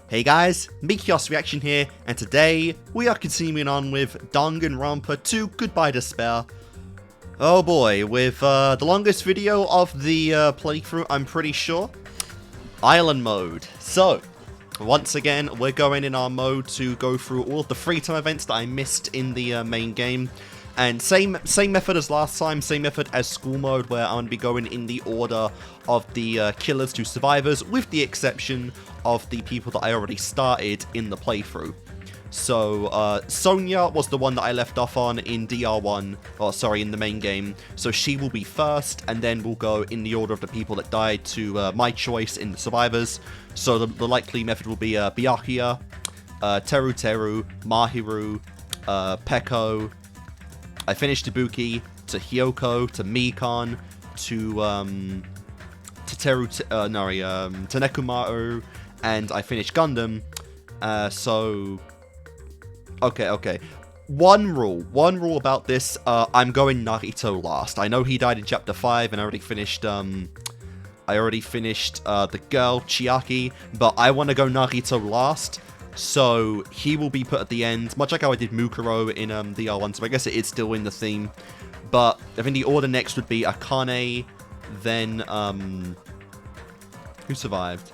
Hey guys, Kickassreaction here, and today we are continuing on with Danganronpa 2 Goodbye Despair. Oh boy, with the longest video of the playthrough, I'm pretty sure. Island mode. So, once again, we're going in our mode to go through all of the free time events that I missed in the main game. And same method as last time, same method as school mode, where I'm going to be going in the order of the killers to survivors, with the exception of the people that I already started in the playthrough. So, Sonia was the one that I left off on in DR1, or sorry, in the main game. So she will be first, and then we'll go in the order of the people that died to my choice in the survivors. So the likely method will be Byakuya, Teruteru, Mahiru, Peko. I finished Ibuki, to Hiyoko, to Mikan, to Nekomaru, and I finished Gundam. Okay. One rule about this, I'm going Nagito last. I know he died in chapter 5, and I already finished, the girl, Chiaki, but I want to go Nagito last. So, he will be put at the end, much like how I did Mukuro in DR1, so I guess it is still in the theme. But I think the order next would be Akane, then, who survived?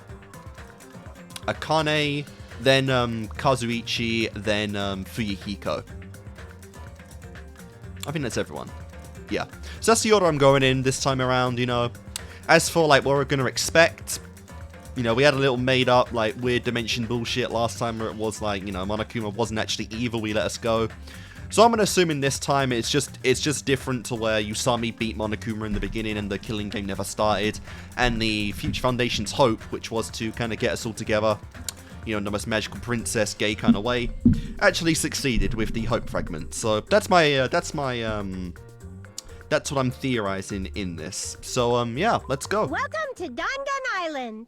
Akane, then Kazuichi, then Fuyuhiko. I think that's everyone. Yeah. So that's the order I'm going in this time around, you know. As for, like, what we're going to expect, you know, we had a little made-up, like, weird dimension bullshit last time where it was, like, you know, Monokuma wasn't actually evil, we let us go. So I'm going to assume in this time it's just different to where you saw me beat Monokuma in the beginning and the killing game never started. And the Future Foundation's hope, which was to kind of get us all together, you know, in the most magical princess gay kind of way, actually succeeded with the hope fragment. So that's what I'm theorizing in this. So, yeah, let's go. Welcome to Dangan Island.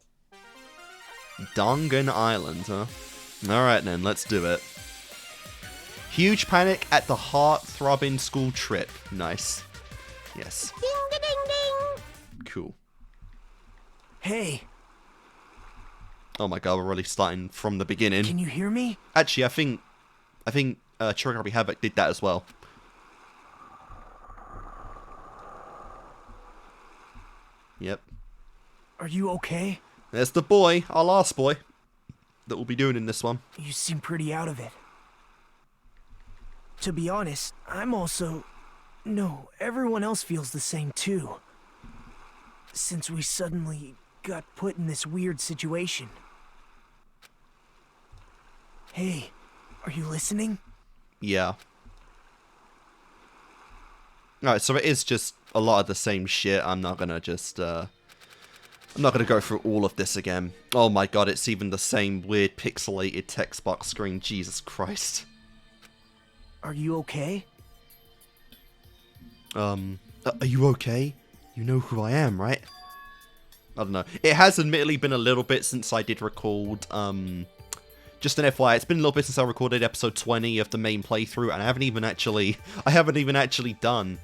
Dangan Island, huh? Alright then, let's do it. Huge panic at the heart-throbbing school trip. Nice. Yes. Ding-a-ding-ding. Cool. Hey. Oh my god, we're really starting from the beginning. Can you hear me? Actually, I think Chirogami Havoc did that as well. Yep. Are you okay? There's the boy, our last boy, that we'll be doing in this one. You seem pretty out of it. To be honest, I'm also... No, everyone else feels the same too. Since we suddenly got put in this weird situation. Hey, are you listening? Yeah. Alright, so it is just a lot of the same shit. I'm not gonna go through all of this again. Oh my god, it's even the same weird pixelated text box screen. Jesus Christ. Are you okay? Are you okay? You know who I am, right? I don't know. It has admittedly been a little bit since I did record, just an FYI, it's been a little bit since I recorded episode 20 of the main playthrough, and I haven't even actually done,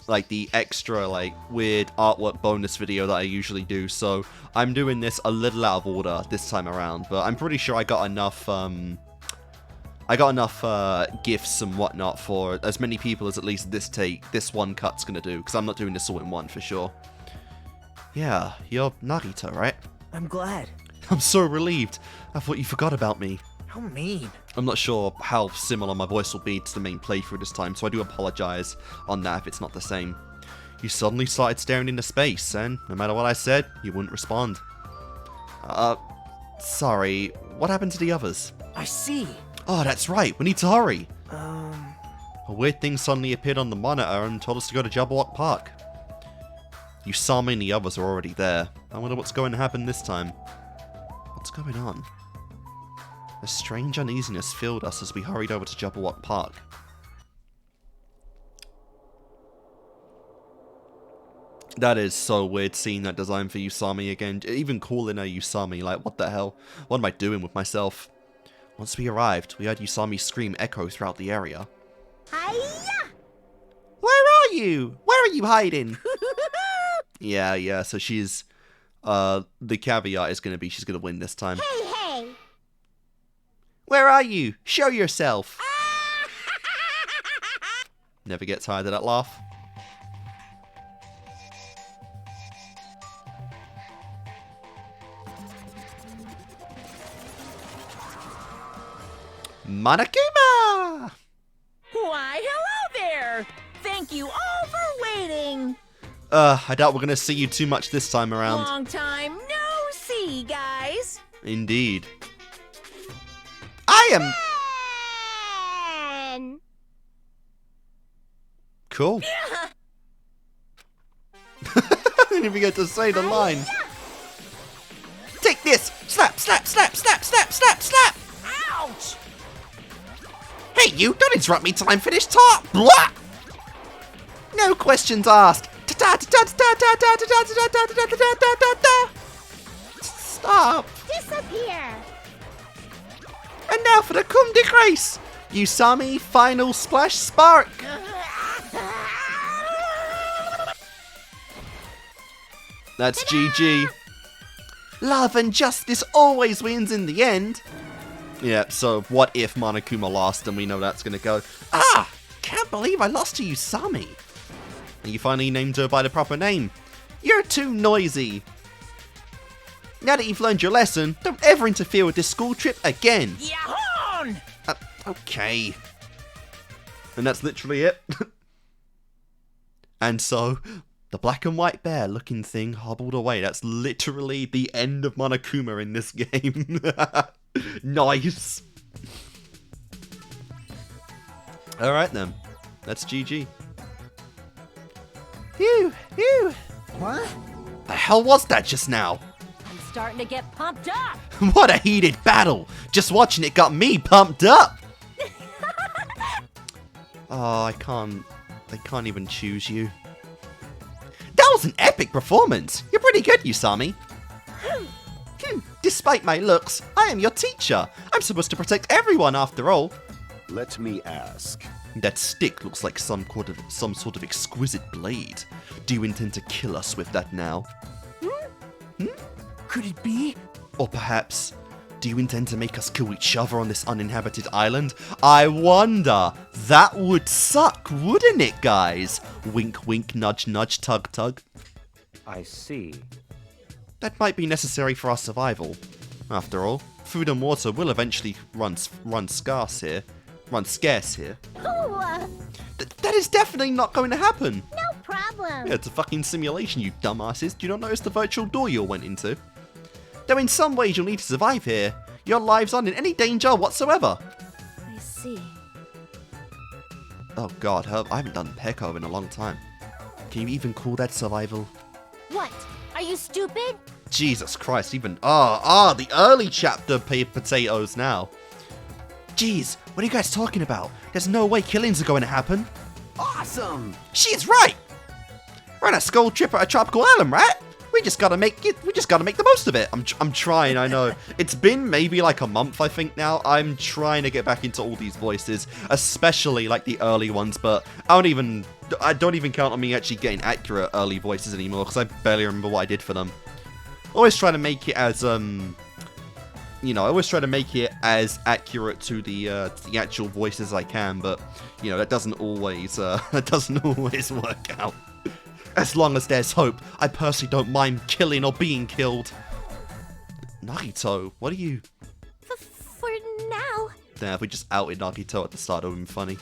like, the extra, like, weird artwork bonus video that I usually do, so I'm doing this a little out of order this time around, but I'm pretty sure I got enough gifts and whatnot for as many people as at least this one cut's gonna do, because I'm not doing this all in one for sure. Yeah, you're Nagito, right? I'm glad. I'm so relieved. I thought you forgot about me. How mean. I'm not sure how similar my voice will be to the main playthrough this time, so I do apologize on that if it's not the same. You suddenly started staring into space, and no matter what I said, you wouldn't respond. Sorry, what happened to the others? I see. Oh, that's right, we need to hurry. A weird thing suddenly appeared on the monitor and told us to go to Jabberwock Park. You saw me and the others are already there. I wonder what's going to happen this time. What's going on? A strange uneasiness filled us as we hurried over to Jabberwock Park. That is so weird seeing that design for Usami again. Even calling her Usami, like, what the hell? What am I doing with myself? Once we arrived, we heard Usami's scream echo throughout the area. Hiya! Where are you? Where are you hiding? Yeah, so she's the caveat is going to be she's going to win this time. Hey, hey! Where are you? Show yourself! Never get tired of that laugh. Monokuma! Why, hello there! Thank you all for waiting! I doubt we're gonna see you too much this time around. Long time no see, guys! Indeed. I am... And Cool. I didn't even get to say the line. Take this! Slap, slap, slap, slap, slap, slap, slap! Ouch! Hey you, don't interrupt me till I'm finished talk! Blah! No questions asked! Stop! disappear! And now for the cum de grace! Usami Final Splash Spark! That's GG. Love and justice always wins in the end. Yeah, so what if Monokuma lost and we know that's gonna go, ah! Can't believe I lost to Usami! And you finally named her by the proper name. You're too noisy. Now that you've learned your lesson, don't ever interfere with this school trip again. Yahoo! Okay. And that's literally it. And so, the black and white bear looking thing hobbled away. That's literally the end of Monokuma in this game. Nice. Alright then. That's GG. Phew, phew. What? The hell was that just now? I'm starting to get pumped up! What a heated battle! Just watching it got me pumped up! Oh, I can't even choose you. That was an epic performance! You're pretty good, Usami. Despite my looks, I am your teacher. I'm supposed to protect everyone after all. Let me ask. That stick looks like some sort of exquisite blade. Do you intend to kill us with that now? Could it be? Or perhaps, do you intend to make us kill each other on this uninhabited island? I wonder. That would suck, wouldn't it, guys? Wink, wink, nudge, nudge, tug, tug. I see. That might be necessary for our survival. After all, food and water will eventually run scarce here. Oh, That is definitely not going to happen. no problem. Yeah, it's a fucking simulation, you dumbasses. Do you not notice the virtual door you all went into? Though in some ways you'll need to survive here. Your lives aren't in any danger whatsoever. I see. Oh god, I haven't done Peko in a long time. Can you even call that survival? What? Are you stupid? Jesus Christ, even... the early chapter potatoes now. Jeez, what are you guys talking about? There's no way killings are going to happen. Awesome! She's right! We're on a school trip at a tropical island, right? We just gotta make the most of it. I'm trying, I know. It's been maybe like a month, I think, now. I'm trying to get back into all these voices, especially like the early ones, but I don't even count on me actually getting accurate early voices anymore, because I barely remember what I did for them. Always try to make it as, you know, I always try to make it as accurate to the actual voice as I can, but, you know, that doesn't always work out. As long as there's hope, I personally don't mind killing or being killed. Nagito, what are you... For now. Nah, if we just outed Nagito at the start, it would have been funny.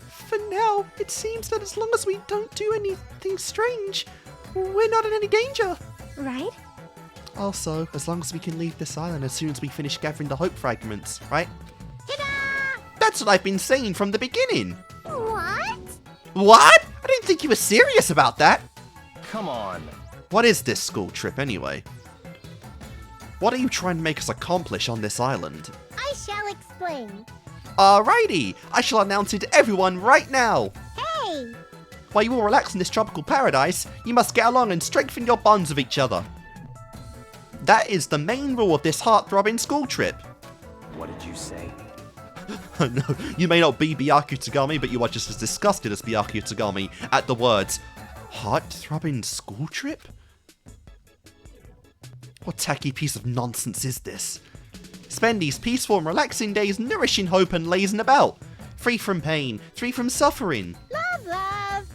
For now, it seems that as long as we don't do anything strange, we're not in any danger. Right? Also, as long as we can leave this island as soon as we finish gathering the hope fragments, right? Ta-da! That's what I've been saying from the beginning. What? What? I didn't think you were serious about that. Come on. What is this school trip anyway? What are you trying to make us accomplish on this island? I shall explain. Alrighty, I shall announce it to everyone right now. Hey! While you all relax in this tropical paradise, you must get along and strengthen your bonds with each other. That is the main rule of this heart-throbbing school trip. What did you say? No, you may not be Byaku Tagami, but you are just as disgusted as Byaku Tagami at the words, heart-throbbing school trip? What tacky piece of nonsense is this? Spend these peaceful and relaxing days nourishing hope and lazing about. Free from pain, free from suffering. Love, love.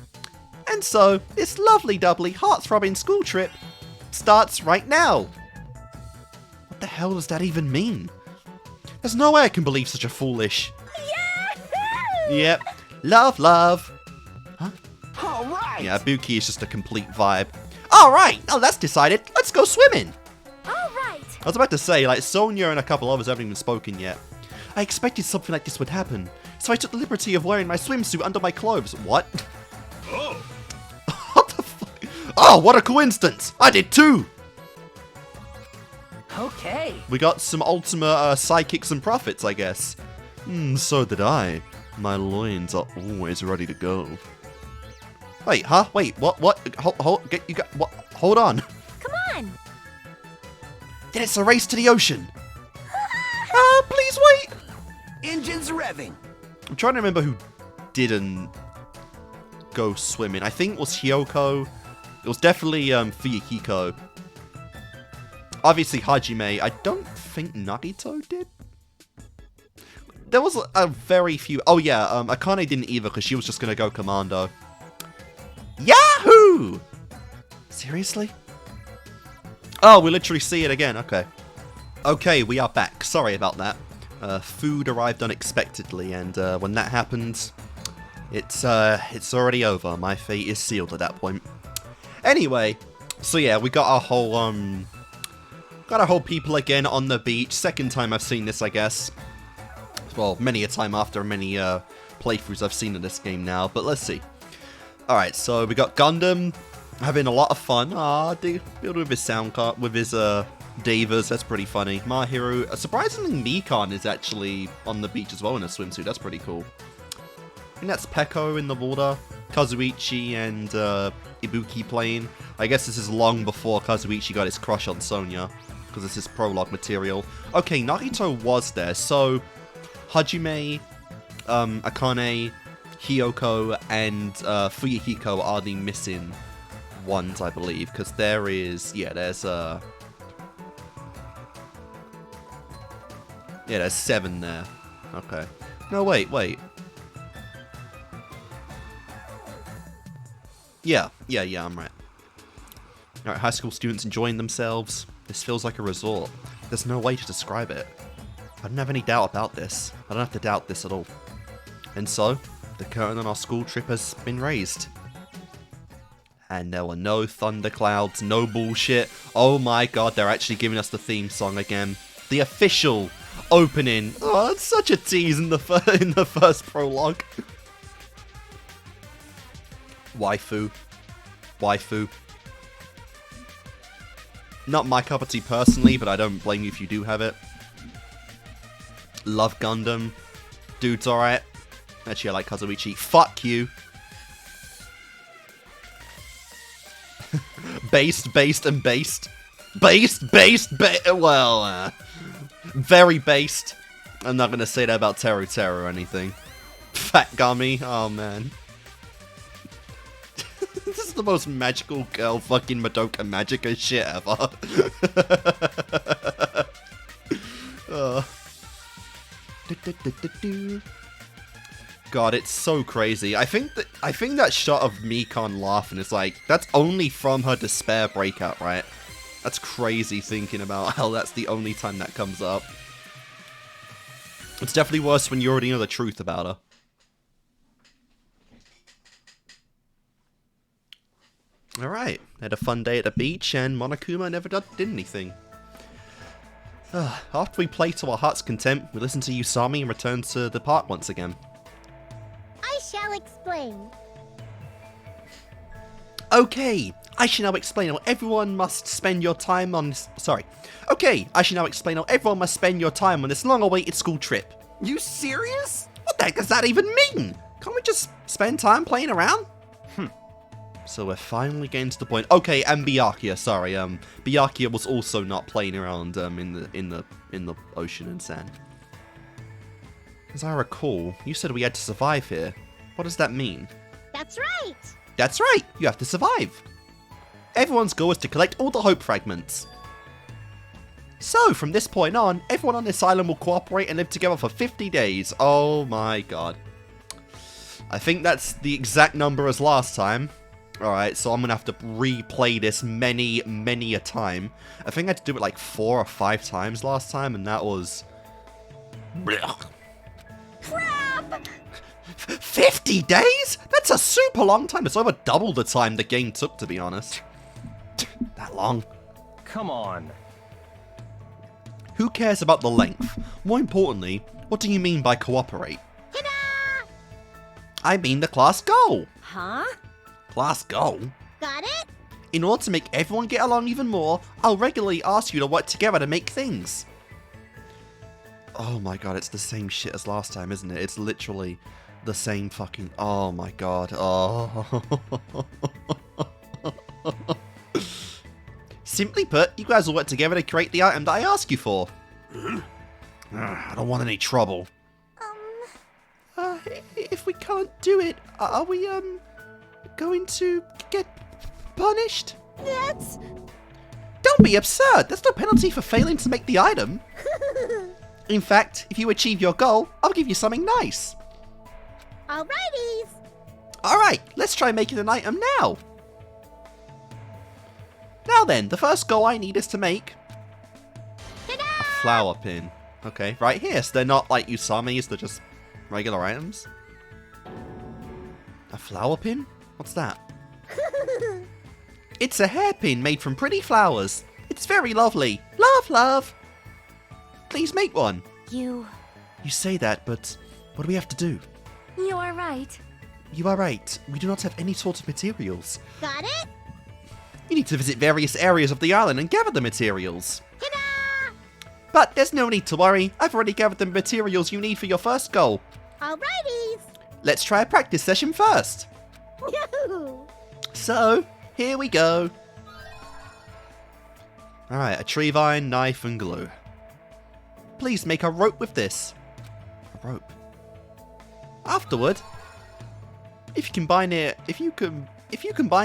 And so, this lovely doubly heart-throbbing school trip starts right now. What the hell does that even mean? There's no way I can believe such a foolish... Yahoo! Yep. Love, love. All right. Yeah, Buki is just a complete vibe. Alright, now that's decided. Let's go swimming. All right. I was about to say, like, Sonia and a couple others haven't even spoken yet. I expected something like this would happen, so I took the liberty of wearing my swimsuit under my clothes. What? Oh. What the fuck? Oh, what a coincidence! I did too! Okay. We got some ultimate sidekicks and profits, I guess. So did I. My loins are always ready to go. Wait, huh? Wait, what? Hold on. Come on. Then it's a race to the ocean. Please wait. Engines revving. I'm trying to remember who didn't go swimming. I think it was Hiyoko. It was definitely Fuyuhiko. Obviously Hajime. I don't think Nagito did. There was a very few. Oh yeah, Akane didn't either because she was just gonna go commando. Yahoo! Seriously? Oh, we literally see it again. Okay. Okay, we are back. Sorry about that. Food arrived unexpectedly, and when that happens, it's already over. My fate is sealed at that point. Anyway, so yeah, we got our whole people again on the beach. Second time I've seen this, I guess. Well, many a time after many playthroughs I've seen in this game now, but let's see. Alright, so we got Gundam having a lot of fun. Dude, with his sound card, with his Davas, that's pretty funny. Mahiru, surprisingly Mikan is actually on the beach as well in a swimsuit, that's pretty cool. I think that's Peko in the water, Kazuichi and Ibuki playing. I guess this is long before Kazuichi got his crush on Sonia, because this is prologue material. Okay, Nagito was there, so Hajime, Akane, Hiyoko, and Fuyuhiko are the missing ones, I believe, because there is, there's 7 there. Okay. No, wait. Yeah, I'm right. Alright, high school students enjoying themselves. This feels like a resort. There's no way to describe it. I don't have any doubt about this. I don't have to doubt this at all. And so, the curtain on our school trip has been raised. And there were no thunderclouds, no bullshit. Oh my god, they're actually giving us the theme song again. The official opening. Oh, that's such a tease in the first prologue. Waifu. Not my cup of tea personally, but I don't blame you if you do have it. Love Gundam. Dude's alright. Actually, I like Kazuichi. Fuck you. Based, and based. Well, very based. I'm not gonna say that about Teruteru or anything. Fat gummy. Oh, man. This is the most magical girl fucking Madoka Magica shit ever. God, it's so crazy. I think that shot of Mikan laughing is like, that's only from her despair breakout, right? That's crazy thinking about how that's the only time that comes up. It's definitely worse when you already know the truth about her. Alright, had a fun day at the beach, and Monokuma never did anything. After we play to our heart's content, we listen to Usami and return to the park once again. I shall explain. Okay, I shall now explain how everyone must spend your time on this... Okay, I shall now explain how everyone must spend your time on this long-awaited school trip. You serious? What the heck does that even mean? Can't we just spend time playing around? So we're finally getting to the point. Okay, and Byakuya, sorry. Byakuya was also not playing around in the ocean and sand. As I recall, you said we had to survive here. What does that mean? That's right. That's right. You have to survive. Everyone's goal is to collect all the hope fragments. So, from this point on, everyone on this island will cooperate and live together for 50 days. Oh my god. I think that's the exact number as last time. Alright, so I'm gonna have to replay this many a time. I think I had to do it like 4 or 5 times last time, and that was... Blech. Crap! 50 days? That's a super long time. It's over double the time the game took, to be honest. That long. Come on. Who cares about the length? More importantly, what do you mean by cooperate? Ta-da! I mean the class goal. Huh? Class goal? Got it? In order to make everyone get along even more, I'll regularly ask you to work together to make things. Oh my god, it's the same shit as last time, isn't it? It's literally the same fucking... Oh my god. Oh. Simply put, you guys will work together to create the item that I ask you for. I don't want any trouble. If we can't do it, are we, going to get punished? That's... Don't be absurd! There's no penalty for failing to make the item. In fact, if you achieve your goal, I'll give you something nice. Alrighties! Alright, let's try making an item now. Now then, the first goal I need is to make Ta-da! a flower pin. Okay, right here, so they're not like Usamis, they're just regular items. A flower pin? What's that? It's a hairpin made from pretty flowers. It's very lovely. Love, love. Please make one. You say that, but what do we have to do? are right. You are right. We do not have any sort of materials. Got it? You need to visit various areas of the island and gather the materials. Ta-da! But there's no need to worry. I've already gathered the materials you need for your first goal. Alrighties! Let's try a practice session first. Yahoo! So, here we go. Alright, a tree vine, knife, and glue. Please make a rope with this. A rope. Afterward, if you combine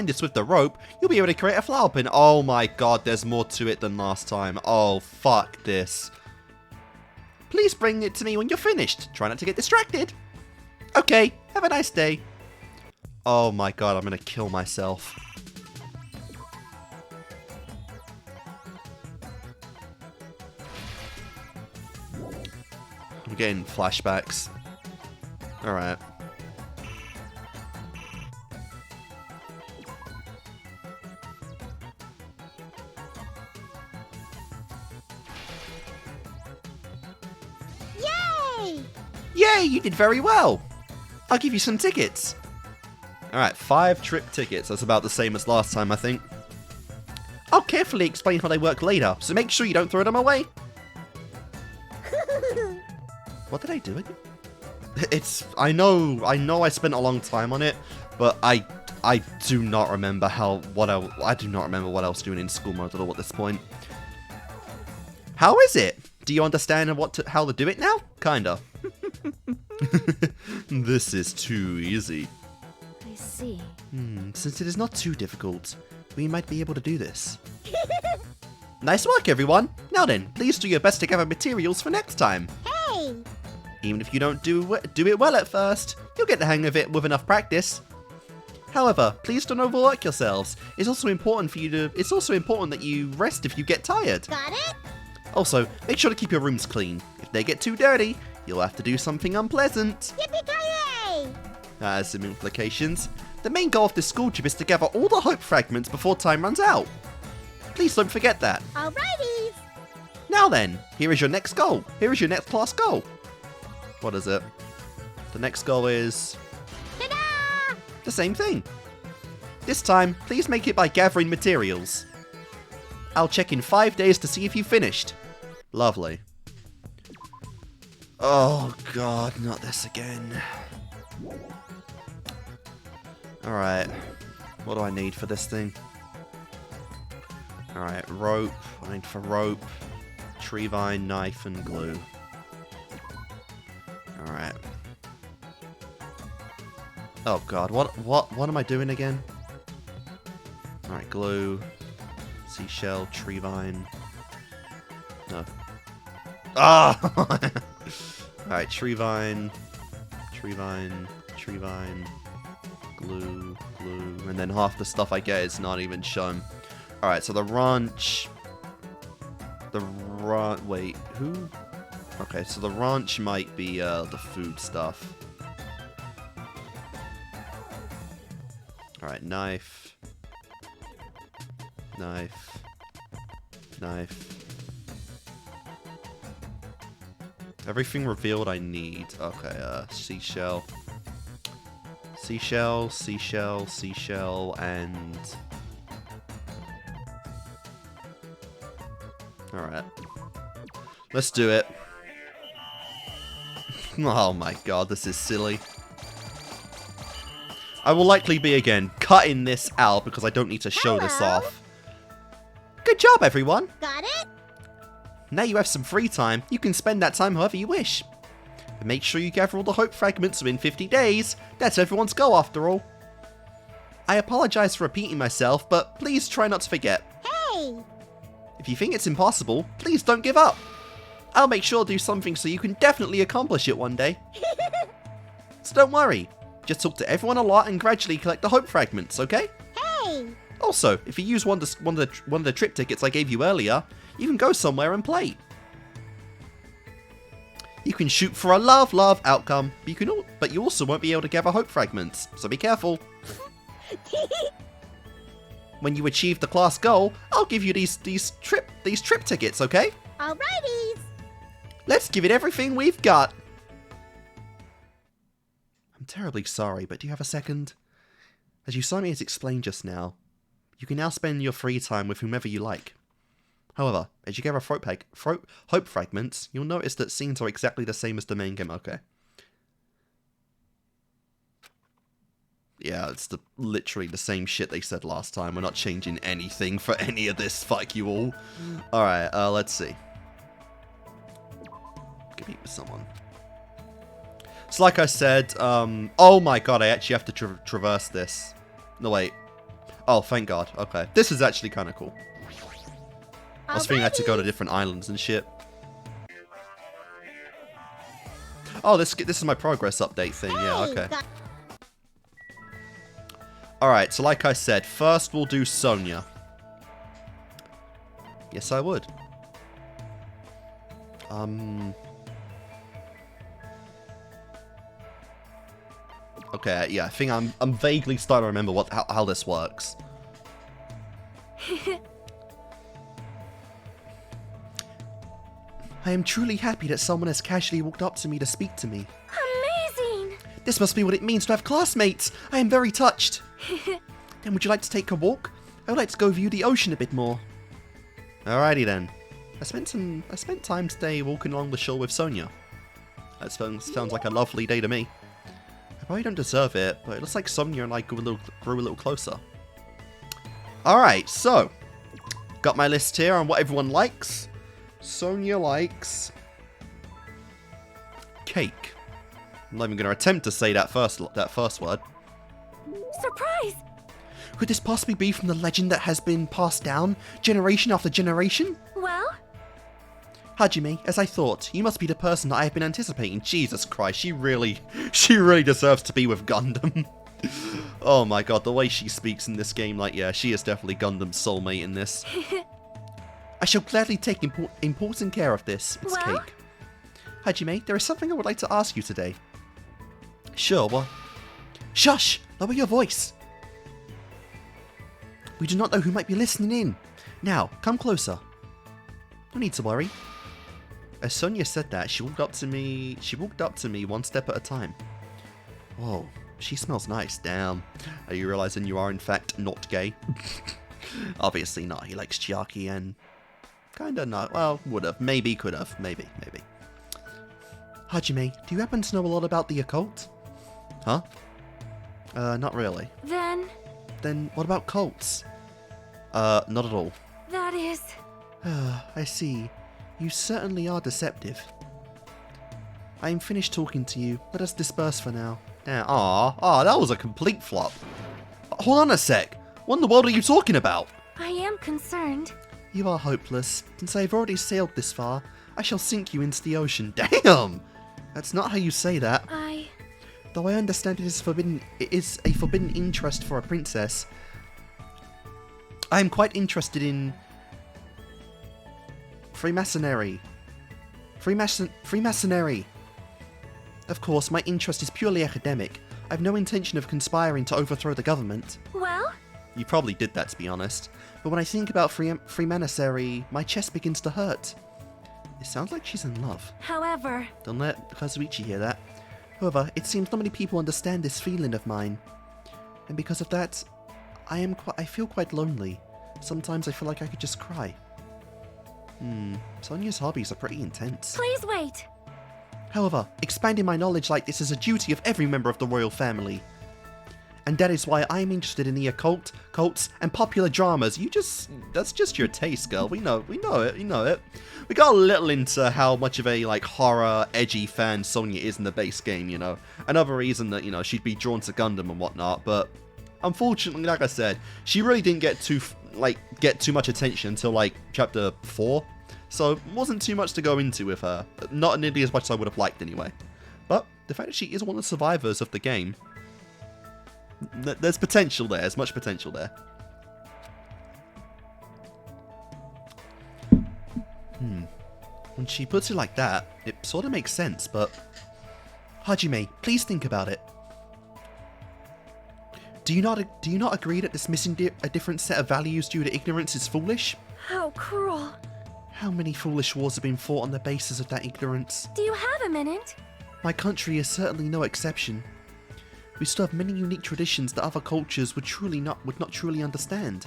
this with the rope, you'll be able to create a flower pin. Oh my god, there's more to it than last time. Oh, fuck this. Please bring it to me when you're finished. Try not to get distracted. Okay, have a nice day. Oh my god, I'm gonna kill myself. I'm getting flashbacks. Alright. Yay! Yay, you did very well. I'll give you some tickets. Alright, 5 trip tickets. That's about the same as last time, I think. I'll carefully explain how they work later, so make sure you don't throw them away. What did I do again? I know I spent a long time on it, but I do not remember I do not remember what I was doing in school mode at all at this point. How is it? Do you understand how to do it now? Kinda. This is too easy. I see. Since it is not too difficult, we might be able to do this. Nice work, everyone. Now then, please do your best to gather materials for next time. Hey! Even if you don't do it well at first, you'll get the hang of it with enough practice. However, please don't overwork yourselves. It's also important that you rest if you get tired. Got it? Also, make sure to keep your rooms clean. If they get too dirty, you'll have to do something unpleasant. Yippee-ki-yay! That has some implications. The main goal of this school trip is to gather all the hope fragments before time runs out. Please don't forget that. Alrighties! Now then, here is your next goal. Here is your next class goal. What is it? The next goal is Ta-da! the same thing. This time, please make it by gathering materials. I'll check in 5 days to see if you finished. Lovely. Oh god, not this again. Alright, what do I need for this thing? Alright, rope. I need for rope, tree vine, knife, and glue. Alright. Oh god, what am I doing again? Alright, glue, seashell, tree vine. No. Ah! Alright, tree vine, glue, and then half the stuff I get is not even shown. Alright, so the ranch... Wait, who? Okay, so the ranch might be the food stuff. Alright, knife. Everything revealed I need. Okay, seashell, and... Alright. Let's do it. Oh my god, this is silly. I will likely be, again, cutting this out because I don't need to show this off. Good job, everyone! Got it? Now you have some free time, you can spend that time however you wish. But make sure you gather all the hope fragments within 50 days. That's everyone's goal, after all. I apologize for repeating myself, but please try not to forget. Hey! If you think it's impossible, please don't give up. I'll make sure to do something so you can definitely accomplish it one day. So don't worry. Just talk to everyone a lot and gradually collect the hope fragments, okay? Hey! Also, if you use one of the trip tickets I gave you earlier, you can go somewhere and play. You can shoot for a love outcome, but you also won't be able to gather hope fragments, so be careful. When you achieve the class goal, I'll give you these trip tickets, okay? Alrighties! Let's give it everything we've got. I'm terribly sorry, but do you have a second? As Usami has explained just now, you can now spend your free time with whomever you like. However, as you gather hope fragments, you'll notice that scenes are exactly the same as the main game. Okay. Yeah, it's literally the same shit they said last time. We're not changing anything for any of this. Fuck you all. Alright, let's see. Can meet with someone. So like I said, oh my god, I actually have to traverse this. No, wait. Oh, thank god. Okay. This is actually kind of cool. I was thinking I had to go to different islands and shit. Oh, this is my progress update thing. Yeah, okay. Alright, so like I said, first we'll do Sonia. Yes, I would. Okay, yeah, I think I'm vaguely starting to remember how this works. I am truly happy that someone has casually walked up to me to speak to me. Amazing! This must be what it means to have classmates. I am very touched. Then would you like to take a walk? I would like to go view the ocean a bit more. Alrighty then. I spent time today walking along the shore with Sonia. That sounds like a lovely day to me. I probably don't deserve it, but it looks like Sonia and I grew a little closer. Alright, so got my list here on what everyone likes. Sonia likes cake. I'm not even going to attempt to say that first word. Surprise! Could this possibly be from the legend that has been passed down generation after generation? Well? Hajime, as I thought, you must be the person that I have been anticipating. Jesus Christ, she really deserves to be with Gundam. Oh my god, the way she speaks in this game, like, yeah, she is definitely Gundam's soulmate in this. I shall gladly take important care of this. It's well? cake. Hajime, there is something I would like to ask you today. Sure, what? Shush! Lower your voice! We do not know who might be listening in. Now, come closer. No need to worry. As Sonia said that, she walked up to me one step at a time. Whoa, she smells nice. Damn. Are you realizing you are in fact not gay? Obviously not. He likes Chiaki and kinda not. Well, would've. Maybe, could've. Maybe. Hajime, do you happen to know a lot about the occult? Huh? Not really. Then what about cults? Not at all. That is... I see. You certainly are deceptive. I am finished talking to you. Let us disperse for now. Aw, that was a complete flop. Hold on a sec. What in the world are you talking about? I am concerned. You are hopeless. Since I have already sailed this far, I shall sink you into the ocean. Damn! That's not how you say that. Though I understand it is a forbidden interest for a princess, I am quite interested in Freemasonry. Freemasonry! Of course, my interest is purely academic. I have no intention of conspiring to overthrow the government. Well? You probably did that, to be honest. But when I think about Freemasonry, my chest begins to hurt. It sounds like she's in love. However... Don't let Kazuichi hear that. However, it seems not many people understand this feeling of mine. And because of that, I feel quite lonely. Sometimes I feel like I could just cry. Sonia's hobbies are pretty intense. Please wait. However, expanding my knowledge like this is a duty of every member of the royal family. And that is why I'm interested in the occult, cults, and popular dramas. That's just your taste, girl. We know it. We got a little into how much of a, like, horror, edgy fan Sonia is in the base game, you know. Another reason that, you know, she'd be drawn to Gundam and whatnot, but unfortunately, like I said, she really didn't get too much attention until, like, chapter 4. So, it wasn't too much to go into with her. Not nearly as much as I would have liked, anyway. But the fact that she is one of the survivors of the game, there's potential there. There's much potential there. When she puts it like that, it sort of makes sense, but... Hajime, please think about it. Do you not agree that dismissing a different set of values due to ignorance is foolish? How cruel. How many foolish wars have been fought on the basis of that ignorance? Do you have a minute? My country is certainly no exception. We still have many unique traditions that other cultures would not truly understand.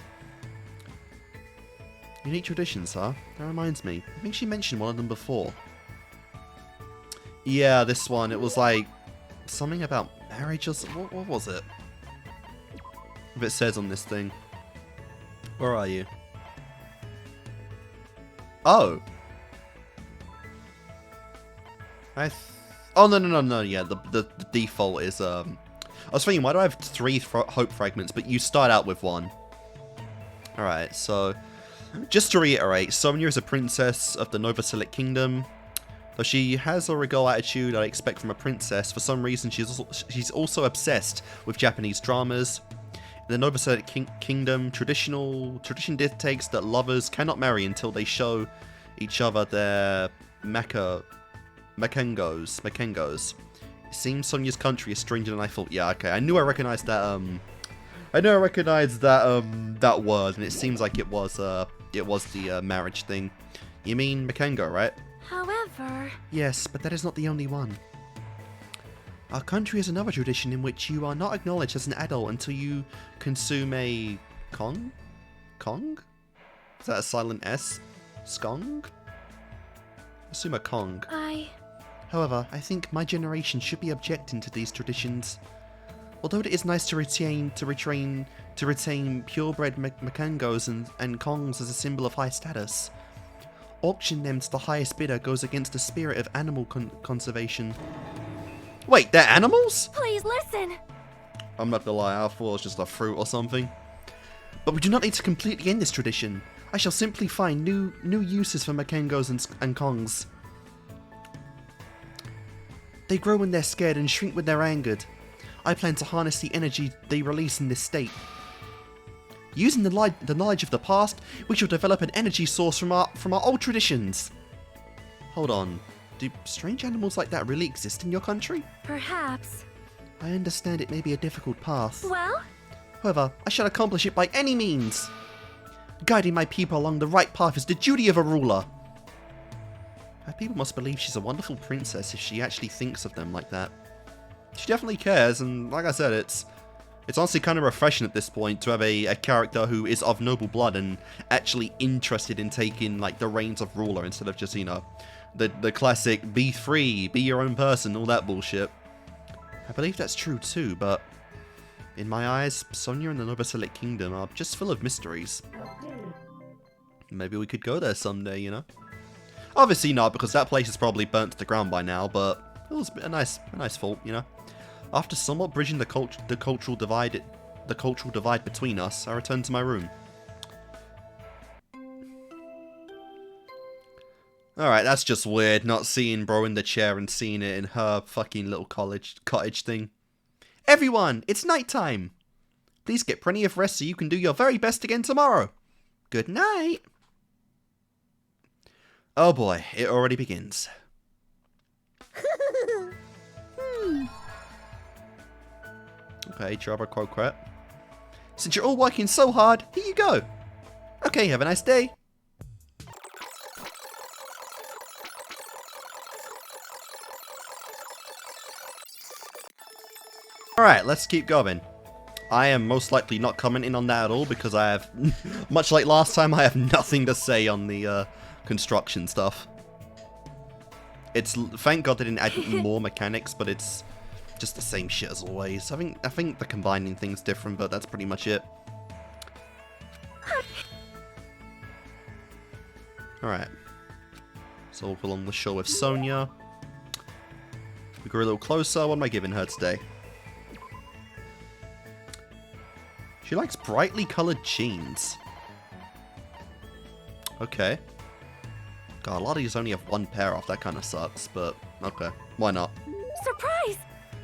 Unique traditions, huh? That reminds me. I think she mentioned one of them before. Yeah, this one. It was like something about marriage or something. What was it? If it says on this thing. Where are you? Oh. Oh, no. Yeah, the default is, I was thinking, why do I have 3 hope fragments, but you start out with 1. Alright, so, just to reiterate, Sonia is a princess of the Novoselic Kingdom. Though she has a regal attitude I expect from a princess, for some reason she's also obsessed with Japanese dramas. In the Novoselic Kingdom, tradition dictates that lovers cannot marry until they show each other their Makengos. It seems Sonia's country is stranger than I thought. Yeah, okay. I knew I recognized that. That word, and it seems like it was the marriage thing. You mean Makengo, right? However... Yes, but that is not the only one. Our country has another tradition in which you are not acknowledged as an adult until you consume a Kong? Is that a silent S? Skong? Assume a Kong. However, I think my generation should be objecting to these traditions. Although it is nice to retain purebred Makengos and Kongs as a symbol of high status, auctioning them to the highest bidder goes against the spirit of animal conservation. Wait, they're animals? Please listen. I'm not gonna lie, I thought it was just a fruit or something. But we do not need to completely end this tradition. I shall simply find new uses for Makengos and Kongs. They grow when they're scared and shrink when they're angered. I plan to harness the energy they release in this state. Using the knowledge of the past, we shall develop an energy source from our old traditions. Hold on. Do strange animals like that really exist in your country? Perhaps. I understand it may be a difficult path. Well? However, I shall accomplish it by any means. Guiding my people along the right path is the duty of a ruler. Her people must believe she's a wonderful princess if she actually thinks of them like that. She definitely cares, and like I said, it's honestly kind of refreshing at this point to have a character who is of noble blood and actually interested in taking like the reins of ruler instead of just, you know, the classic be free, be your own person, all that bullshit. I believe that's true too, but in my eyes, Sonia and the Novoselic Kingdom are just full of mysteries. Maybe we could go there someday, you know? Obviously not, because that place is probably burnt to the ground by now, but it was a nice thought, you know? After somewhat bridging the cultural divide between us, I returned to my room. Alright, that's just weird, not seeing bro in the chair and seeing it in her fucking little cottage thing. Everyone, it's nighttime! Please get plenty of rest so you can do your very best again tomorrow. Good night! Oh boy, it already begins. Okay, Jabba Croquet. Since you're all working so hard, here you go. Okay, have a nice day. Alright, let's keep going. I am most likely not commenting on that at all because I have, much like last time, I have nothing to say on the construction stuff. It's, thank God they didn't add more mechanics, but it's just the same shit as always. I think the combining thing's different, but that's pretty much it. Alright. So we'll go on the show with Sonia. We grew a little closer. What am I giving her today? She likes brightly colored jeans. Okay. God, a lot of these only have one pair off. That kind of sucks, but okay. Why not? Surprise!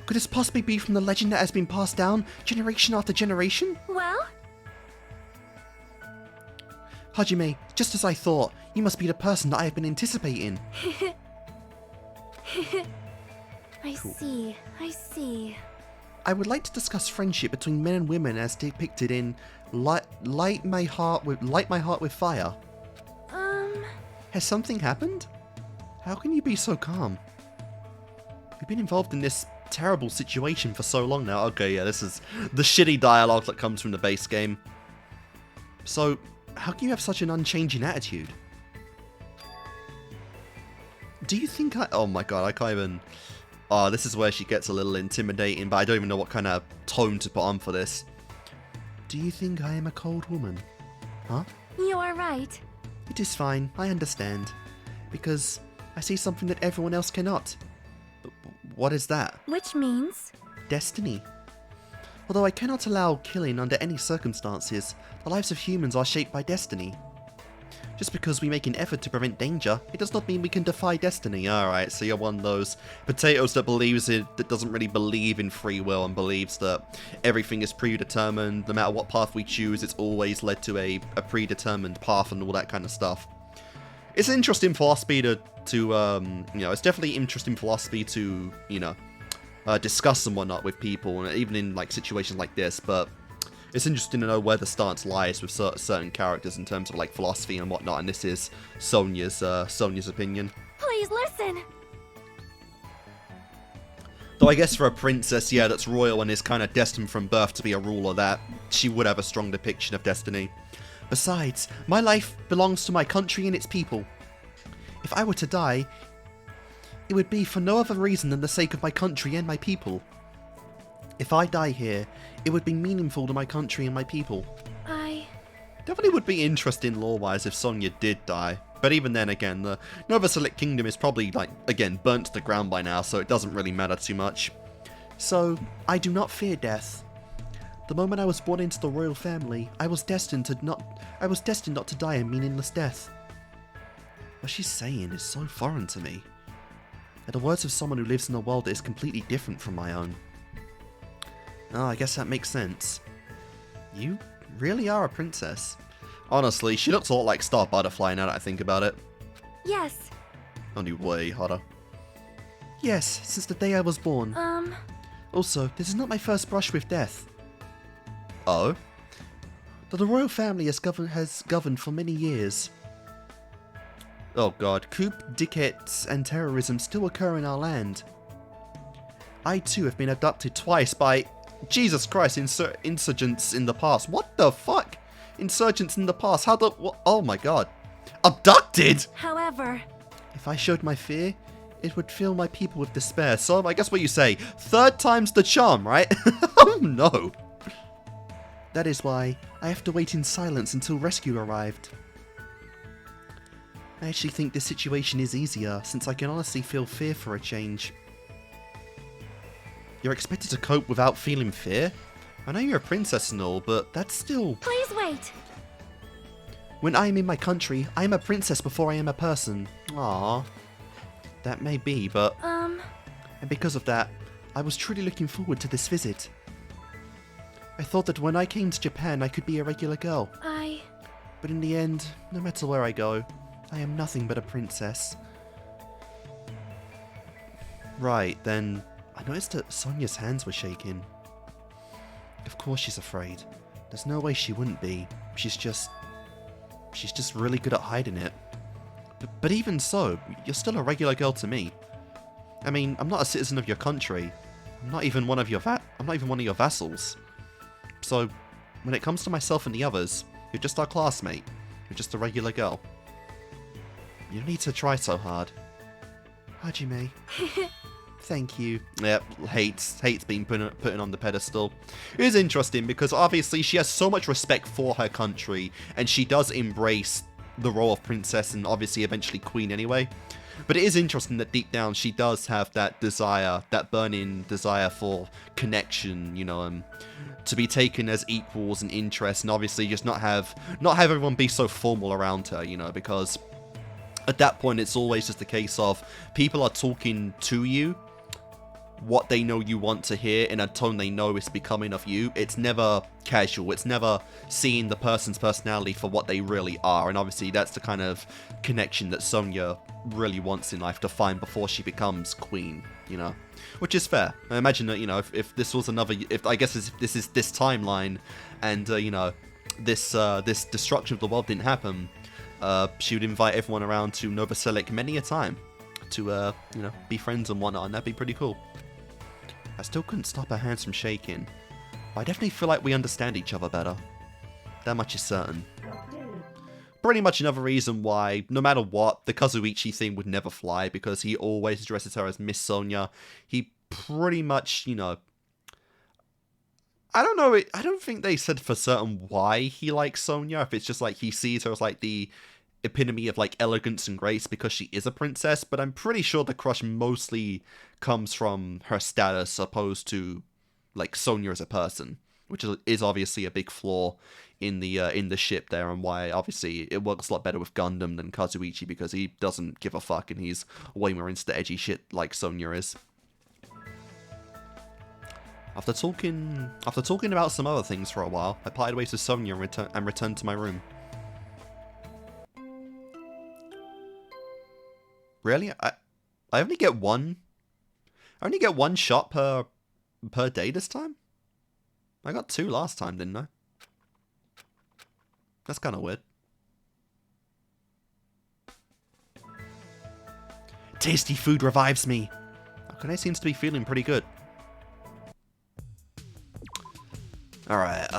Could this possibly be from the legend that has been passed down generation after generation? Well? Hajime, just as I thought, you must be the person that I have been anticipating. I see, I see. I would like to discuss friendship between men and women as depicted in Light My Heart with Fire. Has something happened? How can you be so calm? You've been involved in this terrible situation for so long now. Okay, yeah, this is the shitty dialogue that comes from the base game. So, how can you have such an unchanging attitude? Do you think oh my god, I can't even... Oh, this is where she gets a little intimidating, but I don't even know what kind of tone to put on for this. Do you think I am a cold woman? Huh? You are right. It is fine, I understand. Because I see something that everyone else cannot. What is that? Which means? Destiny. Although I cannot allow killing under any circumstances, the lives of humans are shaped by destiny. Just because we make an effort to prevent danger, it does not mean we can defy destiny. Alright, so you're one of those potatoes that that doesn't really believe in free will and believes that everything is predetermined. No matter what path we choose, it's always led to a predetermined path and all that kind of stuff. It's an interesting philosophy to you know, it's definitely interesting philosophy to, you know, discuss and whatnot with people, and even in like situations like this, but it's interesting to know where the stance lies with certain characters in terms of like philosophy and whatnot, and this is Sonia's opinion. Please listen. Though I guess for a princess, yeah, that's royal and is kind of destined from birth to be a ruler, that she would have a strong depiction of destiny. Besides, my life belongs to my country and its people. If I were to die, it would be for no other reason than the sake of my country and my people. If I die here, it would be meaningful to my country and my people. Definitely would be interesting lore-wise if Sonia did die. But even then, again, the Nova Select Kingdom is probably, like, again, burnt to the ground by now, so it doesn't really matter too much. So, I do not fear death. The moment I was born into the royal family, I was destined not to die a meaningless death. What she's saying is so foreign to me. They're the words of someone who lives in a world that is completely different from my own. Oh, I guess that makes sense. You really are a princess. Honestly, she looks a lot like Star Butterfly now that I think about it. Yes. Only way hotter. Yes, since the day I was born. Also, this is not my first brush with death. Oh? The royal family has governed for many years. Oh god, coup d'etats and terrorism still occur in our land. I too have been abducted twice by... Jesus Christ, insurgents in the past. What the fuck? Insurgents in the past. How the... What? Oh my god. Abducted? However... If I showed my fear, it would fill my people with despair. So I guess what you say, third time's the charm, right? Oh no. That is why I have to wait in silence until rescue arrived. I actually think this situation is easier, since I can honestly feel fear for a change. You're expected to cope without feeling fear? I know you're a princess and all, but that's still... Please wait! When I am in my country, I am a princess before I am a person. Aww. That may be, but... And because of that, I was truly looking forward to this visit. I thought that when I came to Japan, I could be a regular girl. But in the end, no matter where I go, I am nothing but a princess. Right, then, I noticed that Sonia's hands were shaking. Of course she's afraid. There's no way she wouldn't be. She's just really good at hiding it. But even so, you're still a regular girl to me. I mean, I'm not a citizen of your country. I'm not even one of your vassals. So, when it comes to myself and the others, you're just our classmate. You're just a regular girl. You don't need to try so hard. Hajime. Thank you. Yep, hates being put on the pedestal. It is interesting because obviously she has so much respect for her country, and she does embrace the role of princess and obviously eventually queen anyway. But it is interesting that deep down she does have that desire, that burning desire for connection, you know, to be taken as equals and interest, and obviously just not have everyone be so formal around her, you know, because at that point it's always just a case of people are talking to you what they know you want to hear in a tone they know is becoming of you. It's never casual. It's never seeing the person's personality for what they really are. And obviously that's the kind of connection that Sonia really wants in life to find before she becomes queen, you know, which is fair. I imagine that, you know, if this was another, if this is this timeline and, you know, this destruction of the world didn't happen, she would invite everyone around to Nova Selic many a time to, you know, be friends and whatnot, and that'd be pretty cool. I still couldn't stop her hands from shaking. But I definitely feel like we understand each other better. That much is certain. Pretty much another reason why, no matter what, the Kazuichi thing would never fly, because he always addresses her as Miss Sonia. He pretty much, you know... I don't know, I don't think they said for certain why he likes Sonia, if it's just like he sees her as like the epitome of like elegance and grace because she is a princess, but I'm pretty sure the crush mostly comes from her status opposed to like Sonia as a person, which is obviously a big flaw in the ship there, and why obviously it works a lot better with Gundam than Kazuichi, because he doesn't give a fuck and he's way more into the edgy shit like Sonia is. After talking about some other things for a while, I parted ways with Sonia and returned to my room. Really? I only get one shot per day this time? I got 2 last time, didn't I? That's kind of weird. Tasty food revives me. Akane seems to be feeling pretty good. Alright,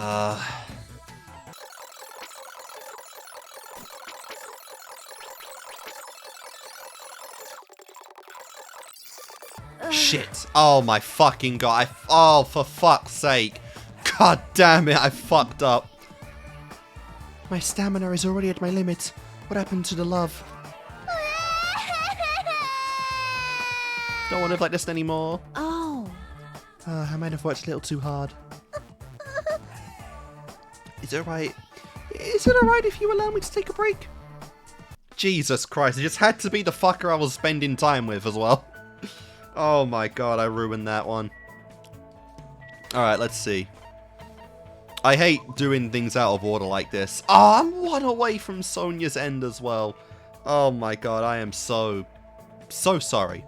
shit. Oh my fucking god. Oh, for fuck's sake. God damn it, I fucked up. My stamina is already at my limit. What happened to the love? Don't want to live like this anymore. Oh. I might have worked a little too hard. Is it alright? Is it alright if you allow me to take a break? Jesus Christ, it just had to be the fucker I was spending time with as well. Oh my god, I ruined that one. Alright, let's see. I hate doing things out of order like this. Oh, I'm 1 away from Sonia's end as well. Oh my god, I am so sorry.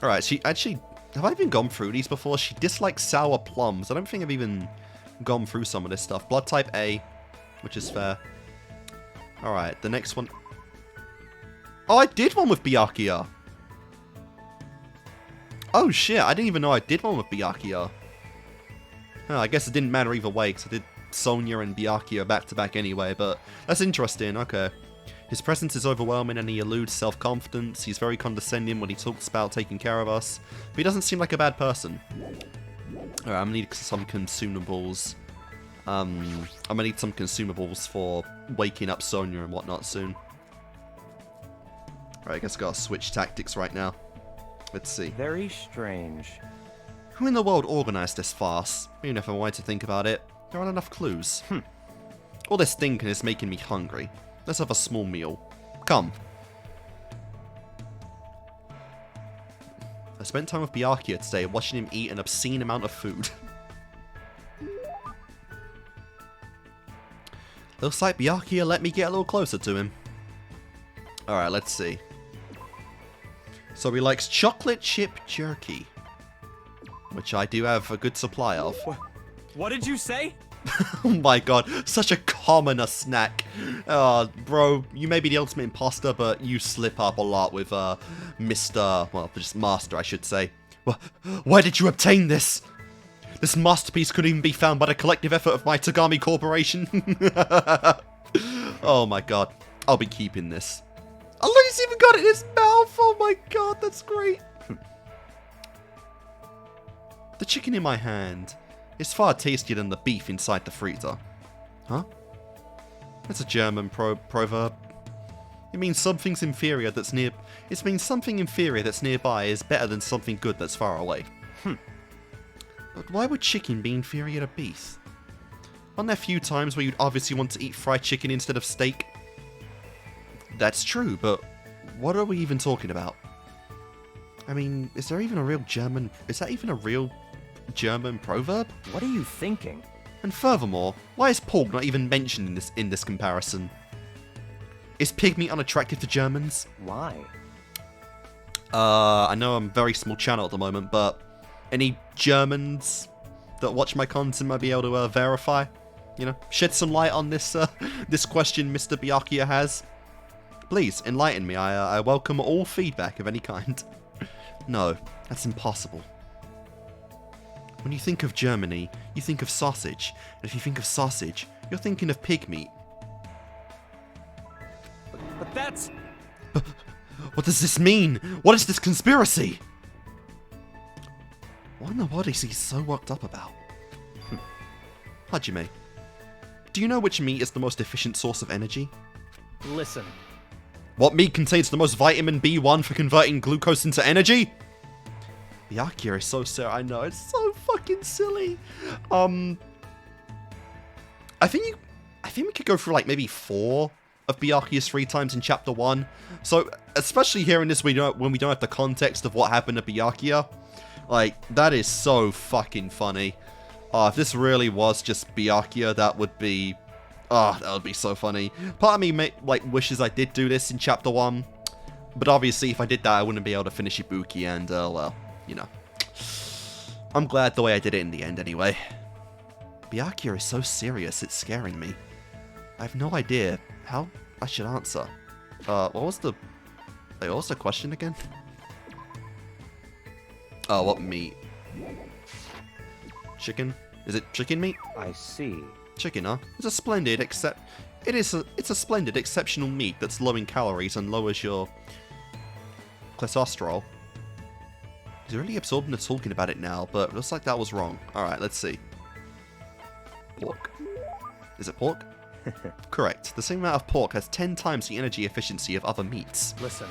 Alright, she actually... Have I even gone through these before? She dislikes sour plums. I don't think I've even gone through some of this stuff. Blood type A, which is fair. Alright, the next one... Oh, I did one with Byakuya. Oh shit, I didn't even know I did one with Byakuya. Oh, I guess it didn't matter either way, because I did Sonia and Byakuya back to back anyway, but that's interesting, okay. His presence is overwhelming and he eludes self-confidence. He's very condescending when he talks about taking care of us, but he doesn't seem like a bad person. Alright, I'm gonna need some consumables. I'm gonna need some consumables for waking up Sonia and whatnot soon. Alright, I guess I gotta switch tactics right now. Let's see. Very strange. Who in the world organised this farce? Even if I wanted to think about it, there aren't enough clues. All this thinking is making me hungry. Let's have a small meal. Come. I spent time with Byakuya today watching him eat an obscene amount of food. Looks like Byakuya let me get a little closer to him. Alright, let's see. So he likes chocolate chip jerky, which I do have a good supply of. What did you say? Oh my god, such a common a snack. Bro, you may be the ultimate imposter, but you slip up a lot with Mr. Well, just Master, I should say. Where did you obtain this? This masterpiece could even be found by the collective effort of my Tagami Corporation. Oh my god, I'll be keeping this. Oh, he's even got it in his mouth. Oh my god, that's great. The chicken in my hand is far tastier than the beef inside the freezer. Huh? That's a German proverb. It means something's inferior that's near. It means something inferior that's nearby is better than something good that's far away. But why would chicken be inferior to beef? Aren't there a few times where you'd obviously want to eat fried chicken instead of steak? That's true, but what are we even talking about? I mean, is there even a real German... Is that even a real German proverb? What are you thinking? And furthermore, why is pork not even mentioned in this comparison? Is pig meat unattractive to Germans? Why? I know I'm a very small channel at the moment, but any Germans that watch my content might be able to verify? You know, shed some light on this this question Mr. Byakuya has. Please, enlighten me. I welcome all feedback of any kind. No, that's impossible. When you think of Germany, you think of sausage. And if you think of sausage, you're thinking of pig meat. But that's... What does this mean? What is this conspiracy? Wonder what is he so worked up about? Hajime, do you know which meat is the most efficient source of energy? Listen. What meat contains the most vitamin B1 for converting glucose into energy? Byakuya is so silly. I know, it's so fucking silly. I think we could go through like maybe 4 of Byakuya's 3 times in chapter 1. So, especially hearing this when we don't have the context of what happened to Byakuya. Like, that is so fucking funny. If this really was just Byakuya, that would be... that would be so funny. Part of me, wishes I did do this in Chapter 1. But obviously, if I did that, I wouldn't be able to finish Ibuki, and, well, you know. I'm glad the way I did it in the end, anyway. Byakuya is so serious, it's scaring me. I have no idea how I should answer. What was the question again? Oh, what meat? Chicken? Is it chicken meat? I see. Chicken, huh? It's a splendid, it's a splendid, exceptional meat that's low in calories and lowers your cholesterol. He's really absorbed into talking about it now, but it looks like that was wrong. Alright, let's see. Pork. Is it pork? Correct. The same amount of pork has 10 times the energy efficiency of other meats. Listen.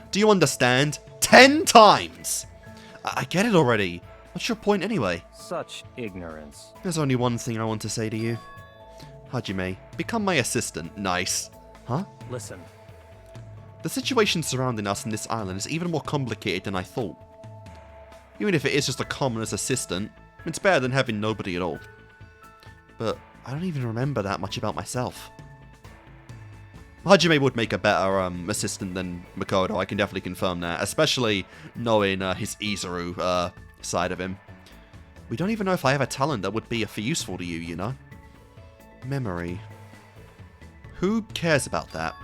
Do you understand? 10 times! I get it already. What's your point anyway? Such ignorance. There's only one thing I want to say to you. Hajime, become my assistant. Nice. Huh? Listen. The situation surrounding us in this island is even more complicated than I thought. Even if it is just a commoner's assistant, it's better than having nobody at all. But I don't even remember that much about myself. Hajime would make a better assistant than Makoto, I can definitely confirm that. Especially knowing his Izuru side of him. We don't even know if I have a talent that would be useful to you, you know? Memory. Who cares about that?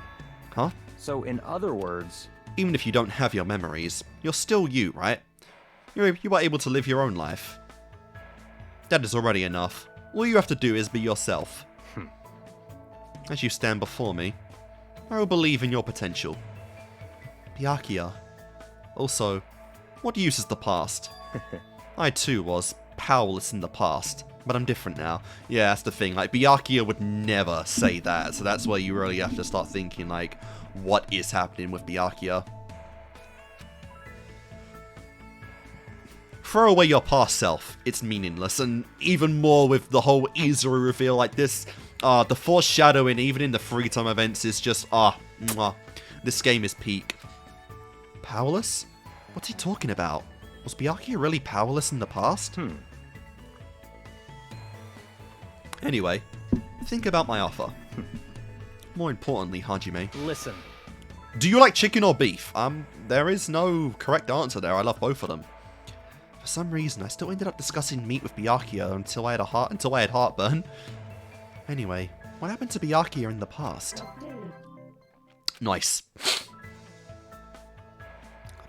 Huh? So in other words... Even if you don't have your memories, you're still you, right? You are able to live your own life. That is already enough. All you have to do is be yourself. As you stand before me, I will believe in your potential. Byakuya. Also, what use is the past? I too was powerless in the past, but I'm different now. Yeah, that's the thing. Like, Byakuya would never say that, so that's where you really have to start thinking, like, what is happening with Byakuya? Throw away your past self. It's meaningless, and even more with the whole Izuru reveal, like, this The foreshadowing, even in the free time events, is just, mwah. This game is peak. Powerless? What's he talking about? Was Byakuya really powerless in the past? Anyway, think about my offer. More importantly, Hajime. Listen. Do you like chicken or beef? There is no correct answer there. I love both of them. For some reason, I still ended up discussing meat with Byakuya until I had heartburn. Anyway, what happened to Byakuya in the past? Nice. I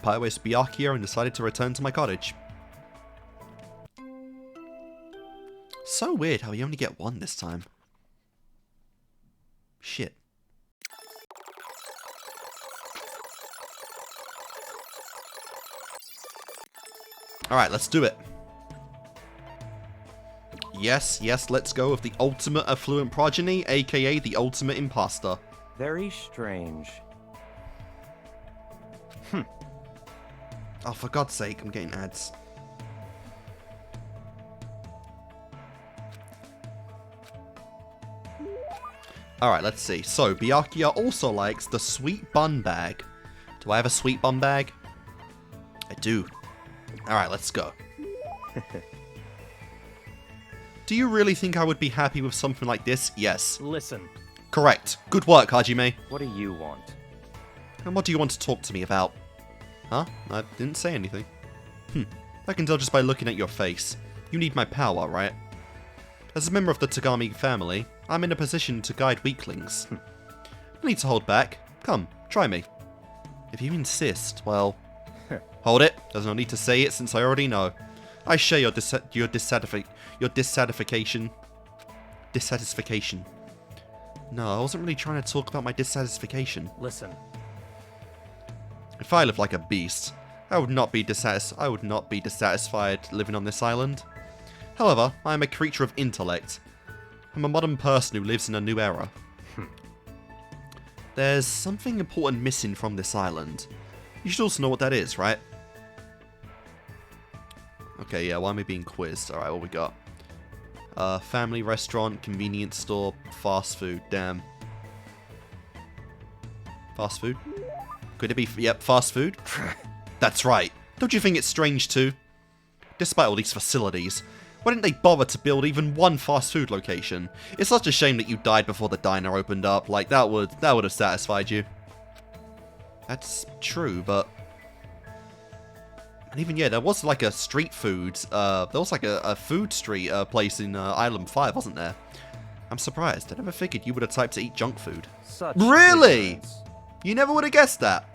parted ways with Byakuya and decided to return to my cottage. So weird how we only get one this time. Shit. Alright, let's do it. Yes, let's go with the ultimate affluent progeny, aka the ultimate imposter. Very strange. Oh, for God's sake, I'm getting ads. Alright, let's see. So, Byakuya also likes the sweet bun bag. Do I have a sweet bun bag? I do. Alright, let's go. Do you really think I would be happy with something like this? Yes. Listen. Correct. Good work, Hajime. What do you want? And what do you want to talk to me about? Huh? I didn't say anything. I can tell just by looking at your face. You need my power, right? As a member of the Tagami family, I'm in a position to guide weaklings. No need to hold back. Come, try me. If you insist, well... Hold it. There's no need to say it since I already know. I share your dissatisfaction. No, I wasn't really trying to talk about my dissatisfaction. Listen. If I lived like a beast, I would not be dissatisfied living on this island. However, I am a creature of intellect. I'm a modern person who lives in a new era. There's something important missing from this island. You should also know what that is, right? Okay, yeah, why am I being quizzed? Alright, what we got? Family restaurant, convenience store, fast food, damn. Fast food? Could it be, yep, fast food? That's right. Don't you think it's strange too? Despite all these facilities, why didn't they bother to build even one fast food location? It's such a shame that you died before the diner opened up, like that would have satisfied you. That's true, but... And even, yeah, there was like a street food, there was like a food street place in Island 5, wasn't there? I'm surprised. I never figured you would have typed to eat junk food. Such Really? ignorance. You never would have guessed that?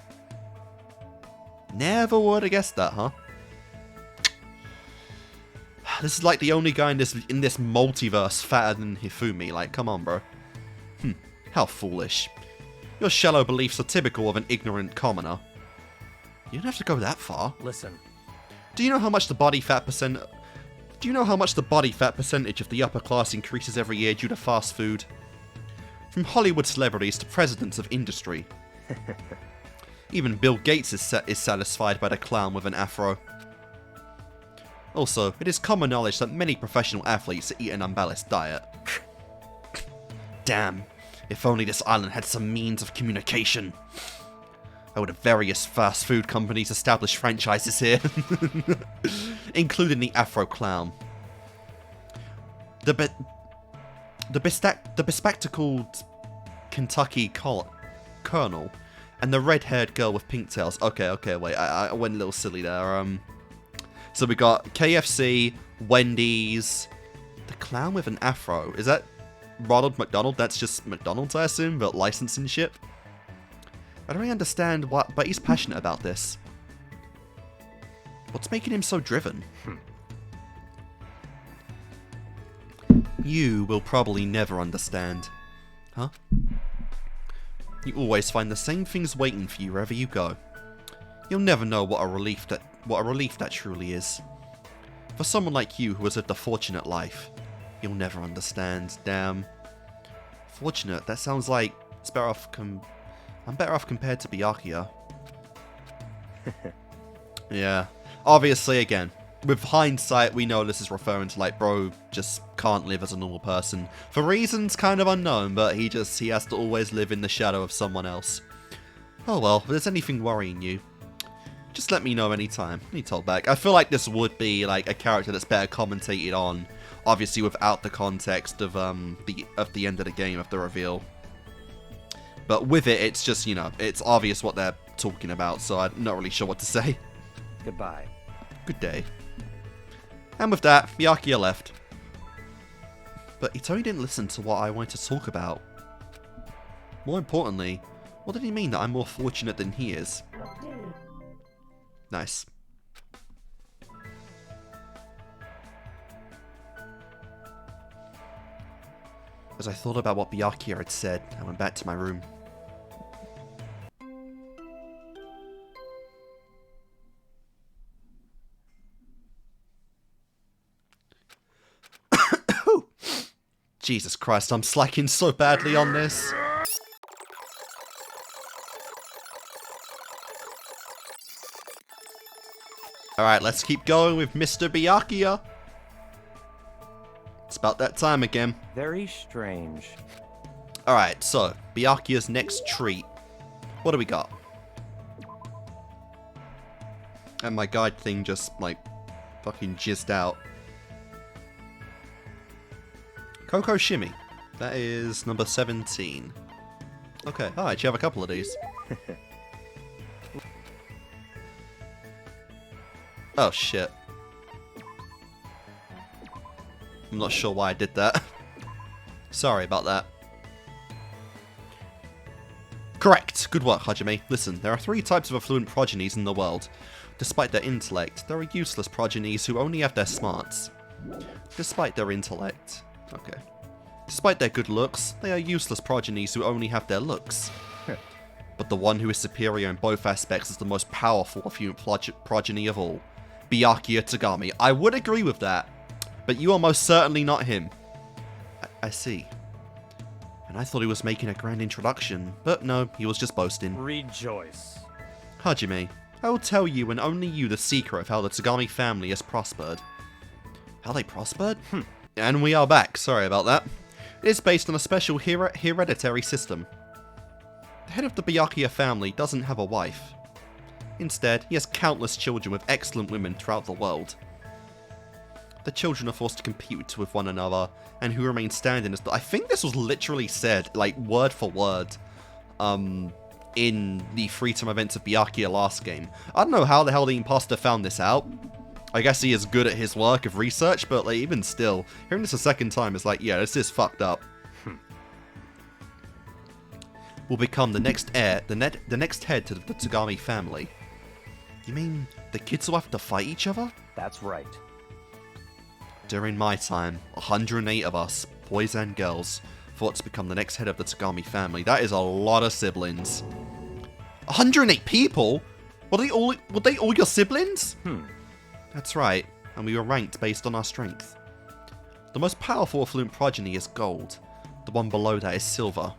Never would have guessed that, huh? This is like the only guy in this multiverse fatter than Hifumi. Like, come on, bro. How foolish. Your shallow beliefs are typical of an ignorant commoner. You don't have to go that far. Listen. Do you know how much the body fat percentage of the upper class increases every year due to fast food? From Hollywood celebrities to presidents of industry. Even Bill Gates is satisfied by the clown with an afro. Also, it is common knowledge that many professional athletes eat an unbalanced diet. Damn, if only this island had some means of communication. How would various fast food companies establish franchises here? Including the Afro Clown. The bespectacled Kentucky Colonel and the red-haired girl with pink tails. Okay, wait, I went a little silly there. So we got KFC, Wendy's, the clown with an afro. Is that Ronald McDonald? That's just McDonald's, I assume, but licensing shit. I don't really understand what, but he's passionate about this. What's making him so driven? You will probably never understand. Huh? You always find the same things waiting for you wherever you go. You'll never know what a relief that truly is. For someone like you who has lived a fortunate life, you'll never understand. Damn. Fortunate, that sounds like it's better off I'm better off compared to Byakuya. Yeah. Obviously, again, with hindsight, we know this is referring to, like, bro just can't live as a normal person. For reasons kind of unknown, but he has to always live in the shadow of someone else. Oh well, if there's anything worrying you, just let me know anytime. He told back. I feel like this would be, like, a character that's better commentated on, obviously without the context of the end of the game, of the reveal. But with it, it's just, you know, it's obvious what they're talking about, so I'm not really sure what to say. Goodbye. Good day. And with that, Byakuya left. But Itoi didn't listen to what I wanted to talk about. More importantly, what did he mean that I'm more fortunate than he is? Nice. As I thought about what Byakuya had said, I went back to my room. Jesus Christ, I'm slacking so badly on this. Alright, let's keep going with Mr. Byakuya. It's about that time again. Very strange. Alright, so, Byakuya's next treat. What do we got? And my guide thing just, like, fucking jizzed out. Coco Shimmy. That is number 17. Okay, alright, you have a couple of these. Oh, shit. I'm not sure why I did that. Sorry about that. Correct! Good work, Hajime. Listen, there are 3 types of affluent progenies in the world. Despite their intellect, there are useless progenies who only have their smarts. Despite their intellect. Okay. Despite their good looks, they are useless progenies who only have their looks. But the one who is superior in both aspects is the most powerful affluent progeny of all. Byakuya Tagami. I would agree with that. But you are most certainly not him. I see. And I thought he was making a grand introduction, but no, he was just boasting. Rejoice. Hajime, I will tell you and only you the secret of how the Tagami family has prospered. How they prospered? And we are back, sorry about that. It is based on a special hereditary system. The head of the Byakuya family doesn't have a wife. Instead, he has countless children with excellent women throughout the world. The children are forced to compete with one another, and who remains standing is I think this was literally said, like, word for word, in the free-time events of Byakuya last game. I don't know how the hell the imposter found this out. I guess he is good at his work of research, but, like, even still, hearing this a second time is like, yeah, this is fucked up. Will become the next heir, the next head to the Tagami family. You mean the kids will have to fight each other? That's right. During my time, 108 of us, boys and girls, fought to become the next head of the Tagami family. That is a lot of siblings. 108 people? Were they all your siblings? That's right, and we were ranked based on our strength. The most powerful affluent progeny is gold. The one below that is silver.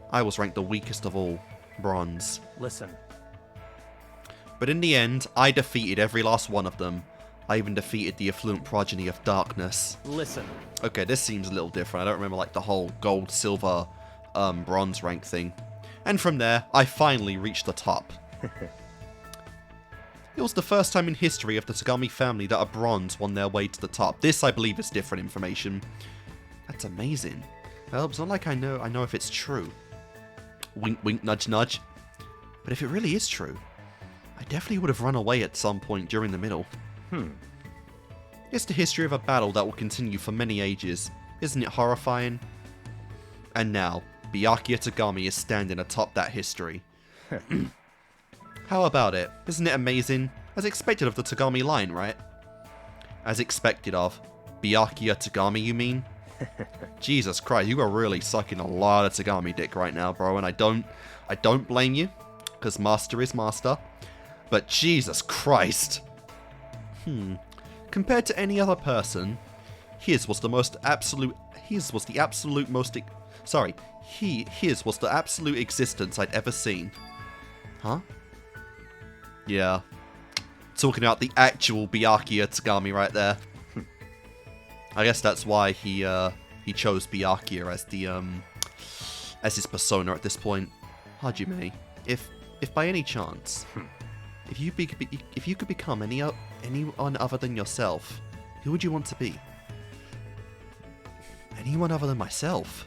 I was ranked the weakest of all, bronze. Listen. But in the end, I defeated every last one of them. I even defeated the affluent progeny of darkness. Listen. Okay, this seems a little different. I don't remember, like, the whole gold, silver, bronze rank thing. And from there, I finally reached the top. It was the first time in history of the Tagami family that a bronze won their way to the top. This, I believe, is different information. That's amazing. Well, it's not like I know if it's true. Wink, wink, nudge, nudge. But if it really is true, I definitely would have run away at some point during the middle. It's the history of a battle that will continue for many ages. Isn't it horrifying? And now, Byakuya Tagami is standing atop that history. How about it? Isn't it amazing? As expected of the Tagami line, right? As expected of. Byakuya Tagami, you mean? Jesus Christ, you are really sucking a lot of Tagami dick right now, bro, and I don't blame you, because master is master. But Jesus Christ. Compared to any other person, his was the absolute existence I'd ever seen. Huh? Yeah. talking about the actual Byakuya Tagami right there. I guess that's why he chose Byakuya as the as his persona at this point. Hajime, if by any chance, if you could become anyone other than yourself, who would you want to be? Anyone other than myself?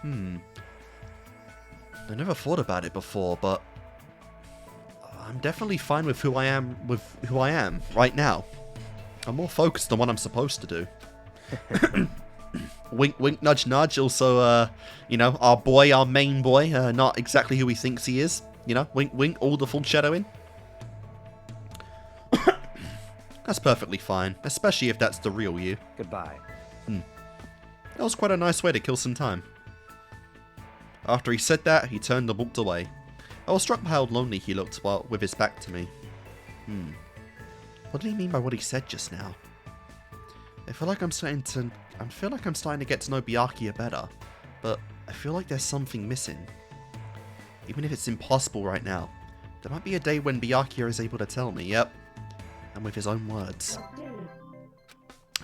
I never thought about it before, but I'm definitely fine with who I am right now. I'm more focused on what I'm supposed to do. Wink, wink, nudge, nudge. Also, you know, our main boy, not exactly who he thinks he is. You know, wink, wink, all the foreshadowing. That's perfectly fine, especially if that's the real you. Goodbye. That was quite a nice way to kill some time. After he said that, he turned and walked away. I was struck by how lonely he looked while with his back to me. What did he mean by what he said just now? I feel like I'm starting to get to know Byakuya better, but I feel like there's something missing. Even if it's impossible right now, there might be a day when Byakuya is able to tell me, yep, and with his own words.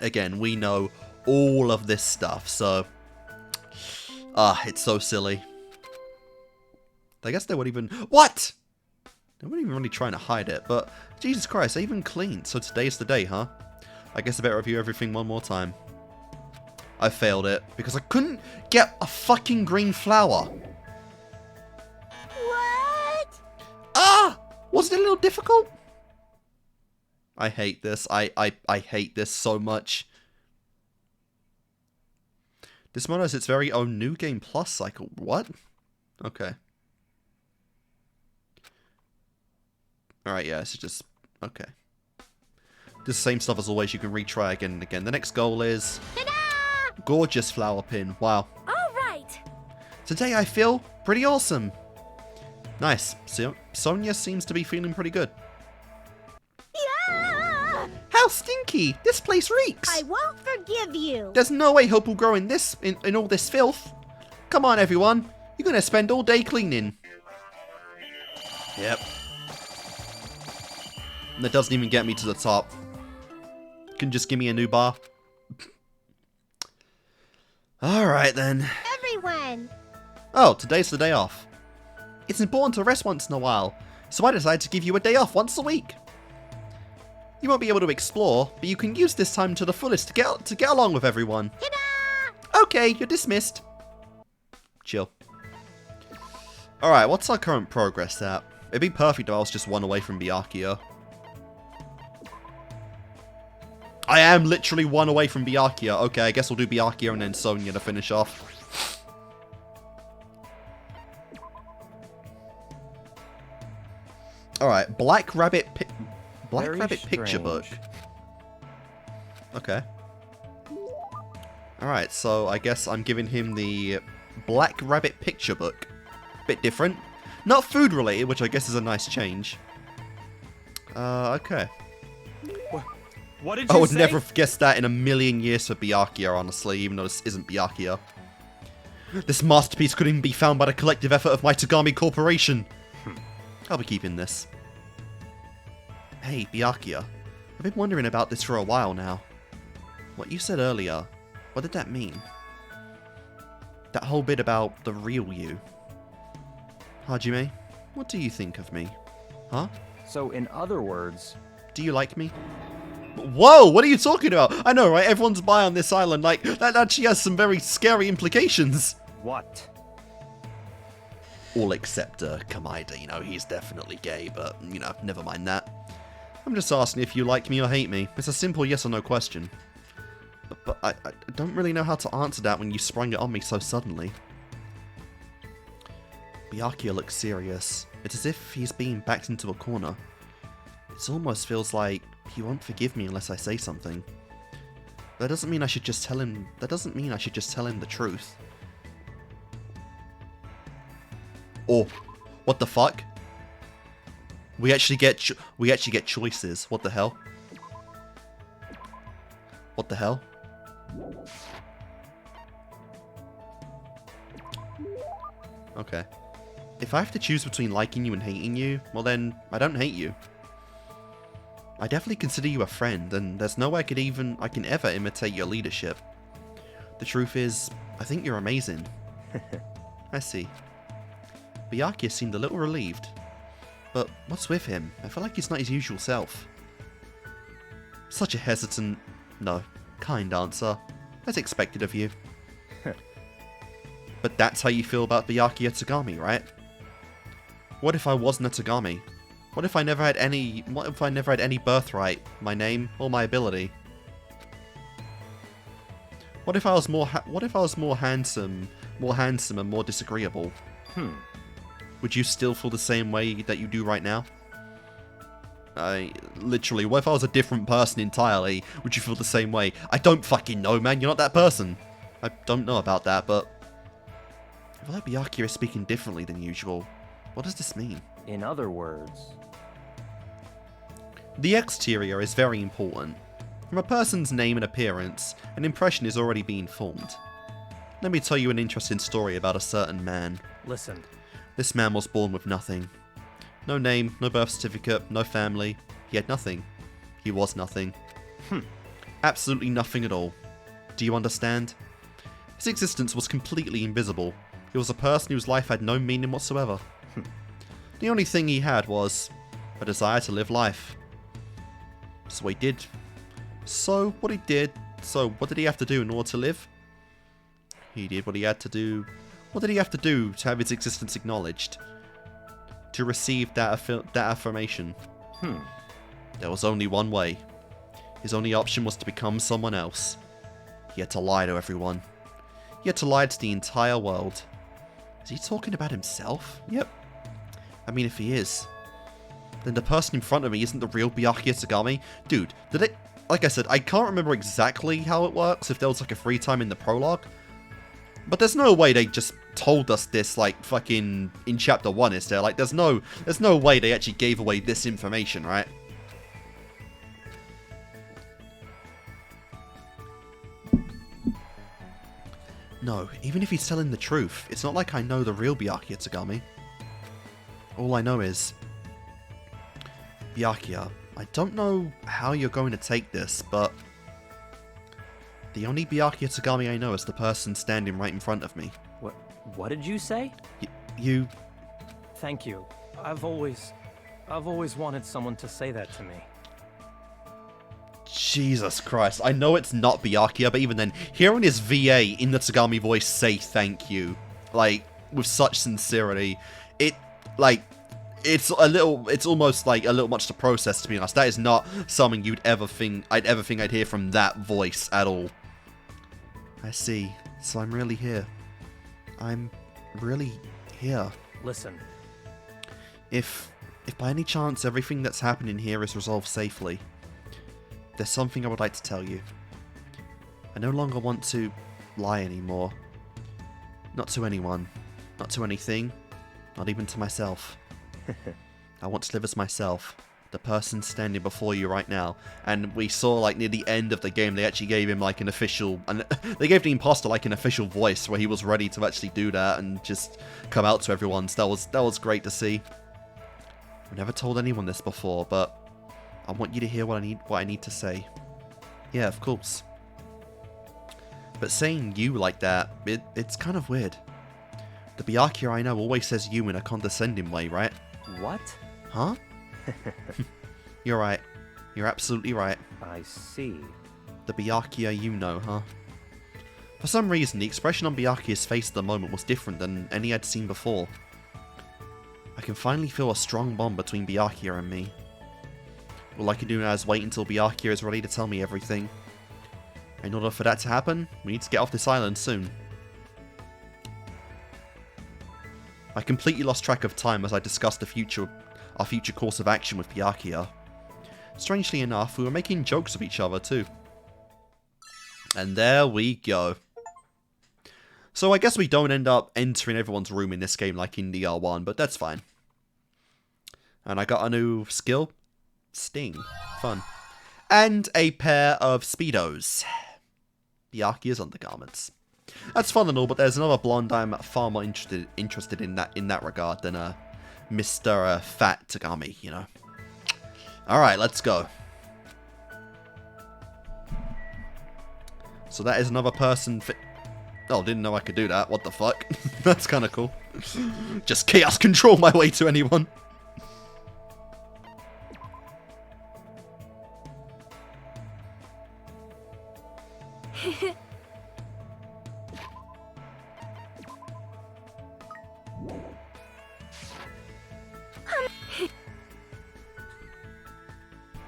Again, we know all of this stuff, so... it's so silly. I guess they weren't even... What?! They weren't even really trying to hide it, but... Jesus Christ, they even cleaned, so today's the day, huh? I guess I better review everything one more time. I failed it, because I couldn't get a fucking green flower. What? Ah! Was it a little difficult? I hate this. I hate this so much. This mode has its very own New Game Plus cycle. What? Okay. Alright, yeah, it's just... Okay. The same stuff as always, you can retry again and again. The next goal is... Ta-da! Gorgeous flower pin. Wow. All right. Today I feel pretty awesome. Nice. So, Sonia seems to be feeling pretty good. Yeah! How stinky! This place reeks! I won't forgive you. There's no way hope will grow in this in all this filth. Come on, everyone. You're gonna spend all day cleaning. Yep. And that doesn't even get me to the top. Can just give me a new bar. Alright then. Everyone. Oh, today's the day off. It's important to rest once in a while, so I decided to give you a day off once a week. You won't be able to explore, but you can use this time to the fullest to get along with everyone. Ta-da! Okay, you're dismissed. Chill. Alright, what's our current progress at? It'd be perfect if I was just one away from Byakuya. I am literally one away from Byakuya. Okay, I guess we'll do Byakuya and then Sonia to finish off. Alright, Black Rabbit Picture Book. Okay. Alright, so I guess I'm giving him the Black Rabbit Picture Book. Bit different. Not food related, which I guess is a nice change. Okay. What did you I would say? never have guessed that in a million years for Byakuya, honestly, even though this isn't Byakuya. This masterpiece couldn't even be found by the collective effort of my Tagami Corporation. I'll be keeping this. Hey, Byakuya. I've been wondering about this for a while now. What you said earlier, what did that mean? That whole bit about the real you. Hajime, what do you think of me? Huh? So, in other words... Do you like me? Whoa, what are you talking about? I know, right? Everyone's bi on this island. Like, that actually has some very scary implications. What? All except Komaeda, you know, he's definitely gay, but, you know, never mind that. I'm just asking if you like me or hate me. It's a simple yes or no question. But I don't really know how to answer that when you sprung it on me so suddenly. Byakuya looks serious. It's as if he's being backed into a corner. It almost feels like he won't forgive me unless I say something. That doesn't mean I should just tell him. That doesn't mean I should just tell him the truth. Oh, what the fuck? We actually get choices. What the hell? What the hell? Okay. If I have to choose between liking you and hating you, well then, I don't hate you. I definitely consider you a friend, and there's no way I can ever imitate your leadership. The truth is, I think you're amazing. I see. Byakuya seemed a little relieved. But what's with him? I feel like he's not his usual self. Such a hesitant, no, kind answer. As expected of you. But that's how you feel about Byakuya Tagami, right? What if I wasn't a Tagami? What if I never had any birthright, my name, or my ability? What if I was more handsome and more disagreeable? Would you still feel the same way that you do right now? Literally, what if I was a different person entirely? Would you feel the same way? I don't fucking know, man. You're not that person. I don't know about that, but I feel like Byakuya is speaking differently than usual. What does this mean? In other words... The exterior is very important. From a person's name and appearance, an impression is already being formed. Let me tell you an interesting story about a certain man. Listen. This man was born with nothing. No name, no birth certificate, no family. He had nothing. He was nothing. Absolutely nothing at all. Do you understand? His existence was completely invisible. He was a person whose life had no meaning whatsoever. The only thing he had was a desire to live life. So he did. So what did he have to do in order to live? He did what he had to do. What did he have to do to have his existence acknowledged? To receive that affirmation? There was only one way. His only option was to become someone else. He had to lie to everyone. He had to lie to the entire world. Is he talking about himself? Yep. I mean, if he is, then the person in front of me isn't the real Byakuya Tagami. Dude, did it... Like I said, I can't remember exactly how it works, if there was like a free time in the prologue. But there's no way they just told us this, like, fucking in chapter 1, is there? Like, there's no way they actually gave away this information, right? No, even if he's telling the truth, it's not like I know the real Byakuya Tagami. All I know is... Byakuya, I don't know how you're going to take this, but... The only Byakuya Tagami I know is the person standing right in front of me. What did you say? You... Thank you. I've always wanted someone to say that to me. Jesus Christ. I know it's not Byakuya, but even then, hearing his VA in the Tagami voice say thank you, like, with such sincerity, it's almost like a little much to process, to be honest. That is not something I'd ever think I'd hear from that voice at all. I see. So I'm really here. I'm really here. Listen. If by any chance everything that's happening here is resolved safely, there's something I would like to tell you. I no longer want to lie anymore. Not to anyone. Not to anything. Not even to myself. I want to live as myself. The person standing before you right now. And we saw, like, near the end of the game, they actually gave him, like, an official... they gave the imposter, like, an official voice where he was ready to actually do that and just come out to everyone. So that was great to see. I've never told anyone this before, but I want you to hear what I need to say. Yeah, of course. But saying you like that, it's kind of weird. The Byakuya I know always says you in a condescending way, right? What? Huh? You're right. You're absolutely right. I see. The Byakuya you know, huh? For some reason, the expression on Byakuya's face at the moment was different than any I'd seen before. I can finally feel a strong bond between Byakuya and me. All I can do now is wait until Byakuya is ready to tell me everything. In order for that to happen, we need to get off this island soon. I completely lost track of time as I discussed our future course of action with Byakuya. Strangely enough, we were making jokes of each other too. And there we go. So I guess we don't end up entering everyone's room in this game like in DR1, but that's fine. And I got a new skill. Sting. Fun. And a pair of Speedos. Byakuya's undergarments. That's fun and all, but there's another blonde I'm far more interested in that regard than Mr. Fat Tagami, you know. Alright, let's go. So that is another person. Oh, didn't know I could do that. What the fuck? That's kind of cool. Just chaos control my way to anyone.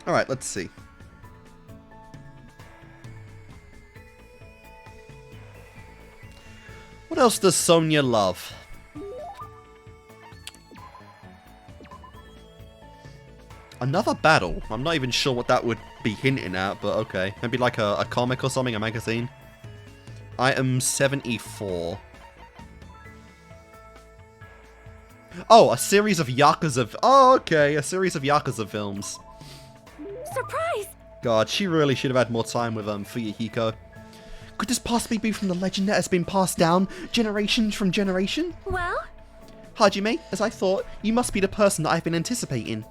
Alright, let's see. What else does Sonia love? Another battle. I'm not even sure what that would be hinting at, but okay. Maybe like a comic or something, a magazine. Item 74. Oh, a series of Yakuza... Oh, okay. A series of Yakuza films. Surprise! God, she really should have had more time with Fuyuhiko. Could this possibly be from the legend that has been passed down generation from generation? Well? Hajime, as I thought, you must be the person that I've been anticipating.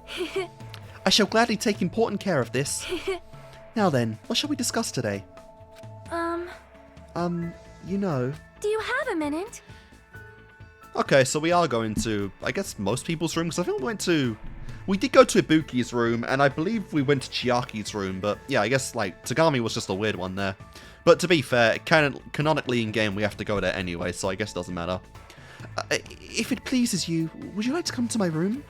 I shall gladly take important care of this. Now then, what shall we discuss today? You know... Do you have a minute? Okay, so we are going to, I guess, most people's room, because I think we did go to Ibuki's room, and I believe we went to Chiaki's room, but yeah, I guess, like, Tagami was just a weird one there. But to be fair, canonically in-game, we have to go there anyway, so I guess it doesn't matter. If it pleases you, would you like to come to my room?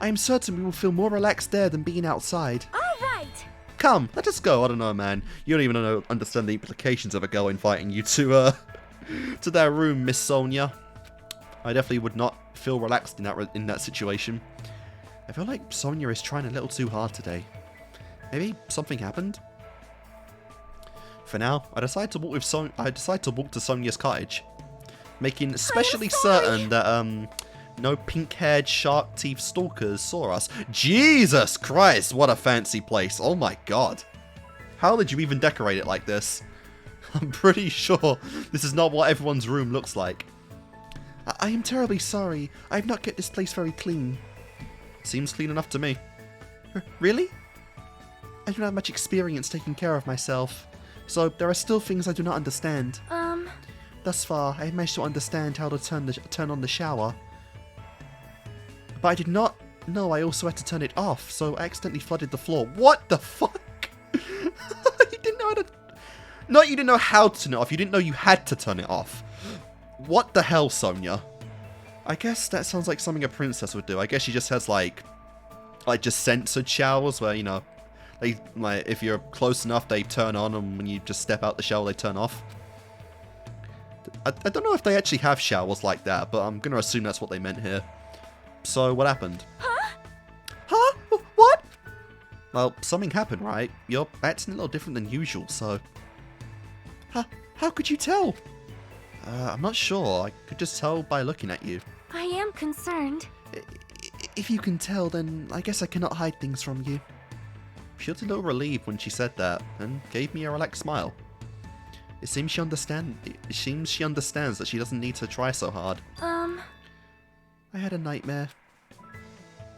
I am certain we will feel more relaxed there than being outside. All right! Come, let us go. I don't know, man. You don't even understand the implications of a girl inviting you to their room, Miss Sonia. I definitely would not feel relaxed in that situation. I feel like Sonia is trying a little too hard today. Maybe something happened? For now, I decide to walk to Sonia's cottage, making especially certain that no pink-haired, shark-teeth stalkers saw us. Jesus Christ, what a fancy place! Oh my god, how did you even decorate it like this? I'm pretty sure this is not what everyone's room looks like. I am terribly sorry. I have not kept this place very clean. Seems clean enough to me. Really? I don't have much experience taking care of myself, so there are still things I do not understand. Thus far, I have managed to understand how to turn on the shower, but I did not know I also had to turn it off, so I accidentally flooded the floor. What the fuck? You didn't know how to... No, you didn't know how to turn it off. You didn't know you had to turn it off. What the hell, Sonia? I guess that sounds like something a princess would do. I guess she just has, like just censored showers where, you know, like, if you're close enough, they turn on, and when you just step out the shower, they turn off. I don't know if they actually have showers like that, but I'm going to assume that's what they meant here. So, what happened? Huh? Huh? What? Well, something happened, right? You're acting a little different than usual, so... How could you tell? I'm not sure. I could just tell by looking at you. I am concerned. If you can tell, then I guess I cannot hide things from you. She looked a little relieved when she said that, and gave me a relaxed smile. It seems she understands that she doesn't need to try so hard. I had a nightmare.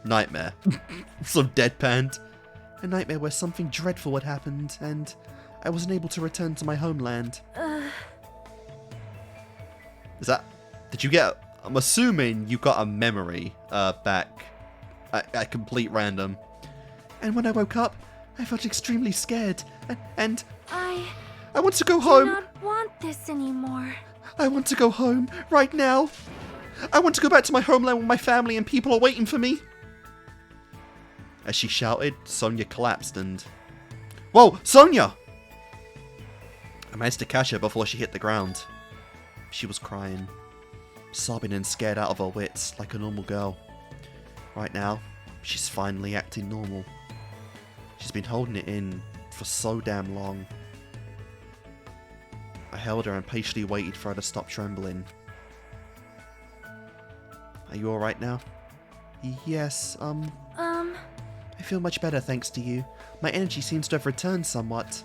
Nightmare? So deadpanned. A nightmare where something dreadful had happened, and I wasn't able to return to my homeland. Is that... Did you get... I'm assuming you got a memory back at complete random. And when I woke up, I felt extremely scared, and I want to go home. I don't want this anymore. I want to go home, right now. I want to go back to my homeland where my family and people are waiting for me. As she shouted, Sonia collapsed and... Whoa, Sonia! I managed to catch her before she hit the ground. She was crying, sobbing and scared out of her wits like a normal girl. Right now, she's finally acting normal. She's been holding it in for so damn long. I held her and patiently waited for her to stop trembling. Are you alright now? Yes, I feel much better thanks to you. My energy seems to have returned somewhat.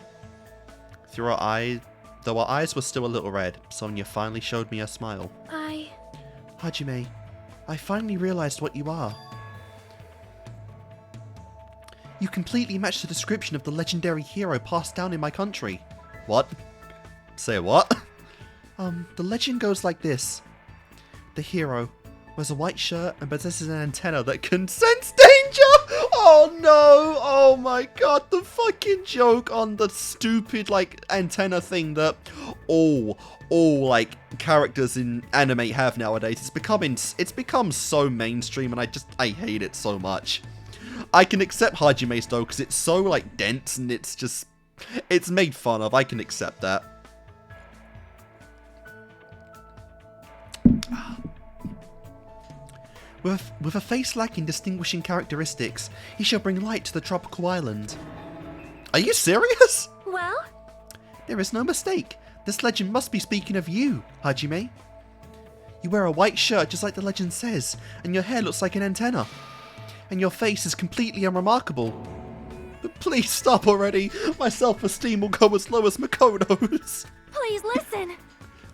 Though her eyes were still a little red, Sonia finally showed me a smile. Hajime, I finally realized what you are. You completely match the description of the legendary hero passed down in my country. What? Say what? The legend goes like this. The hero wears a white shirt and possesses an antenna that can sense danger! Oh no! Oh my god, the fucking joke on the stupid, like, antenna thing that all like, characters in anime have nowadays. It's become so mainstream, and I hate it so much. I can accept Hajime's though, because it's so, like, dense, and it's made fun of. I can accept that. With a face lacking distinguishing characteristics, he shall bring light to the tropical island. Are you serious? Well? There is no mistake. This legend must be speaking of you, Hajime. You wear a white shirt just like the legend says, and your hair looks like an antenna. And your face is completely unremarkable. But please stop already. My self-esteem will go as low as Makoto's. Please listen.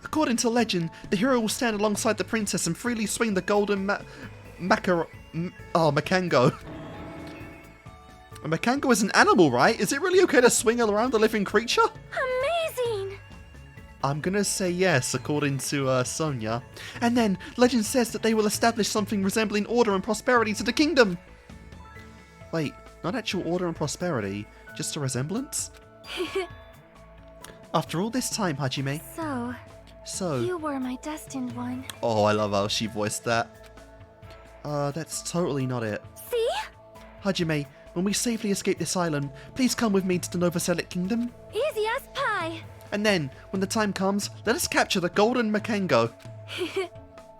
According to legend, the hero will stand alongside the princess and freely swing the golden Makango. A Makango is an animal, right? Is it really okay to swing around a living creature? Amazing! I'm gonna say yes, according to Sonia. And then, legend says that they will establish something resembling order and prosperity to the kingdom. Wait, not actual order and prosperity, just a resemblance? After all this time, Hajime. So, you were my destined one. Oh, I love how she voiced that. That's totally not it. See? Hajime, when we safely escape this island, please come with me to the Novoselic Kingdom. Easy as pie. And then, when the time comes, let us capture the Golden Makango.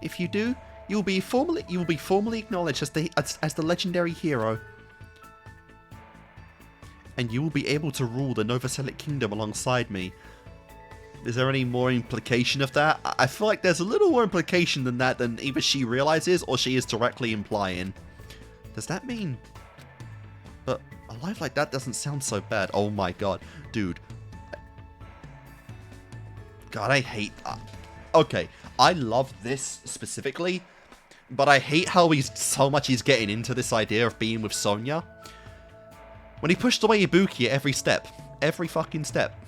If you do, you will be formally acknowledged as the legendary hero. And you will be able to rule the Novoselic Kingdom alongside me. Is there any more implication of that? I feel like there's a little more implication than that than either she realizes or she is directly implying. Does that mean... But a life like that doesn't sound so bad. Oh my god. Dude. God, I hate... Okay, I love this specifically, but I hate how he's getting into this idea of being with Sonia. When he pushed away Ibuki at every step. Every fucking step.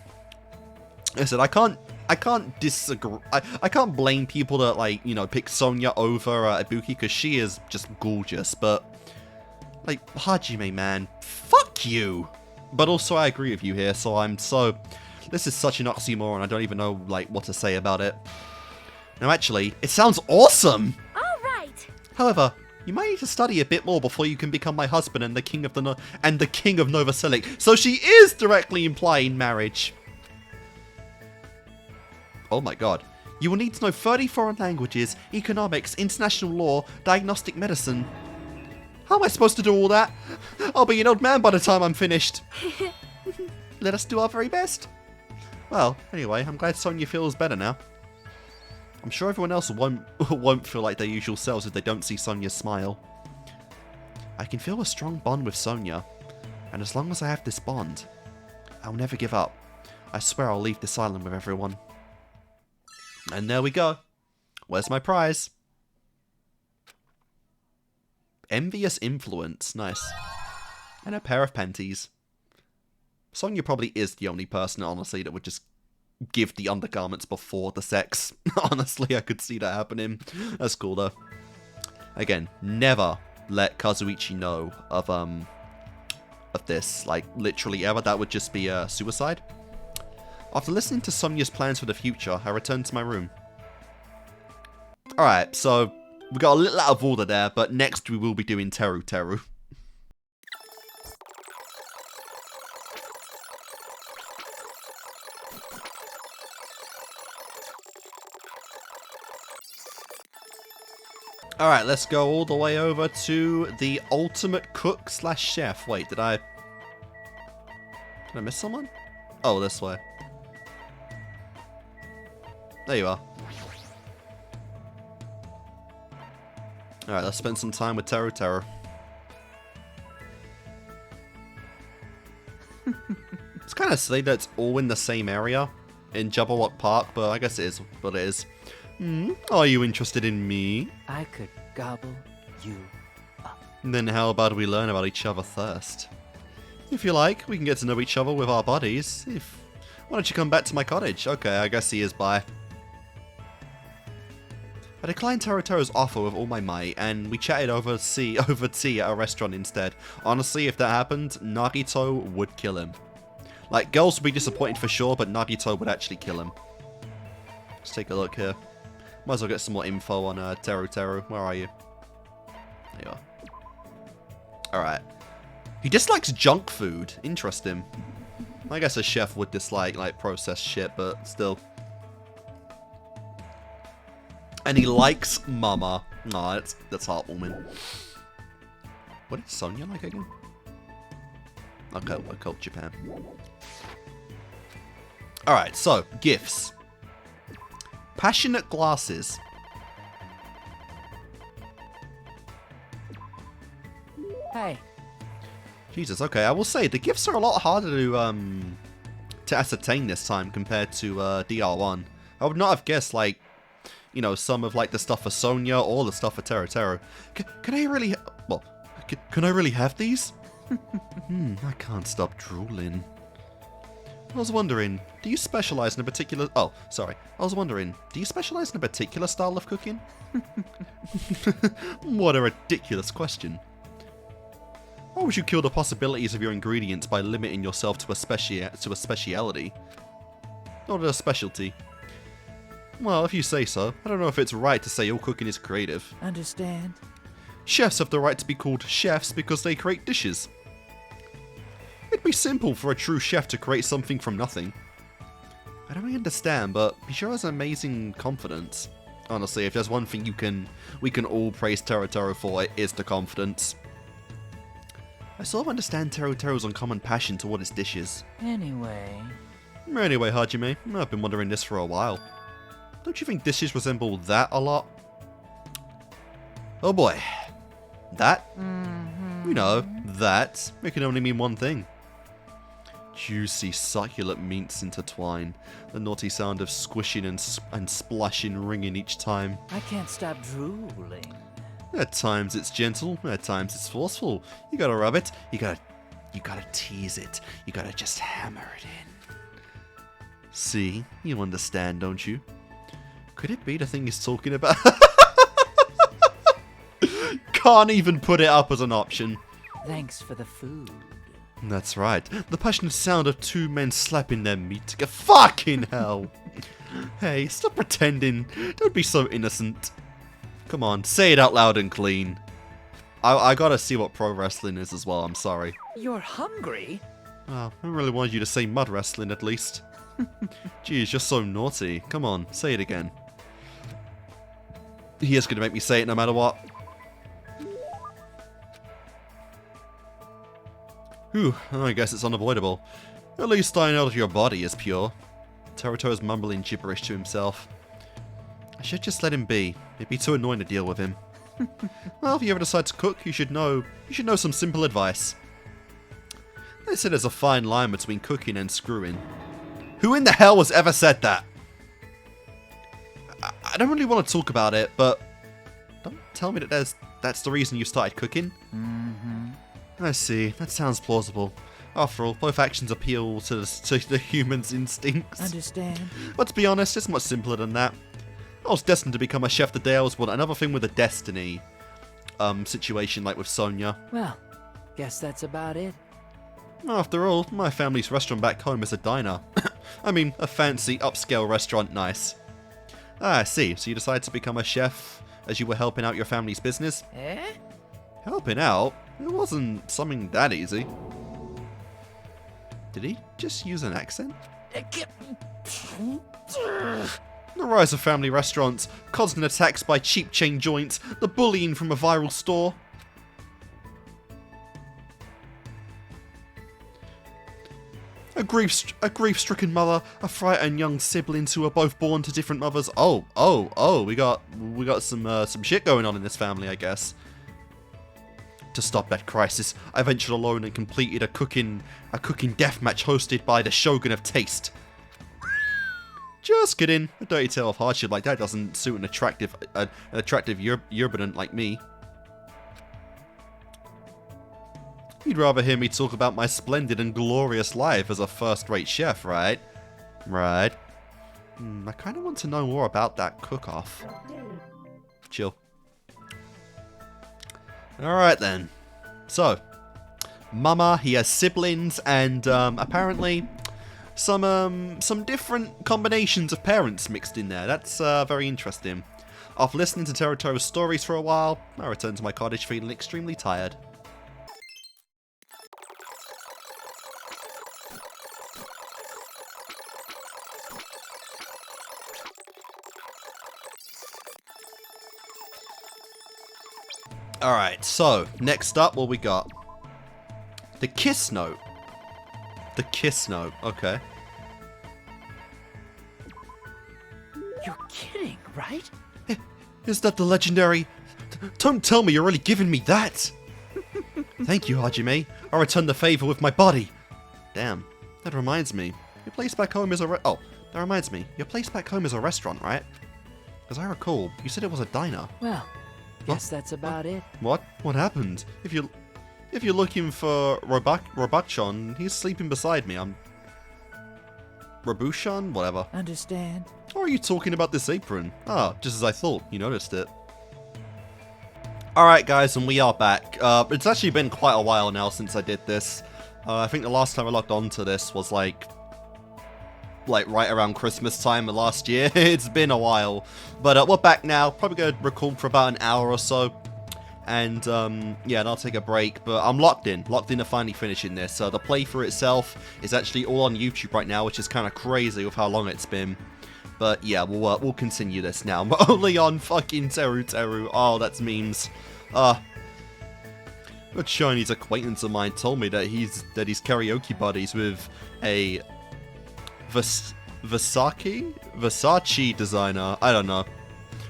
Listen, I can't disagree. I can't blame people that, like, you know, pick Sonia over Ibuki because she is just gorgeous. But, like, Hajime, man, fuck you. But also, I agree with you here. This is such an oxymoron. I don't even know, like, what to say about it. Now, actually, it sounds awesome. All right. However, you might need to study a bit more before you can become my husband and the king of Novoselic. So she is directly implying marriage. Oh my god. You will need to know 30 foreign languages, economics, international law, diagnostic medicine. How am I supposed to do all that? I'll be an old man by the time I'm finished. Let us do our very best. Well, anyway, I'm glad Sonia feels better now. I'm sure everyone else won't feel like their usual selves if they don't see Sonia smile. I can feel a strong bond with Sonia, and as long as I have this bond, I'll never give up. I swear I'll leave this island with everyone. And there we go. Where's my prize? Envious influence. Nice. And a pair of panties. Sonia probably is the only person, honestly, that would just give the undergarments before the sex. Honestly, I could see that happening. That's cool, though. Again, never let Kazuichi know of this. Like, literally ever. That would just be suicide. After listening to Sonia's plans for the future, I returned to my room. Alright, so we got a little out of order there, but next we will be doing Teruteru. Alright, let's go all the way over to the ultimate cook / chef. Wait, did I miss someone? Oh, this way. There you are. Alright, let's spend some time with Teruteru. It's kind of silly that it's all in the same area in Jabberwock Park, but I guess it is what it is. Are you interested in me? I could gobble you up. Then how about we learn about each other first? If you like, we can get to know each other with our bodies. If Why don't you come back to my cottage? Okay, I guess he is bi. I declined Teruteru's offer with all my might, and we chatted over tea at a restaurant instead. Honestly, if that happened, Nagito would kill him. Like, girls would be disappointed for sure, but Nagito would actually kill him. Let's take a look here. Might as well get some more info on Teruteru. Where are you? There you are. Alright. He dislikes junk food. Interesting. I guess a chef would dislike, like, processed shit, but still. And he likes Mama. Aw, that's heartwarming. What is Sonia like again? Okay, occult Japan. Alright, so, gifts. Passionate glasses. Hey. Jesus, okay, I will say, the gifts are a lot harder to ascertain this time compared to DR1. I would not have guessed, like, you know, some of, like, the stuff for Sonia or the stuff for Teruteru. Can I really... Well, can I really have these? I can't stop drooling. I was wondering, do you specialize in a particular... Oh, sorry. I was wondering, do you specialize in a particular style of cooking? What a ridiculous question. Why would you kill the possibilities of your ingredients by limiting yourself to a speciality? Not a specialty. Well, if you say so. I don't know if it's right to say all cooking is creative. Understand? Chefs have the right to be called chefs because they create dishes. It'd be simple for a true chef to create something from nothing. I don't really understand, but he sure has amazing confidence. Honestly, if there's one thing we can all praise Teruteru for, it is the confidence. I sort of understand Teruteru's uncommon passion toward his dishes. Anyway, Hajime, I've been wondering this for a while. Don't you think dishes resemble that a lot? Oh boy. That? You know, that. It can only mean one thing. Juicy, succulent meats intertwine. The naughty sound of squishing and splashing ringing each time. I can't stop drooling. At times it's gentle, at times it's forceful. You gotta rub it, you gotta tease it, you gotta just hammer it in. See, you understand, don't you? Could it be the thing he's talking about? Can't even put it up as an option. Thanks for the food. That's right. The passionate sound of two men slapping their meat together. Fucking hell. Hey, stop pretending. Don't be so innocent. Come on, say it out loud and clean. I gotta see what pro wrestling is as well, I'm sorry. You're hungry? Oh, I really wanted you to say mud wrestling at least. Geez, you're so naughty. Come on, say it again. He is gonna make me say it no matter what. Whew, I guess it's unavoidable. At least I know that your body is pure. Teruteru's mumbling gibberish to himself. I should just let him be. It'd be too annoying to deal with him. Well, if you ever decide to cook, you should know some simple advice. They say there's a fine line between cooking and screwing. Who in the hell has ever said that? I don't really want to talk about it, but don't tell me that that's the reason you started cooking. I see. That sounds plausible. After all, both actions appeal to the human's instincts. Understand? But to be honest, it's much simpler than that. I was destined to become a chef the day I was born. Another thing with a destiny situation like with Sonia. Well, guess that's about it. After all, my family's restaurant back home is a diner. I mean, a fancy, upscale restaurant, nice. Ah, I see. So you decided to become a chef as you were helping out your family's business? Eh? Helping out? It wasn't something that easy. Did he just use an accent? The rise of family restaurants, constant attacks by cheap chain joints, the bullying from a viral store. A grief-stricken mother, a frightened young siblings who are both born to different mothers. Oh, we got some shit going on in this family, I guess. To stop that crisis, I ventured alone and completed a cooking deathmatch hosted by the Shogun of Taste. Just kidding. A dirty tale of hardship like that doesn't suit an attractive urbanant like me. You'd rather hear me talk about my splendid and glorious life as a first-rate chef, right? Right. I kind of want to know more about that cook-off. Chill. Alright then. So, Mama, he has siblings, and apparently some different combinations of parents mixed in there. That's very interesting. After listening to Teruteru's stories for a while, I returned to my cottage feeling extremely tired. Alright, so, next up, what we got? The Kiss Note. The Kiss Note, okay. You're kidding, right? Is that the legendary... Don't tell me you're really giving me that! Thank you, Hajime. I'll return the favor with my body. Damn, that reminds me. Your place back home is a that reminds me. Your place back home is a restaurant, right? As I recall, you said it was a diner. Well, guess that's about it. What? What happened? If you're looking for Robuchon, he's sleeping beside me. I'm... Robuchon? Whatever. Understand? Or are you talking about this apron? Ah, just as I thought. You noticed it. Alright guys, and we are back. It's actually been quite a while now since I did this. I think the last time I logged on to this was like right around Christmas time of last year. It's been a while. But we're back now. Probably going to record for about an hour or so. And yeah, and I'll take a break. But I'm locked in to finally finishing this. The playthrough itself is actually all on YouTube right now, which is kind of crazy with how long it's been. But yeah, we'll continue this now. I'm only on fucking Teruteru. Oh, that's memes. A Chinese acquaintance of mine told me that he's karaoke buddies with a Versace designer. I don't know.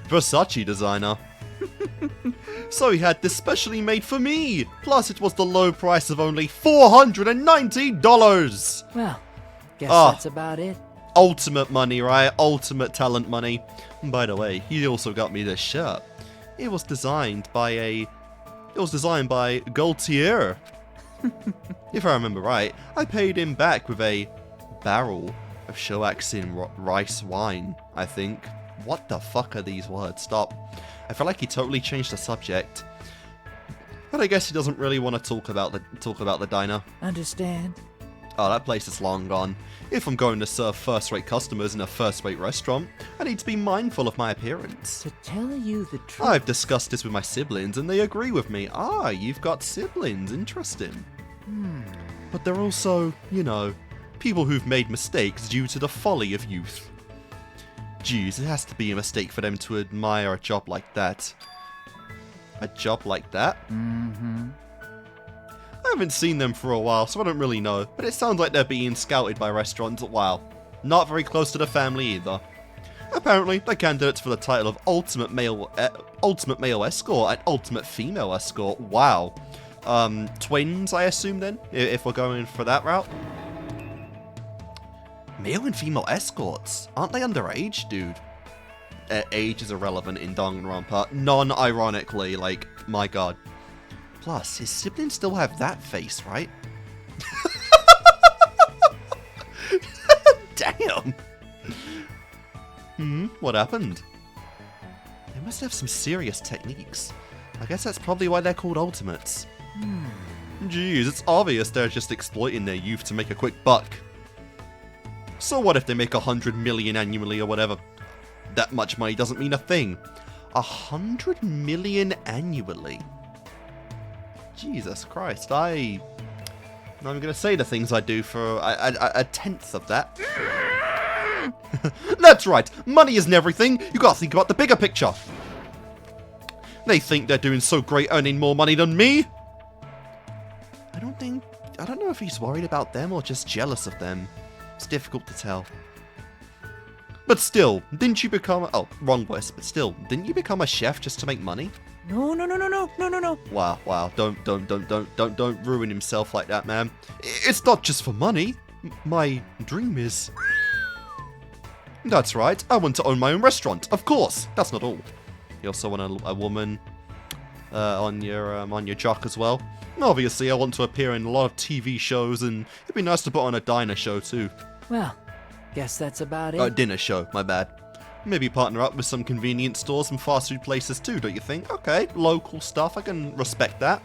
Versace designer. So he had this specially made for me. Plus, it was the low price of only $490. Well, guess that's about it. Ultimate money, right? Ultimate talent money. And by the way, he also got me this shirt. It was designed by Gaultier. If I remember right, I paid him back with a barrel of Shoaxin rice wine, I think. What the fuck are these words? Stop. I feel like he totally changed the subject. But I guess he doesn't really want to talk about the diner. Understand? Oh, that place is long gone. If I'm going to serve first-rate customers in a first-rate restaurant, I need to be mindful of my appearance. To tell you the truth... I've discussed this with my siblings, and they agree with me. Ah, you've got siblings. Interesting. But they're also, you know, people who've made mistakes due to the folly of youth. Geez, it has to be a mistake for them to admire a job like that. A job like that? Mm-hmm. I haven't seen them for a while, so I don't really know, but it sounds like they're being scouted by restaurants. Wow. Not very close to the family either. Apparently, they're candidates for the title of Ultimate Male Escort and Ultimate Female Escort. Wow. Twins, I assume then, if we're going for that route. Male and female escorts? Aren't they underage, dude? Age is irrelevant in Danganronpa. Non-ironically, like, my god. Plus, his siblings still have that face, right? Damn! What happened? They must have some serious techniques. I guess that's probably why they're called Ultimates. Jeez, it's obvious they're just exploiting their youth to make a quick buck. So what if they make 100 million annually or whatever? That much money doesn't mean a thing. 100 million annually? Jesus Christ, I'm gonna say the things I do for a tenth of that. That's right, money isn't everything. You gotta think about the bigger picture. They think they're doing so great earning more money than me. I don't know if he's worried about them or just jealous of them. It's difficult to tell. But still, didn't you become... Oh, wrong voice, but still, didn't you become a chef just to make money? No. Wow, don't ruin himself like that, man. It's not just for money. My dream is... That's right, I want to own my own restaurant, of course. That's not all. You also want a woman on your jock as well. And obviously, I want to appear in a lot of TV shows, and it'd be nice to put on a diner show too. Well, Guess that's about it. Dinner show, my bad. Maybe partner up with some convenience stores and fast food places too, don't you think? Okay, local stuff, I can respect that.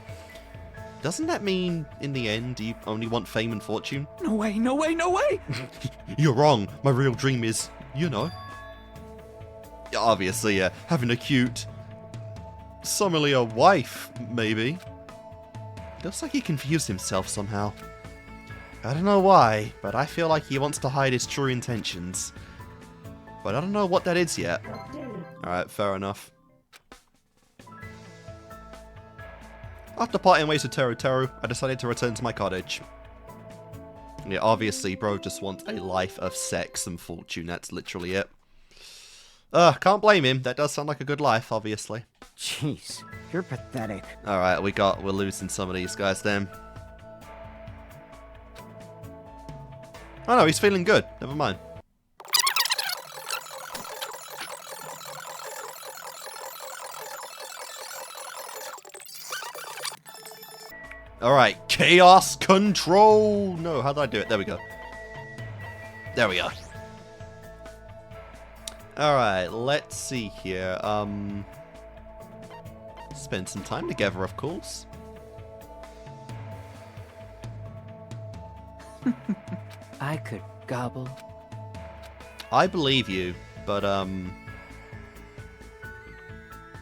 Doesn't that mean, in the end, you only want fame and fortune? No way, no way, no way! You're wrong. My real dream is, you know. Obviously, having a cute, sommelier wife, maybe. Looks like he confused himself somehow. I don't know why, but I feel like he wants to hide his true intentions. But I don't know what that is yet. Alright, fair enough. After parting ways with Teruteru, I decided to return to my cottage. Yeah, obviously, bro just wants a life of sex and fortune. That's literally it. Can't blame him. That does sound like a good life, obviously. Jeez, you're pathetic. Alright, we're losing some of these guys then. Oh no, he's feeling good. Never mind. Alright, chaos control! No, how did I do it? There we go. There we go. Alright, let's see here. Spend some time together, of course. I could gobble. I believe you, but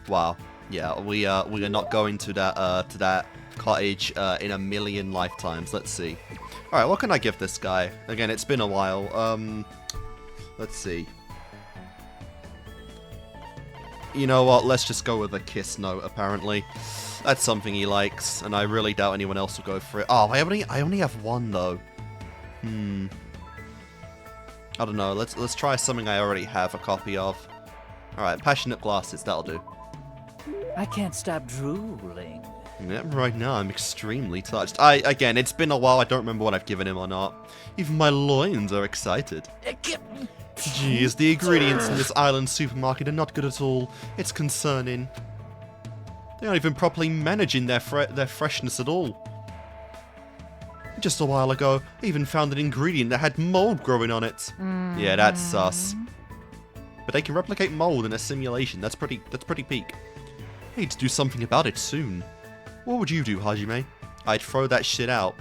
wow. Yeah, we are not going to that cottage in a million lifetimes. Let's see. All right, what can I give this guy? Again, it's been a while. Let's see. You know what? Let's just go with a kiss note. Apparently, that's something he likes, and I really doubt anyone else will go for it. Oh, I only have one though. I don't know. Let's try something I already have a copy of. All right, passionate glasses. That'll do. I can't stop drooling. Yeah, right now I'm extremely touched. Again, it's been a while. I don't remember what I've given him or not. Even my loins are excited. Jeez, the ingredients in this island supermarket are not good at all. It's concerning. They aren't even properly managing their freshness at all. Just a while ago, I even found an ingredient that had mold growing on it. Yeah, that's sus. But they can replicate mold in a simulation. That's pretty peak. I need to do something about it soon. What would you do, Hajime? I'd throw that shit out.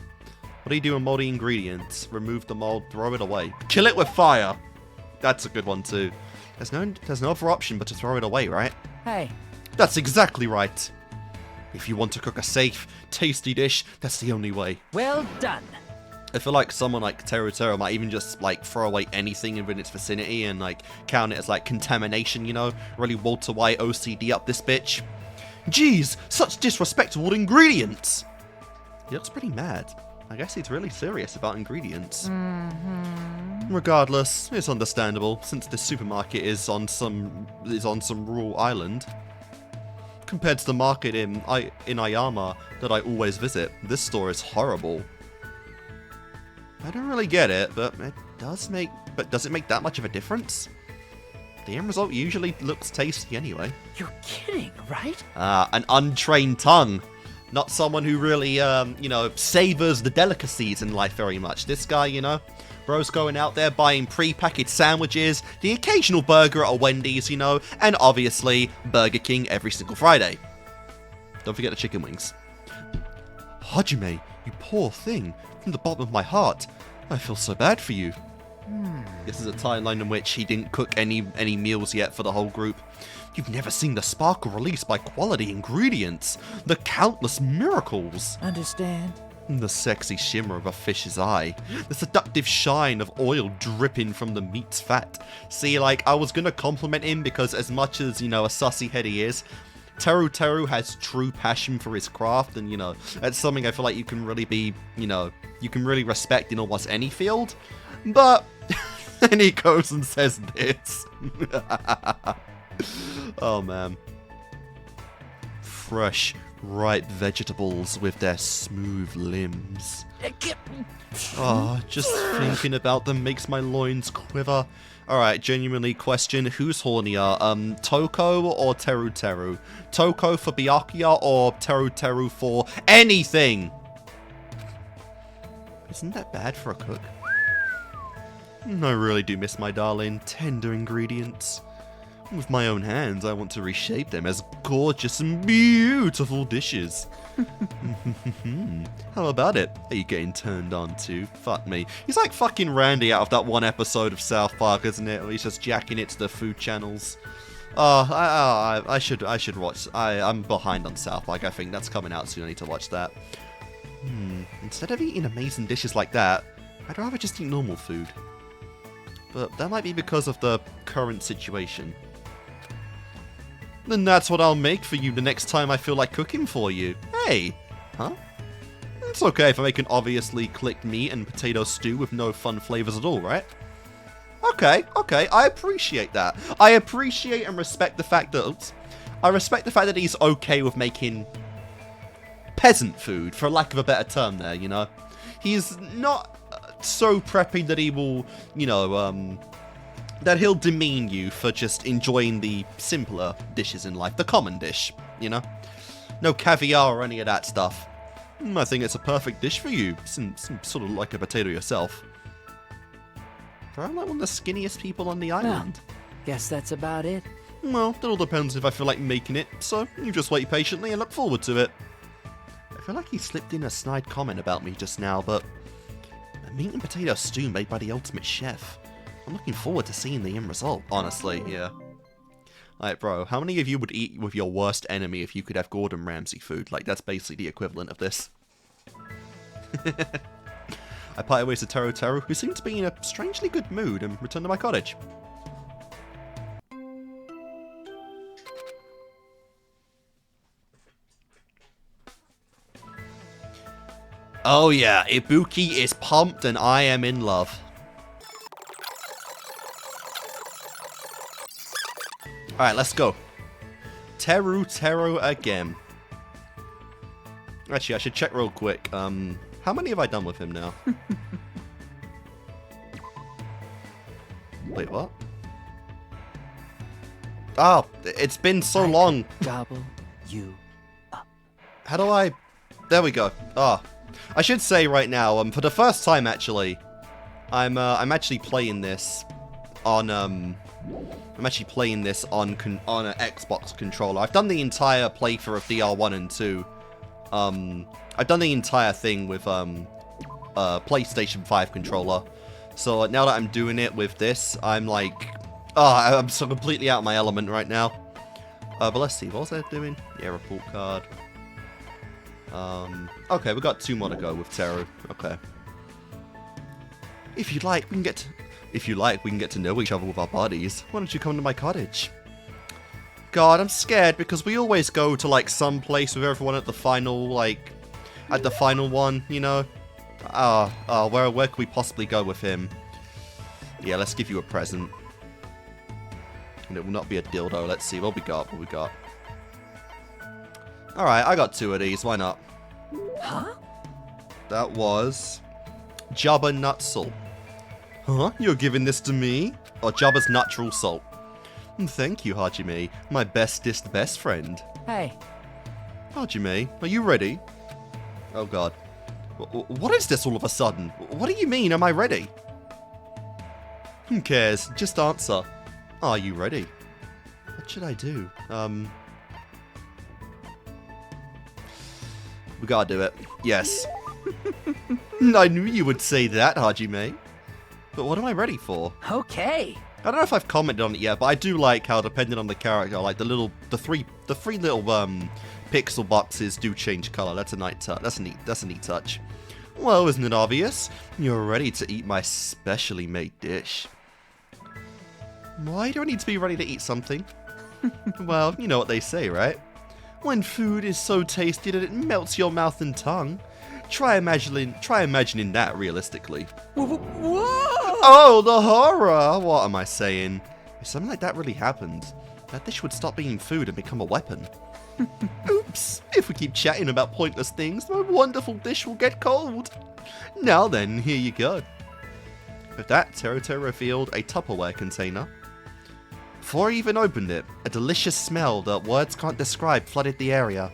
What do you do with moldy ingredients? Remove the mold, throw it away. Kill it with fire! That's a good one too. There's no other option but to throw it away, right? Hey. That's exactly right. If you want to cook a safe, tasty dish, that's the only way. Well done. I feel like someone like Teruteru might even just like throw away anything in its vicinity and like count it as like contamination, you know? Really Walter White OCD up this bitch. Jeez, such disrespectful ingredients! He looks pretty mad. I guess he's really serious about ingredients. Regardless, it's understandable since this supermarket is on some rural island. Compared to the market in Ayama that I always visit, this store is horrible. I don't really get it, but does it make that much of a difference? The end result usually looks tasty anyway. You're kidding, right? An untrained tongue. Not someone who really, savors the delicacies in life very much. This guy, you know, bro's going out there buying pre-packaged sandwiches, the occasional burger at a Wendy's, you know, and obviously Burger King every single Friday. Don't forget the chicken wings. Hajime, you poor thing. From the bottom of my heart, I feel so bad for you. This is a timeline in which he didn't cook any meals yet for the whole group. You've never seen the sparkle released by quality ingredients, the countless miracles. Understand? The sexy shimmer of a fish's eye, the seductive shine of oil dripping from the meat's fat. See, like, I was gonna compliment him because as much as, you know, a sussy head he is, Teruteru has true passion for his craft, and, you know, that's something I feel like you can really be, you know, you can really respect in almost any field. But then he goes and says this. Oh man. Fresh, ripe vegetables with their smooth limbs. Oh, just thinking about them makes my loins quiver. Alright, genuinely question, who's hornier? Toko or Teruteru? Toko for Byakuya or Teruteru for anything? Isn't that bad for a cook? I really do miss my darling, tender ingredients. With my own hands, I want to reshape them as gorgeous and beautiful dishes. How about it? Are you getting turned on too? Fuck me. He's like fucking Randy out of that one episode of South Park, isn't it? Where he's just jacking it to the food channels. I should watch. I'm behind on South Park. I think that's coming out soon. I need to watch that. Instead of eating amazing dishes like that, I'd rather just eat normal food. But that might be because of the current situation. Then that's what I'll make for you the next time I feel like cooking for you. Hey! Huh? It's okay if I make an obviously clicked meat and potato stew with no fun flavors at all, right? Okay, I appreciate that. I appreciate and respect the fact that... I respect the fact that he's okay with making peasant food, for lack of a better term there, you know? He's not so preppy that he will, you know, that he'll demean you for just enjoying the simpler dishes in life, the common dish, you know? No caviar or any of that stuff. I think it's a perfect dish for you, since sort of like a potato yourself. But I'm like one of the skinniest people on the island. Guess that's about it. Well, that all depends if I feel like making it, so you just wait patiently and look forward to it. I feel like he slipped in a snide comment about me just now, but a meat and potato stew made by the ultimate chef. I'm looking forward to seeing the end result, honestly, yeah. Alright, bro, how many of you would eat with your worst enemy if you could have Gordon Ramsay food? Like, that's basically the equivalent of this. I parted ways to Teruteru, who seemed to be in a strangely good mood, and returned to my cottage. Oh yeah, Ibuki is pumped and I am in love. Alright, let's go. Teruteru again. Actually, I should check real quick. How many have I done with him now? Wait, what? Oh, it's been so long. Gobble you. How do I... There we go. Oh. I should say right now, for the first time actually, I'm actually playing this on an Xbox controller. I've done the entire playthrough of DR1 and 2. I've done the entire thing with PlayStation 5 controller. So now that I'm doing it with this, I'm like, I'm so completely out of my element right now. But let's see, what was I doing? Yeah, report card. Okay, we got 2 more to go with Teru. Okay. If you'd like, we can get to know each other with our bodies. Why don't you come to my cottage? God, I'm scared because we always go to like some place with everyone at the final, like, at the final one, you know? Where can we possibly go with him? Yeah, let's give you a present. And it will not be a dildo. Let's see what we got. Alright, I got 2 of these. Why not? Huh? That was Jabba Nut Salt. Huh? You're giving this to me? Or Jabba's Natural Salt? Thank you, Hajime, my bestest best friend. Hey. Hajime, are you ready? Oh god. What is this all of a sudden? What do you mean, am I ready? Who cares? Just answer. Are you ready? What should I do? We gotta do it. Yes. I knew you would say that, Hajime. But what am I ready for? Okay. I don't know if I've commented on it yet, but I do like how, depending on the character, like the three little pixel boxes do change color. That's a neat touch. Well, isn't it obvious? You're ready to eat my specially made dish. Why do I need to be ready to eat something? Well, you know what they say, right? When food is so tasty that it melts your mouth and tongue. Try imagining that realistically. Whoa! Oh, the horror! What am I saying? If something like that really happened, that dish would stop being food and become a weapon. Oops! If we keep chatting about pointless things, my wonderful dish will get cold. Now then, here you go. With that, Teruteru revealed a Tupperware container. Before I even opened it, a delicious smell that words can't describe flooded the area.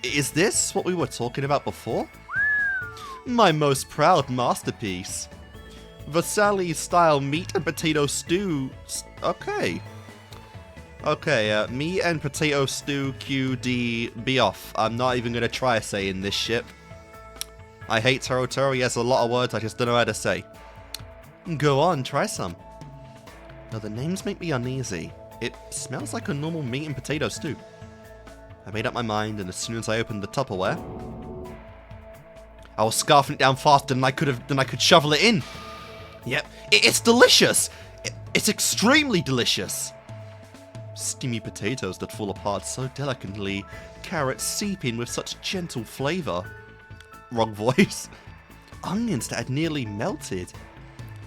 Is this what we were talking about before? My most proud masterpiece. Vasali-style meat and potato stew. Okay. Okay, meat and potato stew QD be off. I'm not even gonna try saying this shit. I hate Teruteru. He has a lot of words I just don't know how to say. Go on, try some. Now the names make me uneasy. It smells like a normal meat and potato stew. I made up my mind, and as soon as I opened the Tupperware, I was scarfing it down faster than I could shovel it in. Yep, it's delicious. It's extremely delicious. Steamy potatoes that fall apart so delicately, carrots seeping with such gentle flavor. Wrong voice. Onions that had nearly melted.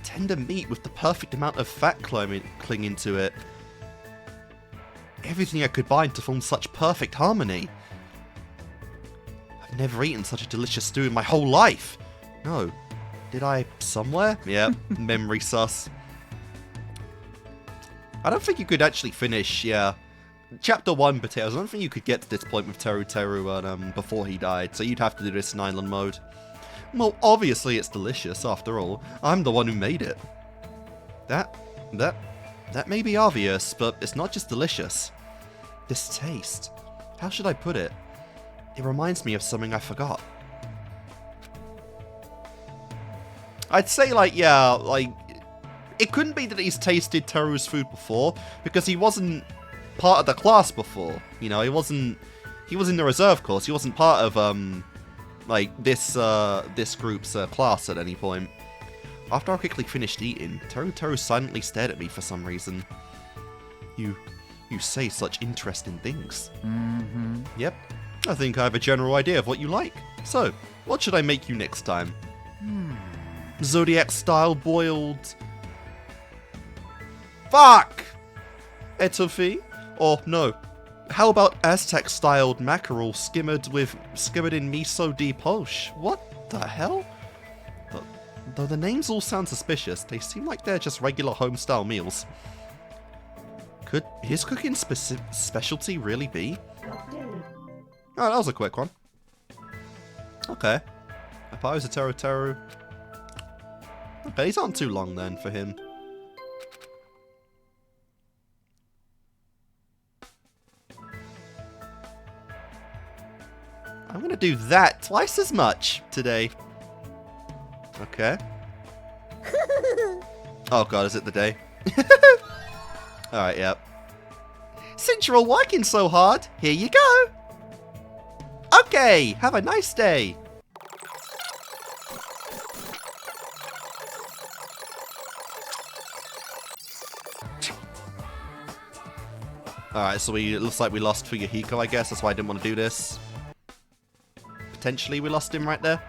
Tender meat with the perfect amount of fat clinging to it. Everything I could bind to form such perfect harmony. I've never eaten such a delicious stew in my whole life. No. Did I somewhere? Yeah, memory sus. I don't think you could actually finish, yeah. Chapter 1 potatoes, I don't think you could get to this point with Teruteru before he died, so you'd have to do this in island mode. Well, obviously it's delicious, after all. I'm the one who made it. That may be obvious, but it's not just delicious. This taste, how should I put it? It reminds me of something I forgot. I'd say, like, yeah, like, it couldn't be that he's tasted Teru's food before, because he wasn't part of the class before. You know, he was in the reserve course. He wasn't part of, like, this group's class at any point. After I quickly finished eating, Teruteru silently stared at me for some reason. You say such interesting things. Mm-hmm. Yep, I think I have a general idea of what you like. So, what should I make you next time? Zodiac-style boiled... Fuck! Etouffee? Or, no. How about Aztec-styled mackerel skimmered in miso de poche? What the hell? Though the names all sound suspicious, they seem like they're just regular home-style meals. Could his cooking specialty really be? Oh, that was a quick one. Okay. Apologies to Teruteru. Okay, these aren't too long then for him. I'm gonna do that twice as much today. Okay. Oh god, is it the day? Alright, yep. Since you're all working so hard, here you go! Okay, have a nice day! Alright, so it looks like we lost Fuyuhiko, I guess. That's why I didn't want to do this. Potentially we lost him right there.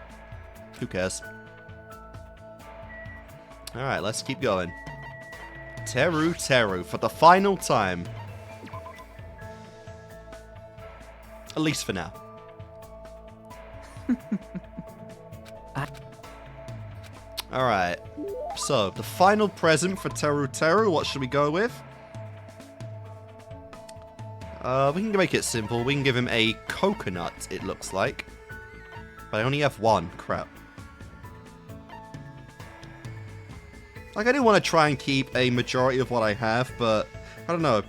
Who cares? Alright, let's keep going. Teruteru for the final time. At least for now. Alright. So, the final present for Teruteru, what should we go with? We can make it simple. We can give him a coconut, it looks like. But I only have one. Crap. Like, I do want to try and keep a majority of what I have, but I don't know.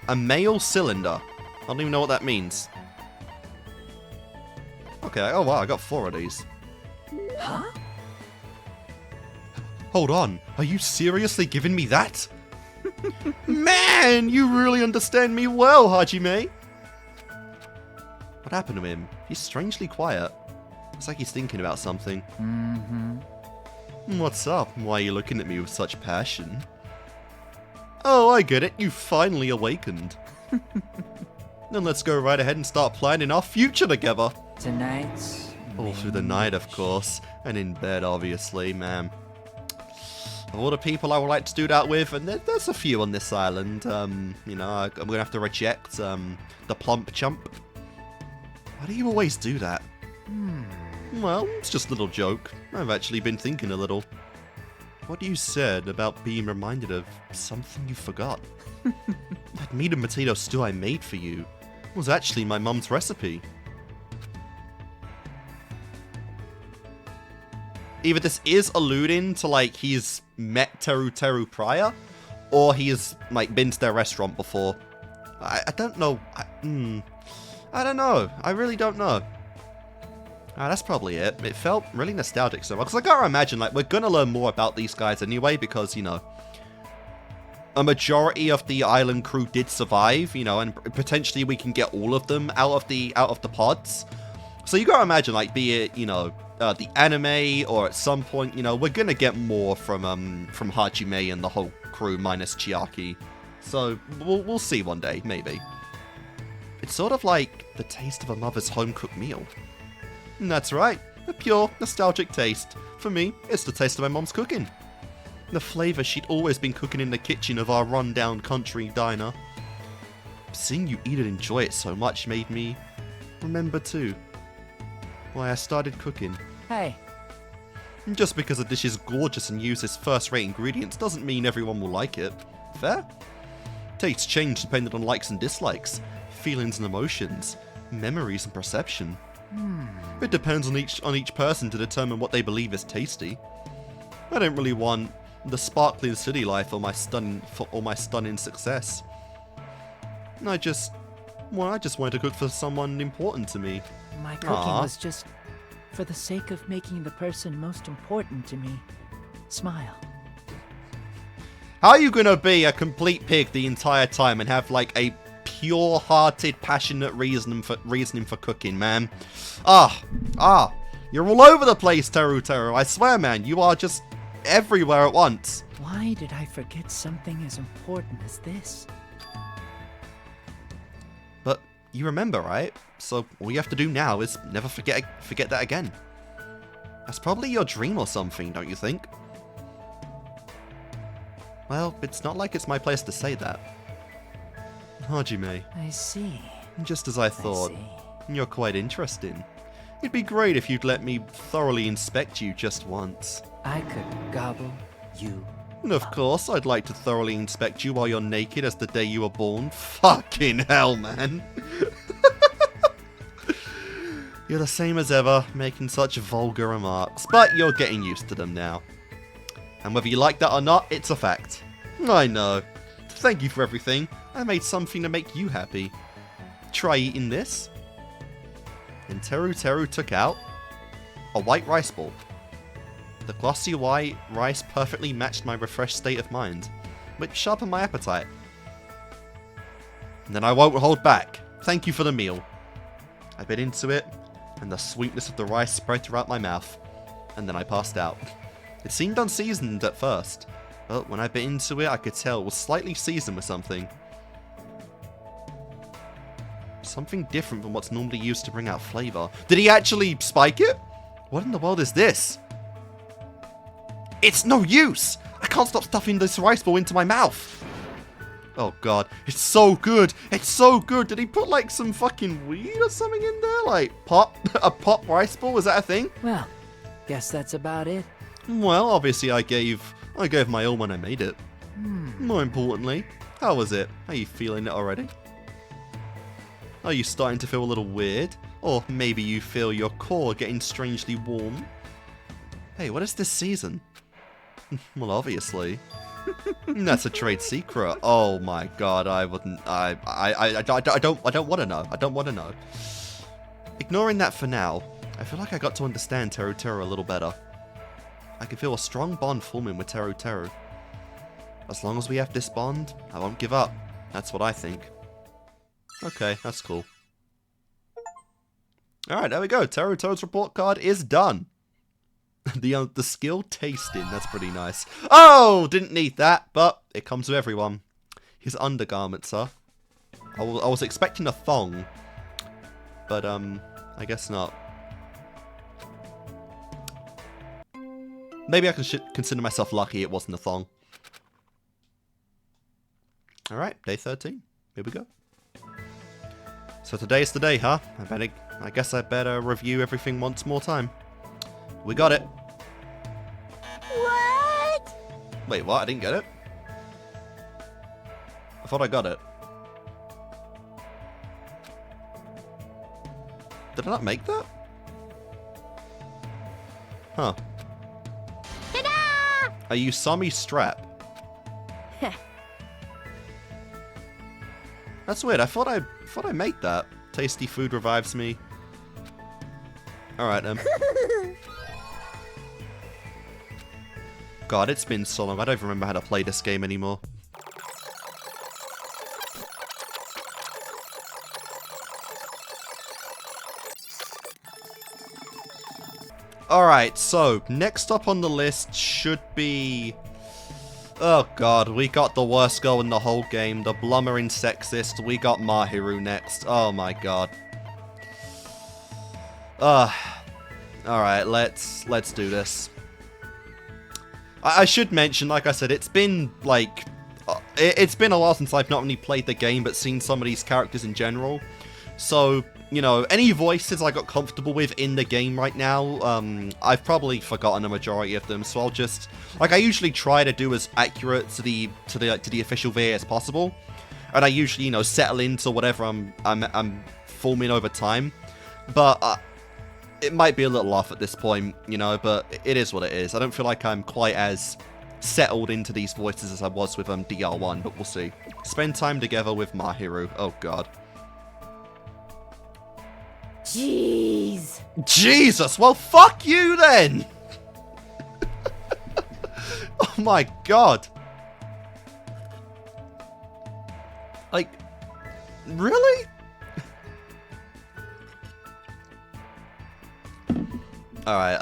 A male cylinder. I don't even know what that means. Okay, oh wow, I got 4 of these. Huh? Hold on, are you seriously giving me that? Man, you really understand me well, Hajime. What happened to him? He's strangely quiet. It's like he's thinking about something. Mm-hmm. What's up? Why are you looking at me with such passion? Oh, I get it. You finally awakened. Then let's go right ahead and start planning our future together. Tonight's... All through the night, of course. And in bed, obviously, ma'am. Of all the people I would like to do that with, and there's a few on this island, you know, I'm going to have to reject the plump chump. Why do you always do that? Well, it's just a little joke. I've actually been thinking a little. What you said about being reminded of something you forgot. That meat and potato stew I made for you was actually my mum's recipe. either this is alluding to, like, he's met Teruteru prior, or he's, like, been to their restaurant before. I don't know. I don't know. I really don't know. That's probably it. It felt really nostalgic so much. Because I gotta imagine, like, we're gonna learn more about these guys anyway, because, you know, a majority of the island crew did survive, you know, and potentially we can get all of them out of the pods. So you gotta imagine, like, be it, you know, the anime, or at some point, you know, we're gonna get more from Hajime and the whole crew minus Chiaki. So we'll see one day, maybe. It's sort of like the taste of a mother's home-cooked meal. And that's right, a pure, nostalgic taste. For me, it's the taste of my mom's cooking. The flavour she'd always been cooking in the kitchen of our run-down country diner. Seeing you eat and enjoy it so much made me remember too why I started cooking. Hey. Just because a dish is gorgeous and uses first-rate ingredients doesn't mean everyone will like it. Fair? Tastes change depending on likes and dislikes, feelings and emotions, memories and perception. It depends on each person to determine what they believe is tasty. I don't really want the sparkling city life or my stunning success. I just wanted to cook for someone important to me. My cooking was just for the sake of making the person most important to me smile. How are you gonna be a complete pig the entire time and have, like, a pure-hearted, passionate reasoning for cooking, man? You're all over the place, Teruteru. I swear, man, you are just everywhere at once. Why did I forget something as important as this? But you remember, right? So all you have to do now is never forget that again. That's probably your dream or something, don't you think? Well, it's not like it's my place to say that. Hajime. I see. Just as I thought. You're quite interesting. It'd be great if you'd let me thoroughly inspect you just once. I could gobble you. And of course, I'd like to thoroughly inspect you while you're naked as the day you were born. Fucking hell, man. You're the same as ever, making such vulgar remarks, but you're getting used to them now. And whether you like that or not, it's a fact. I know. Thank you for everything. I made something to make you happy. Try eating this. And Teruteru took out a white rice ball. The glossy white rice perfectly matched my refreshed state of mind, which sharpened my appetite. And then I won't hold back. Thank you for the meal. I bit into it, and the sweetness of the rice spread throughout my mouth, and then I passed out. It seemed unseasoned at first, but when I bit into it, I could tell it was slightly seasoned with something. Something different from what's normally used to bring out flavor. Did he actually spike it? What in the world is this? It's no use! I can't stop stuffing this rice ball into my mouth! Oh god, it's so good! It's so good! Did he put like some fucking weed or something in there? Like a pop rice ball? Is that a thing? Well, guess that's about it. Well, obviously I gave my all when I made it. More importantly, how was it? Are you feeling it already? Are you starting to feel a little weird? Or maybe you feel your core getting strangely warm? Hey, what is this season? Well, obviously. That's a trade secret. Oh my god, I wouldn't. I don't want to know. I don't want to know. Ignoring that for now, I feel like I got to understand Teruteru a little better. I can feel a strong bond forming with Teruteru. As long as we have this bond, I won't give up. That's what I think. Okay, that's cool. Alright, there we go. Teruteru's report card is done. The skill tasting, that's pretty nice. Oh, didn't need that, but it comes with everyone. His undergarments are. I was expecting a thong, but I guess not. Maybe I can consider myself lucky it wasn't a thong. Alright, day 13. Here we go. So today's the day, huh? I guess I better review everything once more time. We got it. What? Wait, what? I didn't get it? I thought I got it. Did I not make that? Huh. A Usami strap. That's weird. I thought I made that. Tasty food revives me. Alright then. God, it's been so long. I don't remember how to play this game anymore. Alright, so next up on the list should be... Oh god, we got the worst girl in the whole game, the blummering sexist. We got Mahiru next. Oh my god. Alright, let's do this. I should mention, like I said, it's been like... It's been a while since I've not only played the game, but seen some of these characters in general. So, you know, any voices I got comfortable with in the game right now, I've probably forgotten a majority of them, so I'll just... Like, I usually try to do as accurate to the official VA as possible, and I usually, you know, settle into whatever I'm forming over time, but it might be a little off at this point, you know, but it is what it is. I don't feel like I'm quite as settled into these voices as I was with DR1, but we'll see. Spend time together with Mahiru. Oh god. Jeez. Jesus, well fuck you then! Oh my god. Like, really? Alright,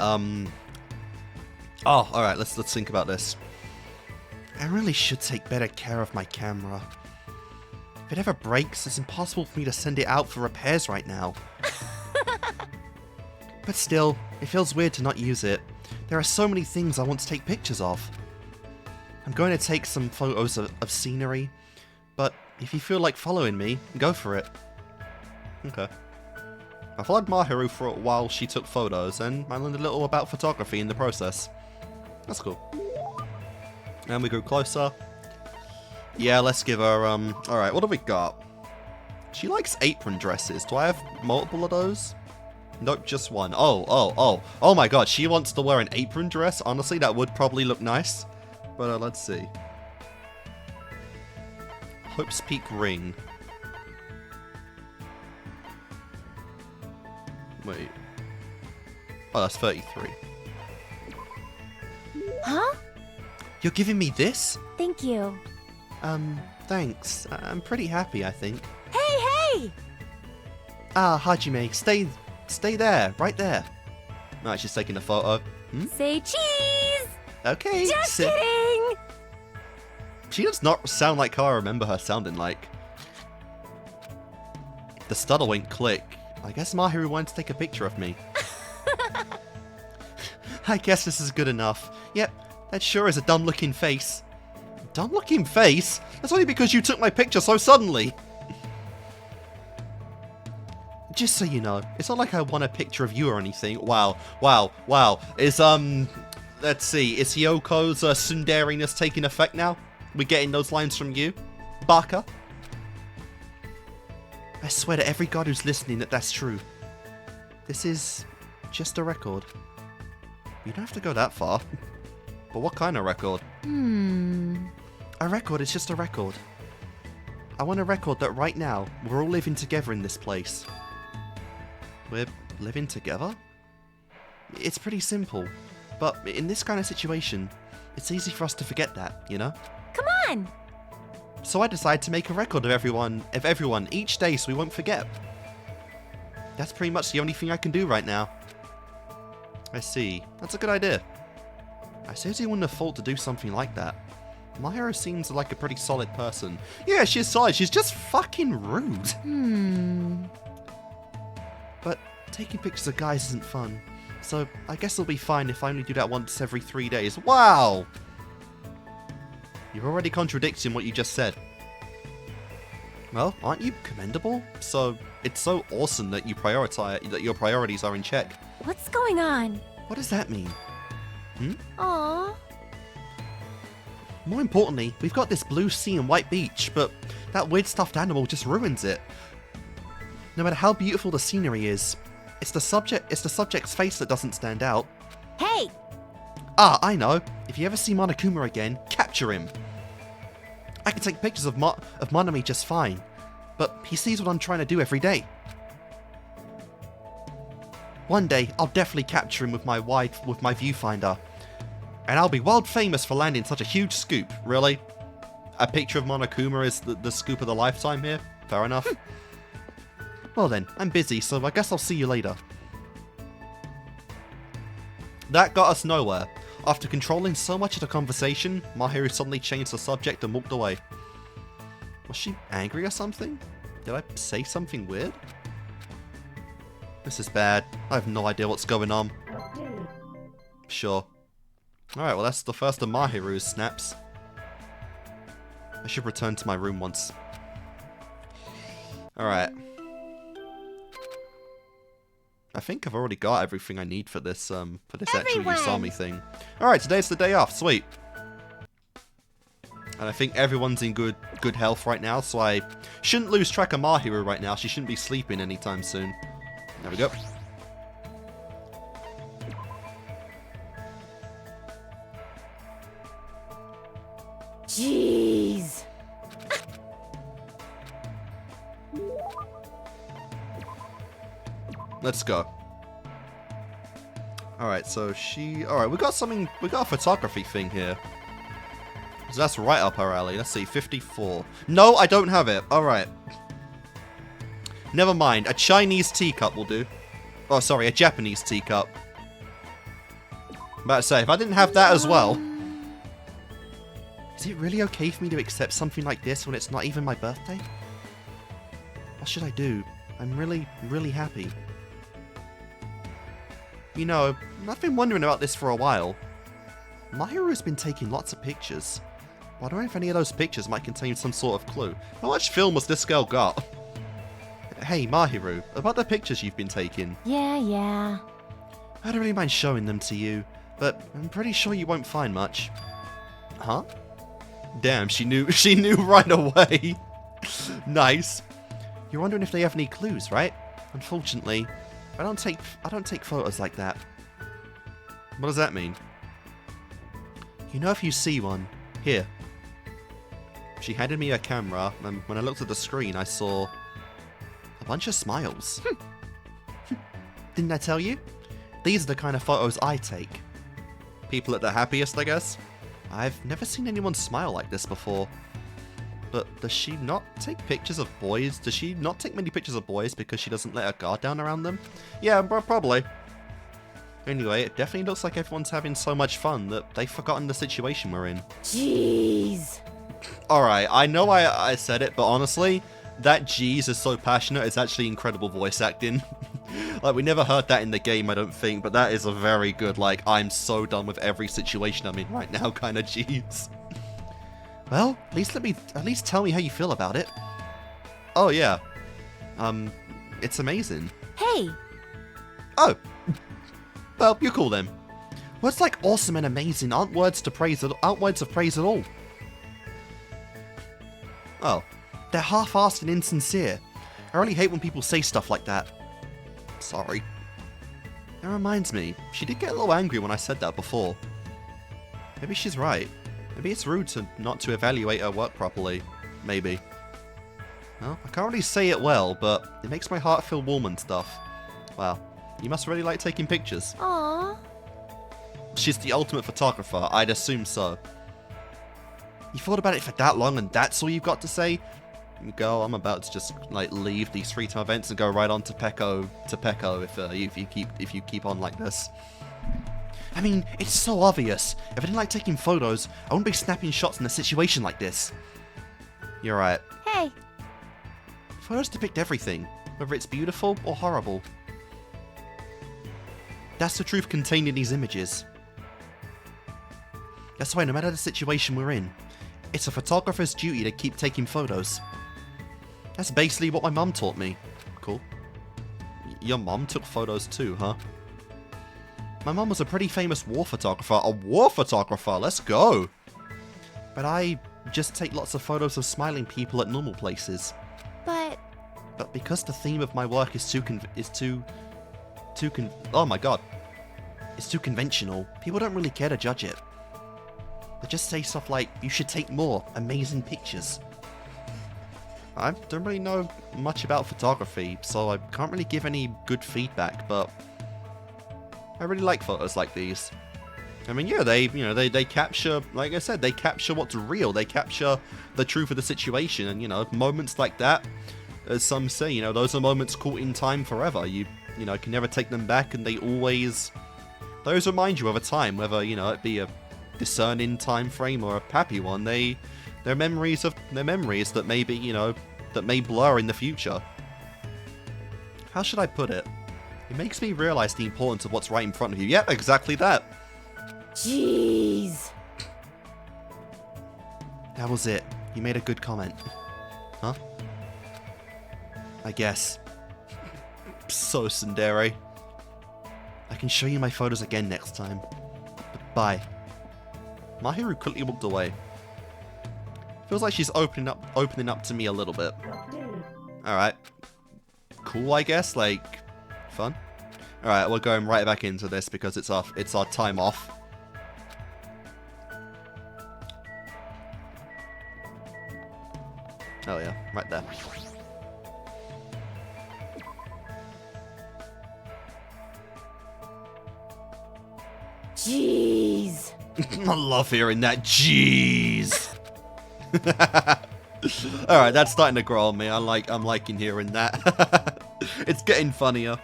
Oh, alright, let's think about this. I really should take better care of my camera. If it ever breaks, it's impossible for me to send it out for repairs right now. But still, it feels weird to not use it. There are so many things I want to take pictures of. I'm going to take some photos of scenery, but if you feel like following me, go for it. Okay. I followed Mahiru for a while she took photos, and I learned a little about photography in the process. That's cool. And we go closer. Yeah, let's give her, alright, what have we got? She likes apron dresses. Do I have multiple of those? Nope, just one. Oh my god, she wants to wear an apron dress? Honestly, that would probably look nice. But let's see. Hope's Peak ring. Wait. Oh, that's 33. Huh? You're giving me this? Thank you. Thanks. I'm pretty happy, I think. Hey! Ah, Hajime, stay there, right there. No, she's taking a photo. Hmm? Say cheese! Okay. Just kidding! She does not sound like how I remember her sounding like. The stutter went click. I guess Mahiru wanted to take a picture of me. I guess this is good enough. Yep, that sure is a dumb-looking face. Dumb-looking face? That's only because you took my picture so suddenly. Just so you know, it's not like I want a picture of you or anything. Wow. Is, let's see, is Hiyoko's tsundariness taking effect now? We getting those lines from you? Baka? I swear to every god who's listening that that's true. This is just a record. You don't have to go that far. But what kind of record? A record is just a record. I want a record that right now, we're all living together in this place. We're living together? It's pretty simple. But in this kind of situation, it's easy for us to forget that, you know? Come on! So I decided to make a record of everyone each day so we won't forget. That's pretty much the only thing I can do right now. I see. That's a good idea. I seriously wouldn't have thought to do something like that. Mahiru seems like a pretty solid person. Yeah, she's solid. She's just fucking rude. But taking pictures of guys isn't fun. So I guess it'll be fine if I only do that once every 3 days. Wow! You're already contradicting what you just said. Well, aren't you commendable? So it's so awesome that you prioritize, that your priorities are in check. What's going on? What does that mean? Aww. More importantly, we've got this blue sea and white beach, but that weird stuffed animal just ruins it. No matter how beautiful the scenery is, it's the subject's face that doesn't stand out. Hey! Ah, I know. If you ever see Monokuma again, capture him. I can take pictures of Monami just fine, but he sees what I'm trying to do every day. One day, I'll definitely capture him with my viewfinder. And I'll be world famous for landing such a huge scoop. Really? A picture of Monokuma is the scoop of the lifetime here? Fair enough. Well then, I'm busy, so I guess I'll see you later. That got us nowhere. After controlling so much of the conversation, Mahiru suddenly changed the subject and walked away. Was she angry or something? Did I say something weird? This is bad. I have no idea what's going on. Sure. Alright, well that's the first of Mahiru's snaps. I should return to my room once. Alright. I think I've already got everything I need for this actual Usami thing. Alright, today's the day off. Sweet. And I think everyone's in good health right now, so I shouldn't lose track of Mahiru right now. She shouldn't be sleeping anytime soon. There we go. Jeez. Let's go. Alright, so alright, we got a photography thing here. So that's right up our alley. Let's see, 54. No, I don't have it. Alright. Never mind, a Chinese teacup will do. Oh, sorry, a Japanese teacup. I'm about to say, if I didn't have that as well... Is it really okay for me to accept something like this when it's not even my birthday? What should I do? I'm really, really happy. You know, I've been wondering about this for a while. Mahiru's been taking lots of pictures. I wonder if any of those pictures might contain some sort of clue. How much film has this girl got? Hey, Mahiru, about the pictures you've been taking. Yeah. I don't really mind showing them to you, but I'm pretty sure you won't find much. Huh? Damn, she knew right away. Nice. You're wondering if they have any clues, right? Unfortunately, I don't take photos like that. What does that mean? You know, if you see one, here. She handed me a camera, and when I looked at the screen, I saw a bunch of smiles. Didn't I tell you? These are the kind of photos I take. People at their happiest, I guess. I've never seen anyone smile like this before. But does she not take pictures of boys? Does she not take many pictures of boys because she doesn't let her guard down around them? Yeah, probably. Anyway, it definitely looks like everyone's having so much fun that they've forgotten the situation we're in. Jeez. Alright, I know I said it, but honestly, that jeez is so passionate, it's actually incredible voice acting. Like, we never heard that in the game, I don't think, but that is a very good, like, I'm so done with every situation I'm in right now kind of jeez. Well, at least tell me how you feel about it. Oh, yeah. It's amazing. Hey. Oh. Well, you're cool then. Words like awesome and amazing aren't words of praise at all. Oh. They're half-assed and insincere. I really hate when people say stuff like that. Sorry. That reminds me, she did get a little angry when I said that before. Maybe she's right. Maybe it's rude not to evaluate her work properly. Maybe. Well, I can't really say it well, but it makes my heart feel warm and stuff. Wow, you must really like taking pictures. Aww. She's the ultimate photographer, I'd assume so. You thought about it for that long and that's all you've got to say? Girl, I'm about to just like leave these free-time events and go right on to Peko if you keep on like this. I mean, it's so obvious. If I didn't like taking photos, I wouldn't be snapping shots in a situation like this. You're right. Hey. Photos depict everything, whether it's beautiful or horrible. That's the truth contained in these images. That's why no matter the situation we're in, it's a photographer's duty to keep taking photos. That's basically what my mum taught me. Cool. Your mum took photos too, huh? My mum was a pretty famous war photographer. A war photographer, let's go! But I just take lots of photos of smiling people at normal places. But because the theme of my work is too conventional, people don't really care to judge it. They just say stuff like, you should take more amazing pictures. I don't really know much about photography, so I can't really give any good feedback, but I really like photos like these. I mean, yeah, they capture, like I said, they capture what's real. They capture the truth of the situation, and, you know, moments like that, as some say, you know, those are moments caught in time forever. You know, can never take them back, and those remind you of a time, whether, you know, it be a discerning time frame or a happy one. They're memories that maybe, you know, that may blur in the future. How should I put it? It makes me realize the importance of what's right in front of you. Yep, exactly that. Jeez. That was it. You made a good comment. Huh? I guess. So tsundere. I can show you my photos again next time. But bye. Mahiru quickly walked away. Feels like she's opening up to me a little bit. Alright. Cool, I guess. Like, fun. Alright, we're going right back into this because it's our time off. Oh yeah, right there. Jeez. I love hearing that. Jeez. Alright, that's starting to grow on me. I'm liking hearing that. It's getting funnier.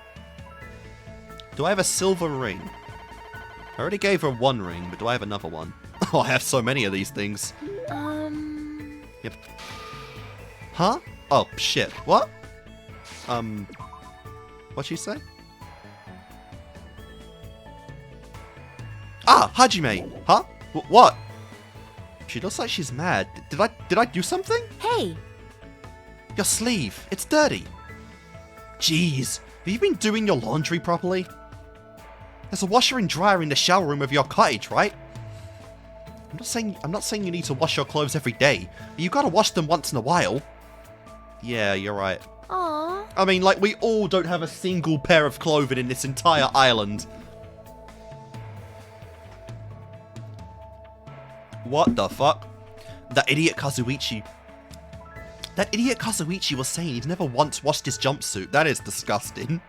Do I have a silver ring? I already gave her one ring, but do I have another one? Oh, I have so many of these things. Yep. Huh? Oh, shit. What? What'd she say? Ah, Hajime! Huh? What? She looks like she's mad. Did I do something? Hey. Your sleeve. It's dirty. Jeez. Have you been doing your laundry properly? There's a washer and dryer in the shower room of your cottage, right? I'm not saying you need to wash your clothes every day, but you gotta wash them once in a while. Yeah, you're right. Aww. I mean, like, we all don't have a single pair of clothing in this entire island. What the fuck? That idiot Kazuichi was saying he'd never once washed his jumpsuit. That is disgusting.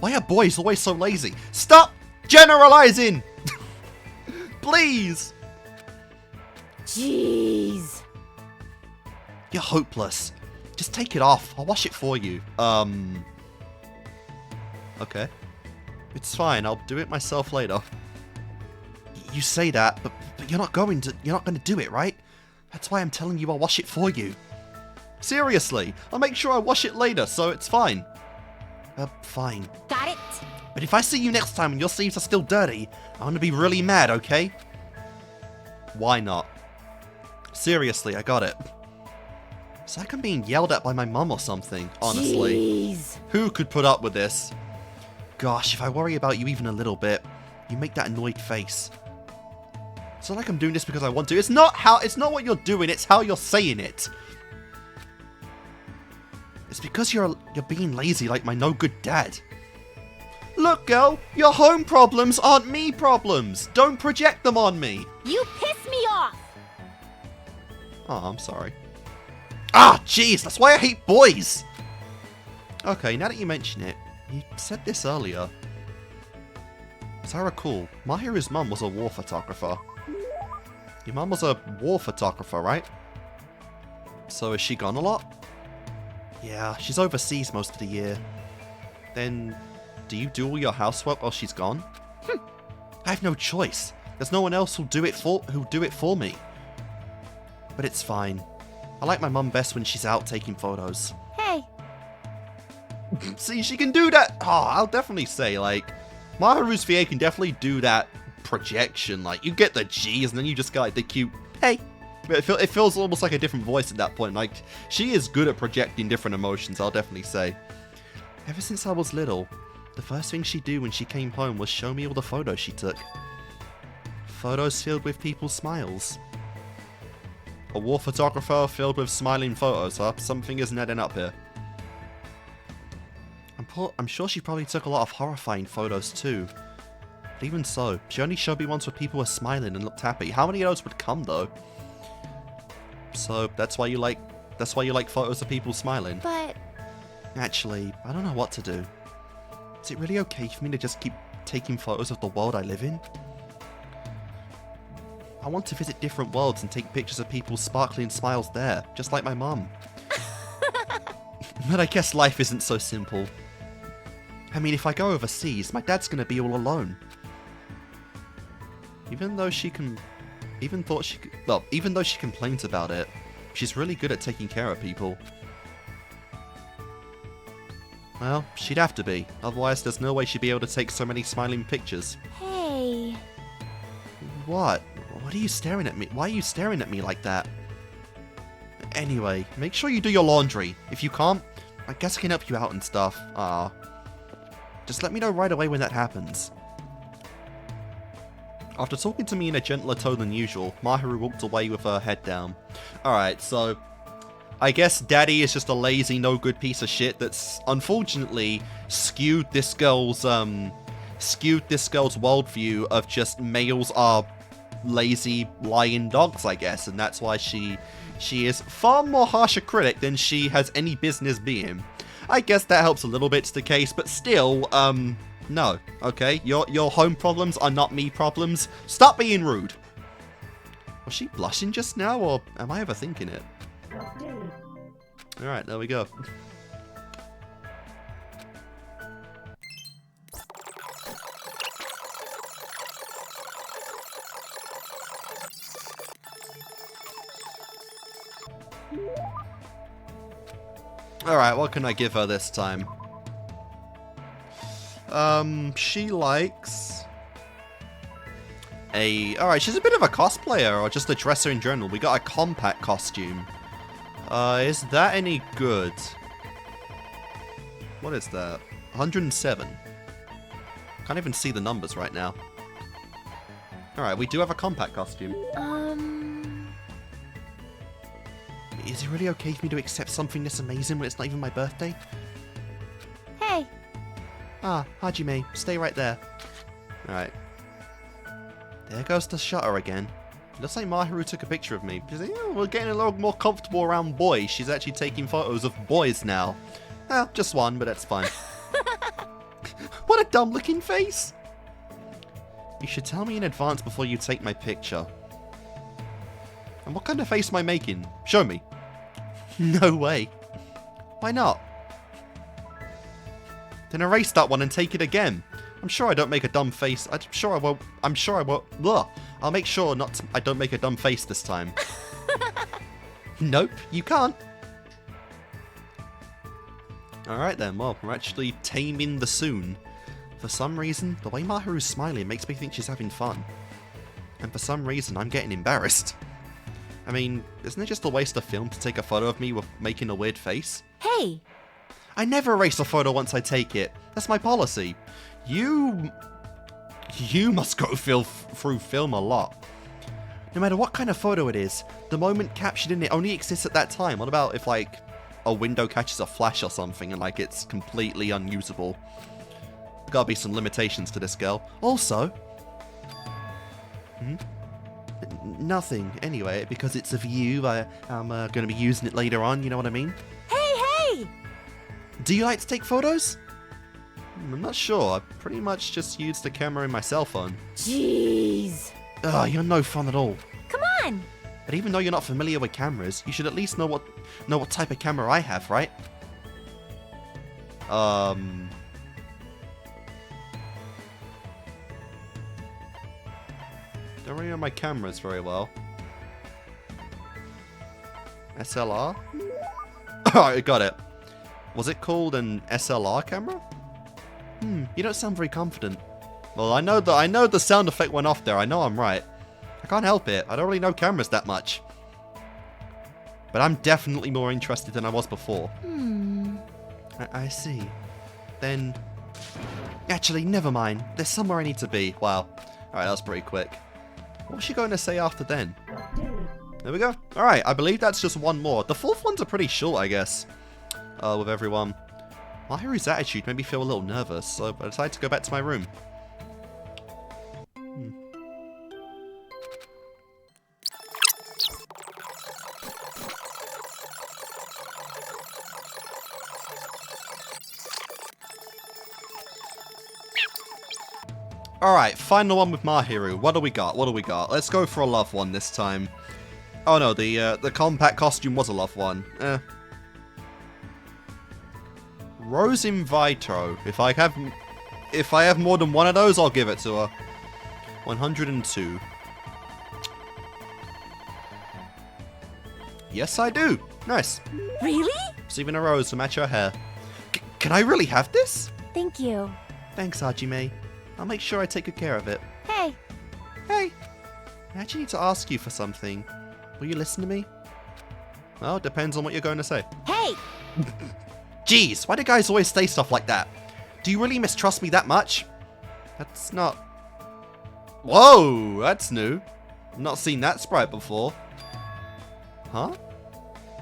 Why are boys always so lazy? Stop generalizing! Please! Jeez. You're hopeless. Just take it off. I'll wash it for you. Okay. It's fine. I'll do it myself later. You say that, but you're not going to do it, right? That's why I'm telling you I'll wash it for you. Seriously, I'll make sure I wash it later, so it's fine. Fine. Got it. But if I see you next time and your sleeves are still dirty, I'm gonna be really mad, okay? Why not? Seriously, I got it. It's like I'm being yelled at by my mum or something, honestly. Jeez. Who could put up with this? Gosh, if I worry about you even a little bit, you make that annoyed face. It's not like I'm doing this because I want to. It's not what you're doing, it's how you're saying it. It's because you're being lazy like my no-good dad. Look, girl, your home problems aren't me problems. Don't project them on me. You piss me off. Oh, I'm sorry. Ah, jeez, that's why I hate boys. Okay, now that you mention it, you said this earlier. As I recall, Mahiru's mum was a war photographer. Your mum was a war photographer, right? So is she gone a lot? Yeah, she's overseas most of the year. Then, do you do all your housework while she's gone? I have no choice. There's no one else who'll do it for me. But it's fine. I like my mum best when she's out taking photos. Hey. See, she can do that. Oh, I'll definitely say, like, Mahiru's VA can definitely do that projection. Like, you get the G's and then you just get, like, the cute, hey. It feels almost like a different voice at that point. Like, she is good at projecting different emotions, I'll definitely say. Ever since I was little, the first thing she'd do when she came home was show me all the photos she took. Photos filled with people's smiles. A war photographer filled with smiling photos, huh? Something isn't adding up here. I'm sure she probably took a lot of horrifying photos too. But even so, she only showed me ones where people were smiling and looked happy. How many of those would come though? So that's why you like photos of people smiling. But Actually, I don't know what to do. Is it really okay for me to just keep taking photos of the world I live in? I want to visit different worlds and take pictures of people's sparkling smiles there, just like my mum. But I guess life isn't so simple. I mean, if I go overseas, my dad's gonna be all alone. Even though she complains about it, she's really good at taking care of people. Well, she'd have to be, otherwise there's no way she'd be able to take so many smiling pictures. hey, What? What are you staring at me? Why are you staring at me like that? Anyway, make sure you do your laundry. If you can't, I guess I can help you out and stuff. Just let me know right away when that happens. After talking to me in a gentler tone than usual, Mahiru walked away with her head down. Alright, so I guess Daddy is just a lazy, no good piece of shit that's unfortunately skewed this girl's worldview of just males are lazy, lying dogs, I guess, and that's why she is far more harsh a critic than she has any business being. I guess that helps a little bit to the case, but still, no, okay? Your home problems are not me problems. Stop being rude. Was she blushing just now, or am I overthinking it? Alright, there we go. Alright, what can I give her this time? She likes alright, she's a bit of a cosplayer, or just a dresser in general. We got a compact costume. Is that any good? What is that? 107. Can't even see the numbers right now. Alright, we do have a compact costume. Is it really okay for me to accept something this amazing when it's not even my birthday? hey, Ah, Hajime, stay right there. Alright. There goes the shutter again. Looks like Mahiru took a picture of me. She's like, "Yeah, we're getting a little more comfortable around boys." She's actually taking photos of boys now. Well, just one, but that's fine. What a dumb looking face! You should tell me in advance before you take my picture. And what kind of face am I making? Show me. No way. Why not? Then erase that one and take it again. I'm sure I don't make a dumb face. I'm sure I won't. Ugh. I'll make sure I don't make a dumb face this time. Nope, you can't. Alright then, well, we're actually taming the soon. For some reason, the way Mahiru's smiling makes me think she's having fun. And for some reason, I'm getting embarrassed. I mean, isn't it just a waste of film to take a photo of me with making a weird face? hey, I never erase a photo once I take it. That's my policy. You must go through film a lot. No matter what kind of photo it is, the moment captured in it only exists at that time. What about if, like, a window catches a flash or something and, like, it's completely unusable? Gotta be some limitations to this girl. Also... Nothing. Anyway, because it's of you, I'm gonna be using it later on, you know what I mean? hey! Do you like to take photos? I'm not sure. I pretty much just use the camera in my cell phone. Jeez. Ugh, you're no fun at all. Come on! But even though you're not familiar with cameras, you should at least know what type of camera I have, right? Don't really know my cameras very well. SLR? Alright, got it. Was it called an SLR camera? You don't sound very confident. Well, I know the sound effect went off there. I know I'm right. I can't help it. I don't really know cameras that much. But I'm definitely more interested than I was before. I see. Then... Actually, never mind. There's somewhere I need to be. Wow. Alright, that was pretty quick. What was she going to say after then? There we go. Alright, I believe that's just one more. The fourth ones are pretty short, I guess. With everyone. Mahiru's attitude made me feel a little nervous, so I decided to go back to my room. Alright, final one with Mahiru. What do we got? What do we got? Let's go for a love one this time. Oh no, the compact costume was a love one. Rose in Vitro. If I have more than one of those, I'll give it to her. 102. Yes, I do. Nice. Really? Receiving a rose to match her hair. Can I really have this? Thank you. Thanks, Hajime. I'll make sure I take good care of it. Hey. Hey. I actually need to ask you for something. Will you listen to me? Well, it depends on what you're going to say. Hey! Jeez, why do guys always say stuff like that? Do you really mistrust me that much? That's not... Whoa, that's new. I've not seen that sprite before. Huh?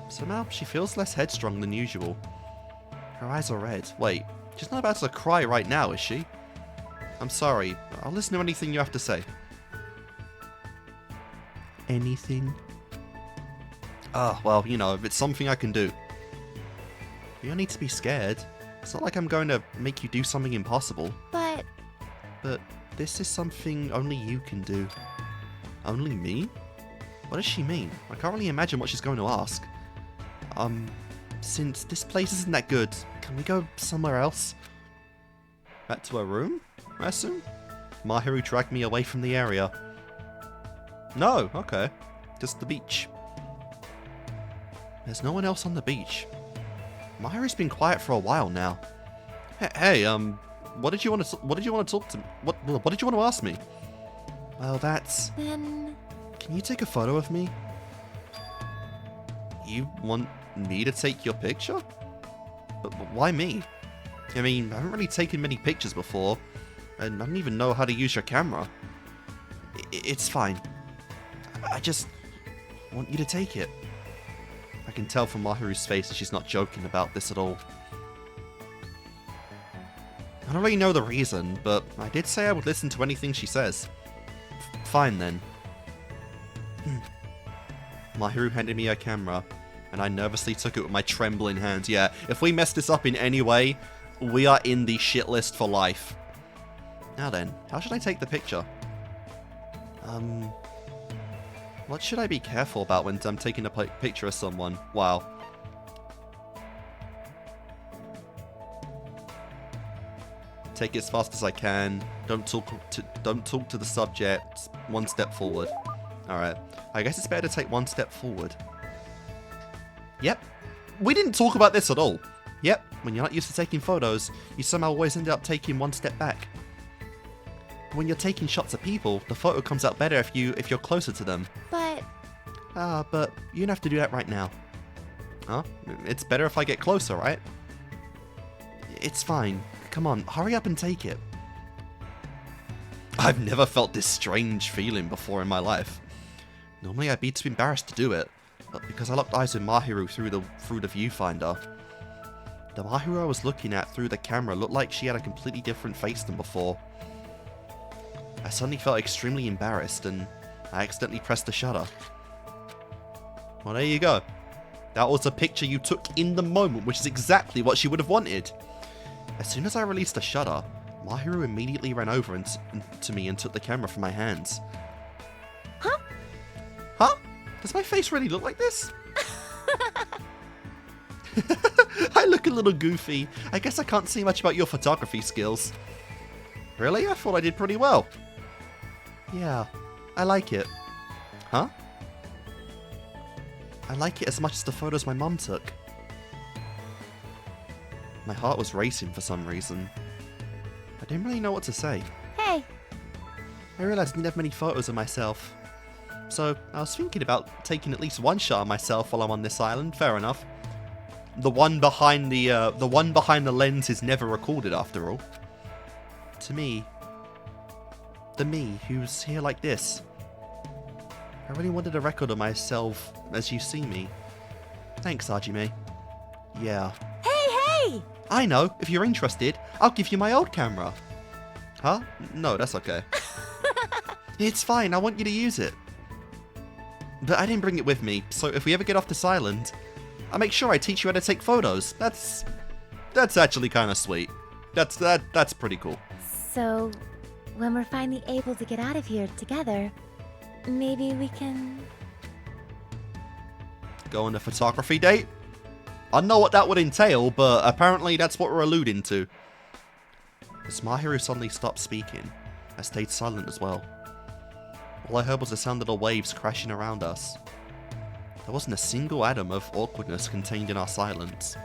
Somehow she feels less headstrong than usual. Her eyes are red. Wait, she's not about to cry right now, is she? I'm sorry. I'll listen to anything you have to say. Anything? Ah, well, you know, if it's something I can do. You don't need to be scared. It's not like I'm going to make you do something impossible. But This is something only you can do. Only me? What does she mean? I can't really imagine what she's going to ask. Since this place isn't that good, can we go somewhere else? Back to her room, I assume? Mahiru dragged me away from the area. No, okay. Just the beach. There's no one else on the beach. Mahiru's been quiet for a while now. Hey, what did you want to talk to me? What did you want to ask me? Well, that's... then... Can you take a photo of me? You want me to take your picture? But why me? I mean, I haven't really taken many pictures before, and I don't even know how to use your camera. It's fine. I just want you to take it. I can tell from Mahiru's face that she's not joking about this at all. I don't really know the reason, but I did say I would listen to anything she says. Fine then. Mahiru handed me her camera, and I nervously took it with my trembling hands. Yeah, if we mess this up in any way, we are in the shit list for life. Now then, how should I take the picture? What should I be careful about when I'm taking a picture of someone? Wow. Take it as fast as I can. Don't talk to the subject. One step forward. Alright. I guess it's better to take one step forward. Yep. We didn't talk about this at all. Yep. When you're not used to taking photos, you somehow always end up taking one step back. When you're taking shots of people, the photo comes out better if you're closer to them. But... But you don't have to do that right now. Huh? It's better if I get closer, right? It's fine. Come on, hurry up and take it. I've never felt this strange feeling before in my life. Normally I'd be too embarrassed to do it, but because I locked eyes with Mahiru through the viewfinder. The Mahiru I was looking at through the camera looked like she had a completely different face than before. I suddenly felt extremely embarrassed and I accidentally pressed the shutter. Well, there you go. That was a picture you took in the moment, which is exactly what she would have wanted. As soon as I released the shutter, Mahiru immediately ran over to me and took the camera from my hands. Huh? Huh? Does my face really look like this? I look a little goofy. I guess I can't see much about your photography skills. Really? I thought I did pretty well. Yeah, I like it. Huh? I like it as much as the photos my mum took. My heart was racing for some reason. I didn't really know what to say. Hey. I realized I didn't have many photos of myself. So, I was thinking about taking at least one shot of myself while I'm on this island, fair enough. The one behind the lens is never recorded after all. To me, the me who's here like this. I really wanted a record of myself as you see me. Thanks, Hajime. Yeah. Hey! I know, if you're interested, I'll give you my old camera. Huh? No, that's okay. It's fine, I want you to use it. But I didn't bring it with me, so if we ever get off this island, I'll make sure I teach you how to take photos. That's actually kind of sweet. That's pretty cool. So, when we're finally able to get out of here together, maybe we can... Go on a photography date? I don't know what that would entail, but apparently that's what we're alluding to. As Mahiru suddenly stopped speaking, I stayed silent as well. All I heard was the sound of the waves crashing around us. There wasn't a single atom of awkwardness contained in our silence.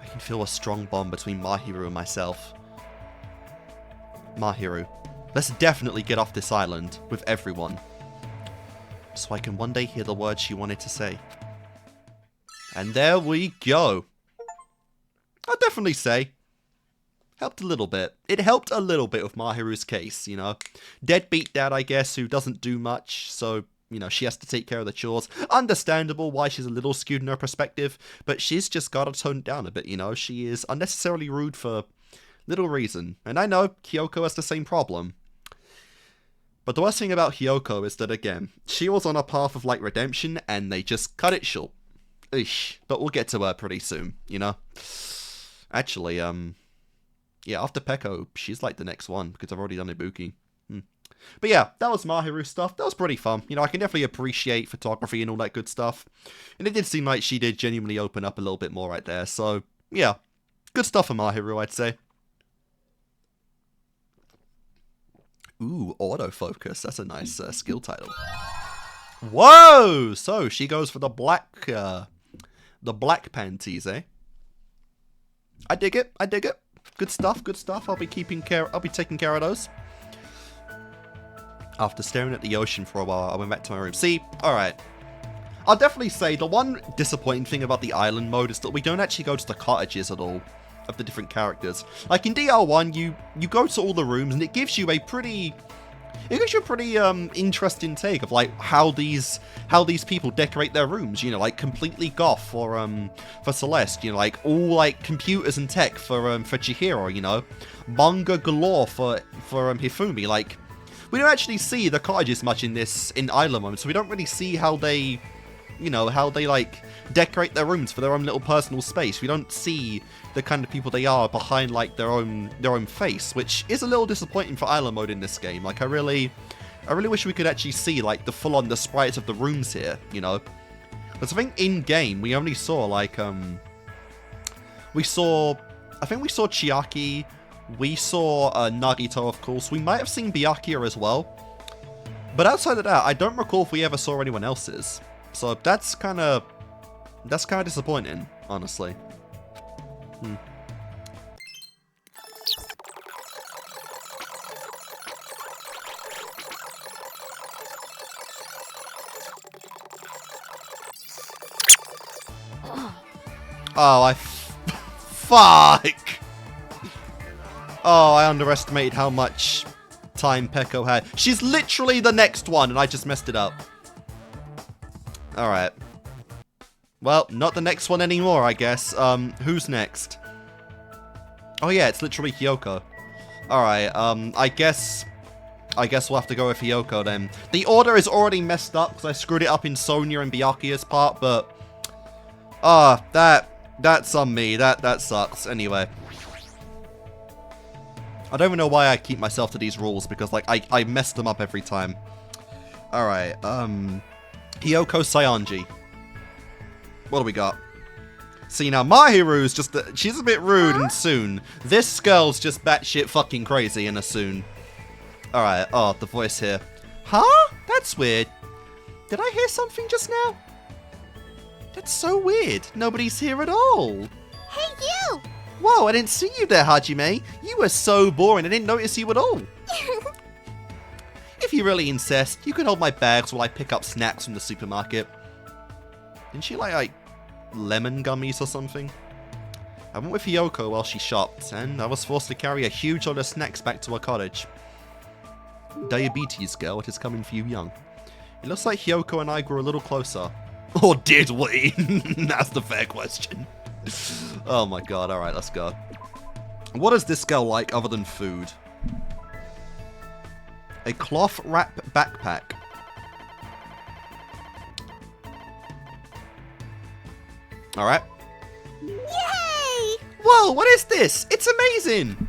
I can feel a strong bond between Mahiru and myself. Mahiru, let's definitely get off this island with everyone, so I can one day hear the words she wanted to say. And there we go. I'd definitely say helped a little bit. It helped a little bit with Mahiru's case, you know. Deadbeat dad, I guess, who doesn't do much, so, you know, she has to take care of the chores. Understandable why she's a little skewed in her perspective, but she's just got to tone down a bit, you know. She is unnecessarily rude for little reason. And I know Hiyoko has the same problem. But the worst thing about Hiyoko is that, again, she was on a path of, like, redemption, and they just cut it short. Eesh. But we'll get to her pretty soon, you know. Actually, yeah, after Peko, she's like the next one, because I've already done Ibuki. But yeah, that was Mahiru stuff. That was pretty fun. You know, I can definitely appreciate photography and all that good stuff. And it did seem like she did genuinely open up a little bit more right there. So, yeah, good stuff for Mahiru, I'd say. Ooh, autofocus. That's a nice skill title. Whoa! So, she goes for the black panties, eh? I dig it. I dig it. Good stuff, good stuff. I'll be taking care of those. After staring at the ocean for a while, I went back to my room. See, alright. I'll definitely say the one disappointing thing about the island mode is that we don't actually go to the cottages at all of the different characters. Like in DR1, you go to all the rooms and it gives you a pretty interesting take of like how these people decorate their rooms, you know, like completely goth for Celeste, you know, like all like computers and tech for Chihiro, you know, manga galore for Hifumi. Like we don't actually see the cottages much in Island mode, so we don't really see how they, you know, how they like decorate their rooms for their own little personal space. We don't see the kind of people they are behind like their own face, which is a little disappointing for island mode in this game. Like I really wish we could actually see like the full-on the sprites of the rooms here, you know. Because I think in game we only saw like I think we saw Chiaki, we saw Nagito, of course. We might have seen Byakuya as well, but outside of that, I don't recall if we ever saw anyone else's. So that's kind of disappointing, honestly. Oh, fuck! Oh, I underestimated how much time Peko had. She's literally the next one, and I just messed it up. Alright. Well, not the next one anymore, I guess. Who's next? Oh yeah, it's literally Hiyoko. Alright, I guess we'll have to go with Hiyoko then. The order is already messed up, because I screwed it up in Sonia and Byakuya's part, but... that's on me. That sucks. Anyway. I don't even know why I keep myself to these rules, because, like, I mess them up every time. Alright, Hiyoko Saionji. What do we got? See, now, Mahiru's just... she's a bit rude and soon. This girl's just batshit fucking crazy and a soon. Alright, oh, the voice here. Huh? That's weird. Did I hear something just now? That's so weird. Nobody's here at all. Hey, you! Whoa, I didn't see you there, Hajime. You were so boring, I didn't notice you at all. If you really insist, you can hold my bags while I pick up snacks from the supermarket. Didn't she like lemon gummies or something? I went with Hiyoko while she shopped, and I was forced to carry a huge load of snacks back to her cottage. Diabetes girl, it is coming for you young. It looks like Hiyoko and I grew a little closer. Or did we? That's the fair question. Oh my god, alright, let's go. What is this girl like other than food? A cloth wrap backpack. Alright. Yay! Whoa, what is this? It's amazing!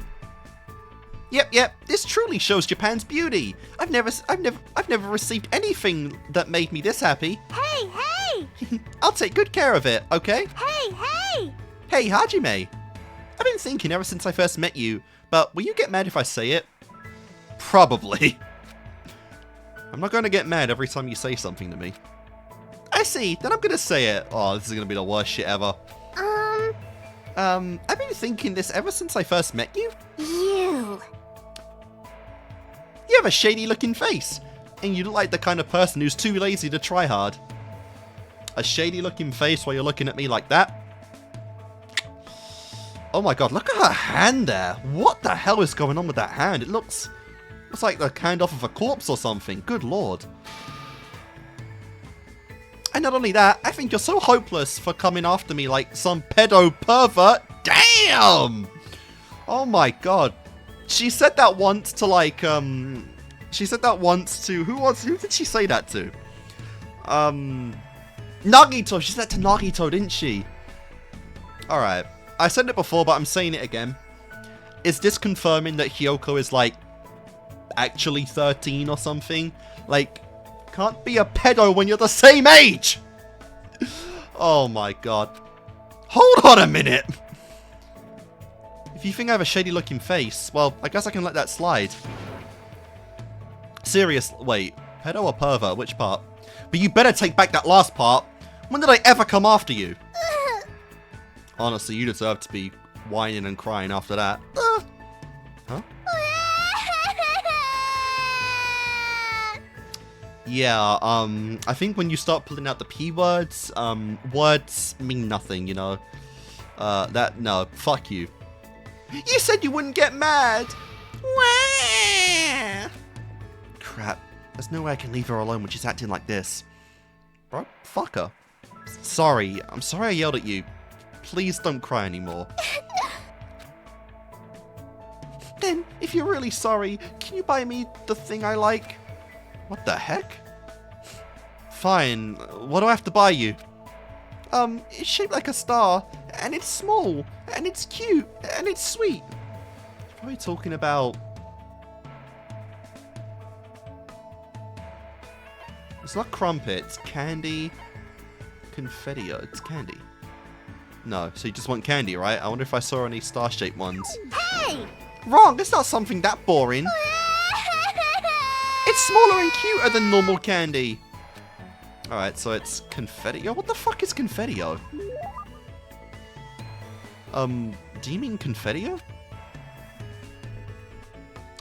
Yep, this truly shows Japan's beauty. I've never received anything that made me this happy. Hey, hey! I'll take good care of it, okay? Hey, hey! Hey, Hajime. I've been thinking ever since I first met you, but will you get mad if I say it? Probably. I'm not going to get mad every time you say something to me. I see, then I'm going to say it. Oh, this is going to be the worst shit ever. I've been thinking this ever since I first met you. You You have a shady looking face, and you look like the kind of person who's too lazy to try hard. A shady looking face while you're looking at me like that? Oh my god, look at her hand there. What the hell is going on with that hand? It looks like the hand off of a corpse or something. Good lord. And not only that, I think you're so hopeless for coming after me like some pedo pervert. Damn! Oh my god. She said that once to like, she said that once to, who did she say that to? Nagito, she said that to Nagito, didn't she? Alright, I said it before, but I'm saying it again. Is this confirming that Hiyoko is like, actually 13 or something? Like, can't be a pedo when you're the same age! Oh my god. Hold on a minute! If you think I have a shady looking face, well, I guess I can let that slide. Serious, wait, pedo or pervert, which part? But you better take back that last part. When did I ever come after you? Honestly, you deserve to be whining and crying after that. Huh? Yeah, I think when you start pulling out the P words, words mean nothing, you know? No, fuck you. You said you wouldn't get mad! Wah! Crap, there's no way I can leave her alone when she's acting like this. Bro, fuck her. Sorry, I'm sorry I yelled at you. Please don't cry anymore. Then, if you're really sorry, can you buy me the thing I like? What the heck? Fine, what do I have to buy you? It's shaped like a star, and it's small, and it's cute, and it's sweet. What are we talking about? It's not crumpet, it's candy. Confetti, it's candy. No, so you just want candy, right? I wonder if I saw any star-shaped ones. Hey! Wrong, it's not something that boring. It's smaller and cuter than normal candy. Alright, so it's confetti. What the fuck is confetti? Do you mean confetti?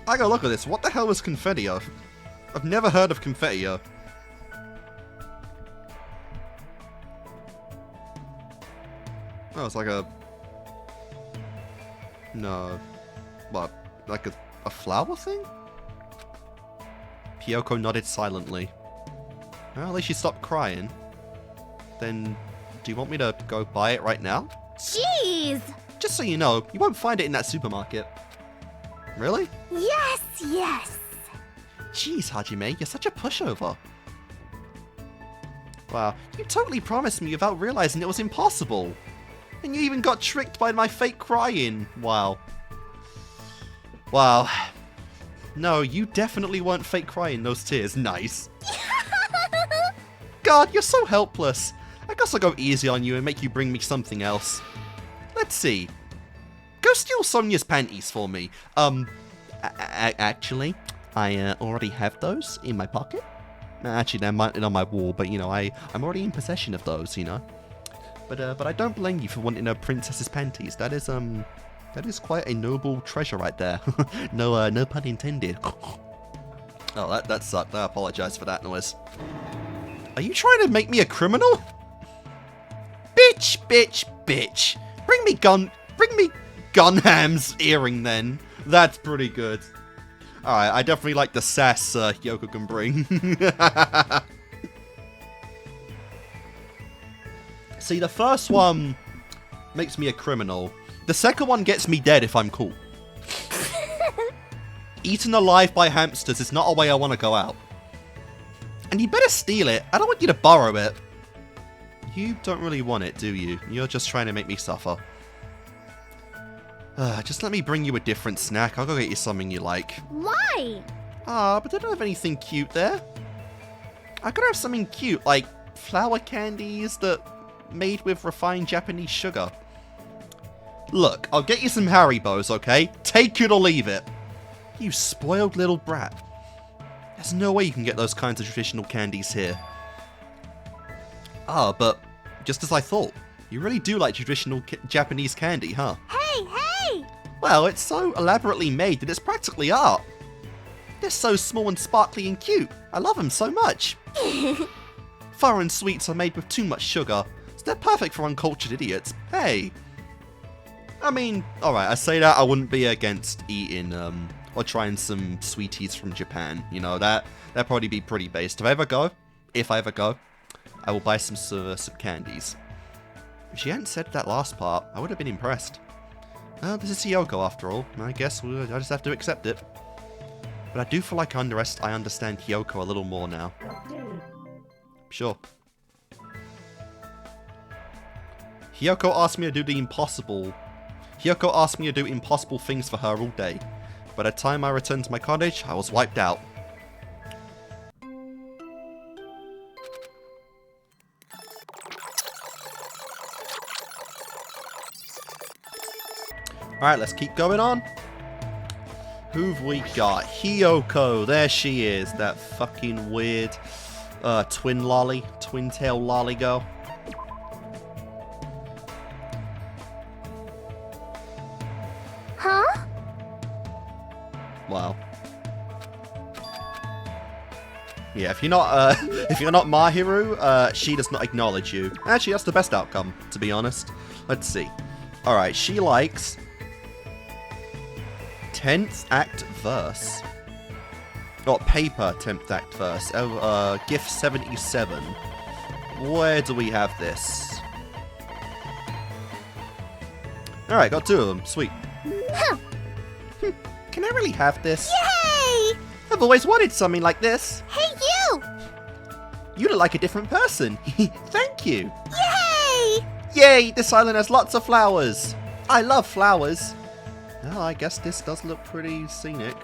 I gotta look at this. What the hell is confetti? I've never heard of confetti. Oh, it's like a... No. What? Like a flower thing? Hiyoko nodded silently. Well, at least she stopped crying. Then, do you want me to go buy it right now? Jeez! Just so you know, you won't find it in that supermarket. Really? Yes, yes! Jeez, Hajime, you're such a pushover. Wow, you totally promised me without realizing it was impossible. And you even got tricked by my fake crying. Wow. Wow. No, you definitely weren't fake crying those tears. Nice. God, you're so helpless. I guess I'll go easy on you and make you bring me something else. Let's see. Go steal Sonia's panties for me. Actually, I already have those in my pocket. Actually, they're mounted on my wall, but you know, I'm already in possession of those, you know. But I don't blame you for wanting a princess's panties. That is quite a noble treasure right there. No pun intended. Oh, that sucked. I apologize for that noise. Are you trying to make me a criminal? Bitch, bitch, bitch. Bring me Gunham's earring then. That's pretty good. Alright, I definitely like the sass Hiyoko can bring. See, the first one makes me a criminal. The second one gets me dead if I'm cool. Eaten alive by hamsters is not a way I want to go out. And you better steal it. I don't want you to borrow it. You don't really want it, do you? You're just trying to make me suffer. Just let me bring you a different snack. I'll go get you something you like. Why? But they don't have anything cute there. I could have something cute, like flower candies that made with refined Japanese sugar. Look, I'll get you some Haribos, okay? Take it or leave it. You spoiled little brat. There's no way you can get those kinds of traditional candies here. But just as I thought, you really do like traditional Japanese candy, huh? Hey! Well, it's so elaborately made that it's practically art. They're so small and sparkly and cute. I love them so much. Foreign sweets are made with too much sugar, so they're perfect for uncultured idiots. Hey. I mean, alright, I say that, I wouldn't be against eating, or trying some sweeties from Japan. You know, that'd probably be pretty based. If I ever go, I will buy some candies. If she hadn't said that last part, I would have been impressed. Well, this is Hiyoko after all. I guess I just have to accept it. But I do feel like I understand Hiyoko a little more now. Sure. Hiyoko asked me to do the impossible. Hiyoko asked me to do impossible things for her all day. By the time I returned to my cottage, I was wiped out. Alright, let's keep going on. Who've we got? Hiyoko, there she is. That fucking weird twin tail lolly girl. Huh? Wow. Yeah, if you're not Mahiru, she does not acknowledge you. Actually, that's the best outcome, to be honest. Let's see. Alright, she likes 10th act verse. Got paper 10th act verse. GIF 77. Where do we have this? Alright, got 2 of them. Sweet. Huh. Can I really have this? Yay! I've always wanted something like this. Hey, you! You look like a different person. Thank you. Yay! Yay, this island has lots of flowers. I love flowers. Well, I guess this does look pretty scenic.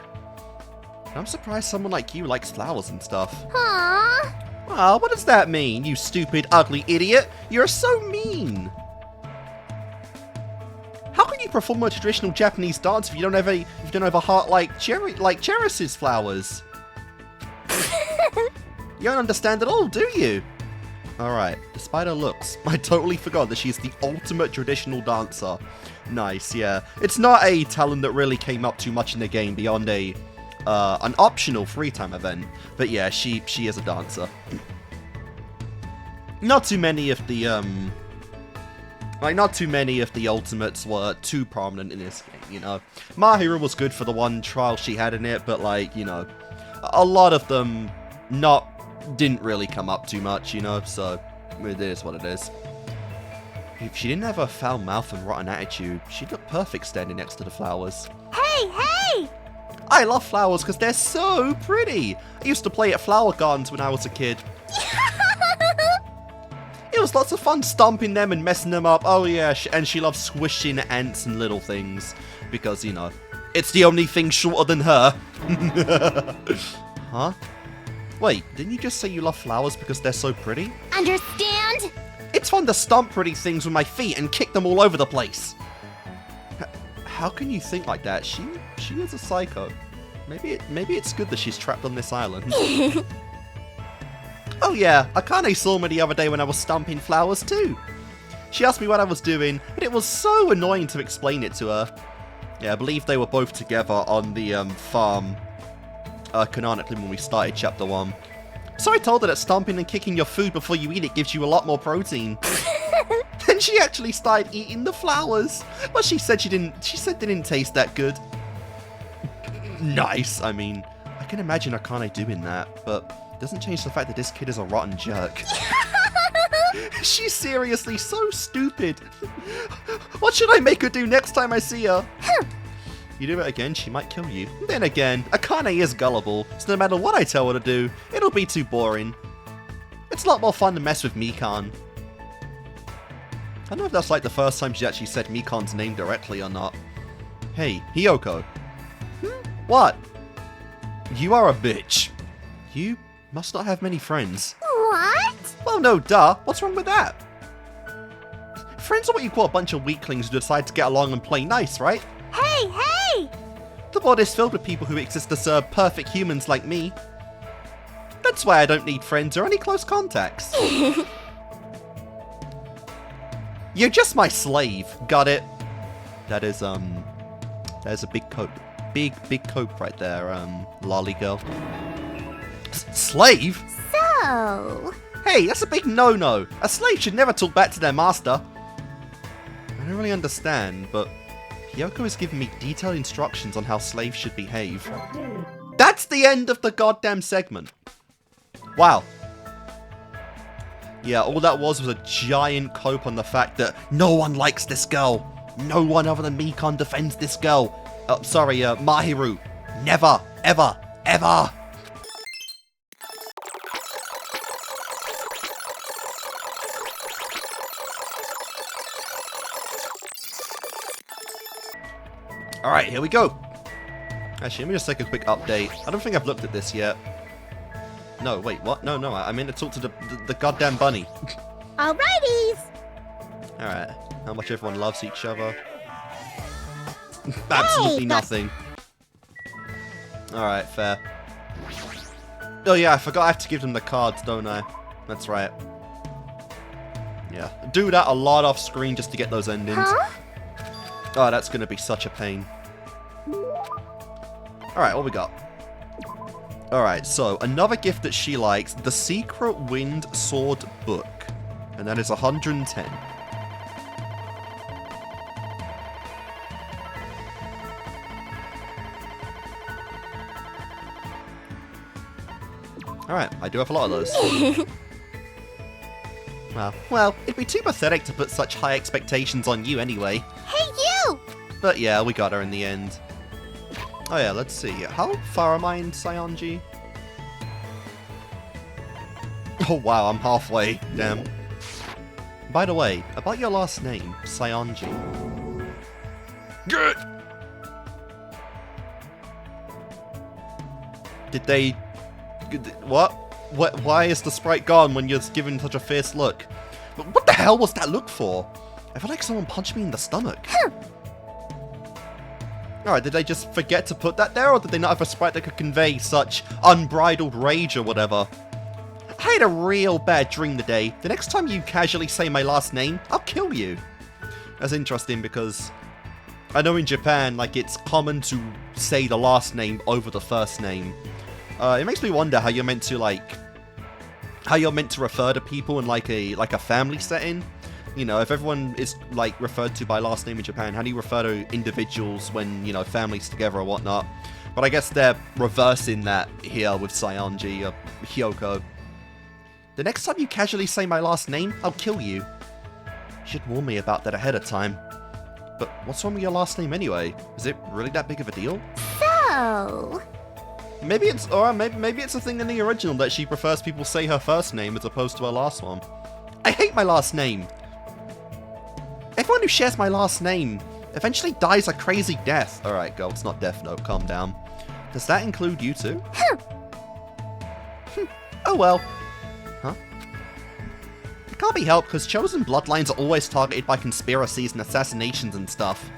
I'm surprised someone like you likes flowers and stuff. Aww. Oh, what does that mean, you stupid, ugly idiot? You're so mean. How can you perform a traditional Japanese dance if you don't have a heart like Cheris's flowers? You don't understand at all, do you? Alright, despite her looks, I totally forgot that she's the ultimate traditional dancer. Nice, yeah. It's not a talent that really came up too much in the game beyond an optional free time event. But yeah, she is a dancer. Not too many of the ultimates were too prominent in this game, you know. Mahiru was good for the one trial she had in it, but like, you know, a lot of them didn't really come up too much, you know, so it is what it is. If she didn't have a foul mouth and rotten attitude, she'd look perfect standing next to the flowers. Hey! I love flowers because they're so pretty! I used to play at flower gardens when I was a kid. It was lots of fun stomping them and messing them up. Oh yeah, and she loves squishing ants and little things. Because, you know, it's the only thing shorter than her. Huh? Wait, didn't you just say you love flowers because they're so pretty? Understand? It's fun to stomp pretty things with my feet and kick them all over the place. How can you think like that? She is a psycho. Maybe it's good that she's trapped on this island. Oh yeah, Akane saw me the other day when I was stomping flowers too. She asked me what I was doing, and it was so annoying to explain it to her. Yeah, I believe they were both together on the farm, canonically when we started Chapter 1. So I told her that stomping and kicking your food before you eat it gives you a lot more protein. Then she actually started eating the flowers, but she said didn't taste that good. Nice, I mean, I can imagine Akane doing that, but it doesn't change the fact that this kid is a rotten jerk. She's seriously so stupid. What should I make her do next time I see her? You do it again, she might kill you. Then again, Akane is gullible, so no matter what I tell her to do, it'll be too boring. It's a lot more fun to mess with Mikan. I don't know if that's like the first time she actually said Mikan's name directly or not. Hey, Hiyoko. What? You are a bitch. You must not have many friends. What? Well, no, duh. What's wrong with that? Friends are what you call a bunch of weaklings who decide to get along and play nice, right? Hey, hey! The world is filled with people who exist to serve perfect humans like me. That's why I don't need friends or any close contacts. You're just my slave. Got it. There's a big cope. Big cope right there, lolly girl. Slave? So... Hey, that's a big no-no. A slave should never talk back to their master. I don't really understand, but Hiyoko is giving me detailed instructions on how slaves should behave. That's the end of the goddamn segment. Wow. Yeah, all that was a giant cope on the fact that no one likes this girl. No one other than Mikan defends this girl. Sorry, Mahiru. Never, ever, ever. Alright, here we go. Actually, let me just take a quick update. I don't think I've looked at this yet. No, wait, what? No, I meant to talk to the goddamn bunny. Alrighties! Alright, how much everyone loves each other. Absolutely nothing. Alright, fair. Oh yeah, I forgot I have to give them the cards, don't I? That's right. Yeah, do that a lot off screen just to get those endings. Huh? Oh, that's gonna be such a pain. Alright, what we got? Alright, so another gift that she likes, the Secret Wind Sword Book. And that is 110. Alright, I do have a lot of those. Well, it'd be too pathetic to put such high expectations on you anyway. Hey, you! But yeah, we got her in the end. Oh yeah, let's see. How far am I in Saionji? Oh wow, I'm halfway. Damn. By the way, about your last name, Saionji. Good! Did they... What? Why is the sprite gone when you're given such a fierce look? What the hell was that look for? I feel like someone punched me in the stomach. Alright, did they just forget to put that there, or did they not have a sprite that could convey such unbridled rage or whatever? I had a real bad dream today. The next time you casually say my last name, I'll kill you. That's interesting because I know in Japan, like, it's common to say the last name over the first name. It makes me wonder how you're meant to, like, refer to people in like a family setting. You know, if everyone is like referred to by last name in Japan, how do you refer to individuals when, you know, families together or whatnot? But I guess they're reversing that here with Saionji or Hiyoko. The next time you casually say my last name, I'll kill you. You should warn me about that ahead of time. But what's wrong with your last name anyway? Is it really that big of a deal? So... Maybe it's a thing in the original that she prefers people say her first name as opposed to her last one. I hate my last name. Everyone who shares my last name eventually dies a crazy death. Alright, girl, it's not Death Note, calm down. Does that include you too? Oh well. Huh? It can't be helped because chosen bloodlines are always targeted by conspiracies and assassinations and stuff.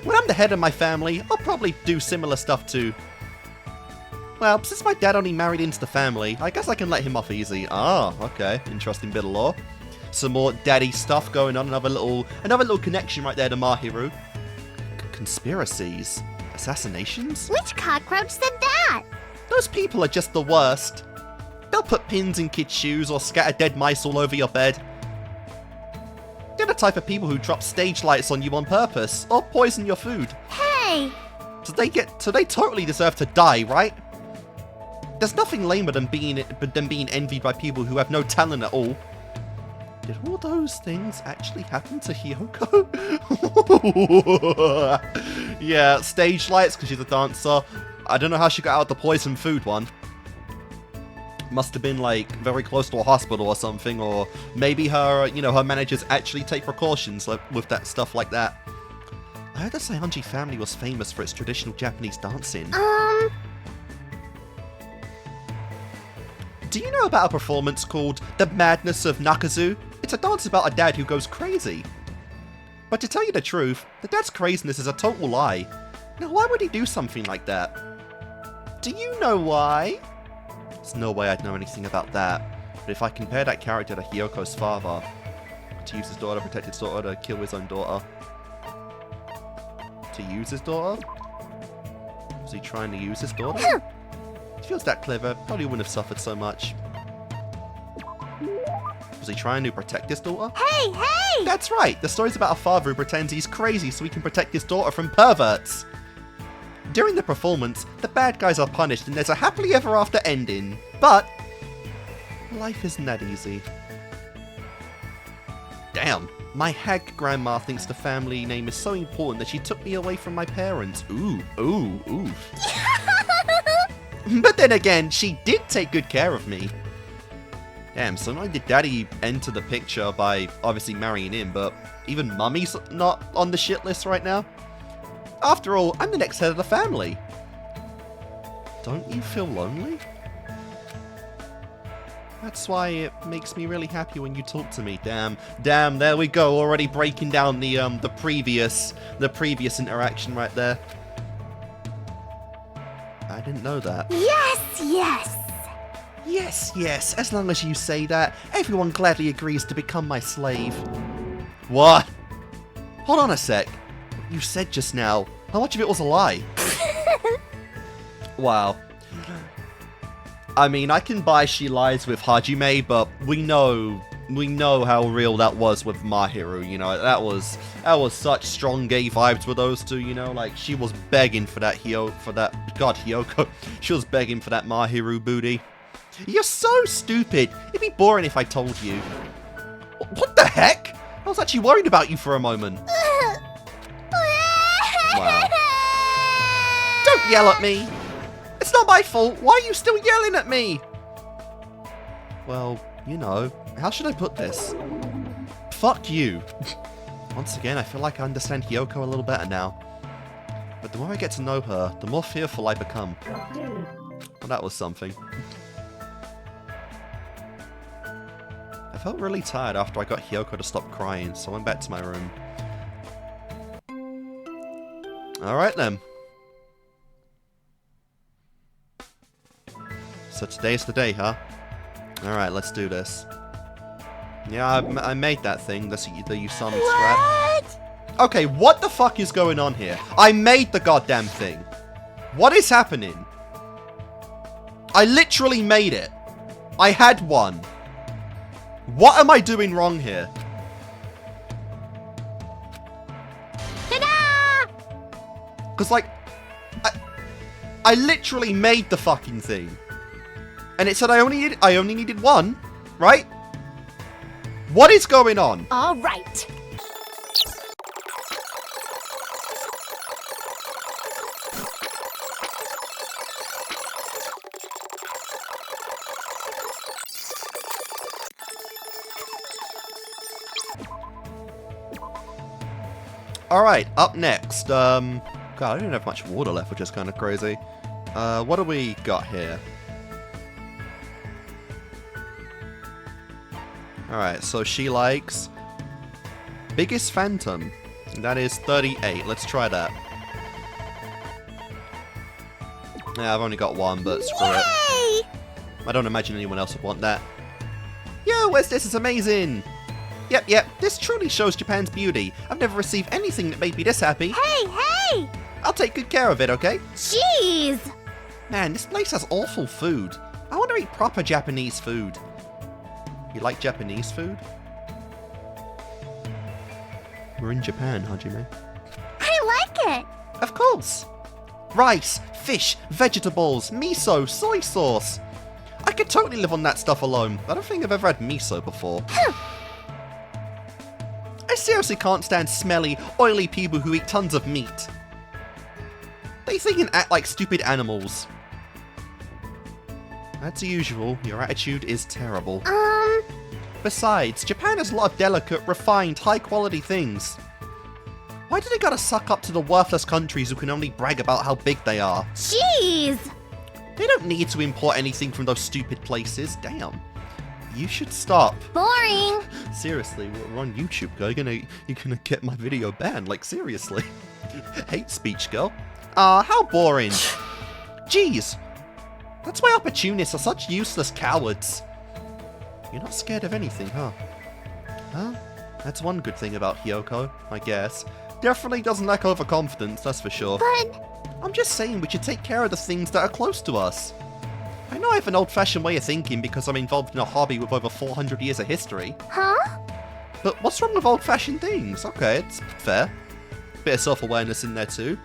When I'm the head of my family, I'll probably do similar stuff too. Well, since my dad only married into the family, I guess I can let him off easy. Ah, okay. Interesting bit of lore. Some more daddy stuff going on. Another little connection right there to Mahiru. Conspiracies? Assassinations? Which cockroach said that? Those people are just the worst. They'll put pins in kids' shoes or scatter dead mice all over your bed. They're the type of people who drop stage lights on you on purpose, or poison your food. Hey! So they totally deserve to die, right? There's nothing lamer than being envied by people who have no talent at all. Did all those things actually happen to Hiyoko? Yeah, stage lights because she's a dancer. I don't know how she got out the poison food one. Must have been like very close to a hospital or something, or maybe her, her managers actually take precautions with that stuff like that. I heard the Saionji family was famous for its traditional Japanese dancing. Do you know about a performance called The Madness of Nakazu? It's a dance about a dad who goes crazy. But to tell you the truth, the dad's craziness is a total lie. Now why would he do something like that? Do you know why? There's no way I'd know anything about that. But if I compare that character to Hiyoko's father, to use his daughter, protect his daughter, to kill his own daughter. To use his daughter? Was he trying to use his daughter? If he was that clever, probably wouldn't have suffered so much. Was he trying to protect his daughter? Hey, hey! That's right! The story's about a father who pretends he's crazy so he can protect his daughter from perverts! During the performance, the bad guys are punished and there's a happily ever after ending. But life isn't that easy. Damn, my hag grandma thinks the family name is so important that she took me away from my parents. Ooh, ooh, ooh. But then again, she did take good care of me. Damn, so not only did Daddy enter the picture by obviously marrying him, but even Mummy's not on the shit list right now. After all, I'm the next head of the family. Don't you feel lonely? That's why it makes me really happy when you talk to me. Damn, there we go, already breaking down the previous interaction right there. I didn't know that. Yes, yes! Yes, yes, as long as you say that, everyone gladly agrees to become my slave. What? Hold on a sec. You said just now, how much of it was a lie? Wow. I mean, I can buy she lies with Hajime, but we know how real that was with Mahiru, you know, that was such strong gay vibes with those two, you know, like, she was begging for that Hiyoko, she was begging for that Mahiru booty. You're so stupid, it'd be boring if I told you. What the heck? I was actually worried about you for a moment. Wow. Don't yell at me! It's not my fault, why are you still yelling at me? Well, you know, how should I put this? Fuck you. Once again, I feel like I understand Hiyoko a little better now. But the more I get to know her, the more fearful I become. Well, that was something. I felt really tired after I got Hiyoko to stop crying, so I went back to my room. Alright then. So today's the day, huh? Alright, let's do this. Yeah, I made that thing, the Usami strap. Okay, what the fuck is going on here? I made the goddamn thing. What is happening? I literally made it. I had one. What am I doing wrong here? Ta-da! Because, like, I literally made the fucking thing. And it said I only needed one, right? What is going on? All right. Alright, up next, God, I don't have much water left, which is kind of crazy. What do we got here? Alright, so she likes Biggest Phantom. That is 38. Let's try that. Yeah, I've only got one, but screw it. I don't imagine anyone else would want that. Yo, where's this? It's amazing! Yep, this truly shows Japan's beauty. I've never received anything that made me this happy. Hey, hey! I'll take good care of it, okay? Jeez! Man, this place has awful food. I want to eat proper Japanese food. You like Japanese food? We're in Japan, Hajime. I like it! Of course! Rice, fish, vegetables, miso, soy sauce. I could totally live on that stuff alone. I don't think I've ever had miso before. I seriously can't stand smelly, oily people who eat tons of meat. They think and act like stupid animals. As usual, your attitude is terrible. Besides, Japan has a lot of delicate, refined, high-quality things. Why do they gotta suck up to the worthless countries who can only brag about how big they are? Jeez! They don't need to import anything from those stupid places. Damn. You should stop. Boring! Seriously, we're on YouTube, girl. You're gonna get my video banned. Like, seriously. Hate speech, girl. How boring. Jeez. That's why opportunists are such useless cowards. You're not scared of anything, huh? Well, that's one good thing about Hiyoko, I guess. Definitely doesn't lack overconfidence, that's for sure. But... I'm just saying we should take care of the things that are close to us. I know I have an old-fashioned way of thinking because I'm involved in a hobby with over 400 years of history. Huh? But what's wrong with old-fashioned things? Okay, it's fair. Bit of self-awareness in there too.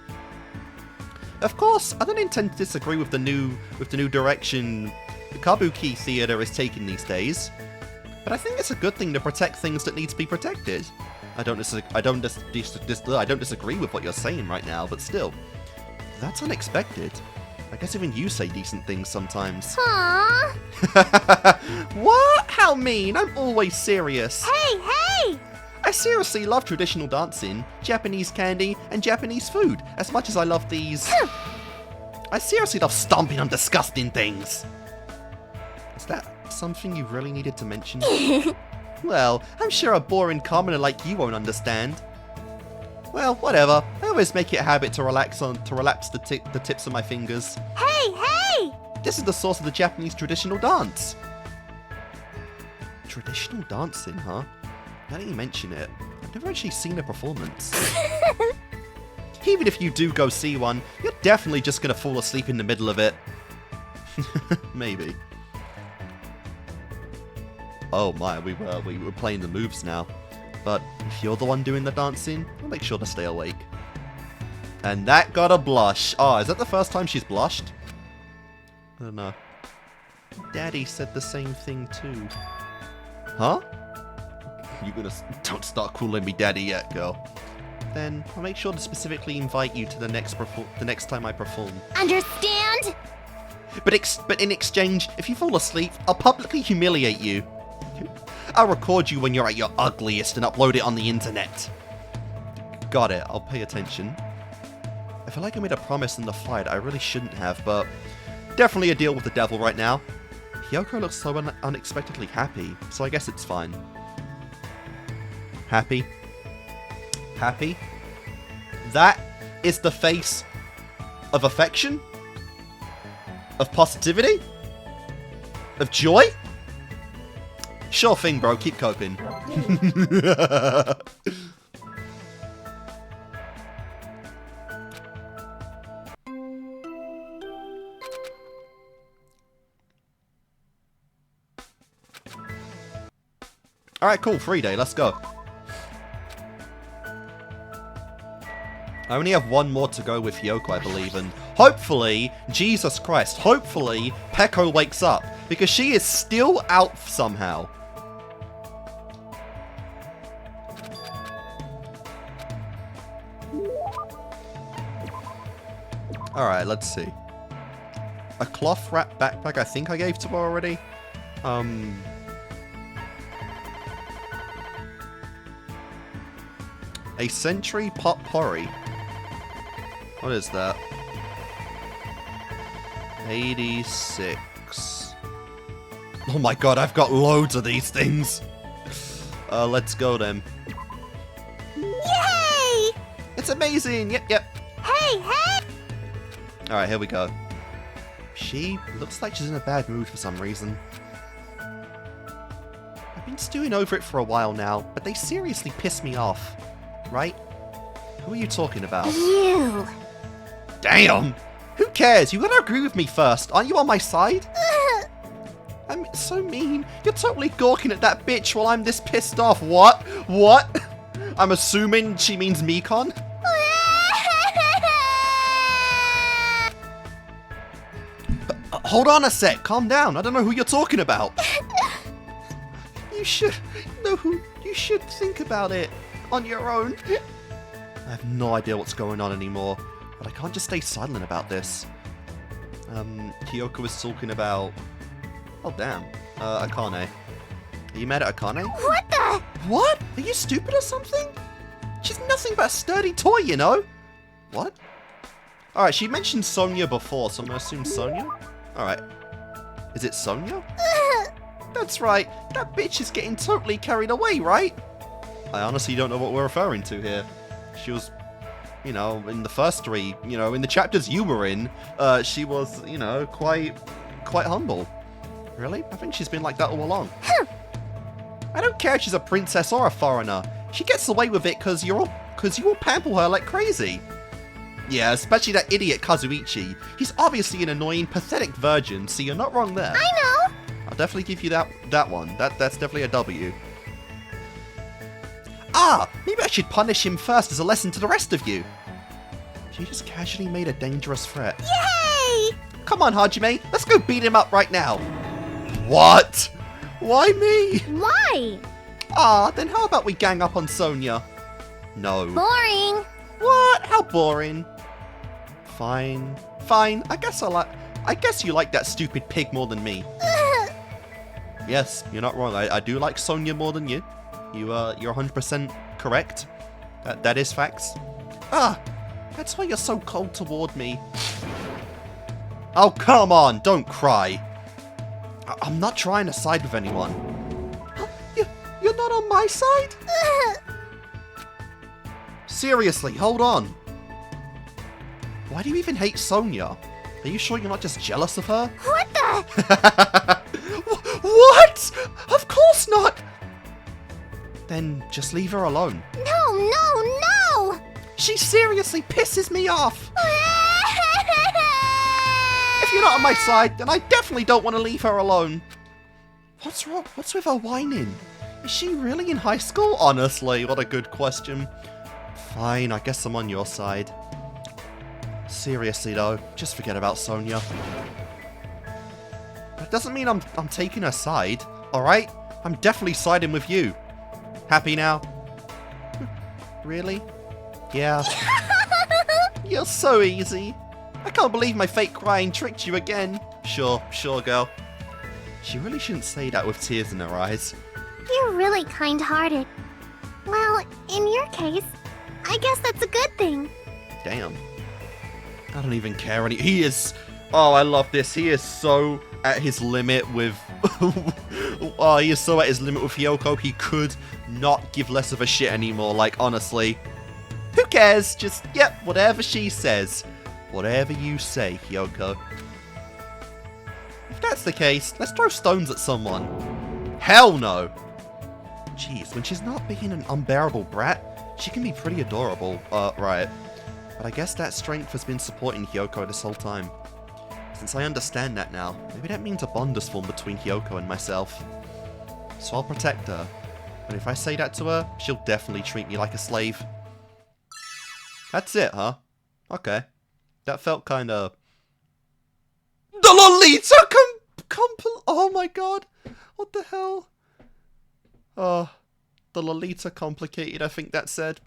Of course, I don't intend to disagree with the new direction the Kabuki theater is taking these days. But I think it's a good thing to protect things that need to be protected. I don't disagree with what you're saying right now, but still. That's unexpected. I guess even you say decent things sometimes. Aww. What? How mean? I'm always serious. Hey, hey! I seriously love traditional dancing, Japanese candy, and Japanese food as much as I love these. I seriously love stomping on disgusting things. Is that something you really needed to mention? Well, I'm sure a boring commoner like you won't understand. Well, whatever. I always make it a habit to relax the tips of my fingers. Hey, hey! This is the source of the Japanese traditional dance. Traditional dancing, huh? Now that you mention it, I've never actually seen a performance. Even if you do go see one, you're definitely just gonna fall asleep in the middle of it. Maybe. Oh my, we were playing the moves now. But if you're the one doing the dancing, I'll make sure to stay awake. And that got a blush. Oh, is that the first time she's blushed? I don't know. Daddy said the same thing too. Huh? Don't start calling me daddy yet, girl. Then I'll make sure to specifically invite you to the next time I perform. Understand? But in exchange, if you fall asleep, I'll publicly humiliate you. I'll record you when you're at your ugliest and upload it on the internet. Got it, I'll pay attention. I feel like I made a promise in the fight I really shouldn't have, but definitely a deal with the devil right now. Hiyoko looks so unexpectedly happy, so I guess it's fine. Happy? Happy? That is the face of affection? Of positivity? Of joy? Sure thing, bro. Keep coping. Alright, cool. Free day. Let's go. I only have one more to go with Hiyoko, I believe, and hopefully, Jesus Christ, hopefully, Peko wakes up, because she is still out somehow. Alright, let's see. A cloth wrap backpack I think I gave to her already. A century potpourri. What is that? 86. Oh my god, I've got loads of these things. Let's go then. Yay! It's amazing! Yep. Hey, hey! Alright, here we go. She looks like she's in a bad mood for some reason. I've been stewing over it for a while now, but they seriously piss me off. Right? Who are you talking about? You! Damn! Who cares? You gotta agree with me first. Aren't you on my side? I'm so mean. You're totally gawking at that bitch while I'm this pissed off. What? What? I'm assuming she means Mikan? Hold on a sec. Calm down. I don't know who you're talking about. You should think about it on your own. I have no idea what's going on anymore, but I can't just stay silent about this. Hiyoko was talking about... Oh, damn. Akane. Are you mad at Akane? What the? What? Are you stupid or something? She's nothing but a sturdy toy, you know? What? Alright, she mentioned Sonia before, so I'm gonna assume Sonia? Alright. Is it Sonia? That's right, that bitch is getting totally carried away, right? I honestly don't know what we're referring to here. She was, you know, in the first three, you know, in the chapters you were in, she was, you know, quite humble. Really? I think she's been like that all along. I don't care if she's a princess or a foreigner. She gets away with it because you all pamper her like crazy. Yeah, especially that idiot Kazuichi. He's obviously an annoying, pathetic virgin, so you're not wrong there. I know! I'll definitely give you that one. That's definitely a W. Ah! Maybe I should punish him first as a lesson to the rest of you. She just casually made a dangerous threat. Yay! Come on, Hajime, let's go beat him up right now. What? Why me? Why? Ah, then how about we gang up on Sonia? No. Boring. What? How boring. Fine. Fine. I guess you like that stupid pig more than me. Yes, you're not wrong. I do like Sonia more than you. You're 100% correct. That is facts. Ah, that's why you're so cold toward me. Oh, come on, don't cry. I'm not trying to side with anyone. You're not on my side? Seriously, hold on. Why do you even hate Sonia? Are you sure you're not just jealous of her? What the? What? Of course not! Then just leave her alone. No! She seriously pisses me off. If you're not on my side, then I definitely don't want to leave her alone. What's wrong? What's with her whining? Is she really in high school? Honestly, what a good question. Fine, I guess I'm on your side. Seriously though, just forget about Sonia. That doesn't mean I'm taking her side, alright? I'm definitely siding with you. Happy now? Really? Yeah. You're so easy. I can't believe my fake crying tricked you again. Sure, girl. She really shouldn't say that with tears in her eyes. You're really kind-hearted. Well, in your case, I guess that's a good thing. Damn. I don't even care any- He is- Oh, I love this. He is so at his limit with... Oh, he is so at his limit with Hiyoko. He could not give less of a shit anymore. Like, honestly. Who cares? Just, yep, whatever she says. Whatever you say, Hiyoko. If that's the case, let's throw stones at someone. Hell no! Jeez, when she's not being an unbearable brat, she can be pretty adorable. Right. But I guess that strength has been supporting Hiyoko this whole time. Since I understand that now, maybe that means a bond has formed between Hiyoko and myself. So I'll protect her. But if I say that to her, she'll definitely treat me like a slave. That's it, huh? Okay. That felt kinda... The Lolita oh my god! What the hell? Oh, the Lolita complicated, I think that said.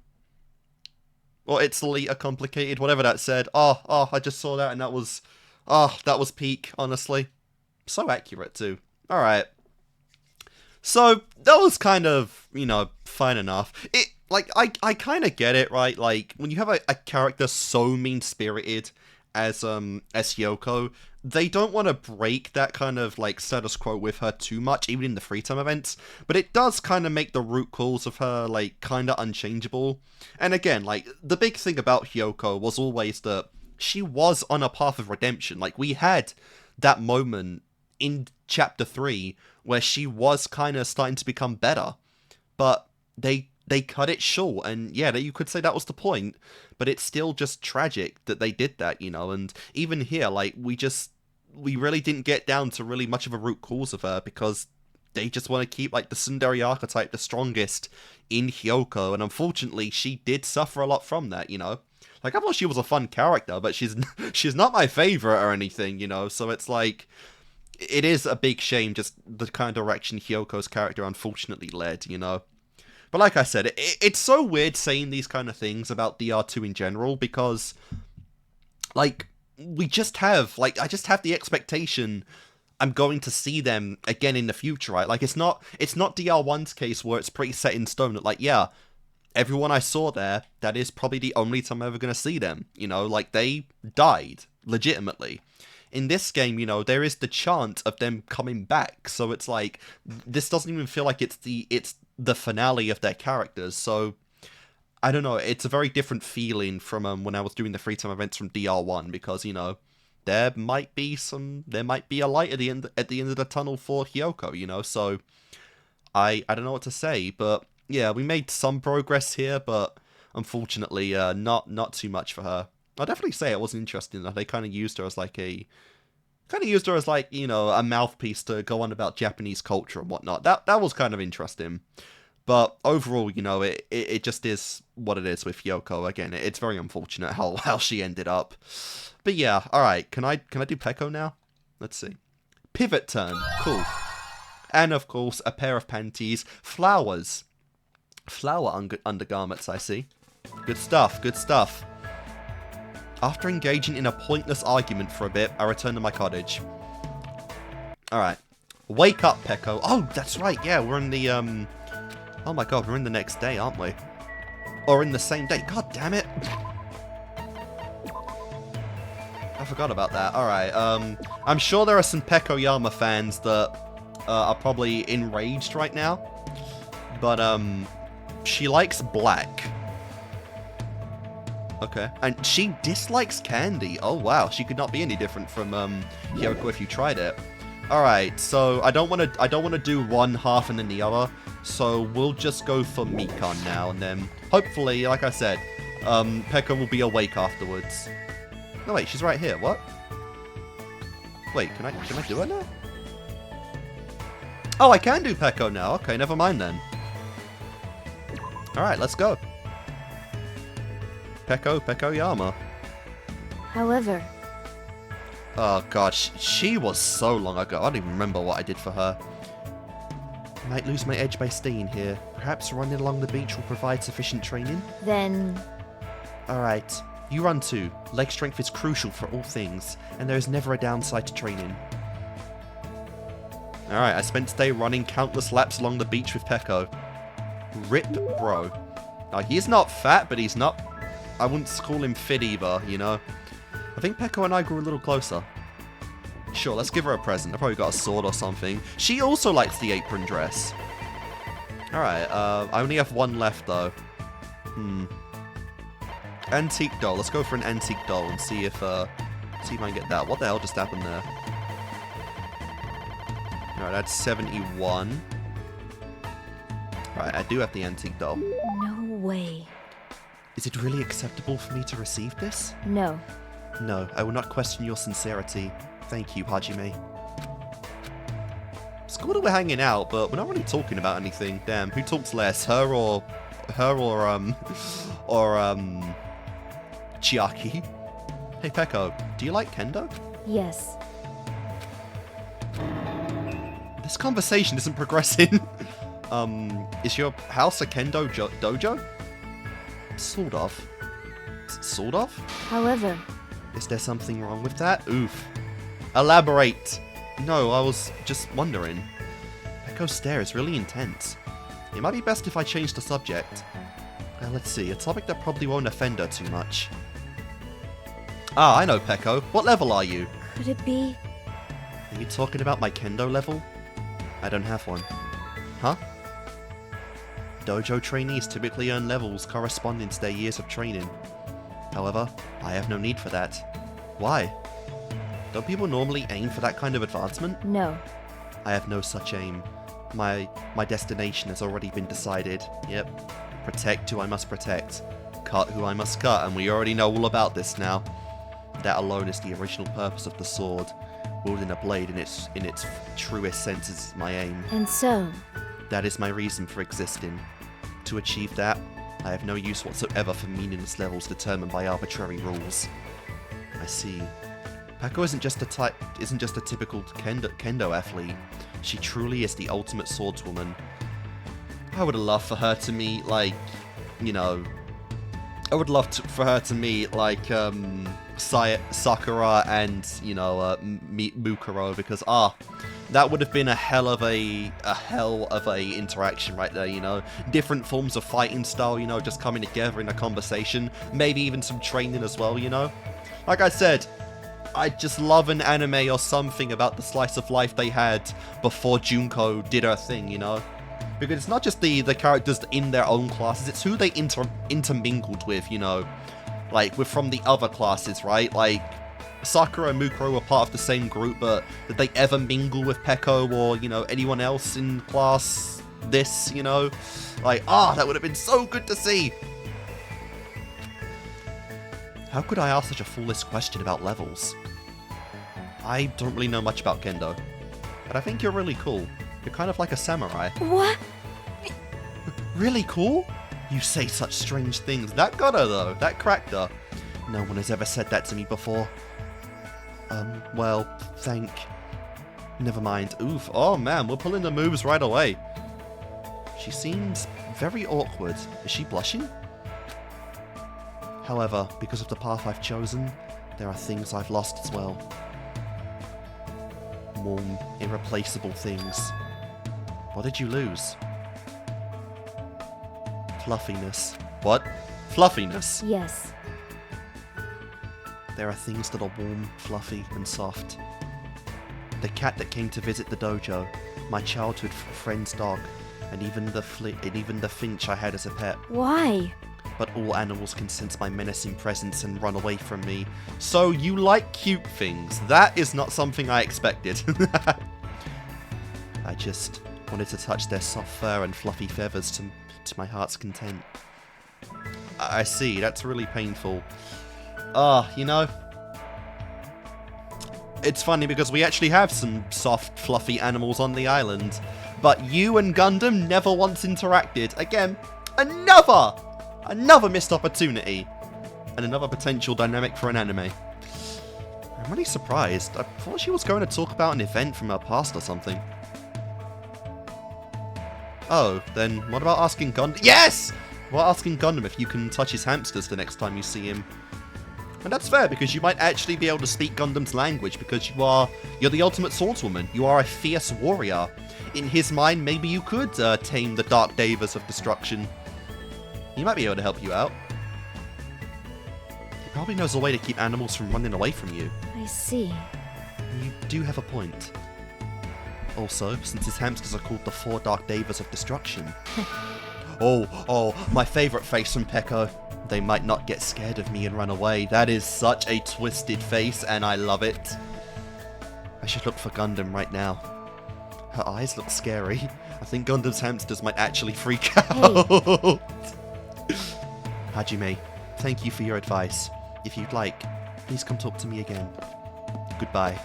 Or it's Lolita complicated, whatever that said. Oh, I just saw that and that was peak, honestly. So accurate too. Alright. So, that was kind of, you know, fine enough. I kind of get it, right? Like, when you have a character so mean-spirited as Hiyoko, they don't want to break that kind of, like, status quo with her too much, even in the free time events, but it does kind of make the root cause of her, like, kind of unchangeable. And again, like, the big thing about Hiyoko was always that she was on a path of redemption. Like, we had that moment in Chapter 3 where she was kind of starting to become better, but they cut it short, and yeah, you could say that was the point, but it's still just tragic that they did that, you know. And even here, like, we really didn't get down to really much of a root cause of her, because they just want to keep, like, the tsundere archetype the strongest in Hiyoko, and unfortunately, she did suffer a lot from that, you know. Like, I thought she was a fun character, but she's not my favorite or anything, you know, so it's like, it is a big shame just the kind of direction Hyoko's character unfortunately led, you know. But like I said, it's so weird saying these kind of things about DR2 in general, because, like, I just have the expectation I'm going to see them again in the future, right? Like, it's not DR1's case where it's pretty set in stone that, like, yeah, everyone I saw there, that is probably the only time I'm ever going to see them. You know, like, they died, legitimately. In this game, you know, there is the chance of them coming back, so it's like, this doesn't even feel like it's the finale of their characters, so I don't know, it's a very different feeling from when I was doing the free time events from DR1, because, you know, there might be a light at the end of the tunnel for Hiyoko, you know, so I don't know what to say, but yeah, we made some progress here, but unfortunately, not too much for her. I'll definitely say it was interesting that they kind of used her as like you know, a mouthpiece to go on about Japanese culture and whatnot. That was kind of interesting. But overall, you know, it just is what it is with Hiyoko. Again, it's very unfortunate how she ended up. But yeah, alright, can I do Peko now? Let's see. Pivot turn. Cool. And of course, a pair of panties. Flowers. Flower undergarments, I see. Good stuff, good stuff. After engaging in a pointless argument for a bit, I return to my cottage. Alright. Wake up, Peko. Oh, that's right, yeah, we're in the, oh my god, we're in the next day, aren't we? Or in the same day. God damn it. I forgot about that. Alright, I'm sure there are some Pekoyama fans that are probably enraged right now. But, she likes black. Okay. And she dislikes candy. Oh, wow. She could not be any different from, Hiyoko if you tried it. Alright, so I don't want to do one half and then the other. So we'll just go for Mikan now, and then hopefully, like I said, Peko will be awake afterwards. No, wait, she's right here. What? Wait, can I do it now? Oh, I can do Peko now. Okay, never mind then. Alright, let's go. Pekoyama. However... Oh gosh, she was so long ago. I don't even remember what I did for her. I might lose my edge by staying here. Perhaps running along the beach will provide sufficient training? Then... Alright, you run too. Leg strength is crucial for all things, and there is never a downside to training. Alright, I spent today running countless laps along the beach with Peko. Rip bro. Now, he's not fat, but he's not... I wouldn't call him fit either, you know? I think Peko and I grew a little closer. Sure, let's give her a present. I probably got a sword or something. She also likes the apron dress. Alright, I only have one left, though. Antique doll. Let's go for an antique doll and see if I can get that. What the hell just happened there? Alright, that's 71. Alright, I do have the antique doll. No way. Is it really acceptable for me to receive this? No. No, I will not question your sincerity. Thank you, Hajime. It's cool that we're hanging out, but we're not really talking about anything. Damn, who talks less? Her or Chiaki? Hey, Peko, do you like kendo? Yes. This conversation isn't progressing. Is your house a kendo dojo? Sort of. Sort of? However... Is there something wrong with that? Oof. Elaborate. No, I was just wondering. Peko's stare is really intense. It might be best if I change the subject. Let's see, a topic that probably won't offend her too much. Ah, I know, Peko. What level are you? Could it be... Are you talking about my kendo level? I don't have one. Huh? Dojo trainees typically earn levels corresponding to their years of training. However, I have no need for that. Why? Don't people normally aim for that kind of advancement? No. I have no such aim. My destination has already been decided. Yep. Protect who I must protect. Cut who I must cut, and we already know all about this now. That alone is the original purpose of the sword. Wielding a blade in its truest sense is my aim. And so? That is my reason for existing. To achieve that, I have no use whatsoever for meaningless levels determined by arbitrary rules. I see. Peko isn't just a typical kendo athlete. She truly is the ultimate swordswoman. I would love for her to meet, like, you know... I would love for her to meet, like, Sakura and, you know, meet Mukuro, because, That would have been a hell of a interaction right there, you know. Different forms of fighting style, you know, just coming together in a conversation. Maybe even some training as well, you know. Like I said, I just love an anime or something about the slice of life they had before Junko did her thing, you know? Because it's not just the characters in their own classes, it's who they intermingled with, you know? Like, with from the other classes, right? Like, Sakura and Mukuro were part of the same group, but did they ever mingle with Peko or, you know, anyone else in class this, you know? Like, that would have been so good to see! How could I ask such a foolish question about levels? I don't really know much about Kendo, but I think you're really cool. You're kind of like a samurai. What? Really cool? You say such strange things. That got her though. That cracked her. No one has ever said that to me before. Well, never mind. Oof. Oh man, we're pulling the moves right away. She seems very awkward. Is she blushing? However, because of the path I've chosen, there are things I've lost as well. Warm, irreplaceable things. What did you lose? Fluffiness. What? Fluffiness? Yes. There are things that are warm, fluffy, and soft. The cat that came to visit the dojo, my childhood friend's dog, and even the finch I had as a pet. Why? But all animals can sense my menacing presence and run away from me. So you like cute things. That is not something I expected. I just wanted to touch their soft fur and fluffy feathers to my heart's content. I see, that's really painful. You know, it's funny because we actually have some soft, fluffy animals on the island, but you and Gundam never once interacted. Again, another missed opportunity, and another potential dynamic for an anime. I'm really surprised. I thought she was going to talk about an event from her past or something. Oh, then what about asking Gundam? Yes! What about asking Gundam if you can touch his hamsters the next time you see him? And that's fair, because you might actually be able to speak Gundam's language, because you're the ultimate swordswoman. You are a fierce warrior. In his mind, maybe you could tame the Dark Devas of Destruction. He might be able to help you out. He probably knows a way to keep animals from running away from you. I see. You do have a point. Also, since his hamsters are called the 4 Dark Devas of Destruction. Oh, my favourite face from Peko. They might not get scared of me and run away. That is such a twisted face, and I love it. I should look for Gundam right now. Her eyes look scary. I think Gundam's hamsters might actually freak out. Hey. Hajime, thank you for your advice. If you'd like, please come talk to me again. Goodbye.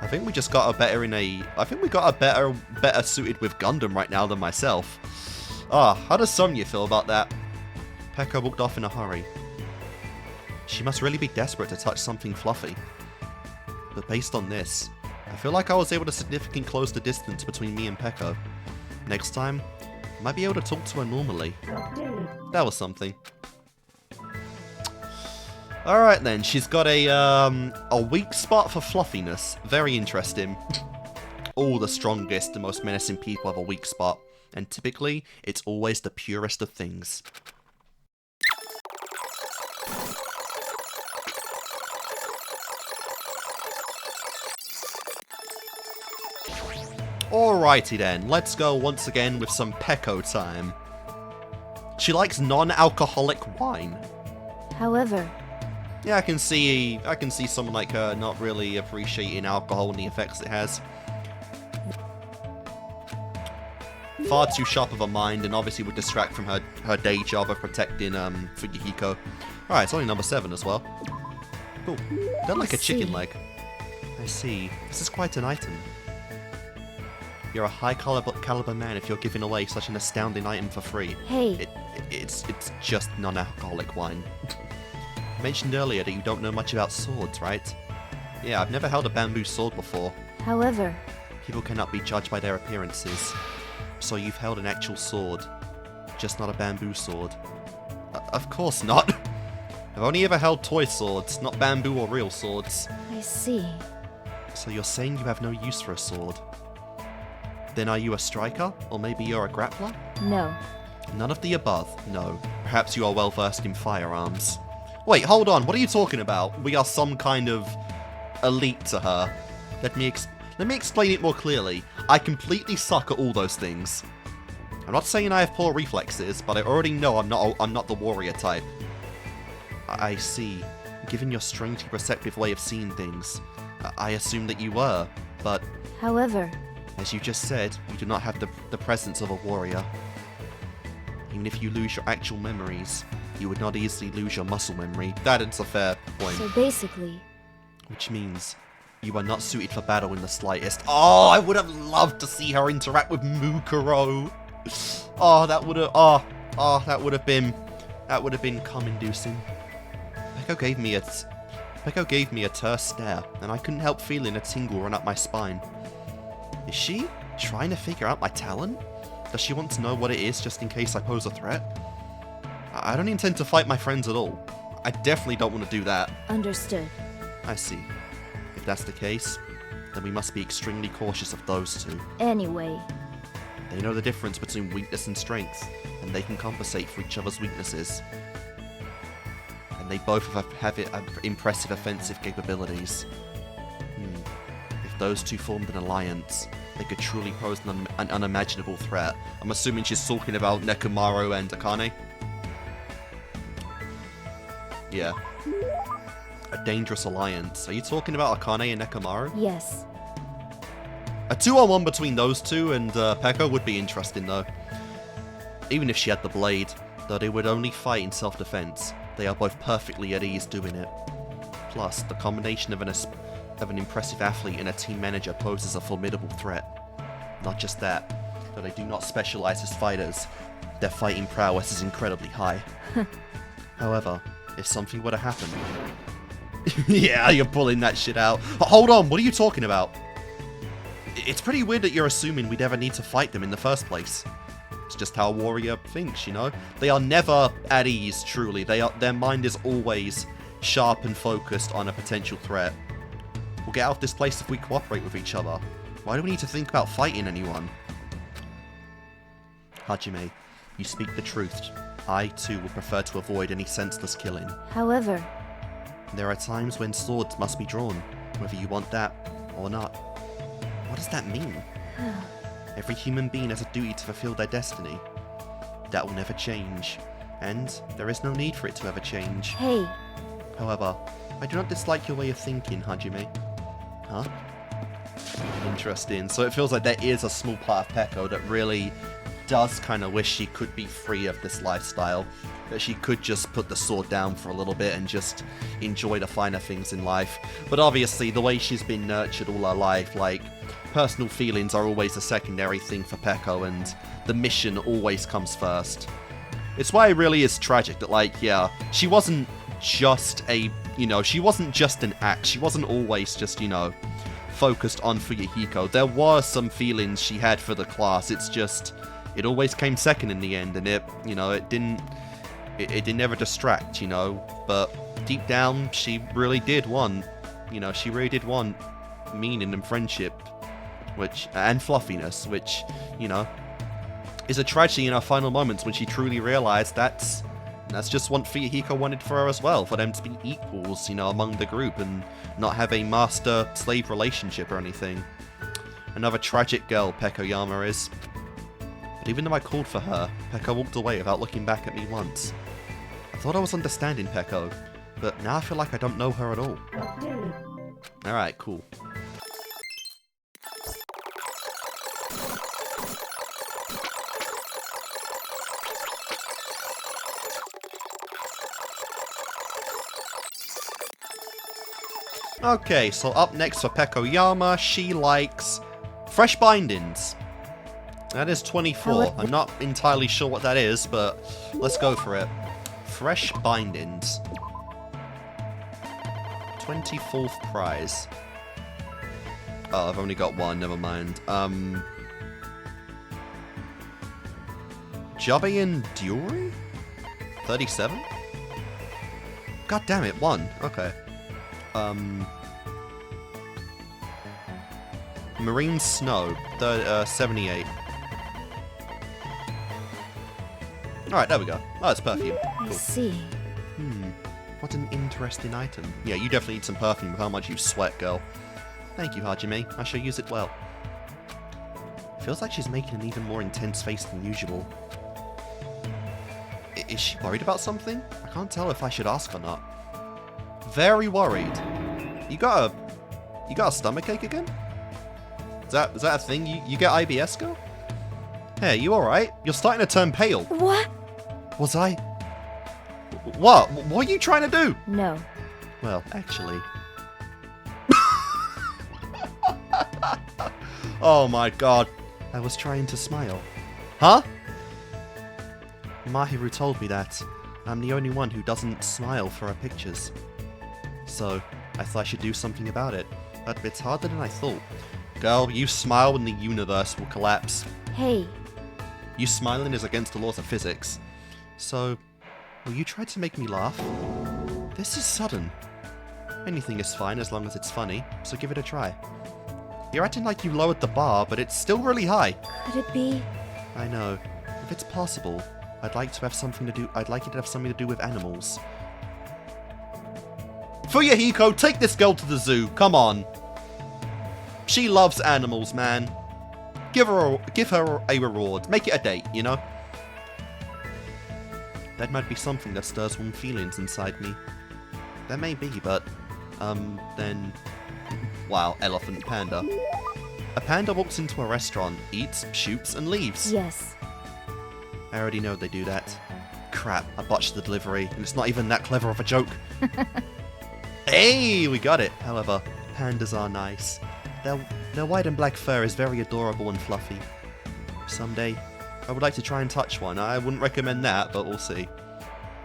I think we just got a better better suited with Gundam right now than myself. How does Sonia feel about that? Peko walked off in a hurry. She must really be desperate to touch something fluffy. But based on this, I feel like I was able to significantly close the distance between me and Peko. Next time, I might be able to talk to her normally. That was something. Alright then, she's got a weak spot for fluffiness. Very interesting. All the strongest and most menacing people have a weak spot. And typically, it's always the purest of things. Alrighty then, let's go once again with some Peko time. She likes non-alcoholic wine. However... Yeah, I can see someone like her not really appreciating alcohol and the effects it has. Far too sharp of a mind, and obviously would distract from her day job of protecting Fuyuhiko. Alright, it's only number 7 as well. Cool. Don't like a chicken leg. I see. This is quite an item. You're a high caliber man if you're giving away such an astounding item for free. Hey. It's just non-alcoholic wine. I mentioned earlier that you don't know much about swords, right? Yeah, I've never held a bamboo sword before. However... People cannot be judged by their appearances. So you've held an actual sword. Just not a bamboo sword. Of course not. I've only ever held toy swords, not bamboo or real swords. I see. So you're saying you have no use for a sword? Then are you a striker? Or maybe you're a grappler? No. None of the above, no. Perhaps you are well versed in firearms. Wait, hold on, what are you talking about? We are some kind of elite to her. Let me explain it more clearly. I completely suck at all those things. I'm not saying I have poor reflexes, but I already know I'm not the warrior type. I see. Given your strangely perceptive way of seeing things, I assumed that you were, but... However... As you just said, you do not have the presence of a warrior. Even if you lose your actual memories, you would not easily lose your muscle memory. That is a fair point. So basically... Which means you are not suited for battle in the slightest. Oh, I would have loved to see her interact with Mukuro. Oh, that would have been cum-inducing. Peko gave me a terse stare, and I couldn't help feeling a tingle run up my spine. Is she trying to figure out my talent? Does she want to know what it is just in case I pose a threat? I don't intend to fight my friends at all. I definitely don't want to do that. Understood. I see. If that's the case, then we must be extremely cautious of those two. Anyway... They know the difference between weakness and strength, and they can compensate for each other's weaknesses. And they both have impressive offensive capabilities. If those two formed an alliance, they could truly pose an unimaginable threat. I'm assuming she's talking about Nekomaru and Akane? Yeah. A dangerous alliance. Are you talking about Akane and Nekomaru? Yes. A 2-on-1 between those two and Peko would be interesting though. Even if she had the blade, though they would only fight in self-defense, they are both perfectly at ease doing it. Plus, the combination of an impressive athlete and a team manager poses a formidable threat. Not just that, though they do not specialize as fighters, their fighting prowess is incredibly high. However, if something were to happen... Yeah, you're pulling that shit out. Hold on, what are you talking about? It's pretty weird that you're assuming we'd ever need to fight them in the first place. It's just how a warrior thinks, you know? They are never at ease, truly. Their mind is always sharp and focused on a potential threat. We'll get out of this place if we cooperate with each other. Why do we need to think about fighting anyone? Hajime, you speak the truth. I, too, would prefer to avoid any senseless killing. However... There are times when swords must be drawn, whether you want that or not. What does that mean? Every human being has a duty to fulfill their destiny. That will never change, and there is no need for it to ever change. Hey. However, I do not dislike your way of thinking, Hajime. Huh? Interesting. So it feels like there is a small part of Peko that really does kind of wish she could be free of this lifestyle. That she could just put the sword down for a little bit and just enjoy the finer things in life. But obviously, the way she's been nurtured all her life, like, personal feelings are always a secondary thing for Peko, and the mission always comes first. It's why it really is tragic that, like, yeah, she wasn't just a, you know, she wasn't just an act. She wasn't always just, you know, focused on Fuyuhiko. There were some feelings she had for the class. It's just, it always came second in the end, and it, you know, it didn't ever distract, you know, but deep down, she really did want, you know, she really did want meaning and friendship, and fluffiness, which, you know, is a tragedy in her final moments when she truly realized that's just what Fuyuhiko wanted for her as well, for them to be equals, you know, among the group and not have a master-slave relationship or anything. Another tragic girl, Pekoyama is. But even though I called for her, Peko walked away without looking back at me once. I thought I was understanding Peko, but now I feel like I don't know her at all. Alright, cool. Okay, so up next for Pekoyama, she likes fresh bindings. That is 24. I'm not entirely sure what that is, but let's go for it. Fresh bindings. 24th prize. Oh, I've only got one, never mind. Jabayan Duri? 37? God damn it, one. Okay. Marine Snow, 78. Alright, there we go. Oh, it's perfume. I Cool. see. What an interesting item. Yeah, you definitely need some perfume with how much you sweat, girl. Thank you, Hajime. I shall use it well. Feels like she's making an even more intense face than usual. Is she worried about something? I can't tell if I should ask or not. Very worried. You got a stomachache again? Is that a thing? You get IBS, girl? Hey, you alright? You're starting to turn pale. What? Was I? What? What are you trying to do? No. Well, actually. Oh my god. I was trying to smile. Huh? Mahiru told me that. I'm the only one who doesn't smile for her pictures. So, I thought I should do something about it. But it's harder than I thought. Girl, you smile and the universe will collapse. Hey, You smiling is against the laws of physics. So, will you try to make me laugh? This is sudden. Anything is fine as long as it's funny, so give it a try. You're acting like you lowered the bar, but it's still really high. could it be? I know. If it's possible, I'd like it to have something to do with animals. Fuyuhiko, take this girl to the zoo. Come on. She loves animals, man. Give her a reward. Make it a date, you know? That might be something that stirs warm feelings inside me. There may be, but, then... Wow, elephant panda. A panda walks into a restaurant, eats, shoots, and leaves. Yes. I already know they do that. Crap, I botched the delivery, and it's not even that clever of a joke. Hey, we got it. However, pandas are nice. Their white and black fur is very adorable and fluffy. Someday, I would like to try and touch one. I wouldn't recommend that, but we'll see.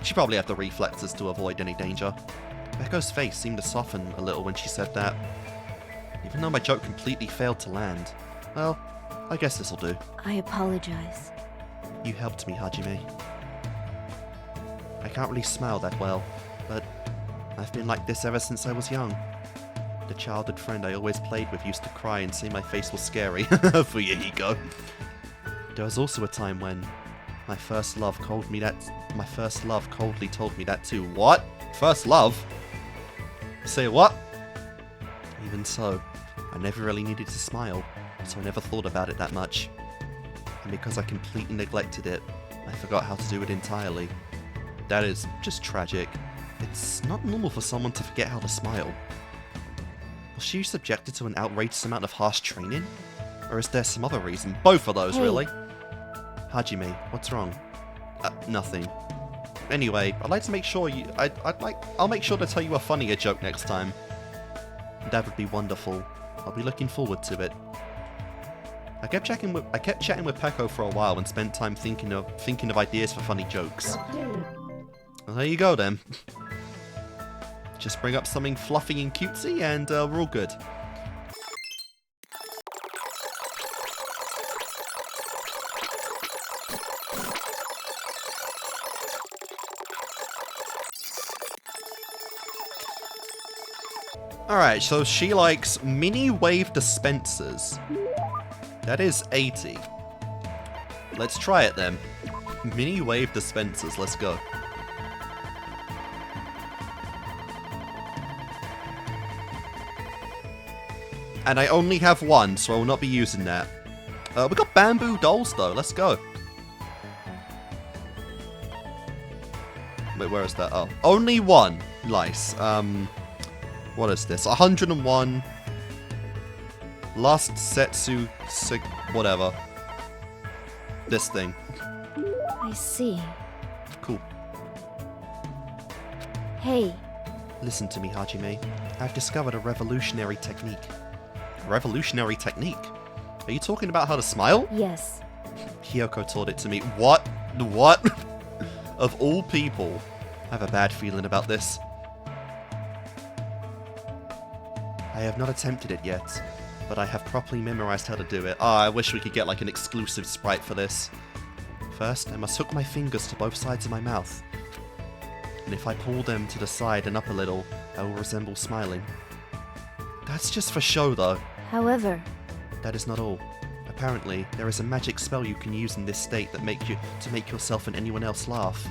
She probably have the reflexes to avoid any danger. Peko's face seemed to soften a little when she said that. Even though my joke completely failed to land. Well, I guess this'll do. I apologize. You helped me, Hajime. I can't really smile that well, but I've been like this ever since I was young. The childhood friend I always played with used to cry and say my face was scary. Fuyuhiko. There was also a time when my first love coldly told me that too. What? First love? Say what? Even so, I never really needed to smile, so I never thought about it that much. And because I completely neglected it, I forgot how to do it entirely. That is just tragic. It's not normal for someone to forget how to smile. Was she subjected to an outrageous amount of harsh training? Or is there some other reason? Both of those, Hey. really. Hajime, what's wrong? Nothing. Anyway, I'd like to make sure I'll make sure to tell you a funnier joke next time. That would be wonderful. I'll be looking forward to it. I kept chatting with Peko for a while and spent time thinking of ideas for funny jokes. Well, there you go then. Just bring up something fluffy and cutesy and we're all good. Alright, so she likes mini wave dispensers. That is 80. Let's try it then. Mini wave dispensers, let's go. And I only have one, so I will not be using that. We got bamboo dolls though, let's go. Wait, where is that? Oh, only one. Nice. What is this? 101. Last Setsu... whatever. This thing. I see. Cool. Hey, Listen to me, Hajime. I've discovered a revolutionary technique. Revolutionary technique? Are you talking about how to smile? yes. Hiyoko taught it to me. What? What? Of all people. I have a bad feeling about this. I have not attempted it yet, but I have properly memorized how to do it. I wish we could get like an exclusive sprite for this. First, I must hook my fingers to both sides of my mouth. And if I pull them to the side and up a little, I will resemble smiling. That's just for show though. However, That is not all. Apparently, there is a magic spell you can use in this state that make yourself and anyone else laugh.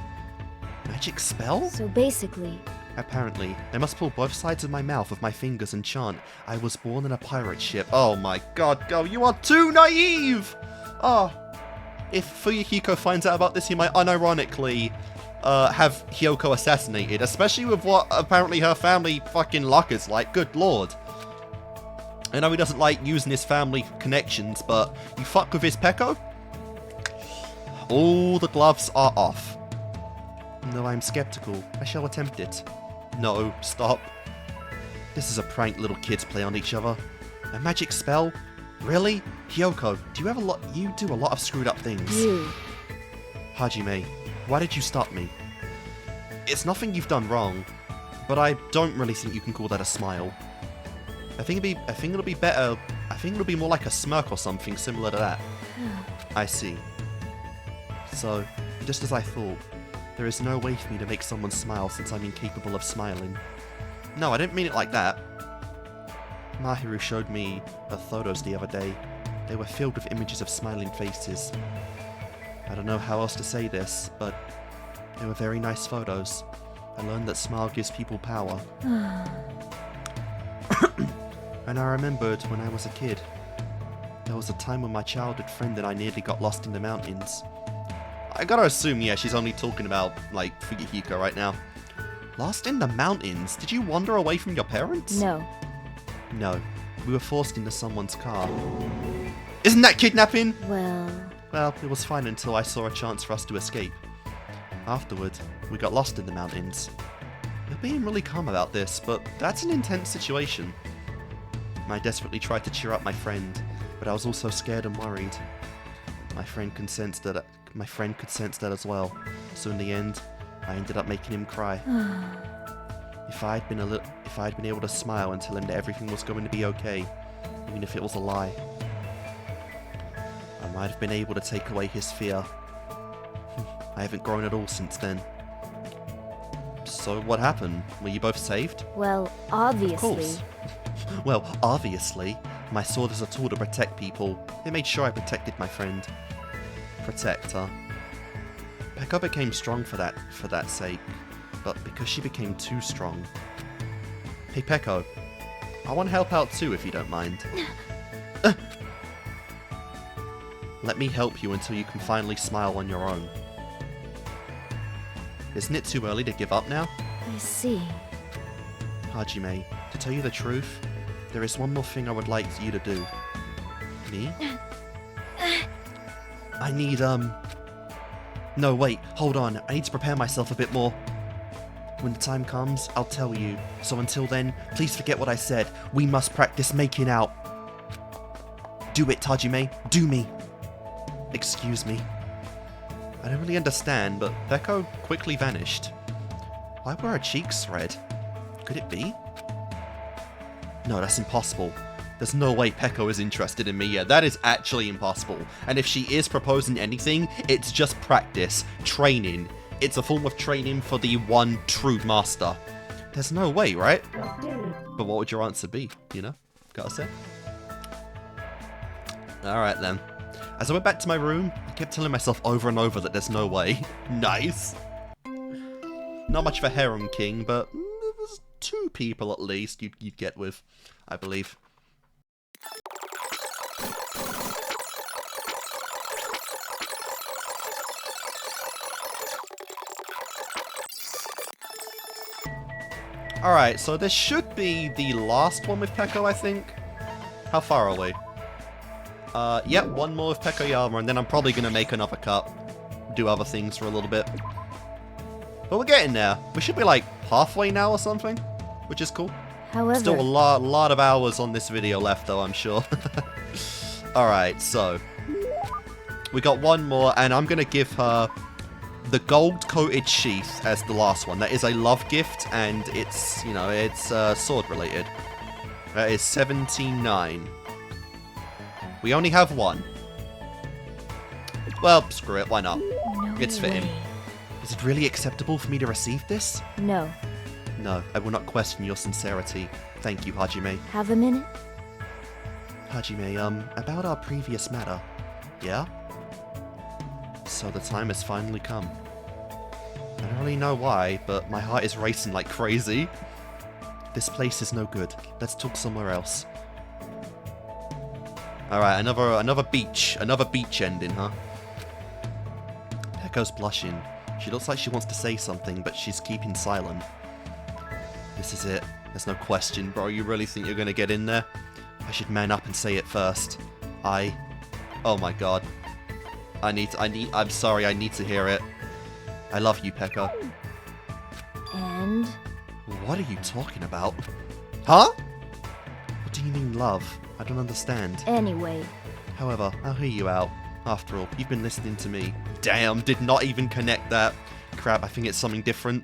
Magic spell? So basically, Apparently, I must pull both sides of my mouth with my fingers and chant, "I was born in a pirate ship." Oh my god, girl, you are too naive! Oh. If Fuyuhiko finds out about this, he might unironically have Hiyoko assassinated, especially with what apparently her family fucking luck is like. Good lord. I know he doesn't like using his family connections, but you fuck with his Peko? All the gloves are off. Though I'm skeptical, I shall attempt it. No, stop. This is a prank little kids play on each other. A magic spell? Really? Hiyoko, you do a lot of screwed up things. you. Hajime, why did you stop me? It's nothing you've done wrong, but I don't really think you can call that a smile. I think it'll be better. I think it'll be more like a smirk or something similar to that. I see. So, just as I thought, there is no way for me to make someone smile since I'm incapable of smiling. No, I didn't mean it like that. Mahiru showed me her photos the other day. They were filled with images of smiling faces. I don't know how else to say this, but they were very nice photos. I learned that smile gives people power. And I remembered when I was a kid. There was a time when my childhood friend and I nearly got lost in the mountains. I gotta assume, yeah, she's only talking about, like, Fuyuhiko right now. Lost in the mountains? Did you wander away from your parents? No. No. We were forced into someone's car. Isn't that kidnapping? Well, it was fine until I saw a chance for us to escape. Afterward, we got lost in the mountains. You're being really calm about this, but that's an intense situation. I desperately tried to cheer up my friend, but I was also scared and worried. My friend could sense that as well. So in the end, I ended up making him cry. If I'd been able to smile and tell him that everything was going to be okay, even if it was a lie, I might have been able to take away his fear. I haven't grown at all since then. So what happened? Were you both saved? Well, Of obviously. course. Well, obviously. My sword is a tool to protect people. It made sure I protected my friend. Protect, huh? Peko became strong for that sake, but because she became too strong. Hey Peko, I want to help out too if you don't mind. Let me help you until you can finally smile on your own. Isn't it too early to give up now? I see. Hajime, to tell you the truth, there is one more thing I would like you to do. Me? I need, No, wait, hold on. I need to prepare myself a bit more. When the time comes, I'll tell you. So until then, please forget what I said. We must practice making out. Do it, Hajime. Do me. Excuse me. I don't really understand, but Peko quickly vanished. Why were her cheeks red? Could it be? No, that's impossible. There's no way Peko is interested in me yet. That is actually impossible. And if she is proposing anything, it's just practice, training. It's a form of training for the one true master. There's no way, right? But what would your answer be, you know? Gotta say. Alright then. As I went back to my room, I kept telling myself over and over that there's no way. Nice. Not much of a harem king, but there's 2 people at least you'd get with, I believe. Alright, so this should be the last one with Peko, I think. How far are we? Yep, one more with Pekoyama, and then I'm probably going to make another cut. Do other things for a little bit. But we're getting there. We should be like halfway now or something, which is cool. However, Still a lot of hours on this video left though, I'm sure. Alright, so we got one more, and I'm going to give her the gold-coated sheath as the last one. That is a love gift, and it's, you know, it's sword related. That is 79. We only have one. Well, screw it, why not? no It's fitting. way. Is it really acceptable for me to receive this? No. No, I will not question your sincerity. Thank you, Hajime. Have a minute? Hajime, about our previous matter. Yeah? So the time has finally come. I don't really know why, but my heart is racing like crazy. This place is no good. Let's talk somewhere else. Alright, another beach ending, huh? Peko's blushing. She looks like she wants to say something, but she's keeping silent. This is it. There's no question, bro. You really think you're gonna get in there? I should man up and say it first. Oh my god. I'm sorry, I need to hear it. I love you, Peko. And? What are you talking about? Huh? What do you mean, love? I don't understand. Anyway. However, I'll hear you out. After all, you've been listening to me. Damn, did not even connect that. Crap, I think it's something different.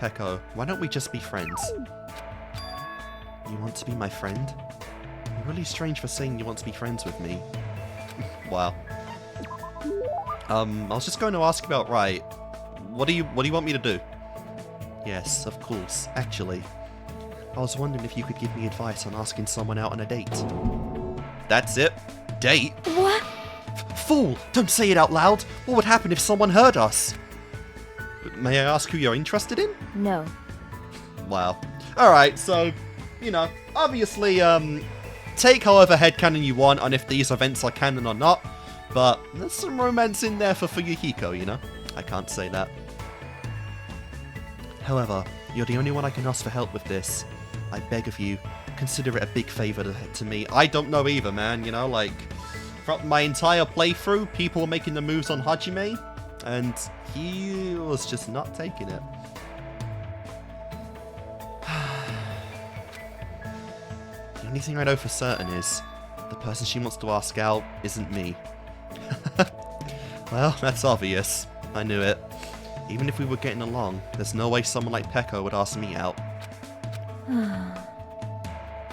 Peko, why don't we just be friends? You want to be my friend? You're really strange for saying you want to be friends with me. Wow. I was just going to ask about what do you want me to do? Yes, of course. Actually, I was wondering if you could give me advice on asking someone out on a date. That's it? Date? What? Fool! Don't say it out loud! What would happen if someone heard us? May I ask who you're interested in? No. Wow. Alright, so, you know, obviously, take however headcanon you want on if these events are canon or not, but there's some romance in there for Fuyuhiko, you know? I can't say that. However, you're the only one I can ask for help with this. I beg of you, consider it a big favor to me. I don't know either, man, you know, like, throughout my entire playthrough, people were making the moves on Hajime, and he was just not taking it. The only thing I know for certain is, the person she wants to ask out isn't me. Well, that's obvious. I knew it. Even if we were getting along, there's no way someone like Peko would ask me out.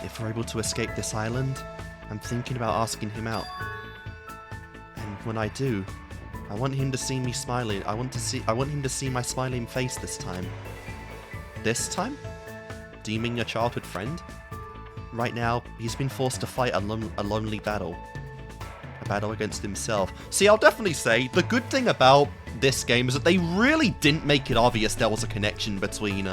If we're able to escape this island, I'm thinking about asking him out. And when I do, I want him to see me smiling. I want him to see my smiling face this time. This time? Do you mean your childhood friend? Right now, he's been forced to fight a lonely battle. A battle against himself. See, I'll definitely say, the good thing about this game is that they really didn't make it obvious there was a connection between,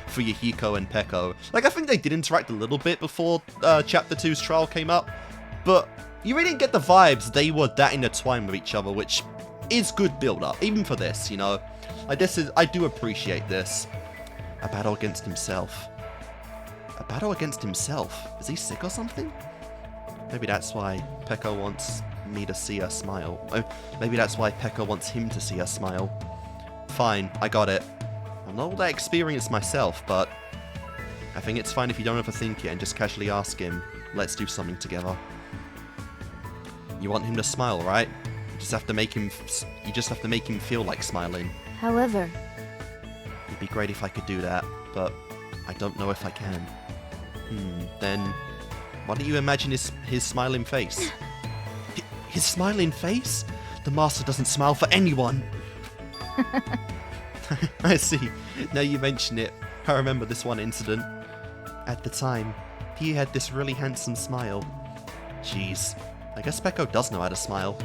Fuyuhiko and Peko. Like, I think they did interact a little bit before, Chapter 2's trial came up, but you really didn't get the vibes they were that intertwined with each other, which is good build-up, even for this, you know? Like, I do appreciate this. A battle against himself. A battle against himself? Is he sick or something? Maybe that's why Peko wants me to see her smile. Maybe that's why Peko wants him to see her smile. Fine, I got it. I'm not all that experienced myself, but I think it's fine if you don't overthink it and just casually ask him, let's do something together. You want him to smile, right? You just have to make him feel like smiling. However, it'd be great if I could do that, but I don't know if I can. Then why don't you imagine his smiling face? His smiling face? The master doesn't smile for anyone. I see. Now you mention it, I remember this one incident. At the time, he had this really handsome smile. Jeez, I guess Peko does know how to smile.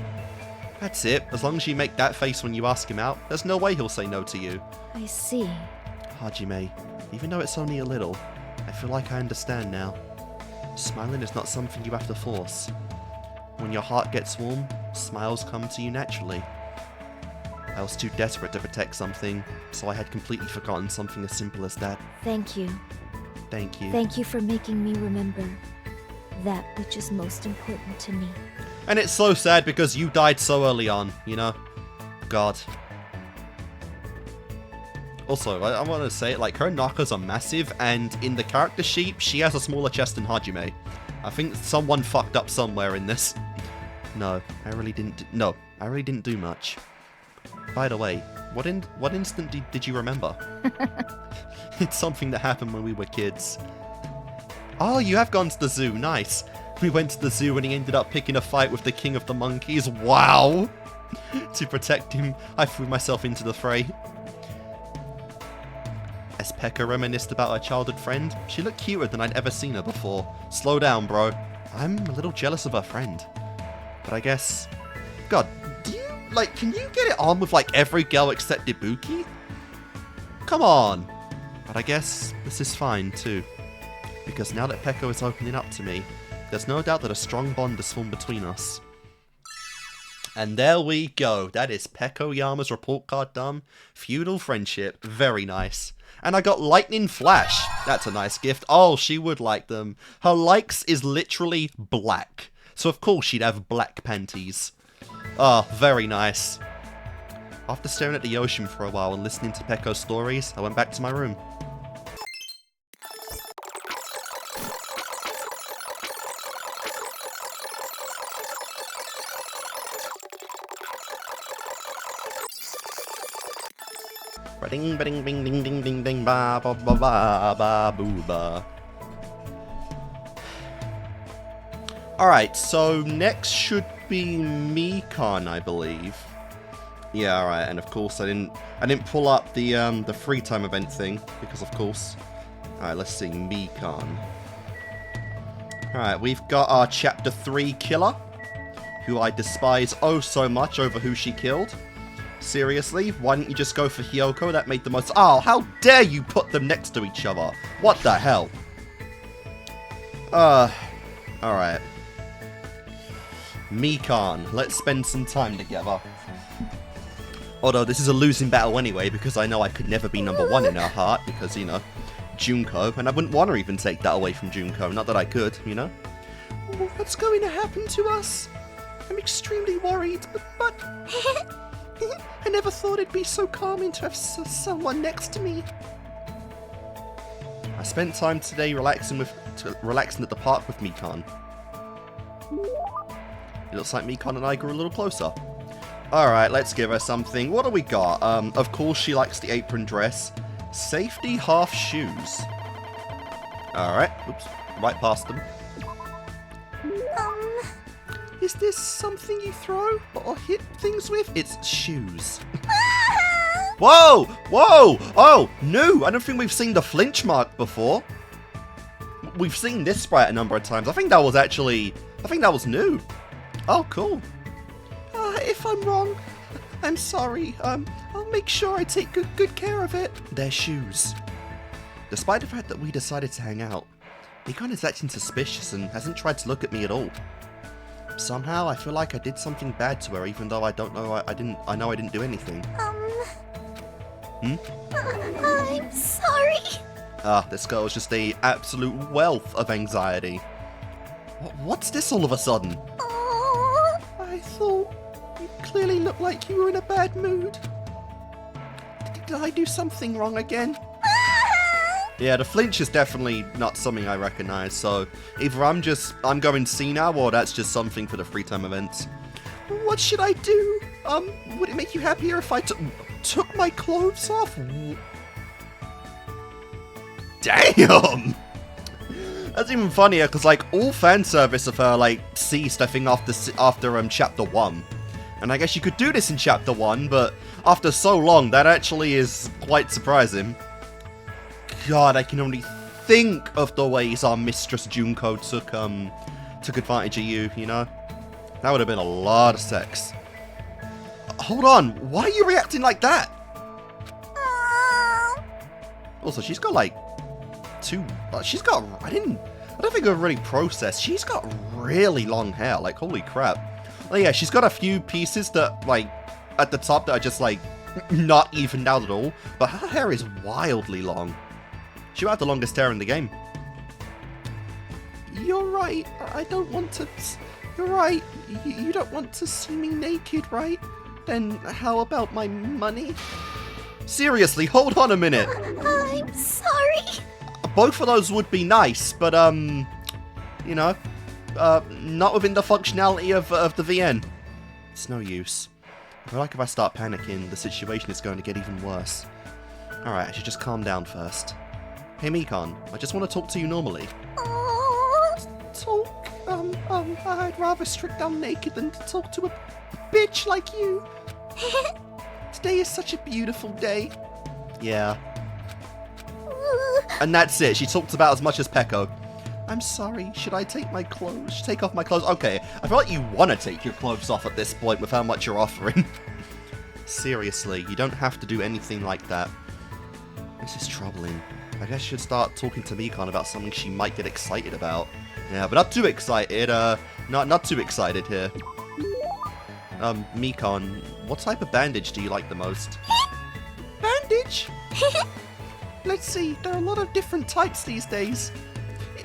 That's it. As long as you make that face when you ask him out, there's no way he'll say no to you. I see. Hajime, even though it's only a little, I feel like I understand now. Smiling is not something you have to force. When your heart gets warm, smiles come to you naturally. I was too desperate to protect something, so I had completely forgotten something as simple as that. Thank you. Thank you. Thank you for making me remember that which is most important to me. And it's so sad because you died so early on, you know? God. Also, I want to say, like, her knockers are massive, and in the character sheet, she has a smaller chest than Hajime. I think someone fucked up somewhere in this. No, I really didn't do much. By the way, what instant did you remember? It's something that happened when we were kids. Oh, you have gone to the zoo, nice. We went to the zoo and he ended up picking a fight with the king of the monkeys, wow! To protect him, I threw myself into the fray. As Peko reminisced about her childhood friend, she looked cuter than I'd ever seen her before. Slow down, bro. I'm a little jealous of her friend. But I guess... God, do you, like, can you get it on with, like, every girl except Ibuki? Come on. But I guess this is fine, too. Because now that Peko is opening up to me, there's no doubt that a strong bond has formed between us. And there we go. That is Pekoyama's report card done. Feudal friendship. Very nice. And I got Lightning Flash. That's a nice gift. Oh, she would like them. Her likes is literally black. So of course she'd have black panties. Oh, very nice. After staring at the ocean for a while and listening to Peko's stories, I went back to my room. Ding ding ding ding ding ding ding ba ba ba ba ba boo ba. Alright, so next should be Mikan, I believe. Yeah, alright, and of course I didn't pull up the free time event thing, because of course. Alright, let's see, Mikan. Alright, we've got our chapter 3 killer, who I despise oh so much over who she killed. Seriously? Why didn't you just go for Hiyoko? That made the most... Oh, how dare you put them next to each other? What the hell? Alright. Mikan, let's spend some time together. Although this is a losing battle anyway, because I know I could never be number 1 in her heart, because, you know, Junko, and I wouldn't want to even take that away from Junko, not that I could, you know? What's going to happen to us? I'm extremely worried, but... I never thought it'd be so calming to have someone next to me. I spent time today relaxing at the park with Mikan. It looks like Mikan and I grew a little closer. Alright, let's give her something. What do we got? Of course she likes the apron dress. Safety half shoes. Alright, oops, right past them. Is this something you throw or hit things with? It's shoes. Whoa! Whoa! Oh, no! I don't think we've seen the flinch mark before. We've seen this sprite a number of times. I think that was new. Oh, cool. If I'm wrong, I'm sorry. I'll make sure I take good care of it. They're shoes. Despite the fact that we decided to hang out, Mikan is acting suspicious and hasn't tried to look at me at all. Somehow, I feel like I did something bad to her, even though I don't know I know I didn't do anything. I'm sorry. This girl is just a absolute wealth of anxiety. What's this all of a sudden? Aww. I thought you clearly looked like you were in a bad mood. Did I do something wrong again? Yeah, the flinch is definitely not something I recognize, so either I'm going senile, or that's just something for the free time events. What should I do? Would it make you happier if I took my clothes off? Damn! That's even funnier, because, like, all fan service of her, like, ceased, I think, after chapter 1. And I guess you could do this in chapter 1, but after so long, that actually is quite surprising. God, I can only think of the ways our Mistress Junko took advantage of you, you know? That would have been a lot of sex. Hold on, why are you reacting like that? Also, she's got like I don't think I've really processed. She's got really long hair, like holy crap. Oh yeah, she's got a few pieces that like at the top that are just like not evened out at all, but her hair is wildly long. She might have the longest hair in the game. You're right. I don't want to... You're right. You don't want to see me naked, right? Then how about my money? Seriously, hold on a minute. I'm sorry. Both of those would be nice, but, you know, not within the functionality of the VN. It's no use. I feel like if I start panicking, the situation is going to get even worse. Alright, I should just calm down first. Hey Mikan, I just want to talk to you normally. Talk? I'd rather strip down naked than to talk to a bitch like you. Today is such a beautiful day. Yeah. And that's it. She talks about as much as Peko. I'm sorry, should I take my clothes? Take off my clothes? Okay, I feel like you want to take your clothes off at this point with how much you're offering. Seriously, you don't have to do anything like that. This is troubling. I guess I should start talking to Mikan about something she might get excited about. Yeah, but not too excited, not too excited here. Mikan, what type of bandage do you like the most? Bandage? Let's see, there are a lot of different types these days.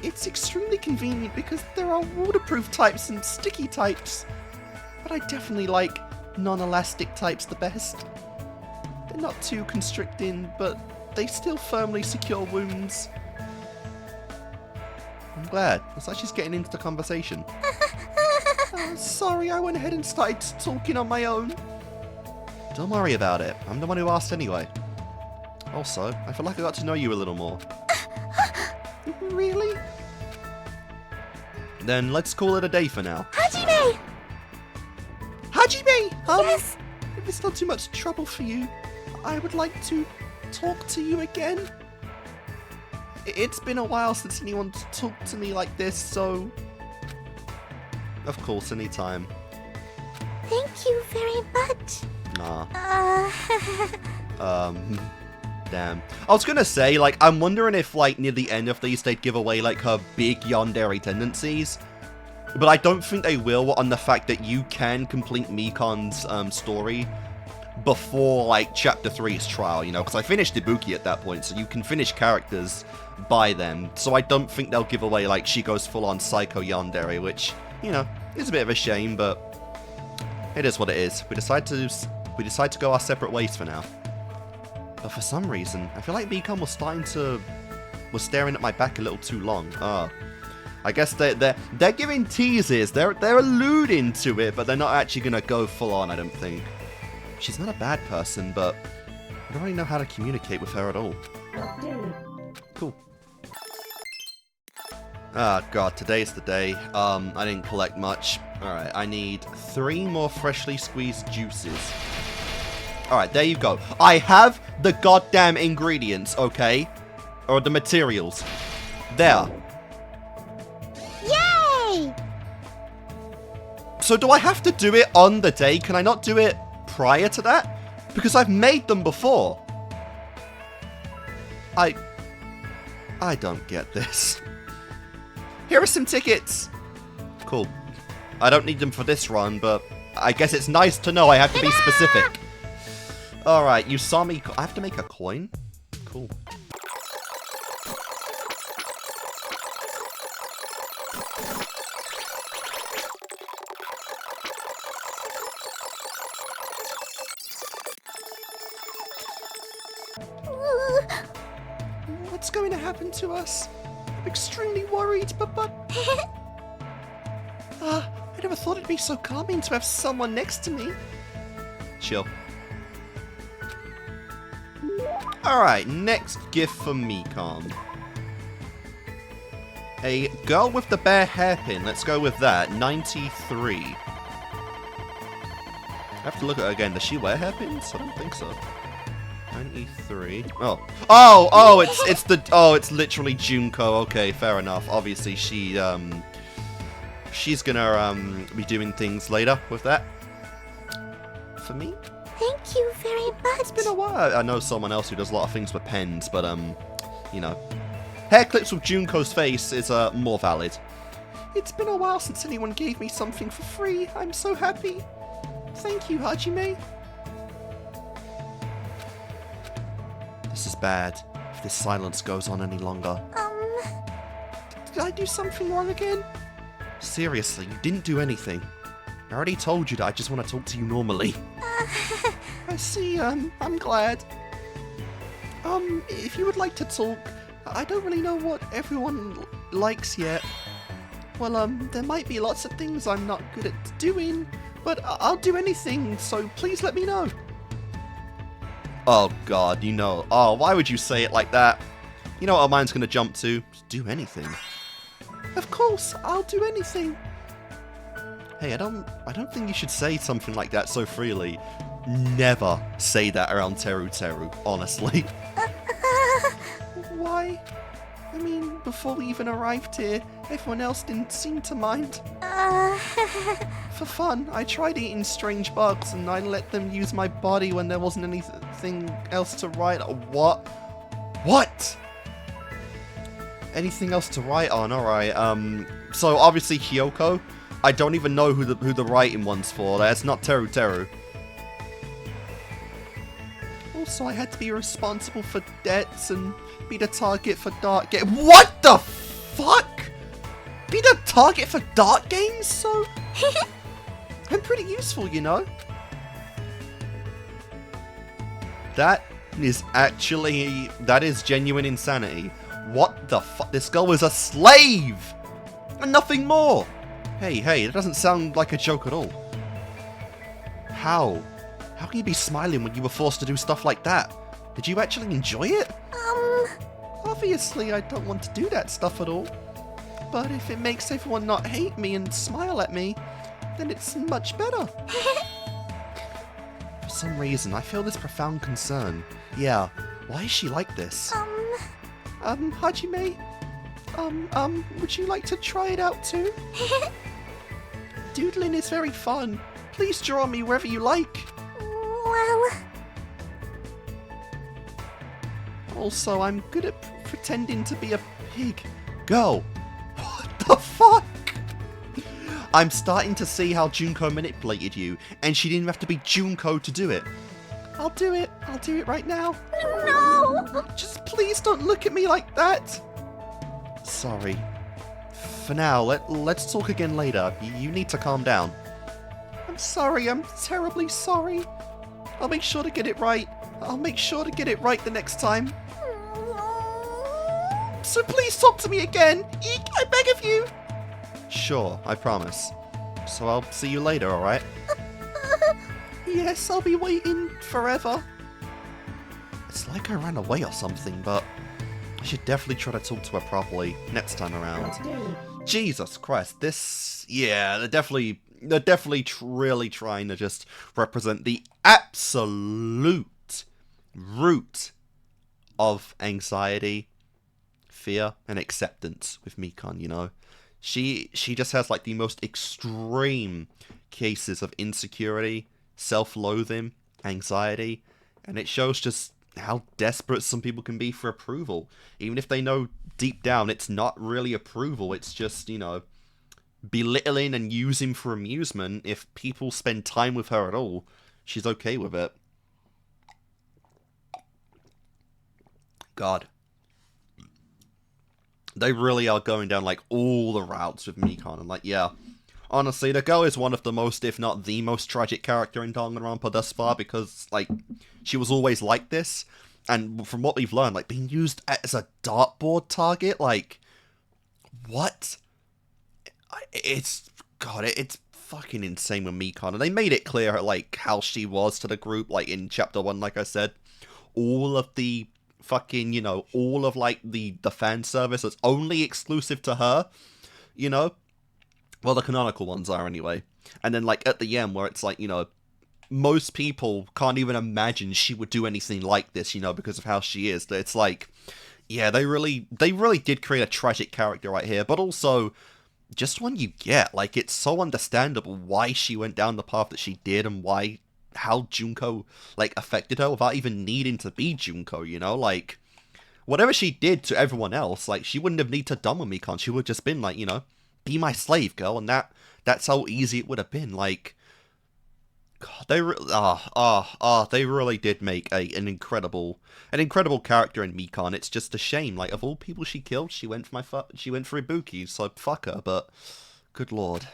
It's extremely convenient because there are waterproof types and sticky types. But I definitely like non-elastic types the best. They're not too constricting, but they still firmly secure wounds. I'm glad. Looks like she's getting into the conversation. Sorry, I went ahead and started talking on my own. Don't worry about it. I'm the one who asked anyway. Also, I feel like I got to know you a little more. Really? Then let's call it a day for now. Hajime! Hajime! Yes? If it's not too much trouble for you, I would like to talk to you again. It's been a while since anyone's talked to me like this, so... Of course, anytime. Thank you very much. Damn. I was gonna say, like, I'm wondering if, like, near the end of these they'd give away, like, her big yandere tendencies. But I don't think they will on the fact that you can complete Mikan's story before, like, Chapter 3's trial, you know? Because I finished Ibuki at that point, so you can finish characters by then. So I don't think they'll give away, like, she goes full-on Psycho Yandere, which, you know, is a bit of a shame, but it is what it is. We decide to go our separate ways for now. But for some reason, I feel like Mikan was staring at my back a little too long. I guess they're giving teases. They're alluding to it, but they're not actually gonna go full on, I don't think. She's not a bad person, but I don't really know how to communicate with her at all. Cool. Ah, God, today's the day. I didn't collect much. Alright, I need 3 more freshly squeezed juices. Alright, there you go. I have the goddamn ingredients, okay? Or the materials. There. Yay! So do I have to do it on the day? Can I not do it prior to that? Because I've made them before. I don't get this. Here are some tickets. Cool. I don't need them for this run, but I guess it's nice to know I have to be specific. Alright, you saw me. I have to make a coin? Cool. What's going to happen to us? I'm extremely worried, but... I never thought it'd be so calming to have someone next to me. Chill. Alright, next gift for Mikan. A girl with the bare hairpin. Let's go with that. 93. I have to look at her again. Does she wear hairpins? I don't think so. 93. Oh, it's literally Junko. Okay, fair enough. Obviously, she's gonna be doing things later with that. For me? Thank you very much. It's been a while. I know someone else who does a lot of things with pens, but you know, hair clips with Junko's face is more valid. It's been a while since anyone gave me something for free. I'm so happy. Thank you, Hajime. This is bad. If this silence goes on any longer. Did I do something wrong again? Seriously, you didn't do anything. I already told you that I just want to talk to you normally. I see, I'm glad. If you would like to talk, I don't really know what everyone likes yet. Well, there might be lots of things I'm not good at doing, but I'll do anything, so please let me know. Oh god, you know. Oh, why would you say it like that? You know what our mind's gonna jump to? Just do anything. Of course, I'll do anything. Hey, I don't think you should say something like that so freely. Never say that around Teruteru, honestly. why? I mean, before we even arrived here, everyone else didn't seem to mind. For fun, I tried eating strange bugs and I let them use my body when there wasn't anything else to write. What? What? Anything else to write on? Alright, so obviously Hiyoko. I don't even know who the writing one's for. That's not Teruteru. Also, I had to be responsible for debts and be the target for dark games. What the fuck? Be the target for dark games? So, I'm pretty useful, you know? That is genuine insanity. What the fuck? This girl was a slave! And nothing more! Hey, that doesn't sound like a joke at all. How? How can you be smiling when you were forced to do stuff like that? Did you actually enjoy it? Obviously, I don't want to do that stuff at all. But if it makes everyone not hate me and smile at me, then it's much better. For some reason, I feel this profound concern. Yeah, why is she like this? Hajime? Would you like to try it out too? Doodling is very fun. Please draw me wherever you like. Well... Also, I'm good at pretending to be a pig. Girl, what the fuck? I'm starting to see how Junko manipulated you, and she didn't have to be Junko to do it. I'll do it right now. No! Just please don't look at me like that. Sorry. For now, let's talk again later. You need to calm down. I'm sorry, I'm terribly sorry. I'll make sure to get it right. I'll make sure to get it right the next time. So please talk to me again. Eek, I beg of you. Sure, I promise. So I'll see you later, alright? Yes, I'll be waiting forever. It's like I ran away or something, but I should definitely try to talk to her properly next time around. Jesus Christ, they're definitely really trying to just represent the absolute root of anxiety, fear, and acceptance with Mikan, you know? She just has like the most extreme cases of insecurity, self-loathing, anxiety, and it shows just how desperate some people can be for approval. Even if they know deep down it's not really approval, it's just, you know, belittling and using for amusement. If people spend time with her at all, she's okay with it. God. They really are going down, like, all the routes with Mikan. And, like, yeah. Honestly, the girl is one of the most, if not the most tragic character in Danganronpa thus far, because, like, she was always like this. And from what we've learned, like, being used as a dartboard target, like, what? It's fucking insane with Mikan. And they made it clear, like, how she was to the group, like, in Chapter 1, like I said. All of the fucking, you know, all of, like, the fan service that's only exclusive to her, you know? Well, the canonical ones are, anyway. And then, like, at the end, where it's like, you know, most people can't even imagine she would do anything like this, you know, because of how she is. It's like, yeah, they really did create a tragic character right here, but also just one you get. Like, it's so understandable why she went down the path that she did and how Junko, like, affected her without even needing to be Junko, you know? Like, whatever she did to everyone else, like, she wouldn't have needed to done with Mikan. She would have just been like, you know, be my slave, girl, and that's how easy it would have been. Like, God, they really did make an incredible character in Mikan. It's just a shame. Like, of all people she killed, she went for Ibuki, so fuck her. But good lord,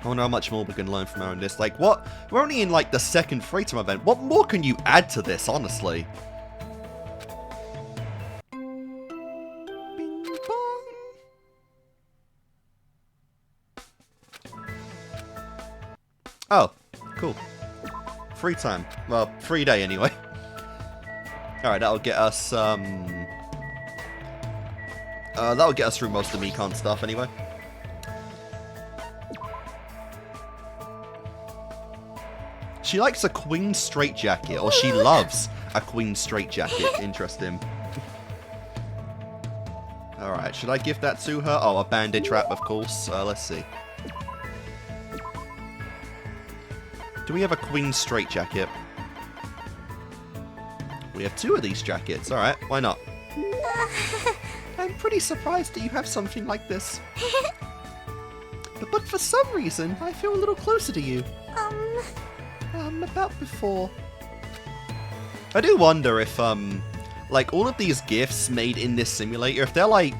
I wonder how much more we can learn from her in this. Like, what? We're only in like the second Freedom event. What more can you add to this? Honestly. Oh, cool. Free time. Well, free day anyway. Alright, that'll get us, that'll get us through most of the Mikan stuff anyway. She likes a queen straitjacket, or she loves A queen straitjacket. Interesting. Alright, should I give that to her? Oh, a bandage wrap, of course. Let's see. Do we have a queen straitjacket? We have 2 of these jackets. Alright, why not? I'm pretty surprised that you have something like this. But for some reason, I feel a little closer to you. About before. I do wonder if, like, all of these gifts made in this simulator, if they're like...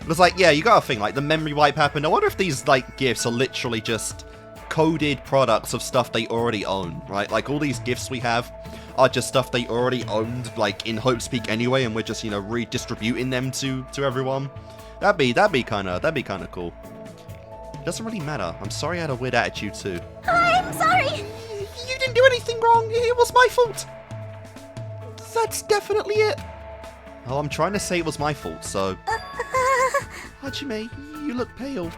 It's like, yeah, you got a thing, like, the memory wipe happened. I wonder if these, like, gifts are literally just coded products of stuff they already own, right? Like, all these gifts we have are just stuff they already owned, like, in Hope's-Peak anyway, and we're just, you know, redistributing them to everyone. That'd be kind of cool. Doesn't really matter. I'm sorry I had a weird attitude, too. I'm sorry. You didn't do anything wrong. It was my fault. That's definitely it. Oh, I'm trying to say it was my fault, so... Hajime, you look pale.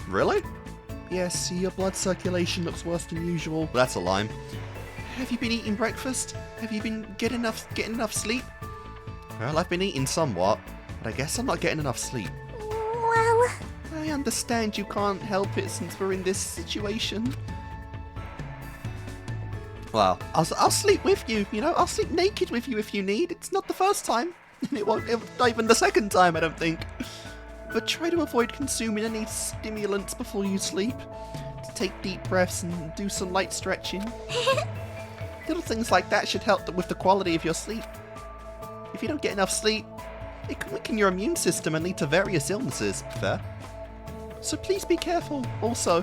Really? Yes, your blood circulation looks worse than usual. That's a lie. Have you been eating breakfast? Have you been getting enough sleep? Well, I've been eating somewhat, but I guess I'm not getting enough sleep. Well... I understand you can't help it since we're in this situation. Well, I'll sleep with you, you know? I'll sleep naked with you if you need. It's not the first time. And it won't not even the second time, I don't think. But try to avoid consuming any stimulants before you sleep. To take deep breaths and do some light stretching. Little things like that should help with the quality of your sleep. If you don't get enough sleep, it can weaken your immune system and lead to various illnesses. Fair? So please be careful. Also,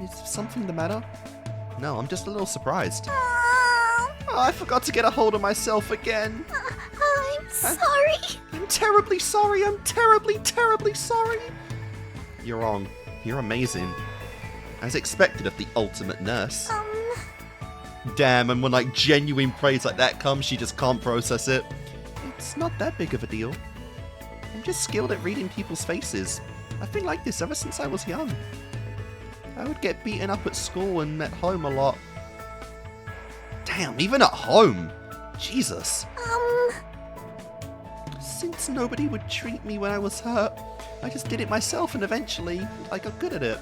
is something the matter? No, I'm just a little surprised. Oh, I forgot to get a hold of myself again. I'm sorry. I'm terribly sorry. I'm terribly, terribly sorry. You're wrong. You're amazing. As expected of the ultimate nurse. Damn, and when like genuine praise like that comes, she just can't process it. It's not that big of a deal. I'm just skilled at reading people's faces. I've been like this ever since I was young. I would get beaten up at school and at home a lot. Damn, even at home! Jesus. Since nobody would treat me when I was hurt, I just did it myself and eventually I got good at it.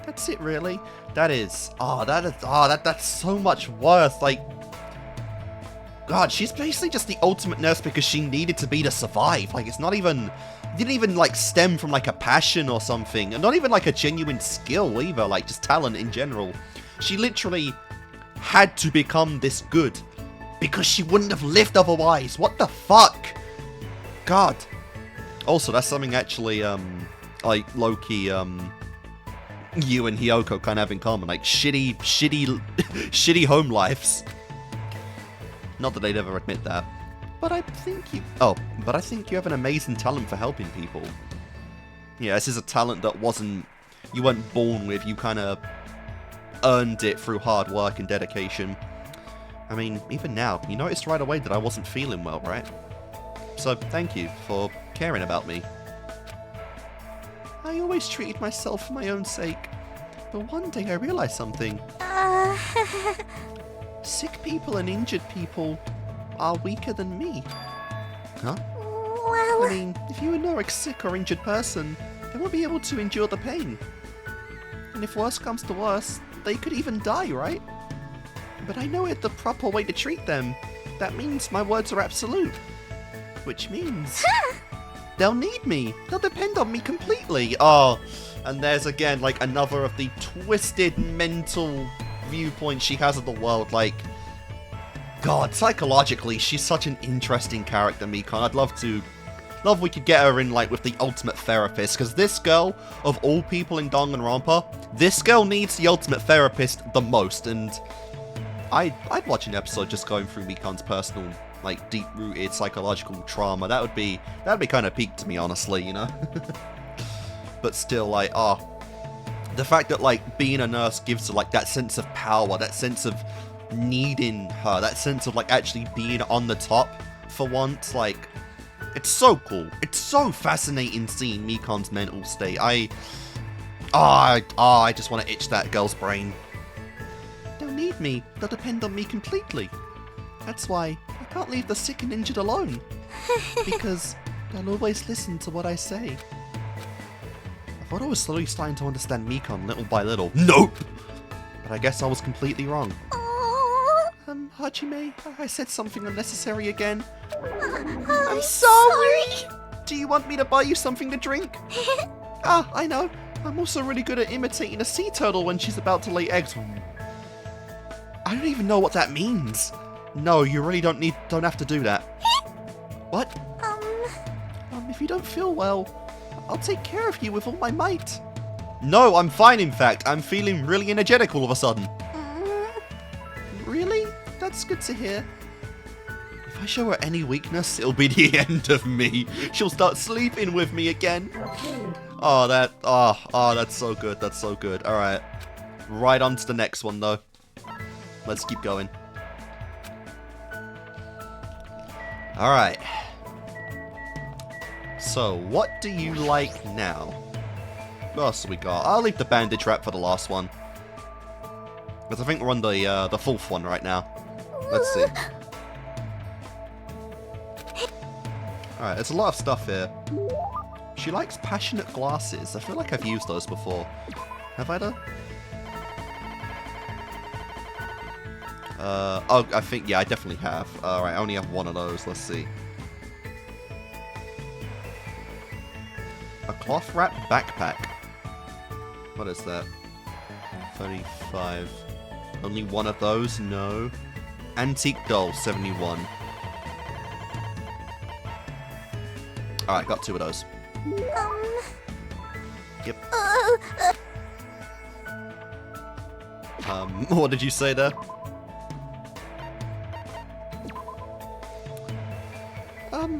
That's it really. That's so much worse, like... God, she's basically just the ultimate nurse because she needed to be to survive. Like, it's not even... It didn't even, like, stem from, like, a passion or something. And not even, like, a genuine skill either. Like, just talent in general. She literally had to become this good. Because she wouldn't have lived otherwise. What the fuck? God. Also, that's something actually, like, low-key, you and Hiyoko kind of have in common. Like, shitty home lives. Not that they'd ever admit that. But I think you... Oh, but I think you have an amazing talent for helping people. Yeah, this is a talent that wasn't... You weren't born with, you kind of earned it through hard work and dedication. I mean, even now, you noticed right away that I wasn't feeling well, right? So, thank you for caring about me. I always treated myself for my own sake. But one day I realized something. Sick people and injured people are weaker than me. Huh? Well... I mean, if you ignore a sick or injured person, they won't be able to endure the pain. And if worse comes to worse, they could even die, right? But I know it the proper way to treat them. That means my words are absolute. Which means... they'll need me. They'll depend on me completely. Oh, and there's again, like, another of the twisted mental viewpoints she has of the world. Like, God, psychologically, she's such an interesting character, Mikan. I'd love we could get her in, like, with the ultimate therapist, because this girl, of all people in Danganronpa, this girl needs the ultimate therapist the most, and I'd watch an episode just going through Mikan's personal, like, deep-rooted psychological trauma. That'd be kind of peak to me, honestly, you know? But still, like, the fact that, like, being a nurse gives her, like, that sense of power, that sense of needing her, that sense of, like, actually being on the top for once, like, it's so cool. It's so fascinating seeing Mikan's mental state. I just want to itch that girl's brain. Don't need me, they'll depend on me completely. That's why I can't leave the sick and injured alone. Because they'll always listen to what I say. I thought I was slowly starting to understand Mikan little by little. Nope! But I guess I was completely wrong. Hajime, I said something unnecessary again. I'm sorry! Do you want me to buy you something to drink? Ah, I know. I'm also really good at imitating a sea turtle when she's about to lay eggs. I don't even know what that means. No, you really don't have to do that. What? If you don't feel well, I'll take care of you with all my might. No, I'm fine, in fact. I'm feeling really energetic all of a sudden. Really? That's good to hear. If I show her any weakness, it'll be the end of me. She'll start sleeping with me again. Oh, that's so good. That's so good. All right. Right on to the next one, though. Let's keep going. All right. So, what do you like now? What else have we got? I'll leave the bandage wrap for the last one. Because I think we're on the fourth one right now. Let's see. Alright, there's a lot of stuff here. She likes passionate glasses. I feel like I've used those before. Have I though? Oh, I think, yeah, I definitely have. Alright, I only have one of those. Let's see. A cloth wrap backpack. What is that? 35. Only one of those? No. Antique doll, 71. Alright, got two of those. Yep. What did you say there?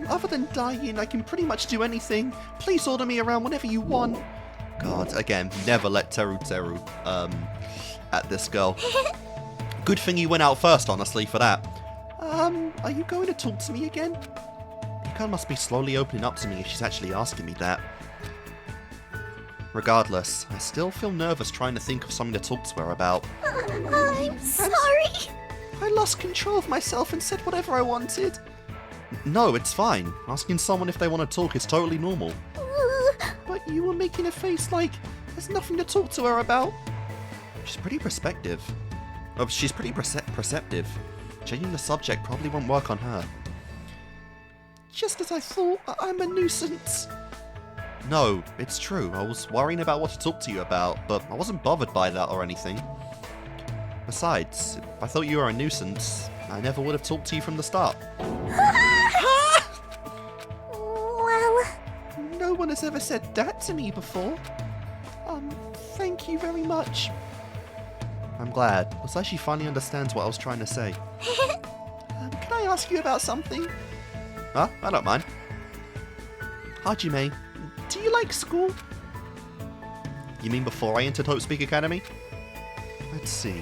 Other than dying, I can pretty much do anything. Please order me around whenever you want. God, again, never let Teruteru, at this girl. Good thing you went out first, honestly, for that. Are you going to talk to me again? Mikan must be slowly opening up to me if she's actually asking me that. Regardless, I still feel nervous trying to think of something to talk to her about. I'm sorry. I lost control of myself and said whatever I wanted. No, it's fine. Asking someone if they want to talk is totally normal. But you were making a face like there's nothing to talk to her about. She's pretty perceptive. Oh, she's pretty perceptive. Changing the subject probably won't work on her. Just as I thought, I'm a nuisance. No, it's true. I was worrying about what to talk to you about, but I wasn't bothered by that or anything. Besides, if I thought you were a nuisance, I never would have talked to you from the start. Well... No one has ever said that to me before. Thank you very much. I'm glad. Looks like she finally understands what I was trying to say. Can I ask you about something? Huh? I don't mind. Hajime, do you like school? You mean before I entered Hope Speak Academy? Let's see.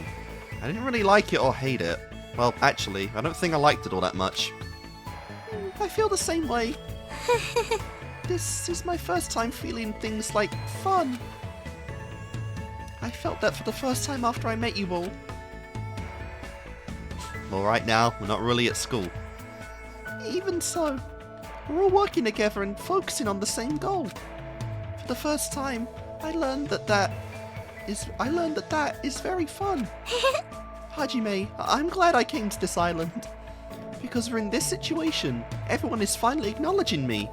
I didn't really like it or hate it. Well, actually, I don't think I liked it all that much. I feel the same way. This is my first time feeling things like fun. I felt that for the first time after I met you all. Well, right now, we're not really at school. Even so, we're all working together and focusing on the same goal. For the first time, I learned that is very fun. Hajime, I'm glad I came to this island. Because we're in this situation, everyone is finally acknowledging me.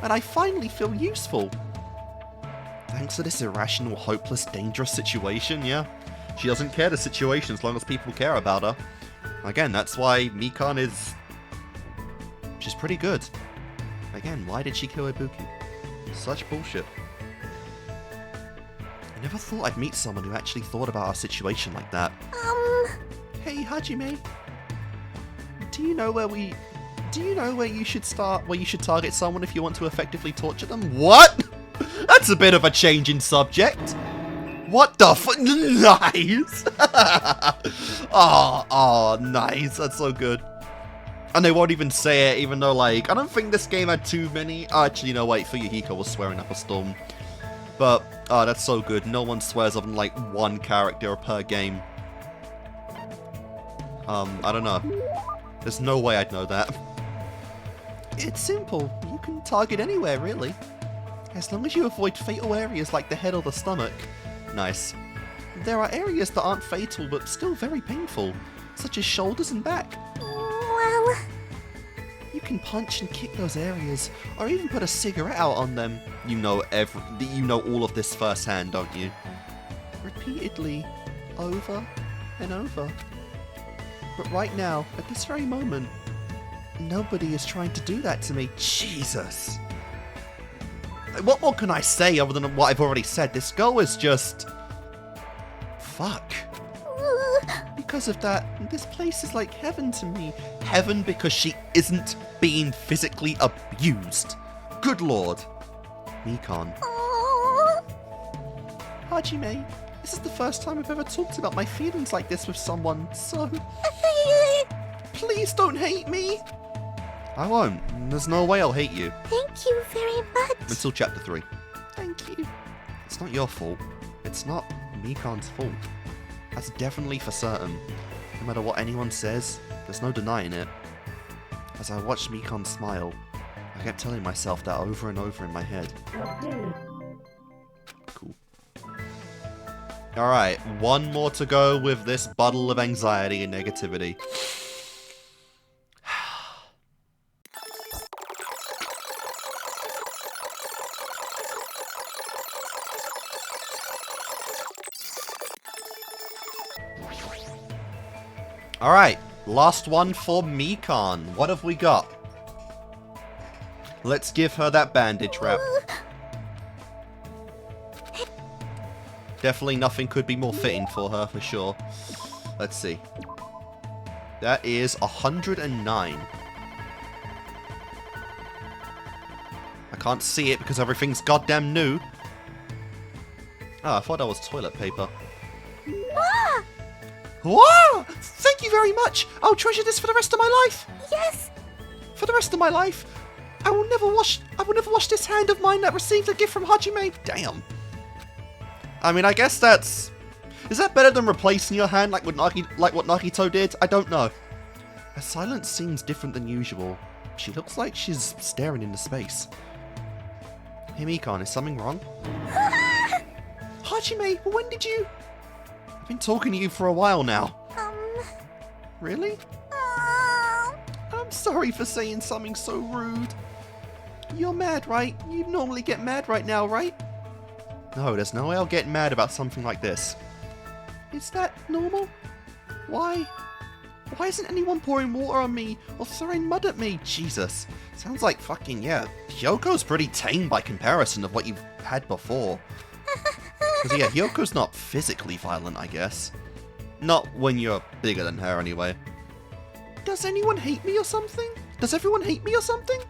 And I finally feel useful. Thanks to this irrational, hopeless, dangerous situation, yeah. She doesn't care the situation as long as people care about her. Again, that's why Mikan is... she's pretty good. Again, why did she kill Ibuki? Such bullshit. I never thought I'd meet someone who actually thought about our situation like that. Hey, Hajime. Do you know where you should start, where you should target someone if you want to effectively torture them? What? That's a bit of a change in subject. What the f- Nice! Oh, nice. That's so good. And they won't even say it, even though, like, I don't think this game had too many. Oh, actually, no, wait, Fuyuhiko was swearing up a storm. But, oh, that's so good. No one swears other than, like, one character per game. I don't know. There's no way I'd know that. It's simple. You can target anywhere, really. As long as you avoid fatal areas like the head or the stomach. Nice. There are areas that aren't fatal but still very painful, such as shoulders and back. Well... You can punch and kick those areas, or even put a cigarette out on them. You know all of this firsthand, don't you? Repeatedly, over and over. But right now, at this very moment, nobody is trying to do that to me. Jesus! What more can I say other than what I've already said? This girl is just... fuck. Because of that, this place is like heaven to me. Heaven because she isn't being physically abused. Good lord. Mikan. Hajime, this is the first time I've ever talked about my feelings like this with someone, so... Please don't hate me! I won't. There's no way I'll hate you. Thank you very much. Until chapter 3. Thank you. It's not your fault. It's not Mikan's fault. That's definitely for certain. No matter what anyone says, there's no denying it. As I watched Mikan smile, I kept telling myself that over and over in my head. Cool. Alright, one more to go with this bottle of anxiety and negativity. Alright, last one for Mikan. What have we got? Let's give her that bandage wrap. Definitely nothing could be more fitting for her, for sure. Let's see. That is 109. I can't see it because everything's goddamn new. Oh, I thought that was toilet paper. Whoa! Thank you very much! I'll treasure this for the rest of my life! Yes! For the rest of my life! I will never wash this hand of mine that received a gift from Hajime! Damn. I mean, I guess that's... Is that better than replacing your hand like what Nagito did? I don't know. Her silence seems different than usual. She looks like she's staring into space. Hey Mikan, is something wrong? Hajime, when did you... I've been talking to you for a while now. Really? I'm sorry for saying something so rude. You're mad, right? You normally get mad right now, right? No, there's no way I'll get mad about something like this. Is that normal? Why? Why isn't anyone pouring water on me or throwing mud at me? Jesus. Sounds like fucking, yeah, Hyoko's pretty tame by comparison of what you've had before. Because yeah, Hyoko's not physically violent, I guess. Not when you're bigger than her, anyway. Does anyone hate me or something? Does everyone hate me or something?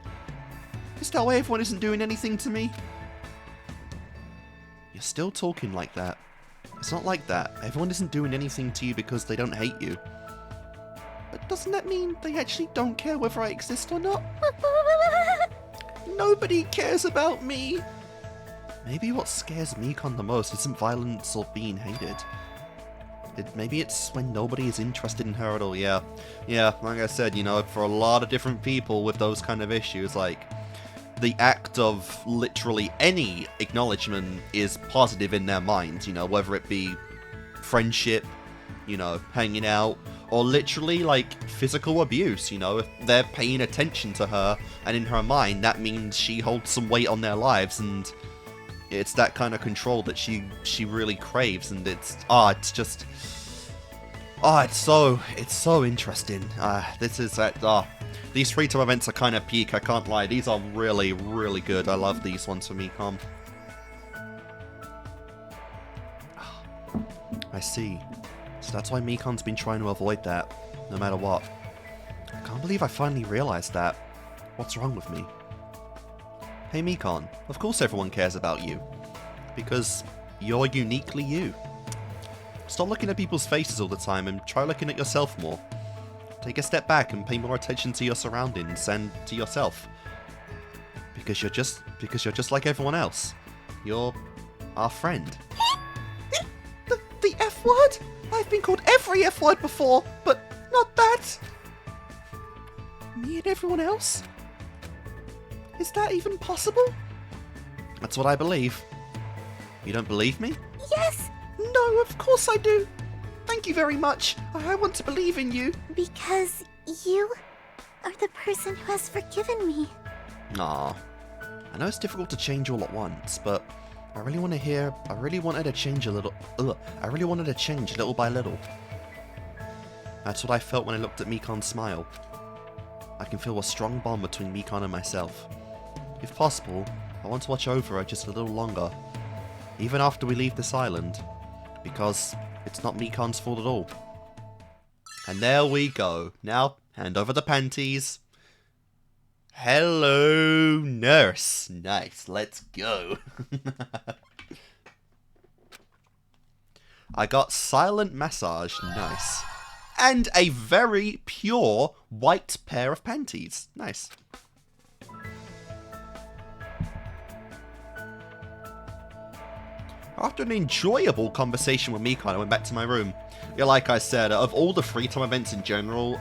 Is that why everyone isn't doing anything to me? You're still talking like that. It's not like that. Everyone isn't doing anything to you because they don't hate you. But doesn't that mean they actually don't care whether I exist or not? Nobody cares about me. Maybe what scares Mikan the most isn't violence or being hated. Maybe it's when nobody is interested in her at all. Yeah, like I said, you know, for a lot of different people with those kind of issues, like, the act of literally any acknowledgement is positive in their minds, you know, whether it be friendship, you know, hanging out, or literally, like, physical abuse, you know, if they're paying attention to her, and in her mind, that means she holds some weight on their lives, and it's that kind of control that she really craves, and it's so interesting. These free-time events are kind of peak, I can't lie. These are really, really good. I love these ones for Mikan. I see. So that's why Mikan's been trying to avoid that, no matter what. I can't believe I finally realized that. What's wrong with me? Hey Mikan, of course everyone cares about you. Because you're uniquely you. Stop looking at people's faces all the time and try looking at yourself more. Take a step back and pay more attention to your surroundings and to yourself. Because you're just like everyone else. You're our friend. The F word? I've been called every F word before, but Not that! Me and everyone else? Is that even possible? That's what I believe. You don't believe me? Yes, No, of course I do. Thank you very much. I want to believe in you. because you are the person who has forgiven me. Aw. I know it's difficult to change all at once, but I really wanted to change a little. I really wanted to change little by little. That's what I felt when I looked at Mikan's smile. I can feel a strong bond between Mikan and myself. If possible, I want to watch over her just a little longer, even after we leave this island, because it's not Mikan's fault at all. And there we go. Now, hand over the panties. Hello, nurse. Nice, let's go. I got silent massage. Nice. And a very pure white pair of panties. Nice. After an enjoyable conversation with Mikan, I went back to my room. Yeah, like I said, of all the free time events in general,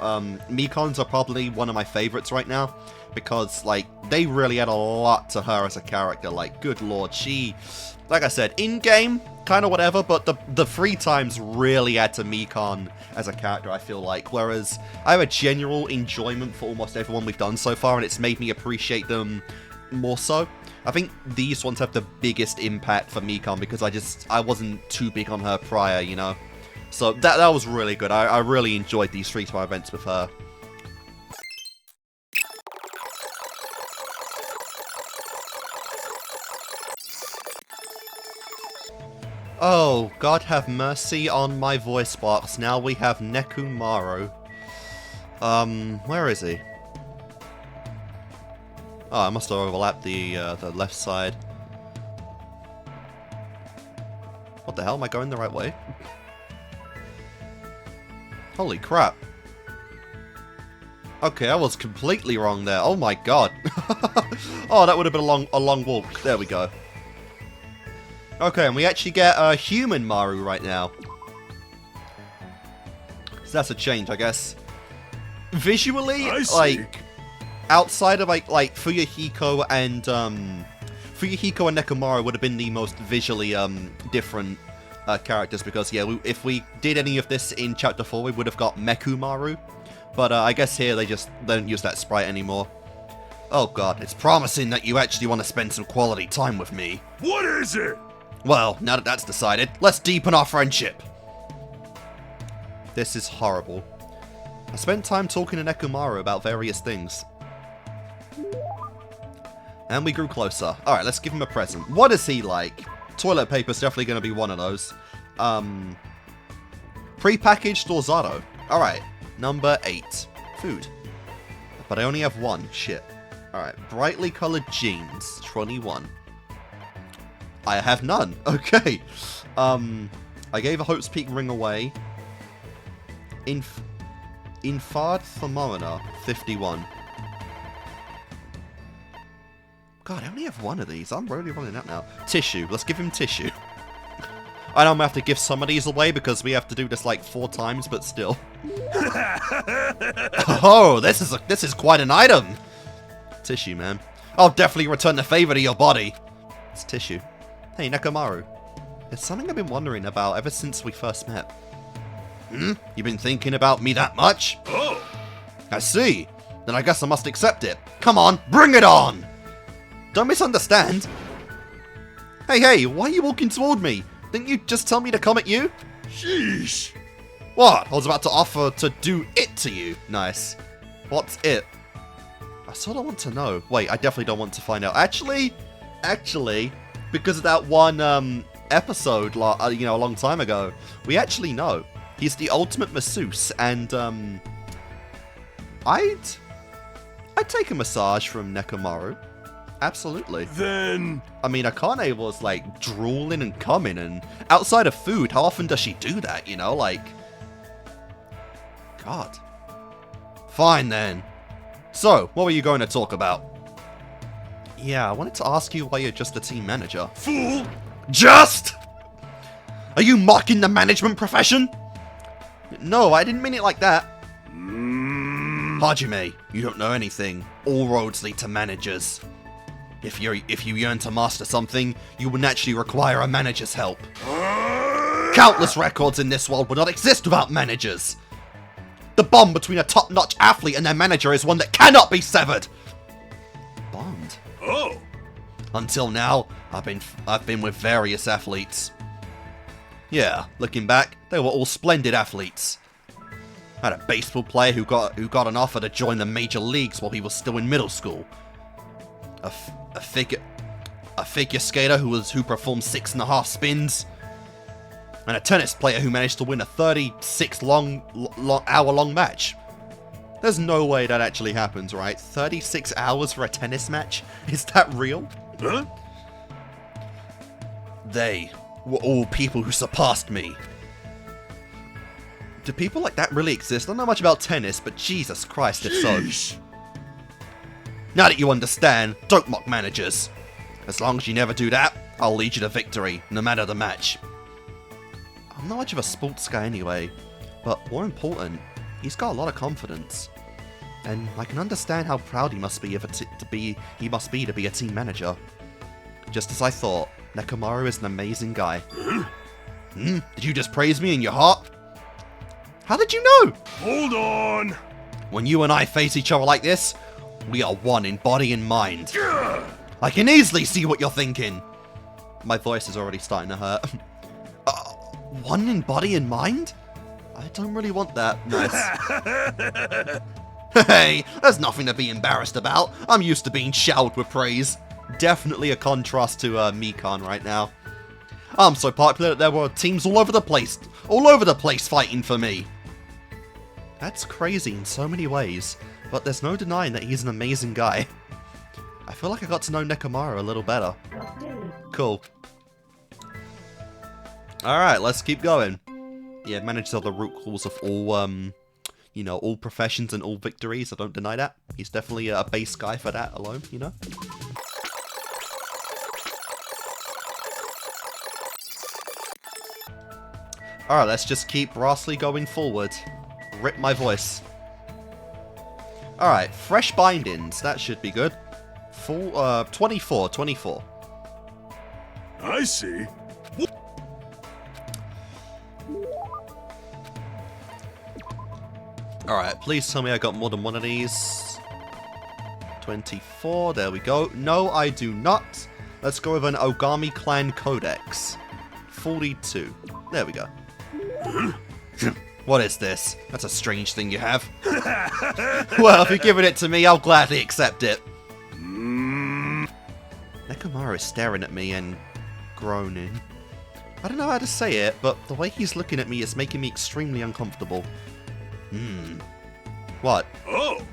Mikan's are probably one of my favorites right now. Because, like, they really add a lot to her as a character. Like, good lord, she... Like I said, in-game, kind of whatever, but the free times really add to Mikan as a character, I feel like. Whereas, I have a general enjoyment for almost everyone we've done so far, and it's made me appreciate them more so. I think these ones have the biggest impact for Mikan because I wasn't too big on her prior, you know? So that was really good. I really enjoyed these free time events with her. Oh, God have mercy on my voice box. Now we have Nekomaru. Where is he? Oh, I must have overlapped the left side. What the hell? Am I going the right way? Holy crap. Okay, I was completely wrong there. Oh my god. Oh, that would have been a long walk. There we go. Okay, and we actually get a human Maru right now. So that's a change, I guess. Visually, like, outside of like Fuyuhiko and Nekomaru would have been the most visually different characters because yeah, if we did any of this in Chapter 4, we would have got Mekumaru. But I guess here they don't use that sprite anymore. Oh god, it's promising that you actually want to spend some quality time with me. What is it? Well, now that that's decided, let's deepen our friendship. This is horrible. I spent time talking to Nekomaru about various things. And we grew closer. Alright, let's give him a present. What is he like? Toilet paper's definitely going to be one of those. Pre-packaged Orzado. Alright, number 8. Food. But I only have one. Shit. Alright, brightly colored jeans. 21. I have none. Okay. I gave a Hope's Peak ring away. Infard Thermometer. 51. God, I only have one of these. I'm really running out now. Tissue. Let's give him tissue. I know I'm going to have to give some of these away because we have to do this like 4 times, but still. Oh, this is quite an item. Tissue, man. I'll definitely return the favor to your body. It's tissue. Hey, Nekomaru. There's something I've been wondering about ever since we first met. You been thinking about me that much? Oh. I see. Then I guess I must accept it. Come on, bring it on! Don't misunderstand. Hey, why are you walking toward me? Didn't you just tell me to come at you? Sheesh. What? I was about to offer to do it to you. Nice. What's it? I sort of want to know. Wait, I definitely don't want to find out. Actually, because of that one episode, you know, a long time ago, we actually know. He's the ultimate masseuse, and I'd take a massage from Nekomaru. Absolutely. Then... I mean, Akane was, like, drooling and coming, and outside of food, how often does she do that, you know? Like... God. Fine, then. So, what were you going to talk about? Yeah, I wanted to ask you why you're just a team manager. Fool! Just?! Are you mocking the management profession? No, I didn't mean it like that. Hajime, you don't know anything. All roads lead to managers. If you yearn to master something, you will naturally require a manager's help. Countless records in this world would not exist without managers. The bond between a top-notch athlete and their manager is one that cannot be severed. Bond? Oh. Until now, I've been with various athletes. Yeah, looking back, they were all splendid athletes. I had a baseball player who got an offer to join the major leagues while he was still in middle school. A figure skater who performed 6.5 spins. And a tennis player who managed to win a 36 hour-long match. There's no way that actually happens, right? 36 hours for a tennis match? Is that real? Huh? They were all people who surpassed me. Do people like that really exist? I don't know much about tennis, but Jesus Christ, if so. Sheesh. Now that you understand, don't mock managers. As long as you never do that, I'll lead you to victory, no matter the match. I'm not much of a sports guy anyway, but more important, he's got a lot of confidence. And I can understand how proud he must be to be a team manager. Just as I thought, Nekomaru is an amazing guy. Did you just praise me in your heart? How did you know? Hold on. When you and I face each other like this, we are one in body and mind. I can easily see what you're thinking. My voice is already starting to hurt. One in body and mind? I don't really want that. Nice. Hey, there's nothing to be embarrassed about. I'm used to being showered with praise. Definitely a contrast to Mikan right now. I'm so popular that there were teams all over the place fighting for me. That's crazy in so many ways, but there's no denying that he's an amazing guy. I feel like I got to know Nekomaru a little better. Cool. Alright, let's keep going. Yeah, managers are the root cause of all, all professions and all victories. I don't deny that. He's definitely a base guy for that alone, you know? Alright, let's just keep brassly going forward. Rip my voice. Alright, fresh bindings. That should be good. Full, 24. I see. Alright, please tell me I got more than one of these. 24, there we go. No, I do not. Let's go with an Ogami Clan Codex. 42. There we go. What is this? That's a strange thing you have. Well, if you're giving it to me, I'll gladly accept it. Nekomaru is staring at me and groaning. I don't know how to say it, but the way he's looking at me is making me extremely uncomfortable. What? Oh.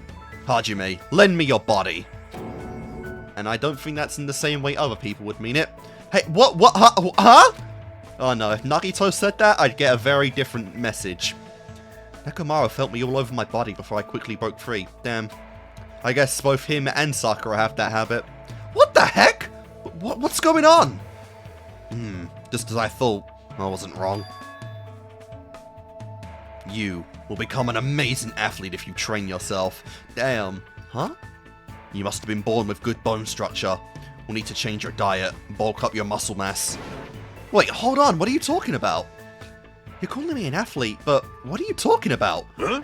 Hajime, lend me your body. And I don't think that's in the same way other people would mean it. Hey, what, huh? Oh no, if Nagito said that, I'd get a very different message. Nekomaru felt me all over my body before I quickly broke free. Damn. I guess both him and Sakura have that habit. What the heck? What's going on? Just as I thought, I wasn't wrong. You will become an amazing athlete if you train yourself. Damn. Huh? You must have been born with good bone structure. We'll need to change your diet, bulk up your muscle mass. Wait, hold on, what are you talking about? You're calling me an athlete, but what are you talking about? Huh?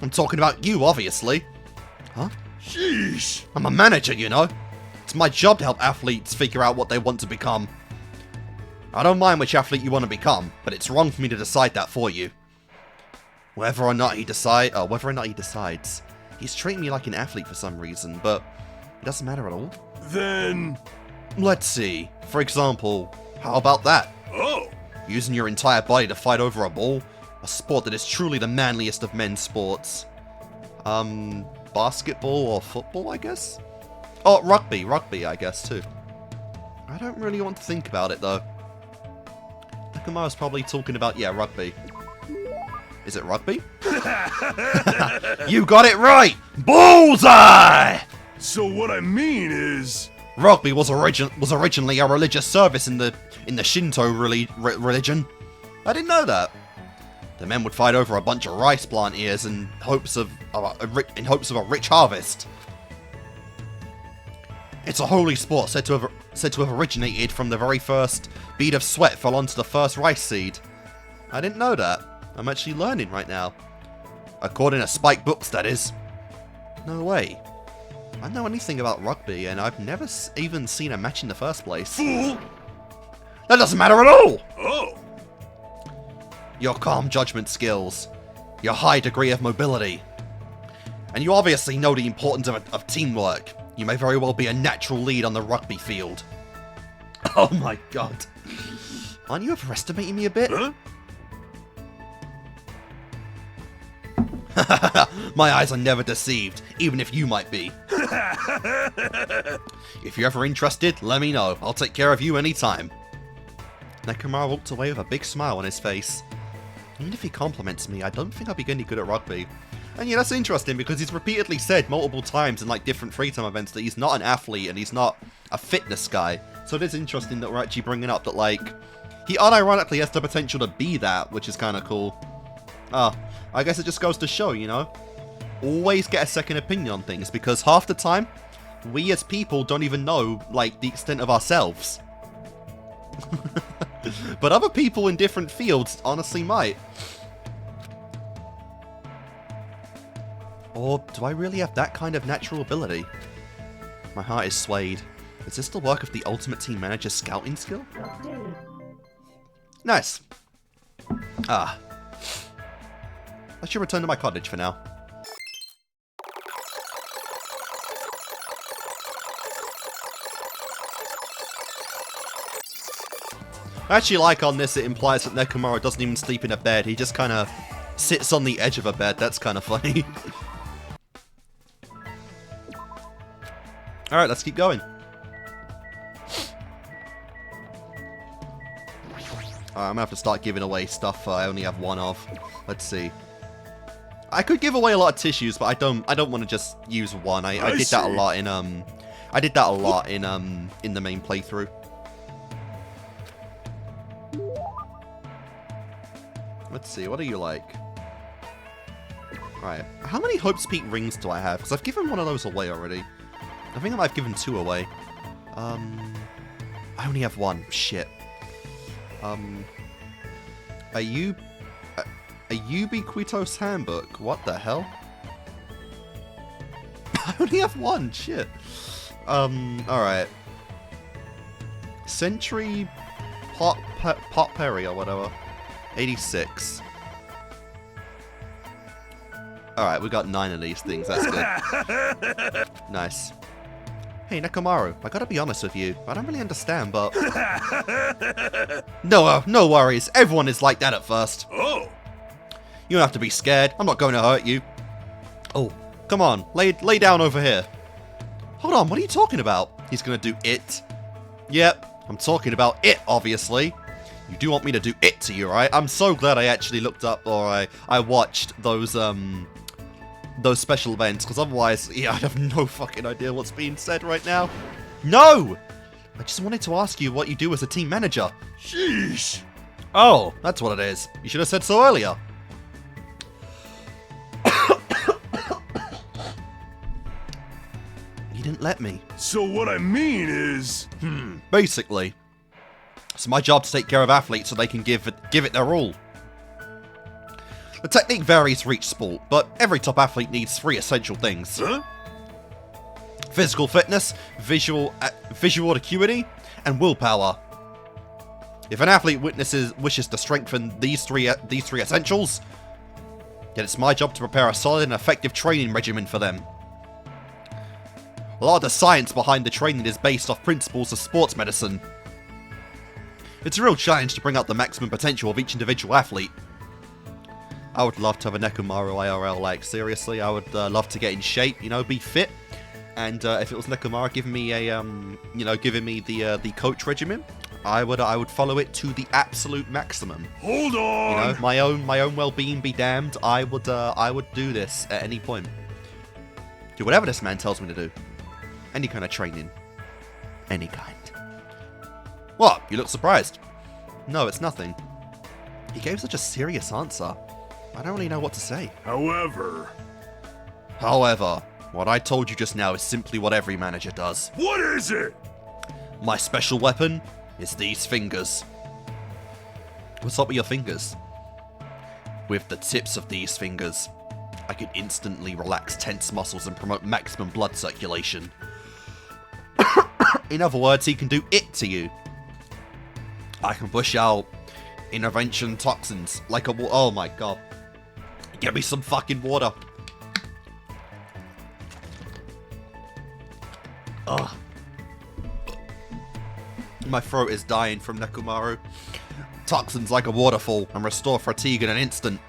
I'm talking about you, obviously. Huh? Sheesh. I'm a manager, you know. It's my job to help athletes figure out what they want to become. I don't mind which athlete you want to become, but it's wrong for me to decide that for you. Whether or not he decides, he's treating me like an athlete for some reason, but it doesn't matter at all. Then... Let's see. For example, how about that? Oh. Using your entire body to fight over a ball? A sport that is truly the manliest of men's sports. Basketball or football, I guess? Oh, rugby, I guess, too. I don't really want to think about it, though. Nekomaru's probably talking about, yeah, rugby. Is it rugby? You got it right! Bullseye! So what I mean is... Rugby was originally a religious service in the Shinto religion. I didn't know that. The men would fight over a bunch of rice plant ears in hopes of in hopes of a rich harvest. It's a holy sport said to have originated from the very first bead of sweat fell onto the first rice seed. I didn't know that. I'm actually learning right now. According to Spike Books, that is. No way. I don't know anything about rugby, and I've never even seen a match in the first place. Fool! That doesn't matter at all! Oh! Your calm judgment skills, your high degree of mobility, and you obviously know the importance of teamwork. You may very well be a natural lead on the rugby field. Oh my god. Aren't you overestimating me a bit? Huh? My eyes are never deceived, even if you might be. If you're ever interested, let me know. I'll take care of you anytime. Nekomaru walked away with a big smile on his face. Even if he compliments me, I don't think I'll be any good at rugby. And yeah, that's interesting because he's repeatedly said multiple times in like different free time events that he's not an athlete and he's not a fitness guy. So it is interesting that we're actually bringing up that like he unironically has the potential to be that, which is kind of cool. I guess it just goes to show, you know, always get a second opinion on things because half the time we as people don't even know like the extent of ourselves. But other people in different fields honestly might. Or do I really have that kind of natural ability? My heart is swayed. Is this the work of the Ultimate Team Manager's scouting skill? Nice. I should return to my cottage for now. I actually like on this, it implies that Nekomaru doesn't even sleep in a bed. He just kind of sits on the edge of a bed. That's kind of funny. Alright, let's keep going. I'm gonna have to start giving away stuff I only have one of. Let's see. I could give away a lot of tissues, but I don't want to just use one. I did that a lot in I did that a lot in the main playthrough. Let's see, what do you like? Right, how many Hope's Peak rings do I have? Because I've given one of those away already. I think I might have given 2 away. I only have 1. Shit. A Ubiquitous Handbook. What the hell? I only have 1. Shit. Alright. Century Pot Perry or whatever. 86. Alright, we got 9 of these things. That's good. Nice. Hey, Nekomaru, I gotta be honest with you. I don't really understand, but... No worries. Everyone is like that at first. Oh! You don't have to be scared. I'm not going to hurt you. Oh, come on. Lay down over here. Hold on, what are you talking about? He's gonna do it. Yep, I'm talking about it, obviously. You do want me to do it to you, right? I'm so glad I actually looked up or I watched those special events, because otherwise, yeah, I'd have no fucking idea what's being said right now. No! I just wanted to ask you what you do as a team manager. Sheesh! Oh, that's what it is. You should have said so earlier. You didn't let me. So what I mean is... Basically. It's my job to take care of athletes so they can give it their all. The technique varies for each sport, but every top athlete needs 3 essential things. Huh? Physical fitness, visual acuity, and willpower. If an athlete wishes to strengthen these three essentials, then it's my job to prepare a solid and effective training regimen for them. A lot of the science behind the training is based off principles of sports medicine. It's a real challenge to bring out the maximum potential of each individual athlete. I would love to have a Nekomaru IRL, like, seriously, I would love to get in shape, you know, be fit. And if it was Nekomaru giving me a, giving me the coach regimen, I would follow it to the absolute maximum. Hold on! You know, my own well-being be damned, I would do this at any point. Do whatever this man tells me to do. Any kind of training. Any kind. What? You look surprised. No, it's nothing. He gave such a serious answer. I don't really know what to say. However... However, what I told you just now is simply what every manager does. What is it? My special weapon is these fingers. What's up with your fingers? With the tips of these fingers, I can instantly relax tense muscles and promote maximum blood circulation. In other words, he can do it to you. I can push out intervention toxins like a oh my god. Get me some fucking water. Ugh. My throat is dying from Nekomaru. Toxins like a waterfall and restore fatigue in an instant.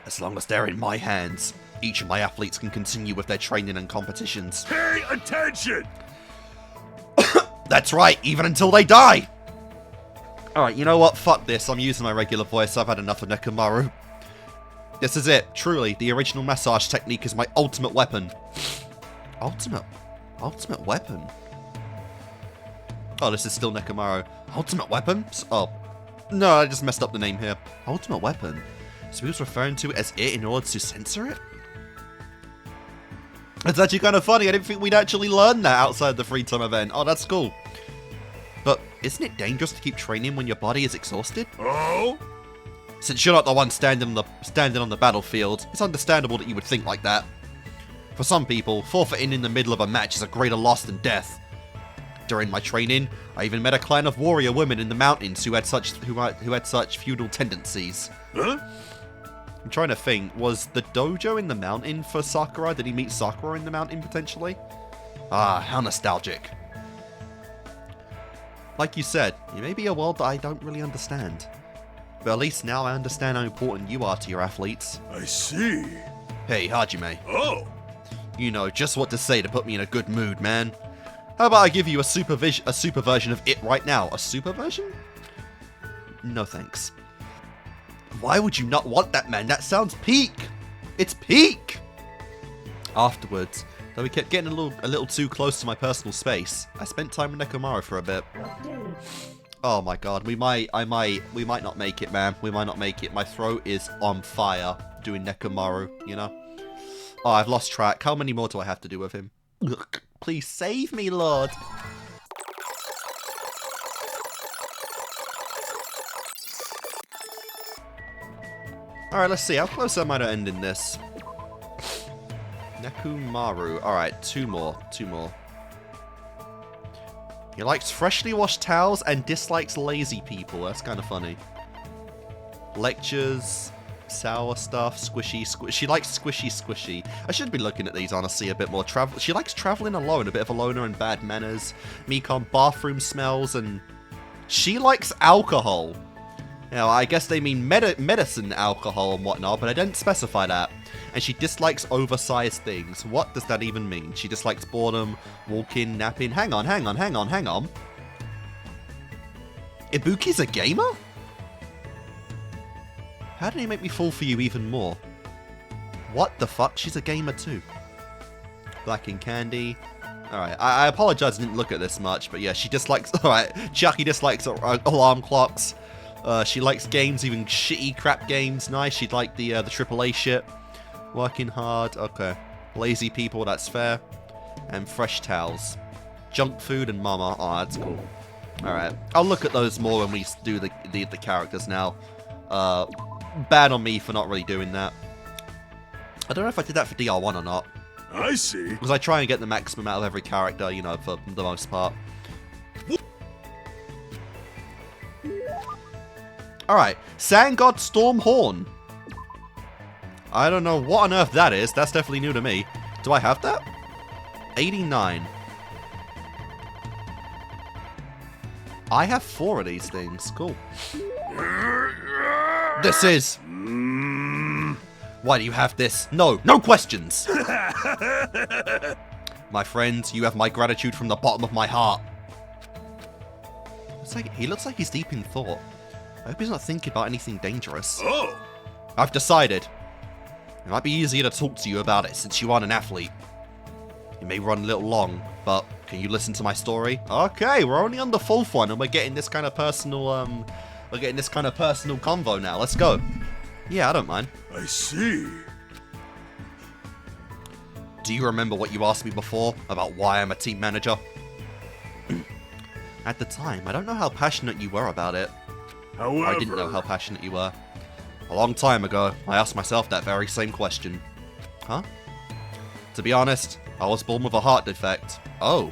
As long as they're in my hands, each of my athletes can continue with their training and competitions. Pay attention! That's right, even until they die! Alright, you know what? Fuck this. I'm using my regular voice. I've had enough of Nekomaru. This is it. Truly, the original massage technique is my ultimate weapon. Ultimate weapon? Oh, this is still Nekomaru. Ultimate weapon? Oh. No, I just messed up the name here. Ultimate weapon? So he was referring to it as it in order to censor it? It's actually kind of funny. I didn't think we'd actually learn that outside the free time event. Oh, that's cool. But isn't it dangerous to keep training when your body is exhausted? Oh? Since you're not the one standing on the battlefield, it's understandable that you would think like that. For some people, forfeiting in the middle of a match is a greater loss than death. During my training, I even met a clan of warrior women in the mountains who had such feudal tendencies. Huh? I'm trying to think, was the dojo in the mountain for Sakura? Did he meet Sakura in the mountain potentially? Ah, how nostalgic. Like you said, it may be a world that I don't really understand. But at least now I understand how important you are to your athletes. I see. Hey, Hajime. Oh. You know just what to say to put me in a good mood, man. How about I give you a super version of it right now? A super version? No thanks. Why would you not want that, man? That sounds peak! It's peak! Afterwards, though we kept getting a little too close to my personal space, I spent time with Nekomaru for a bit. Oh my god, we might not make it, man. We might not make it. My throat is on fire doing Nekomaru, you know? Oh, I've lost track. How many more do I have to do with him? Ugh, please save me, Lord. Alright, let's see. How close am I to ending this? Nekomaru. Alright, two more. He likes freshly washed towels and dislikes lazy people. That's kind of funny. Lectures, sour stuff, squishy. She likes squishy. I should be looking at these, honestly, a bit more. She likes traveling alone, a bit of a loner and bad manners. Mikan bathroom smells, and she likes alcohol. Now, I guess they mean medicine alcohol and whatnot, but I didn't specify that. And she dislikes oversized things. What does that even mean? She dislikes boredom, walking, napping. Hang on. Ibuki's a gamer? How did he make me fall for you even more? What the fuck? She's a gamer too. Black and Candy. Alright, I apologize I didn't look at this much, but yeah, she dislikes... Alright, Chucky dislikes alarm clocks. She likes games, even shitty crap games. Nice, she'd like the AAA shit. Working hard, okay. Lazy people, that's fair. And fresh towels. Junk food and mama, oh, that's cool. Alright, I'll look at those more when we do the characters now. Bad on me for not really doing that. I don't know if I did that for DR1 or not. I see. Because I try and get the maximum out of every character, you know, for the most part. Alright, Sand God Storm Horn. I don't know what on earth that is. That's definitely new to me. Do I have that? 89. I have 4 of these things. Cool. This is... Why do you have this? No questions! My friends, you have my gratitude from the bottom of my heart. He looks like he's deep in thought. I hope he's not thinking about anything dangerous. Oh! I've decided. It might be easier to talk to you about it since you aren't an athlete. It may run a little long, but can you listen to my story? Okay, we're only on the 4th one and we're getting this kind of personal, convo now. Let's go. Yeah, I don't mind. I see. do you remember what you asked me before about why I'm a team manager? At the time, I don't know how passionate you were about it. However, I didn't know how passionate you were. A long time ago, I asked myself that very same question. Huh? To be honest, I was born with a heart defect. Oh.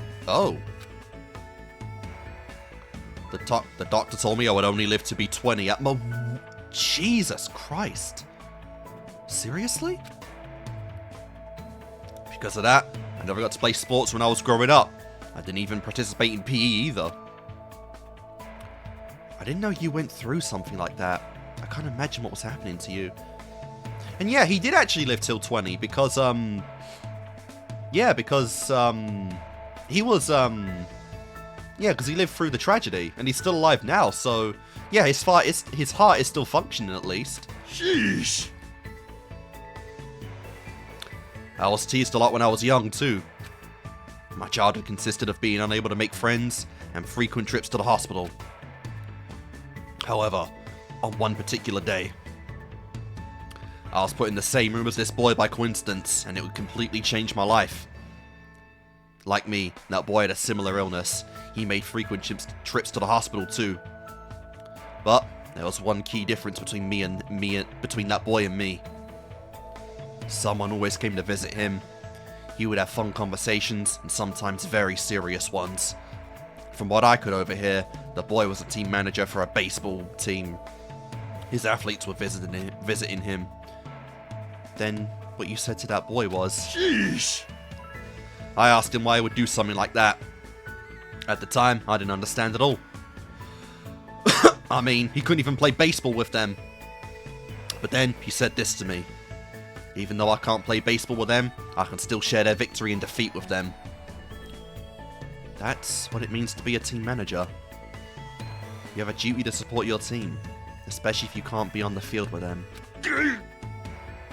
The doctor told me I would only live to be 20 at my... Jesus Christ. Seriously? Because of that, I never got to play sports when I was growing up. I didn't even participate in PE either. I didn't know you went through something like that. I can't imagine what was happening to you. And yeah, he did actually live till 20 because, yeah, because, he was, yeah, because he lived through the tragedy, and he's still alive now, so, yeah, his heart is still functioning, at least. sheesh. I was teased a lot when I was young, too. My childhood consisted of being unable to make friends, and frequent trips to the hospital. However, on one particular day, I was put in the same room as this boy by coincidence, and it would completely change my life. Like me, that boy had a similar illness. He made frequent trips to the hospital too. But there was one key difference between between that boy and me. Someone always came to visit him. He would have fun conversations, and sometimes very serious ones. From what I could overhear, the boy was a team manager for a baseball team. His athletes were visiting him. Then, what you said to that boy was... Sheesh. I asked him why he would do something like that. At the time, I didn't understand at all. I mean, he couldn't even play baseball with them. But then, he said this to me. Even though I can't play baseball with them, I can still share their victory and defeat with them. That's what it means to be a team manager. You have a duty to support your team, especially if you can't be on the field with them.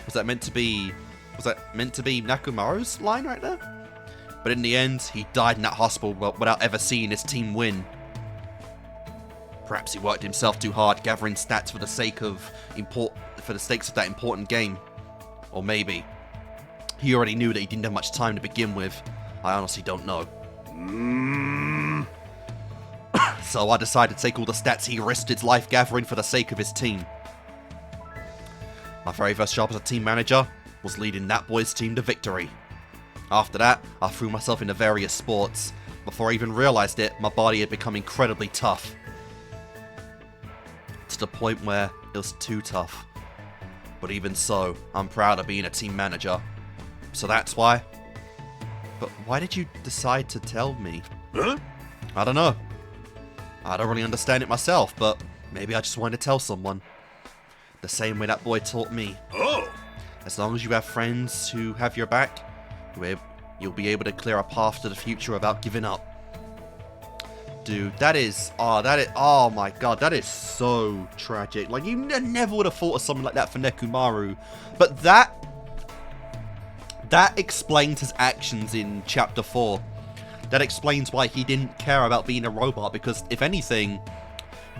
Was that meant to be Nekomaru's line right there? But in the end, he died in that hospital without ever seeing his team win. Perhaps he worked himself too hard gathering stats for the stakes of that important game. Or maybe he already knew that he didn't have much time to begin with. I honestly don't know. So I decided to take all the stats he risked his life gathering for the sake of his team. My very first job as a team manager was leading that boy's team to victory. After that, I threw myself into various sports. Before I even realized it, my body had become incredibly tough. To the point where it was too tough. But even so, I'm proud of being a team manager. So that's why. But why did you decide to tell me? Huh? I don't know. I don't really understand it myself, but maybe I just wanted to tell someone. The same way that boy taught me. Oh. As long as you have friends who have your back, you'll be able to clear a path to the future without giving up. Dude, oh my god, that is so tragic. Like, you never would have thought of something like that for Nekomaru. But that explains his actions in Chapter 4. That explains why he didn't care about being a robot, because if anything,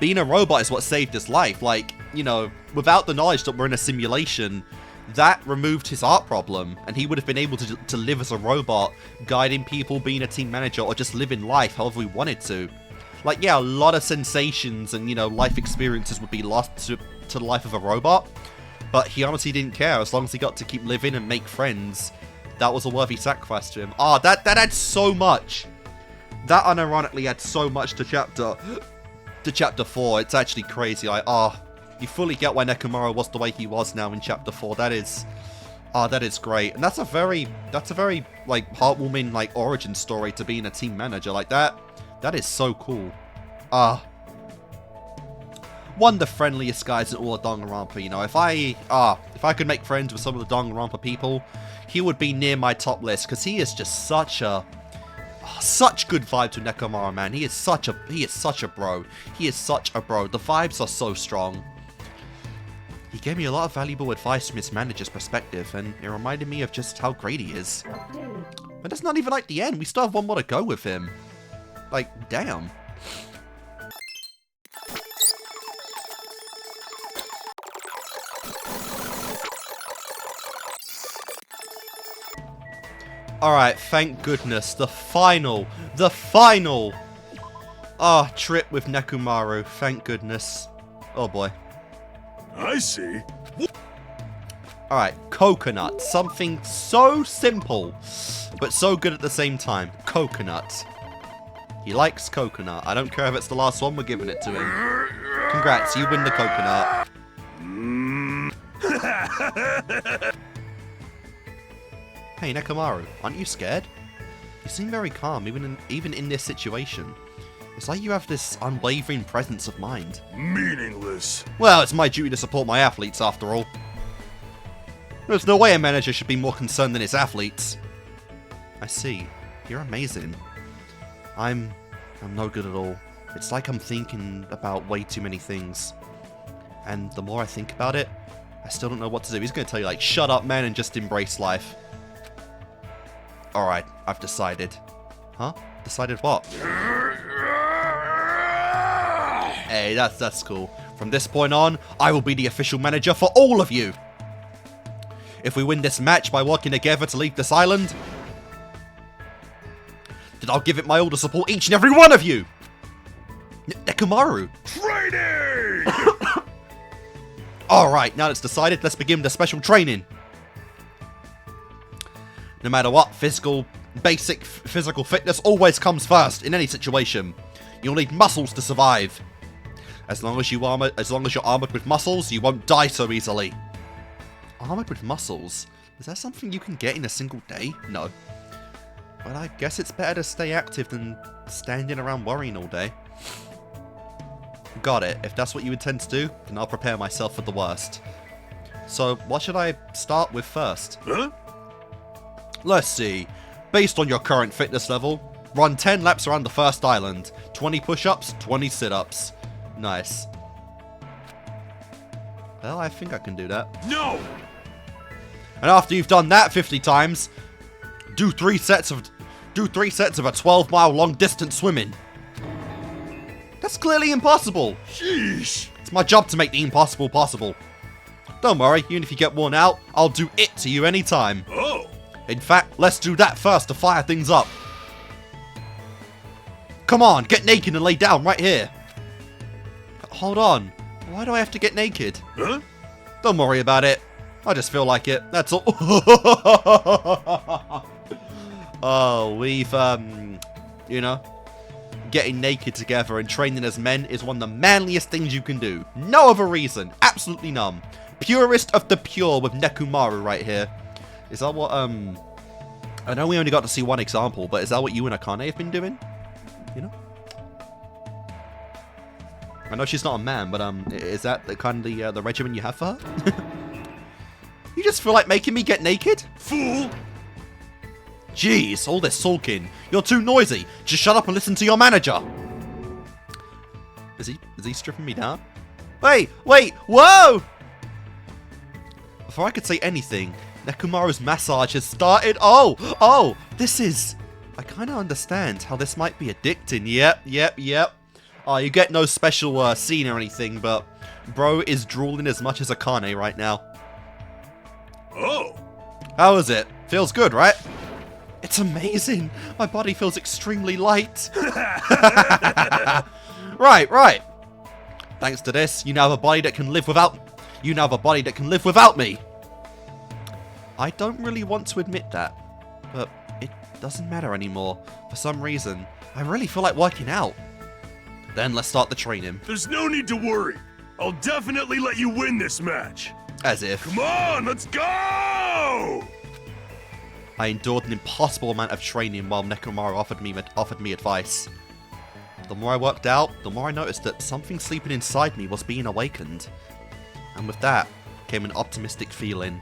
being a robot is what saved his life. Like, you know, without the knowledge that we're in a simulation, that removed his art problem, and he would have been able to live as a robot, guiding people, being a team manager, or just living life however he wanted to. Like, yeah, a lot of sensations and, you know, life experiences would be lost to the life of a robot, but he honestly didn't care. As long as he got to keep living and make friends, that was a worthy sacrifice to him. Ah, that adds so much. That unironically adds so much to chapter 4. It's actually crazy. You fully get why Nekomaru was the way he was now in Chapter 4. That is great. And that's a very, like, heartwarming, like, origin story to being a team manager. Like, that is so cool. One of the friendliest guys in all of Danganronpa, you know. If I could make friends with some of the Danganronpa people, he would be near my top list, because he is just such good vibes with Nekomaru, man. He is such a bro. He is such a bro. The vibes are so strong. He gave me a lot of valuable advice from his manager's perspective, and it reminded me of just how great he is. But that's not even like the end. We still have one more to go with him. Like, damn. Alright, thank goodness. The final trip with Nekomaru. Thank goodness. Oh boy. I see. Alright, coconut. Something so simple, but so good at the same time. Coconut. He likes coconut. I don't care if it's the last one, we're giving it to him. Congrats, you win the coconut. Hey, Nekomaru, aren't you scared? You seem very calm, even in this situation. It's like you have this unwavering presence of mind. Meaningless. Well, it's my duty to support my athletes, after all. There's no way a manager should be more concerned than his athletes. I see. You're amazing. I'm no good at all. It's like I'm thinking about way too many things. And the more I think about it, I still don't know what to do. He's going to tell you, like, shut up, man, and just embrace life. Alright, I've decided. Huh? Decided what? Hey, that's cool. From this point on, I will be the official manager for all of you. If we win this match by working together to leave this island, then I'll give it my all to support each and every one of you. Nekomaru. Training! Alright, now it's decided, let's begin the special training. No matter what, basic physical fitness always comes first in any situation. You'll need muscles to survive. As long as you're armored with muscles, you won't die so easily. Armored with muscles? Is that something you can get in a single day? No. Well, I guess it's better to stay active than standing around worrying all day. Got it. If that's what you intend to do, then I'll prepare myself for the worst. So, what should I start with first? Huh? Let's see. Based on your current fitness level, run 10 laps around the first island. 20 push-ups, 20 sit-ups. Nice. Well, I think I can do that. No! And after you've done that 50 times, do 3 sets of a 12-mile long distance swimming. That's clearly impossible. Sheesh! It's my job to make the impossible possible. Don't worry, even if you get worn out, I'll do it to you anytime. Oh! In fact, let's do that first to fire things up. Come on, get naked and lay down right here. Hold on, why do I have to get naked? Huh? Don't worry about it. I just feel like it, that's all. Oh, we've, you know, getting naked together and training as men is one of the manliest things you can do. No other reason, absolutely none. Purest of the pure with Nekomaru right here. Is that what, I know we only got to see one example, but is that what you and Akane have been doing? You know? I know she's not a man, but, is that the kind of the regimen you have for her? You just feel like making me get naked? Fool! Jeez, all this sulking. You're too noisy. Just shut up and listen to your manager. Is he stripping me down? Wait, whoa! Before I could say anything, Nekomaru's massage has started. Oh, this is... I kind of understand how this might be addicting. Yep. Oh, you get no special scene or anything, but bro is drooling as much as Akane right now. Oh! How is it? Feels good, right? It's amazing. My body feels extremely light. Right. Thanks to this, you now have a body that can live without... me. I don't really want to admit that, but it doesn't matter anymore. For some reason, I really feel like working out. Then let's start the training. There's no need to worry. I'll definitely let you win this match. As if. Come on, let's go! I endured an impossible amount of training while Nekomaru offered me advice. The more I worked out, the more I noticed that something sleeping inside me was being awakened. And with that came an optimistic feeling.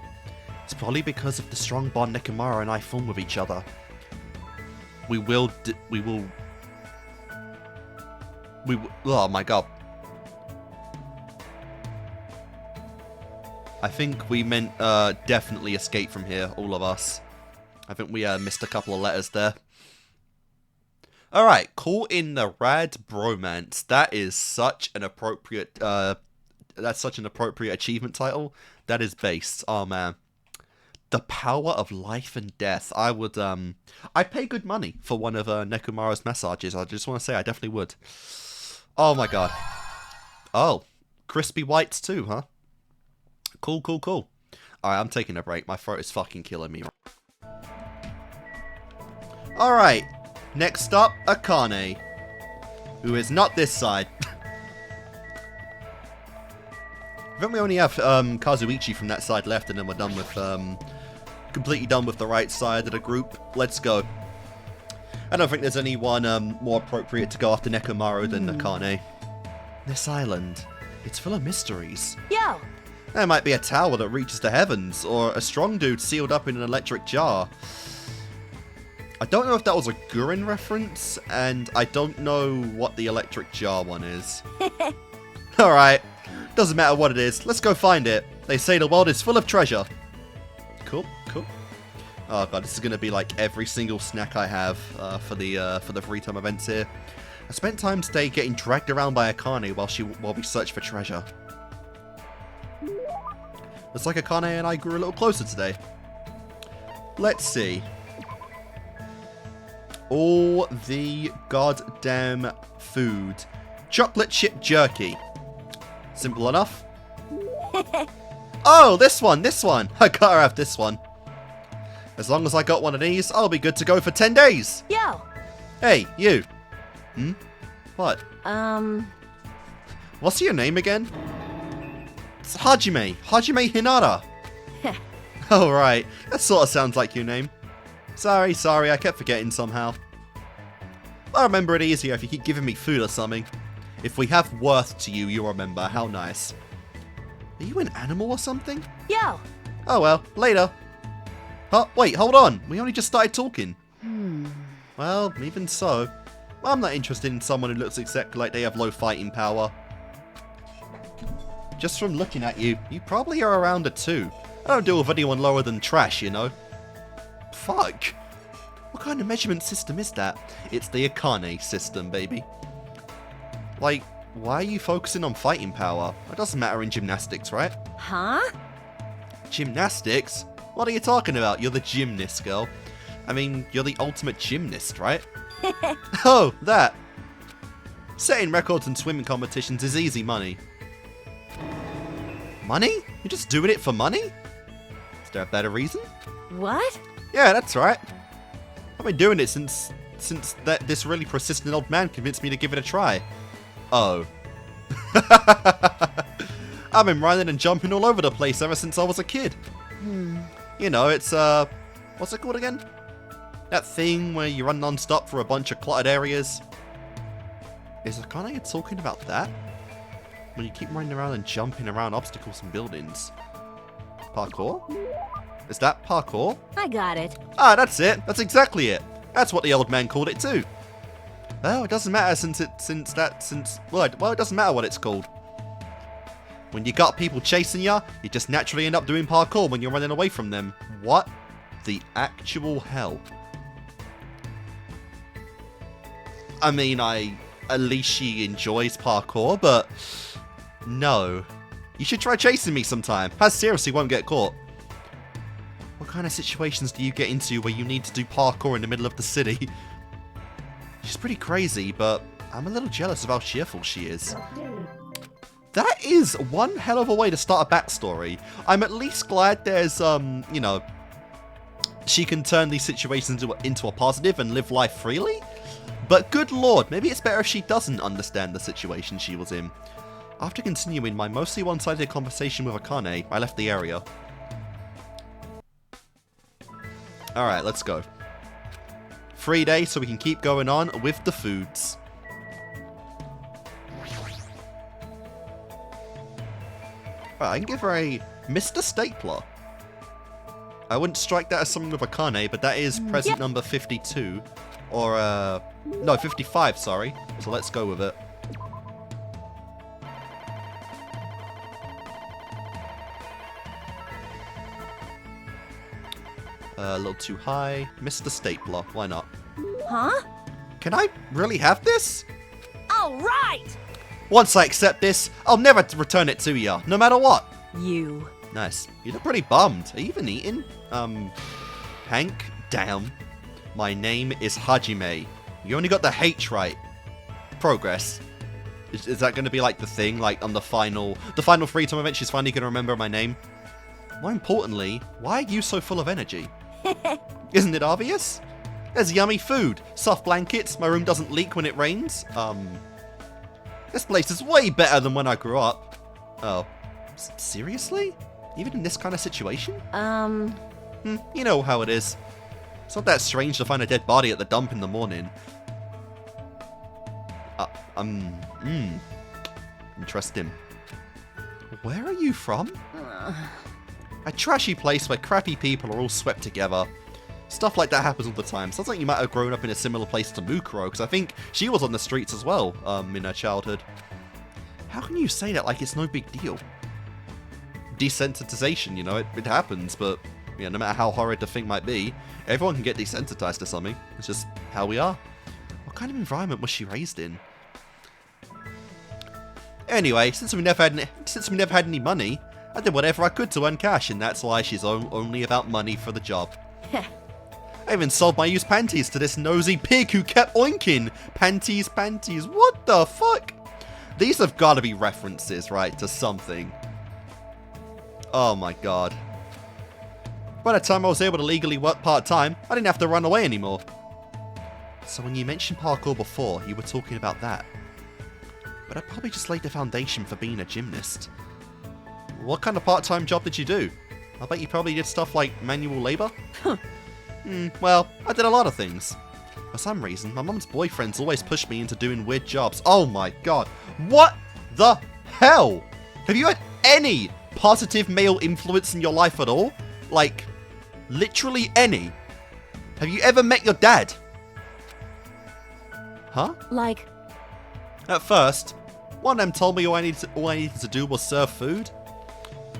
It's probably because of the strong bond Nekomaru and I form with each other. Oh my god. I think we meant definitely escape from here, all of us. I think we missed a couple of letters there. Alright, caught in the rad bromance. That is such an appropriate achievement title. That is based. Oh man. The power of life and death. I would, I'd pay good money for one of Nekomaru's massages. I just want to say I definitely would. Oh my god. Oh, crispy whites too, huh? Cool, cool, cool. Alright, I'm taking a break. My throat is fucking killing me. Alright, next up, Akane. Who is not this side. I think we only have Kazuichi from that side left, and then we're done with, completely done with the right side of the group. Let's go. I don't think there's anyone more appropriate to go after Nekomaru than Akane. This island, it's full of mysteries. Yo! There might be a tower that reaches the heavens, or a strong dude sealed up in an electric jar. I don't know if that was a Gurren reference, and I don't know what the electric jar one is. Alright, doesn't matter what it is, let's go find it. They say the world is full of treasure. Cool, cool. Oh god, this is going to be like every single snack I have for the free time events here. I spent time today getting dragged around by Akane while we search for treasure. Looks like Akane and I grew a little closer today. Let's see. All the goddamn food. Chocolate chip jerky. Simple enough. Oh, this one. I gotta have this one. As long as I got one of these, I'll be good to go for 10 days. Yo! Hey, you. Hmm? What? What's your name again? It's Hajime. Hajime Hinata. Oh, right. That sort of sounds like your name. Sorry, I kept forgetting somehow. I'll remember it easier if you keep giving me food or something. If we have worth to you, you'll remember. How nice. Are you an animal or something? Yo! Oh well, later. Huh, wait, hold on. We only just started talking. Well, even so. I'm not interested in someone who looks exactly like they have low fighting power. Just from looking at you, you probably are around a 2. I don't deal with anyone lower than trash, you know. Fuck. What kind of measurement system is that? It's the Akane system, baby. Like, why are you focusing on fighting power? That doesn't matter in gymnastics, right? Huh? Gymnastics? What are you talking about? You're the gymnast, girl. I mean, you're the ultimate gymnast, right? Oh, that. Setting records in swimming competitions is easy money. Money? You're just doing it for money? Is there a better reason? What? Yeah, that's right. I've been doing it since this really persistent old man convinced me to give it a try. Oh. I've been running and jumping all over the place ever since I was a kid. You know, it's, what's it called again? That thing where you run non-stop through a bunch of cluttered areas. Is Akane talking about that? When you keep running around and jumping around obstacles and buildings. Parkour? Is that parkour? I got it. Ah, that's it. That's exactly it. That's what the old man called it too. Well, it doesn't matter well, it doesn't matter what it's called. When you got people chasing you just naturally end up doing parkour when you're running away from them. What the actual hell? I mean, at least she enjoys parkour, but no. You should try chasing me sometime. I seriously won't get caught. What kind of situations do you get into where you need to do parkour in the middle of the city? She's pretty crazy, but I'm a little jealous of how cheerful she is. That is one hell of a way to start a backstory. I'm at least glad there's, you know, she can turn these situations into a positive and live life freely. But good lord, maybe it's better if she doesn't understand the situation she was in. After continuing my mostly one-sided conversation with Akane, I left the area. Alright, let's go. Free day so we can keep going on with the foods. Right, I can give her a Mr. Stapler. I wouldn't strike that as something with Akane, but that is present number 52. Or, no, 55, sorry. So let's go with it. A little too high. Mr. Stapler, why not? Huh? Can I really have this? All right! Once I accept this, I'll never return it to you, no matter what. You Nice. You look pretty bummed. Are you even eating? Hank, damn. My name is Hajime. You only got the H right. Progress. Is that going to be like the thing, like on the final free time event, she's finally going to remember my name? More importantly, why are you so full of energy? Isn't it obvious? There's yummy food, soft blankets, my room doesn't leak when it rains. This place is way better than when I grew up. Oh, seriously? Even in this kind of situation? You know how it is. It's not that strange to find a dead body at the dump in the morning. Interesting. Where are you from? A trashy place where crappy people are all swept together. Stuff like that happens all the time. Sounds like you might have grown up in a similar place to Mukuro, because I think she was on the streets as well, in her childhood. How can you say that like it's no big deal? Desensitization, you know, it happens, but you know, no matter how horrid the thing might be, everyone can get desensitized to something. It's just how we are. What kind of environment was she raised in? Anyway, since we never had any money, I did whatever I could to earn cash, and that's why she's only about money for the job. I even sold my used panties to this nosy pig who kept oinking. Panties, what the fuck? These have got to be references, right, to something. Oh my god. By the time I was able to legally work part-time, I didn't have to run away anymore. So when you mentioned parkour before, you were talking about that. But I probably just laid the foundation for being a gymnast. What kind of part-time job did you do? I bet you probably did stuff like manual labor? Well, I did a lot of things. For some reason, my mum's boyfriends always pushed me into doing weird jobs. Oh my god. What the hell? Have you had any positive male influence in your life at all? Like, literally any? Have you ever met your dad? Huh? Like... At first, one of them told me all I needed to do was serve food.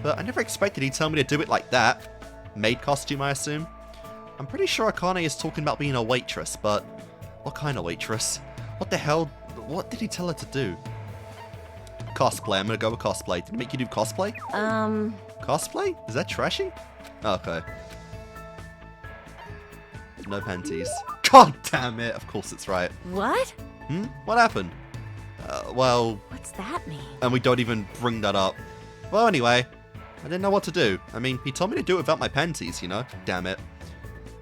But I never expected he'd tell me to do it like that. Maid costume, I assume. I'm pretty sure Akane is talking about being a waitress, but what kind of waitress? What the hell? What did he tell her to do? Cosplay. I'm gonna go with cosplay. Did he make you do cosplay? Cosplay? Is that trashy? Okay. No panties. God damn it. Of course it's right. What? What happened? Well... What's that mean? And we don't even bring that up. Well, anyway, I didn't know what to do. I mean, he told me to do it without my panties, you know? Damn it.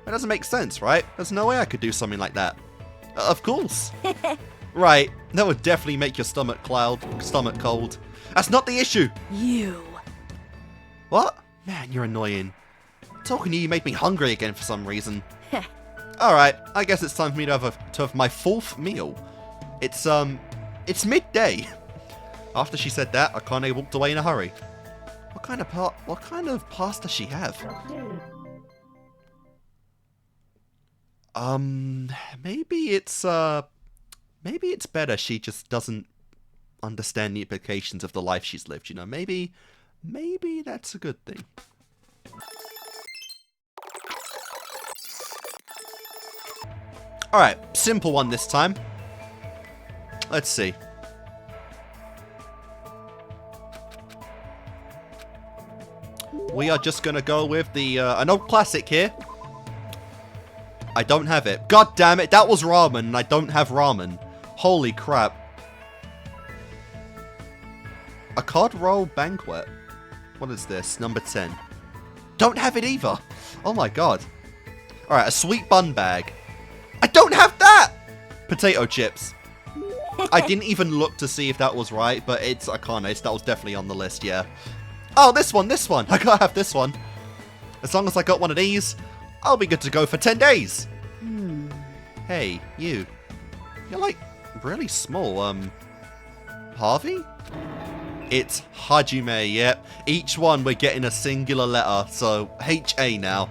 That doesn't make sense, right? There's no way I could do something like that. Of course. Right, that would definitely make your stomach cold. That's not the issue. You. What? Man, you're annoying. Talking to you made me hungry again for some reason. Alright, I guess it's time for me to have my fourth meal. It's midday. After she said that, Akane walked away in a hurry. What kind of past does she have? Maybe it's better she just doesn't understand the implications of the life she's lived, you know? Maybe that's a good thing. Alright, simple one this time. Let's see. We are just gonna go with the an old classic here. I don't have it. God damn it, that was ramen and I don't have ramen. Holy crap. A cod roll banquet. What is this? Number 10. Don't have it either. Oh my god. Alright, a sweet bun bag. I don't have that! Potato chips. I didn't even look to see if that was right, but it's Akane, that was definitely on the list, yeah. Oh, this one. I gotta have this one. As long as I got one of these, I'll be good to go for 10 days. Hey, you. You're like really small. Harvey? It's Hajime, yep. Each one we're getting a singular letter, so H-A now.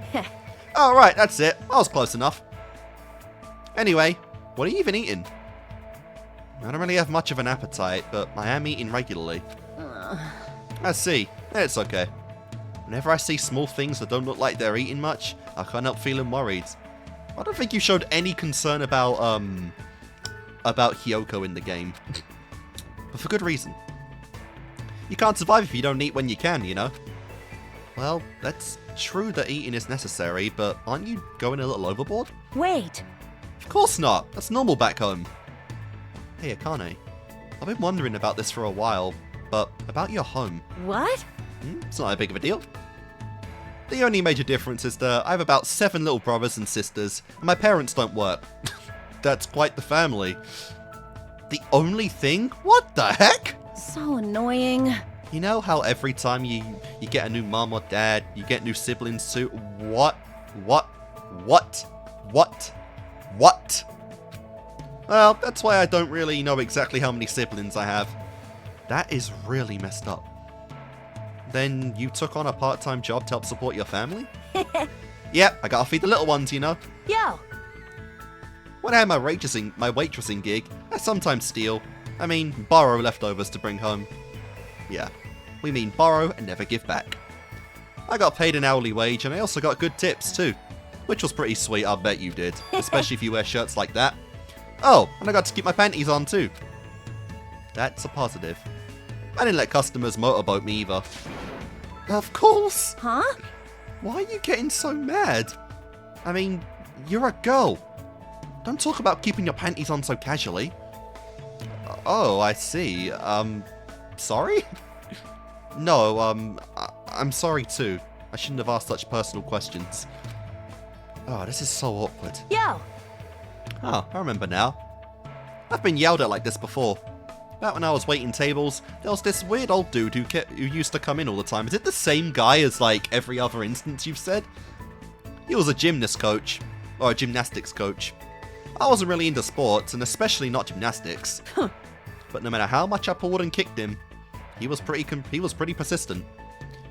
Alright, that's it. I was close enough. Anyway, what are you even eating? I don't really have much of an appetite, but I am eating regularly. I see. It's okay. Whenever I see small things that don't look like they're eating much, I can't help feeling worried. I don't think you showed any concern about Hiyoko in the game. But for good reason. You can't survive if you don't eat when you can, you know? Well, that's true that eating is necessary, but aren't you going a little overboard? Wait. Of course not! That's normal back home. Hey, Akane. I've been wondering about this for a while, but about your home. What? It's not that big of a deal. The only major difference is that I have about 7 little brothers and sisters, and my parents don't work. That's quite the family. The only thing? What the heck? So annoying. You know how every time you get a new mom or dad, you get new siblings too? What? Well, that's why I don't really know exactly how many siblings I have. That is really messed up. Then you took on a part-time job to help support your family? Yep, I gotta feed the little ones, you know. Yo. When I had my waitressing gig, I sometimes steal. I mean, borrow leftovers to bring home. Yeah, we mean borrow and never give back. I got paid an hourly wage and I also got good tips too. Which was pretty sweet, I'll bet you did. Especially if you wear shirts like that. Oh, and I got to keep my panties on too. That's a positive. I didn't let customers motorboat me either. Of course! Huh? Why are you getting so mad? I mean, you're a girl. Don't talk about keeping your panties on so casually. Oh, I see. Sorry? No, I'm sorry too. I shouldn't have asked such personal questions. Oh, this is so awkward. Yo. Oh, I remember now. I've been yelled at like this before. Back when I was waiting tables, there was this weird old dude who used to come in all the time. Is it the same guy as like every other instance you've said? He was a gymnast coach, or a gymnastics coach. I wasn't really into sports, and especially not gymnastics. But no matter how much I pulled and kicked him, he was pretty persistent.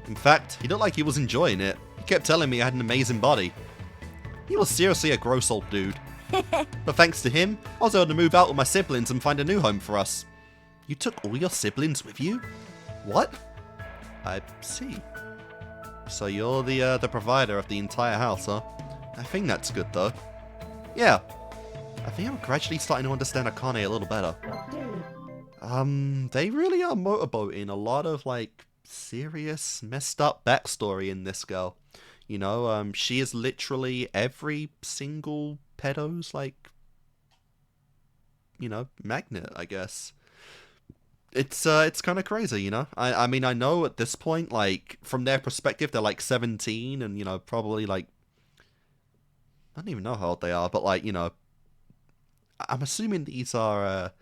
In fact, he looked like he was enjoying it. He kept telling me I had an amazing body. He was seriously a gross old dude. But thanks to him, I was able to move out with my siblings and find a new home for us. You took all your siblings with you? What? I see. So you're the provider of the entire house, huh? I think that's good though. Yeah. I think I'm gradually starting to understand Akane a little better. They really are motorboating a lot of like serious, messed up backstory in this girl. You know, she is literally every single pedo's like, you know, magnet, I guess. It's kind of crazy, you know? I mean, I know at this point, like, from their perspective, they're like 17 and, you know, probably like, I don't even know how old they are, but like, you know, I'm assuming these are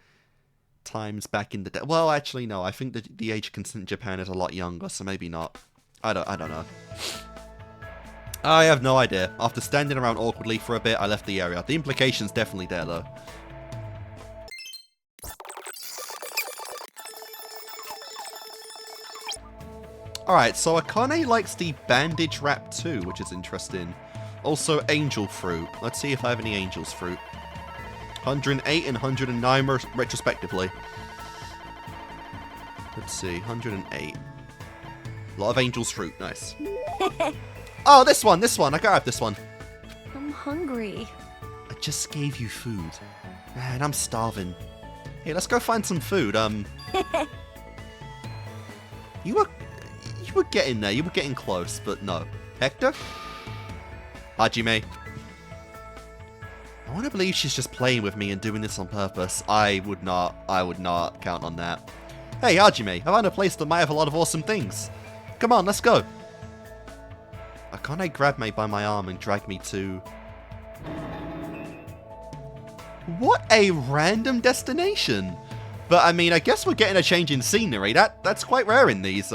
times back in the day. Well, actually, no, I think the age of consent in Japan is a lot younger, so maybe not. I don't know. I have no idea. After standing around awkwardly for a bit, I left the area. The implication's definitely there, though. Alright, so Akane likes the bandage wrap too, which is interesting. Also, angel fruit. Let's see if I have any angel's fruit. 108 and 109 retrospectively. Let's see, 108. A lot of angel's fruit, nice. Oh, this one, I gotta have this one. I'm hungry. I just gave you food. Man, I'm starving. Hey, let's go find some food. You were getting there, you were getting close, but no. Hector? Hajime. I want to believe she's just playing with me and doing this on purpose. I would not count on that. Hey, Hajime, I found a place that might have a lot of awesome things. Come on, let's go. Akane grabbed me by my arm and dragged me to... What a random destination! But I mean, I guess we're getting a change in scenery. That's quite rare in these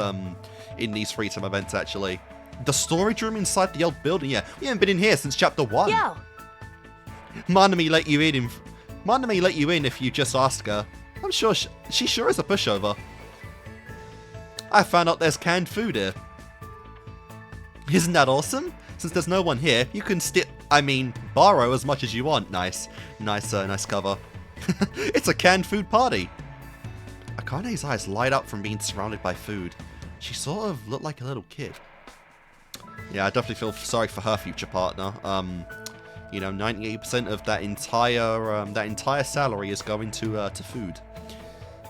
free time events, actually. The storage room inside the old building, yeah. We haven't been in here since chapter 1. Yo. Manami let you in if you just ask her. I'm sure she sure is a pushover. I found out there's canned food here. Isn't that awesome? Since there's no one here, you can borrow as much as you want. Nice cover. It's a canned food party. Akane's eyes light up from being surrounded by food. She sort of looked like a little kid. Yeah, I definitely feel sorry for her future partner. You know, 98% of that entire salary is going to food.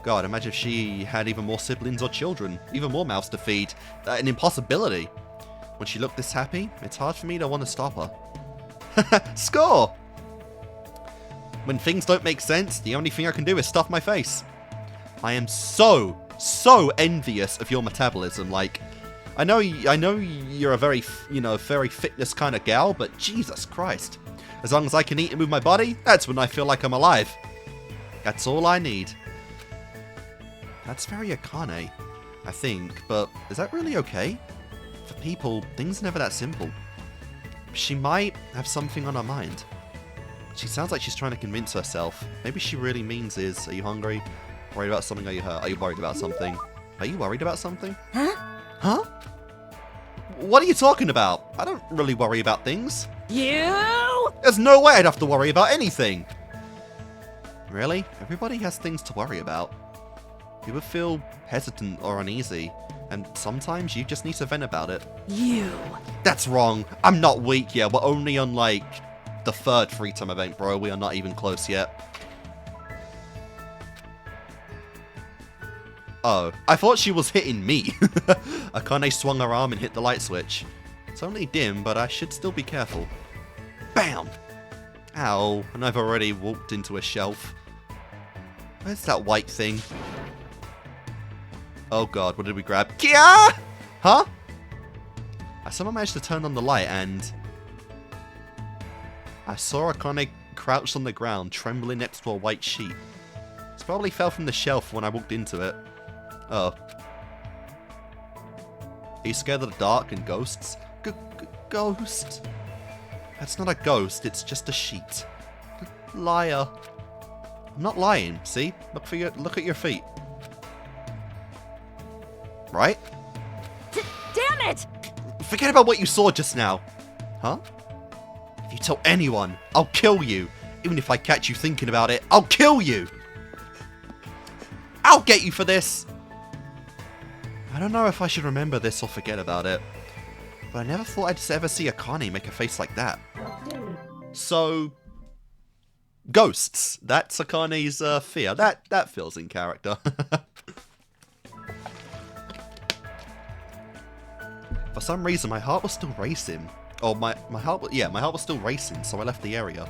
God, imagine if she had even more siblings or children, even more mouths to feed. An impossibility. When she looked this happy, it's hard for me to want to stop her. Score! When things don't make sense, the only thing I can do is stuff my face. I am so envious of your metabolism. Like, I know you're a very, very fitness kind of gal, but Jesus Christ. As long as I can eat and move my body, that's when I feel like I'm alive. That's all I need. That's very Akane, I think, but is that really okay? For people, things are never that simple. She might have something on her mind. She sounds like she's trying to convince herself. Maybe she really means is, are you hungry? Worried about something? Are you hurt? Are you worried about something? Are you worried about something? Huh? Huh? What are you talking about? I don't really worry about things. You? There's no way I'd have to worry about anything. Really? Everybody has things to worry about. You would feel hesitant or uneasy, and sometimes you just need to vent about it. You. That's wrong. I'm not weak yet. We're only on, like, the 3rd free-time event, bro. We are not even close yet. Oh, I thought she was hitting me. Akane swung her arm and hit the light switch. It's only dim, but I should still be careful. Bam! Ow, and I've already walked into a shelf. Where's that white thing? Oh god, what did we grab? Kia! Huh? I somehow managed to turn on the light and I saw Akane crouched on the ground, trembling next to a white sheet. It probably fell from the shelf when I walked into it. Oh. Are you scared of the dark and ghosts? Ghost? That's not a ghost, it's just a sheet. Liar. I'm not lying, see? Look at your feet. Right? Damn it! Forget about what you saw just now. Huh? If you tell anyone, I'll kill you. Even if I catch you thinking about it, I'll kill you! I'll get you for this! I don't know if I should remember this or forget about it, but I never thought I'd ever see Akane make a face like that. So, ghosts. That's Akane's fear. That feels in character. For some reason, my heart was still racing. Oh, my heart was still racing, so I left the area.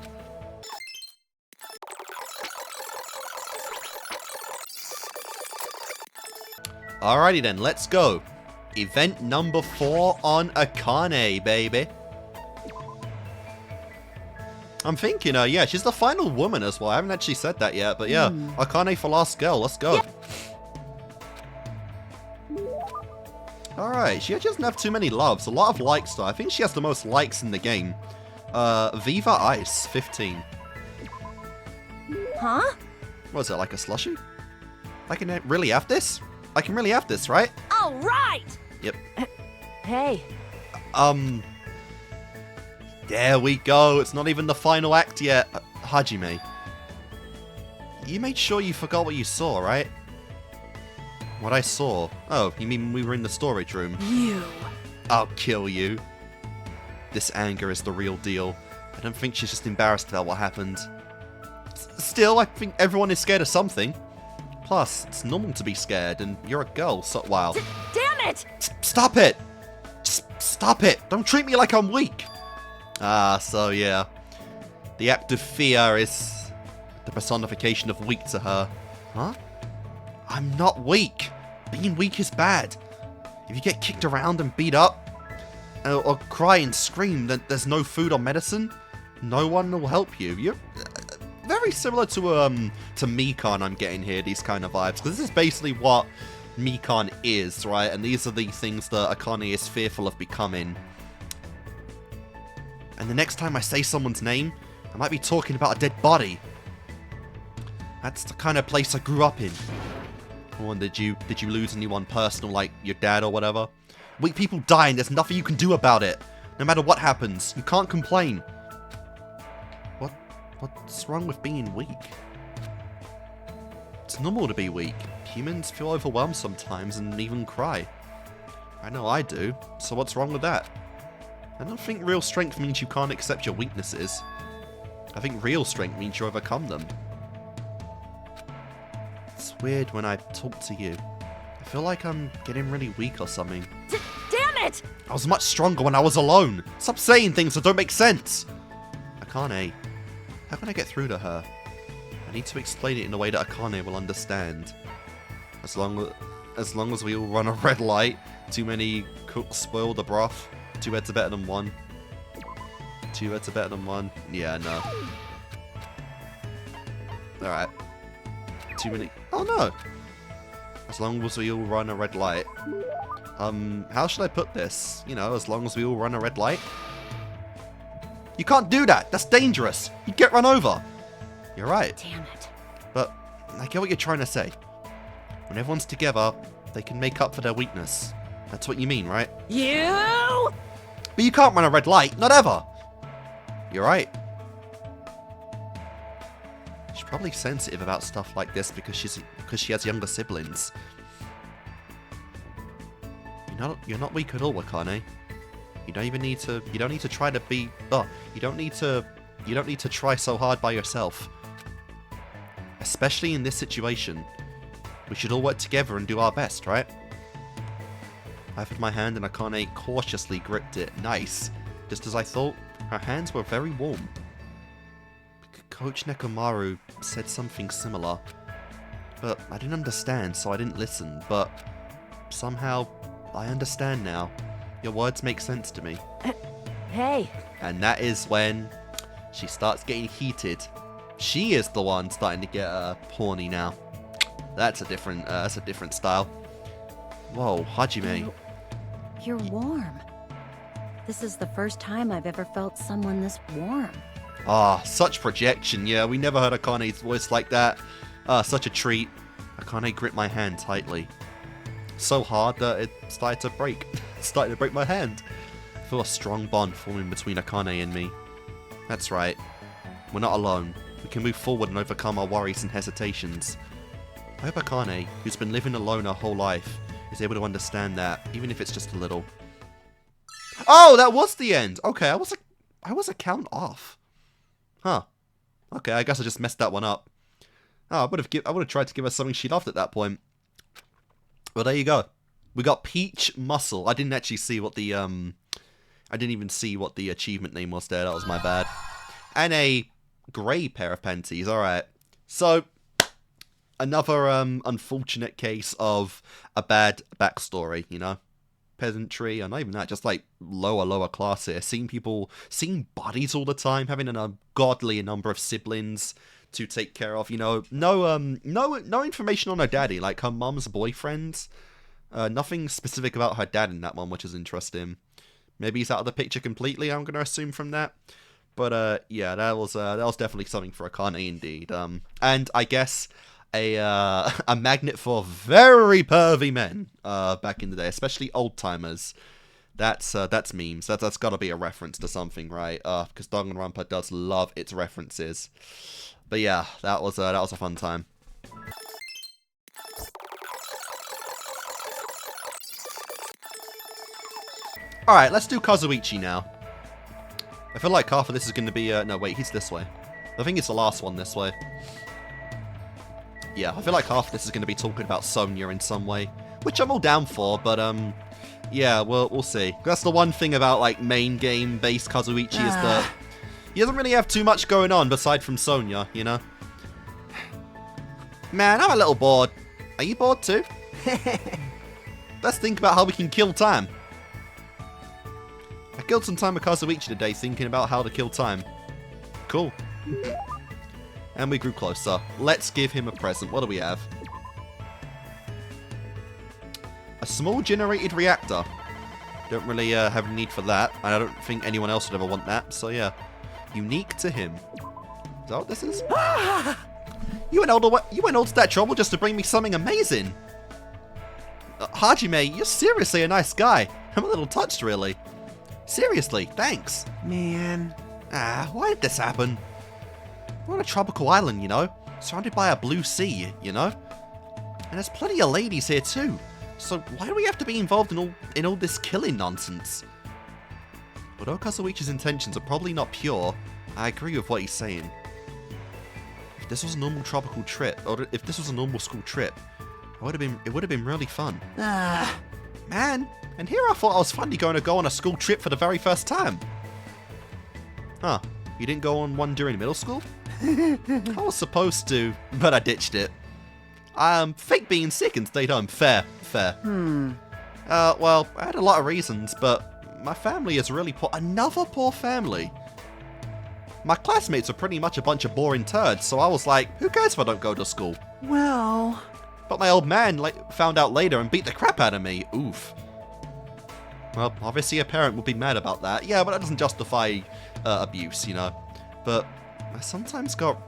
Alrighty then, let's go. Event number 4 on Akane, baby. I'm thinking, yeah, she's the final woman as well. I haven't actually said that yet, but yeah, Akane for last girl. Let's go. Alright, she actually doesn't have too many loves. A lot of likes, though. I think she has the most likes in the game. Viva Ice, 15. Huh? What is it, like a slushie? I can really have this? I can really have this, right? All right. Yep. Hey. There we go. It's not even the final act yet. Hajime. You made sure you forgot what you saw, right? What I saw? Oh, you mean we were in the storage room? You. I'll kill you. This anger is the real deal. I don't think she's just embarrassed about what happened. Still, I think everyone is scared of something. Plus, it's normal to be scared, and you're a girl, so wow. Damn it! Stop it! Just stop it! Don't treat me like I'm weak! Ah, so yeah. The act of fear is the personification of weak to her. Huh? I'm not weak. Being weak is bad. If you get kicked around and beat up, or cry and scream that there's no food or medicine, no one will help you. You're very similar to Mikan I'm getting here, these kind of vibes. Because this is basically what Mikan is, right? And these are the things that Akane is fearful of becoming. And the next time I say someone's name, I might be talking about a dead body. That's the kind of place I grew up in. Or did you lose anyone personal, like your dad or whatever? Weak people die and there's nothing you can do about it. No matter what happens, you can't complain. What's wrong with being weak? It's normal to be weak. Humans feel overwhelmed sometimes and even cry. I know I do, so what's wrong with that? I don't think real strength means you can't accept your weaknesses. I think real strength means you overcome them. It's weird when I talk to you. I feel like I'm getting really weak or something. Damn it! I was much stronger when I was alone. Stop saying things that don't make sense. Akane, how can I get through to her? I need to explain it in a way that Akane will understand. As long as we all run a red light, too many cooks spoil the broth. Two heads are better than one. Two heads are better than one. Yeah, no. Alright. Too many. Oh no! As long as we all run a red light. How should I put this? You know, as long as we all run a red light? You can't do that! That's dangerous! You'd get run over! You're right. Damn it. But I get what you're trying to say. When everyone's together, they can make up for their weakness. That's what you mean, right? You! But you can't run a red light, not ever! You're right. She's probably sensitive about stuff like this because she has younger siblings. You're not weak at all, Akane. You don't need to try to be. Oh, you don't need to try so hard by yourself. Especially in this situation. We should all work together and do our best, right? I offered my hand and Akane cautiously gripped it. Nice. Just as I thought, her hands were very warm. Coach Nekomaru said something similar. But I didn't understand, so I didn't listen. But somehow, I understand now. Your words make sense to me. Hey. And that is when she starts getting heated. She is the one starting to get horny now. That's a different style. Whoa, Hajime. You're warm. This is the first time I've ever felt someone this warm. Ah, such projection. Yeah, we never heard Akane's voice like that. Such a treat. Akane gripped my hand tightly. So hard that it started to break. Started to break my hand. I feel a strong bond forming between Akane and me. That's right. We're not alone. We can move forward and overcome our worries and hesitations. I hope Akane, who's been living alone her whole life, is able to understand that, even if it's just a little. Oh, that was the end! Okay, I was a count off. Huh. Okay, I guess I just messed that one up. Oh, I would have tried to give her something she loved at that point. Well, there you go. We got Peach Muscle. I didn't actually see what the I didn't even see what the achievement name was there. That was my bad. And a grey pair of panties. All right. So another unfortunate case of a bad backstory. You know, peasantry, and not even that. Just like lower class here. Seeing bodies all the time, having an ungodly number of siblings to take care of. You know, no information on her daddy. Like her mum's boyfriend. Nothing specific about her dad in that one, which is interesting. Maybe he's out of the picture completely, I'm going to assume from that. But, yeah, that was definitely something for Akane indeed. And I guess a magnet for very pervy men back in the day, especially old-timers. That's memes. That's got to be a reference to something, right? Because Danganronpa does love its references. But yeah, that was a fun time. Alright, let's do Kazuichi now. I feel like half of this is going to be... no, wait, he's this way. I think it's the last one this way. Yeah, I feel like half of this is going to be talking about Sonia in some way. Which I'm all down for, but, yeah, we'll see. That's the one thing about, like, main game-based Kazuichi is that he doesn't really have too much going on aside from Sonia, you know? Man, I'm a little bored. Are you bored too? Let's think about how we can kill time. I killed some time with Kazuichi today thinking about how to kill time. Cool. And we grew closer. Let's give him a present. What do we have? A small generated reactor. Don't really have a need for that. And I don't think anyone else would ever want that. So yeah. Unique to him. Is that what this is? You went all to that trouble just to bring me something amazing. Hajime, you're seriously a nice guy. I'm a little touched, really. Seriously, thanks. Man. Why did this happen? We're on a tropical island, you know? Surrounded by a blue sea, you know? And there's plenty of ladies here too. So why do we have to be involved in all this killing nonsense? Although Kazuichi's intentions are probably not pure, I agree with what he's saying. If this was a normal tropical trip, or if this was a normal school trip, it would have been really fun. Man, and here I thought I was finally going to go on a school trip for the very first time. Huh, you didn't go on one during middle school? I was supposed to, but I ditched it. Fake being sick and stayed home. Fair. Well, I had a lot of reasons, but my family is really poor. Another poor family. My classmates are pretty much a bunch of boring turds, so I was like, who cares if I don't go to school? Well... But my old man found out later and beat the crap out of me. Oof. Well, obviously a parent would be mad about that. Yeah, but that doesn't justify abuse, you know. But I sometimes got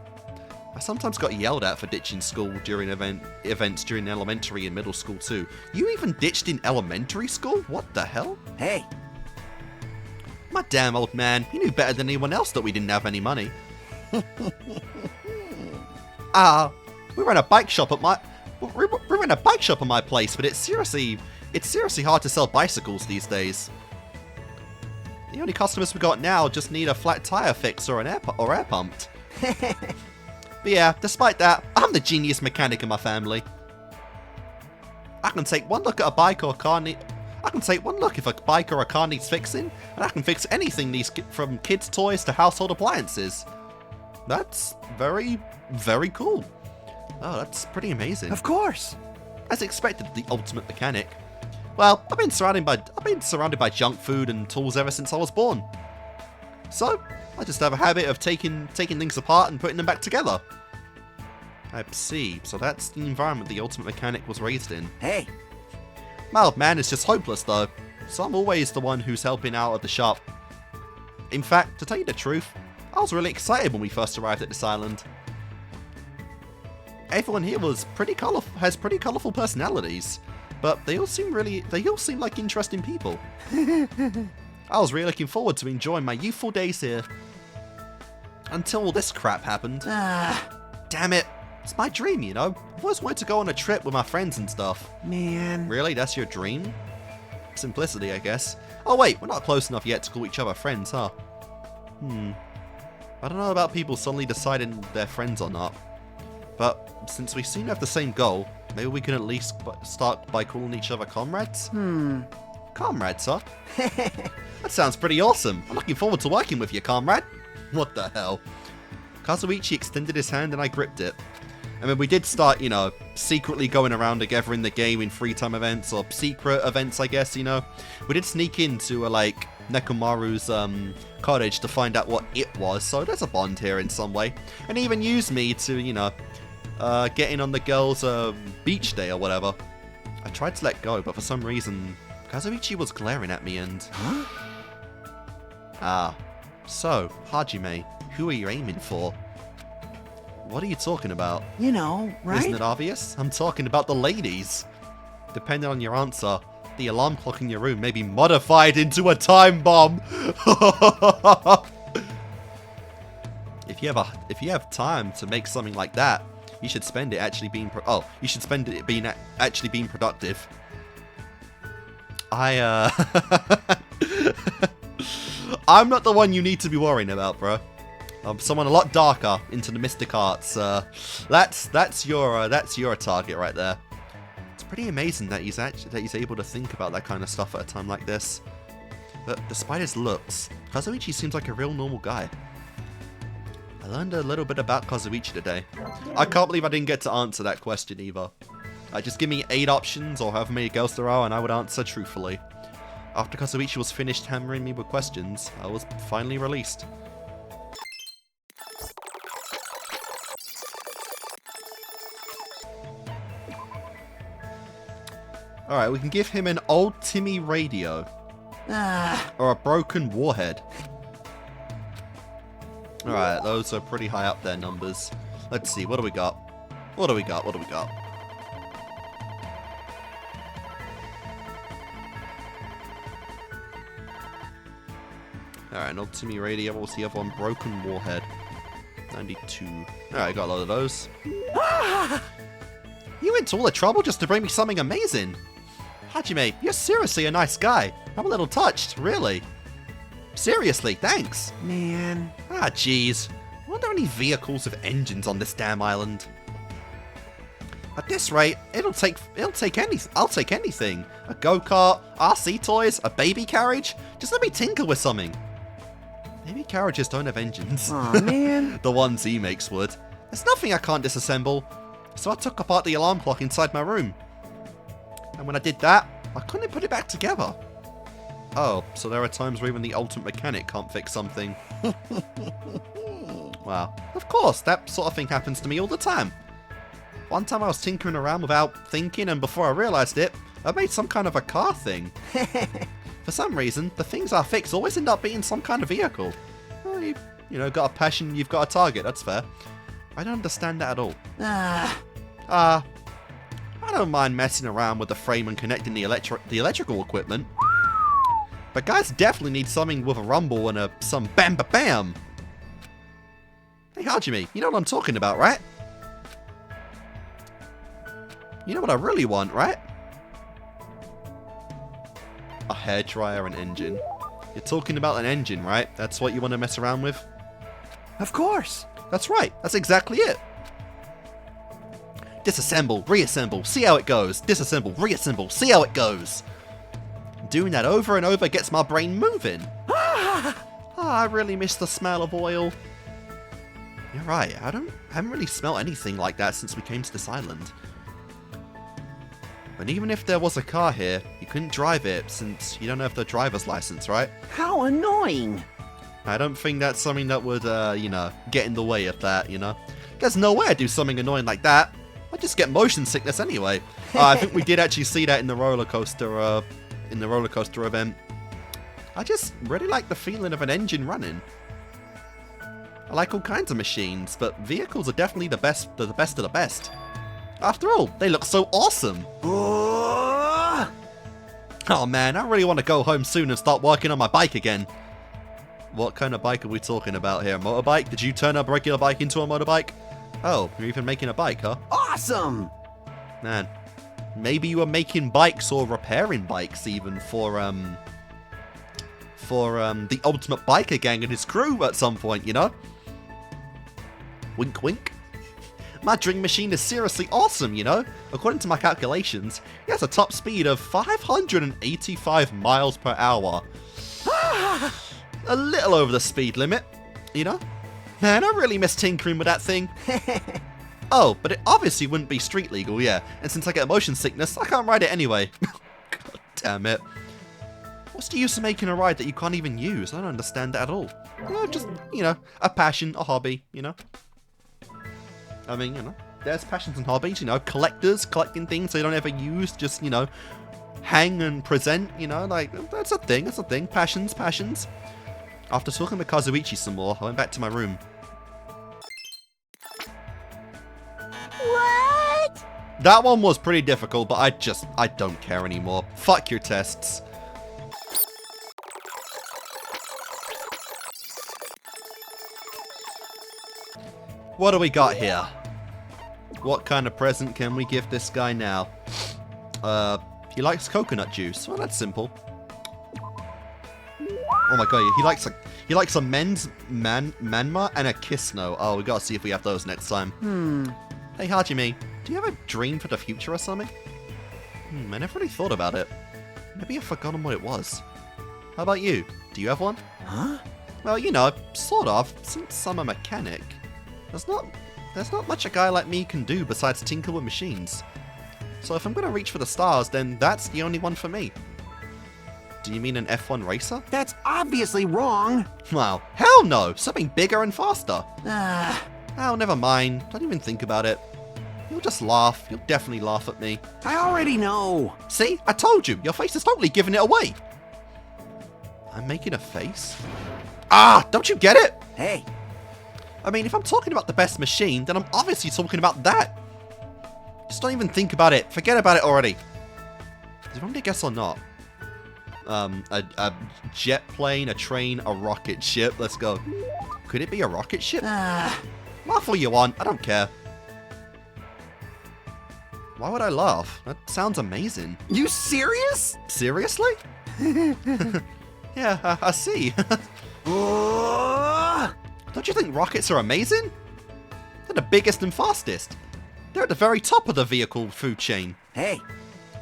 yelled at for ditching school during events during elementary and middle school too. You even ditched in elementary school? What the hell? Hey. My damn old man, he knew better than anyone else that we didn't have any money. We ran a bike shop at my place, but it's seriously hard to sell bicycles these days. The only customers we got now just need a flat tire fix or air pumped. But yeah, despite that, I'm the genius mechanic in my family. I can take one look at a bike or a car if a bike or a car needs fixing, and I can fix anything from kids' toys to household appliances. That's very, very cool. Oh, that's pretty amazing. Of course. As expected, the ultimate mechanic. Well, I've been surrounded by junk food and tools ever since I was born. So, I just have a habit of taking things apart and putting them back together. I see. So that's the environment the ultimate mechanic was raised in. Hey. My old man is just hopeless though, so I'm always the one who's helping out at the shop. In fact, to tell you the truth, I was really excited when we first arrived at this island. Everyone here has pretty colourful personalities, but they all seem like interesting people. I was really looking forward to enjoying my youthful days here. Until all this crap happened. Damn it. It's my dream, you know. I've always wanted to go on a trip with my friends and stuff. Man. Really? That's your dream? Simplicity, I guess. Oh wait, we're not close enough yet to call each other friends, huh? I don't know about people suddenly deciding they're friends or not. But since we seem to have the same goal, maybe we can at least start by calling each other comrades? Comrades, huh? That sounds pretty awesome. I'm looking forward to working with you, comrade. What the hell? Kazuichi extended his hand and I gripped it. I mean, we did start, you know, secretly going around together in the game in free time events, or secret events, I guess, you know. We did sneak into, like, Nekomaru's cottage to find out what it was, so there's a bond here in some way. And he even used me to, you know, get in on the girls' beach day or whatever. I tried to let go, but for some reason, Kazuichi was glaring at me and... Huh? So, Hajime, who are you aiming for? What are you talking about? You know, right? Isn't it obvious? I'm talking about the ladies. Depending on your answer, the alarm clock in your room may be modified into a time bomb. If you have time to make something like that, you should spend it actually being productive. I'm not the one you need to be worrying about, bro. I'm someone a lot darker into the mystic arts. That's your target right there. It's pretty amazing that he's able to think about that kind of stuff at a time like this. But despite his looks, Kazuichi seems like a real normal guy. I learned a little bit about Kazuichi today. I can't believe I didn't get to answer that question either. Just give me 8 options or however many girls there are and I would answer truthfully. After Kazuichi was finished hammering me with questions, I was finally released. Alright, we can give him an old Timmy radio. Or a broken warhead. Alright, those are pretty high up there numbers. Let's see, what do we got? What do we got? Alright, an old Timmy radio. What was the other one? Broken warhead. 92. Alright, got a lot of those. You went to all the trouble just to bring me something amazing. Hajime, you're seriously a nice guy. I'm a little touched, really. Seriously, thanks. Man. Jeez. Are there any vehicles with engines on this damn island? At this rate, I'll take anything. A go-kart, RC toys, a baby carriage. Just let me tinker with something. Baby carriages don't have engines. Aw, man. The ones he makes would. There's nothing I can't disassemble. So I took apart the alarm clock inside my room. And when I did that, I couldn't put it back together. Oh, so there are times where even the ultimate mechanic can't fix something. Wow. Of course, that sort of thing happens to me all the time. One time I was tinkering around without thinking, and before I realized it, I made some kind of a car thing. For some reason, the things I fix always end up being some kind of vehicle. Well, you know, got a passion, you've got a target, that's fair. I don't understand that at all. I don't mind messing around with the frame and connecting the electrical equipment. But guys definitely need something with a rumble and some bam ba bam. Hey Hajime, you know what I'm talking about, right? You know what I really want, right? A hairdryer and engine. You're talking about an engine, right? That's what you want to mess around with? Of course. That's right. That's exactly it. Disassemble, reassemble, see how it goes. Disassemble, reassemble, see how it goes. Doing that over and over gets my brain moving. I really miss the smell of oil. You're right. I haven't really smelled anything like that since we came to this island. And even if there was a car here, you couldn't drive it since you don't have the driver's license, right? How annoying. I don't think that's something that would, you know, get in the way of that, you know? There's no way I'd do something annoying like that. I'd just get motion sickness anyway. I think we did actually see that in the roller coaster event. I just really like the feeling of an engine running. I like all kinds of machines, but vehicles are definitely the best of the best. After all, they look so awesome. Oh man, I really want to go home soon and start working on my bike again. What kind of bike are we talking about here? A motorbike? Did you turn a regular bike into a motorbike? Oh, you're even making a bike, huh? Awesome! Man, maybe you were making bikes or repairing bikes even for the ultimate biker gang and his crew at some point, you know? Wink wink. My dream machine is seriously awesome, you know? According to my calculations, it has a top speed of 585 miles per hour. A little over the speed limit, you know? Man, I really miss tinkering with that thing. Oh, but it obviously wouldn't be street legal, yeah. And since I get motion sickness, I can't ride it anyway. God damn it. What's the use of making a ride that you can't even use? I don't understand that at all. You know, just, you know, a passion, a hobby, you know? I mean, you know, there's passions and hobbies, you know, collectors, collecting things they don't ever use, just, you know, hang and present, you know, like, that's a thing, passions. After talking to Kazuichi some more, I went back to my room. What? That one was pretty difficult, but I don't care anymore. Fuck your tests. What do we got here? What kind of present can we give this guy now? He likes coconut juice. Well, that's simple. Oh my god, he likes a men's manma and a kiss no. Oh, we gotta see if we have those next time. Hey Hajime, do you have a dream for the future or something? I never really thought about it. Maybe I've forgotten what it was. How about you? Do you have one? Huh? Well, you know, sort of, since I'm a mechanic. There's not much a guy like me can do besides tinker with machines. So if I'm gonna reach for the stars, then that's the only one for me. Do you mean an F1 racer? That's obviously wrong. Wow, hell no! Something bigger and faster. Oh, never mind. Don't even think about it. You'll just laugh. You'll definitely laugh at me. I already know. See? I told you. Your face is totally giving it away. I'm making a face? Ah! Don't you get it? Hey. I mean, if I'm talking about the best machine, then I'm obviously talking about that. Just don't even think about it. Forget about it already. Is it wrong to guess or not? A jet plane, a train, a rocket ship. Let's go. Could it be a rocket ship? Laugh all you want. I don't care. Why would I laugh? That sounds amazing. You serious? Seriously? Yeah, I see. Don't you think rockets are amazing? They're the biggest and fastest. They're at the very top of the vehicle food chain. Hey,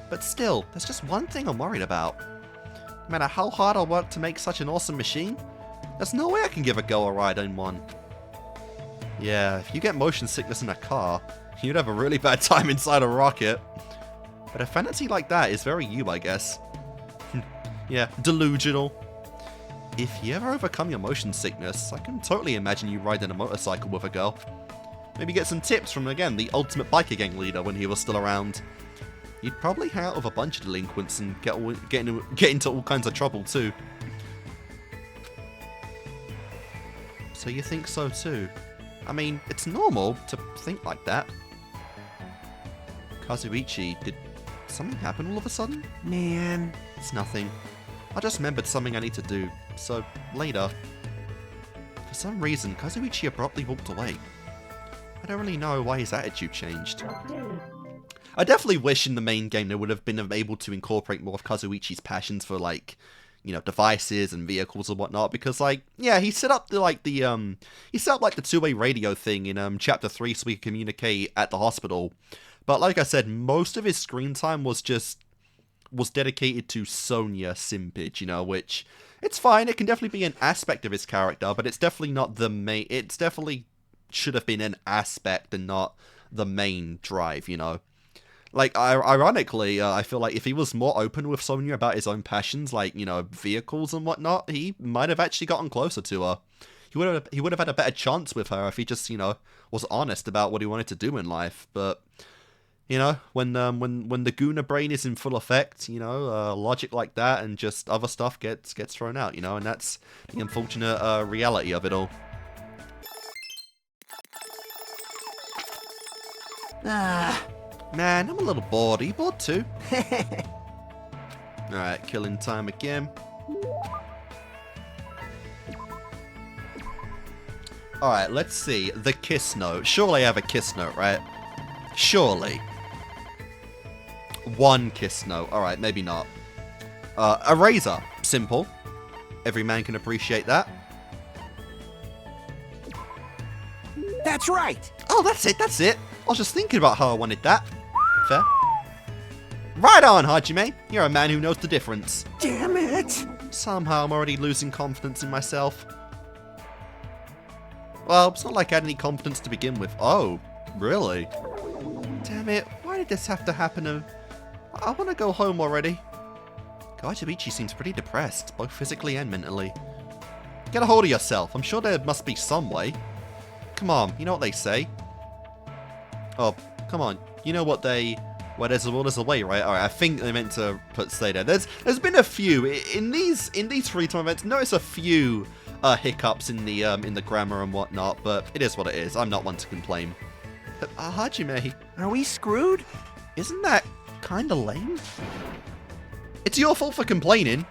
But still, there's just one thing I'm worried about. No matter how hard I work to make such an awesome machine, there's no way I can give a girl a ride in one. Yeah, if you get motion sickness in a car, you'd have a really bad time inside a rocket. But a fantasy like that is very you, I guess. Yeah, delusional. If you ever overcome your motion sickness, I can totally imagine you riding a motorcycle with a girl. Maybe get some tips from, again, the ultimate biker gang leader when he was still around. You'd probably hang out with a bunch of delinquents and get into all kinds of trouble too. So you think so too? I mean, it's normal to think like that. Kazuichi, did something happen all of a sudden? man. It's nothing. I just remembered something I need to do, so later. For some reason, Kazuichi abruptly walked away. I don't really know why his attitude changed. I definitely wish in the main game they would have been able to incorporate more of Kazuichi's passions for, like, you know, devices and vehicles and whatnot, because, like, yeah, he set up the two-way radio thing in chapter 3 so we could communicate at the hospital. But like I said, most of his screen time was dedicated to Sonia simpage, you know, which it's fine. It can definitely be an aspect of his character, but it's definitely not the main. It's definitely should have been an aspect and not the main drive, you know. Like, ironically, I feel like if he was more open with Sonia about his own passions, like, you know, vehicles and whatnot, he might have actually gotten closer to her. He would have had a better chance with her if he just, you know, was honest about what he wanted to do in life. But, you know, when the Guna brain is in full effect, you know, logic like that and just other stuff gets thrown out, you know, and that's the unfortunate reality of it all. Man, I'm a little bored. Are you bored too? Alright, killing time again. Alright, let's see. The kiss note. Surely I have a kiss note, right? Surely. One kiss note. Alright, maybe not. A razor. Simple. Every man can appreciate that. That's right. Oh, that's it, that's it. I was just thinking about how I wanted that. Fair. Right on, Hajime. You're a man who knows the difference. Damn it. Somehow I'm already losing confidence in myself. Well, it's not like I had any confidence to begin with. Oh, really? Damn it, why did this have to happen? I want to go home already. Kazuichi seems pretty depressed, both physically and mentally. Get a hold of yourself. I'm sure there must be some way. Come on, you know what they say. Oh, come on. You know what they... Well, there's a will, there's a way, right? Alright, I think they meant to say that. There's been a few in these free time events. Notice a few hiccups in the grammar and whatnot, but it is what it is. I'm not one to complain. Hajime, Are we screwed? isn't that kind of lame? It's your fault for complaining.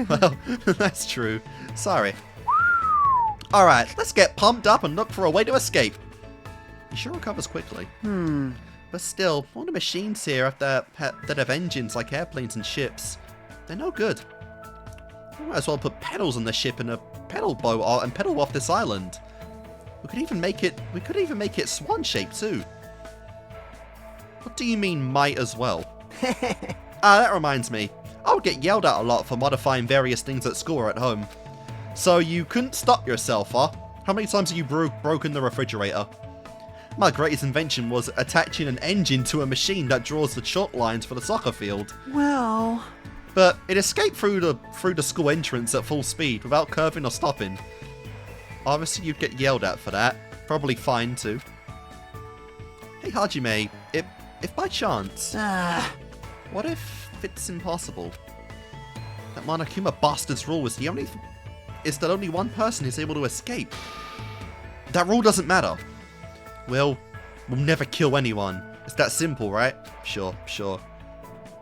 Well, that's true. Sorry. Alright, let's get pumped up and look for a way to escape. He sure recovers quickly. But still, all the machines here that have engines like airplanes and ships, they're no good. We might as well put pedals on the ship and a pedal boat and pedal off this island. We could even make it swan-shaped too. What do you mean might as well? That reminds me. I would get yelled at a lot for modifying various things at school or at home. So you couldn't stop yourself, huh? How many times have you broken the refrigerator? My greatest invention was attaching an engine to a machine that draws the chalk lines for the soccer field. Well... But it escaped through the school entrance at full speed without curving or stopping. Obviously you'd get yelled at for that. Probably fined too. Hey Hajime, if by chance... what if it's impossible? That Monokuma bastard's rule is that only one person is able to escape. That rule doesn't matter. We'll never kill anyone. It's that simple, right? Sure.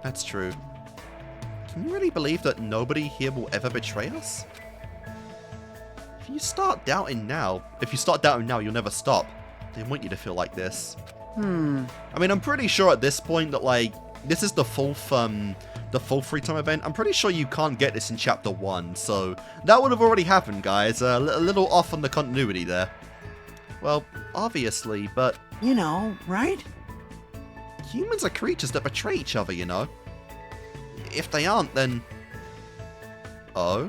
That's true. Can you really believe that nobody here will ever betray us? If you start doubting now, you'll never stop. They want you to feel like this. I mean, I'm pretty sure at this point that, like, this is the full free time event. I'm pretty sure you can't get this in chapter 1, so that would have already happened, guys. A little off on the continuity there. Well, obviously, but You know, right? humans are creatures that betray each other, you know? If they aren't, then... Oh?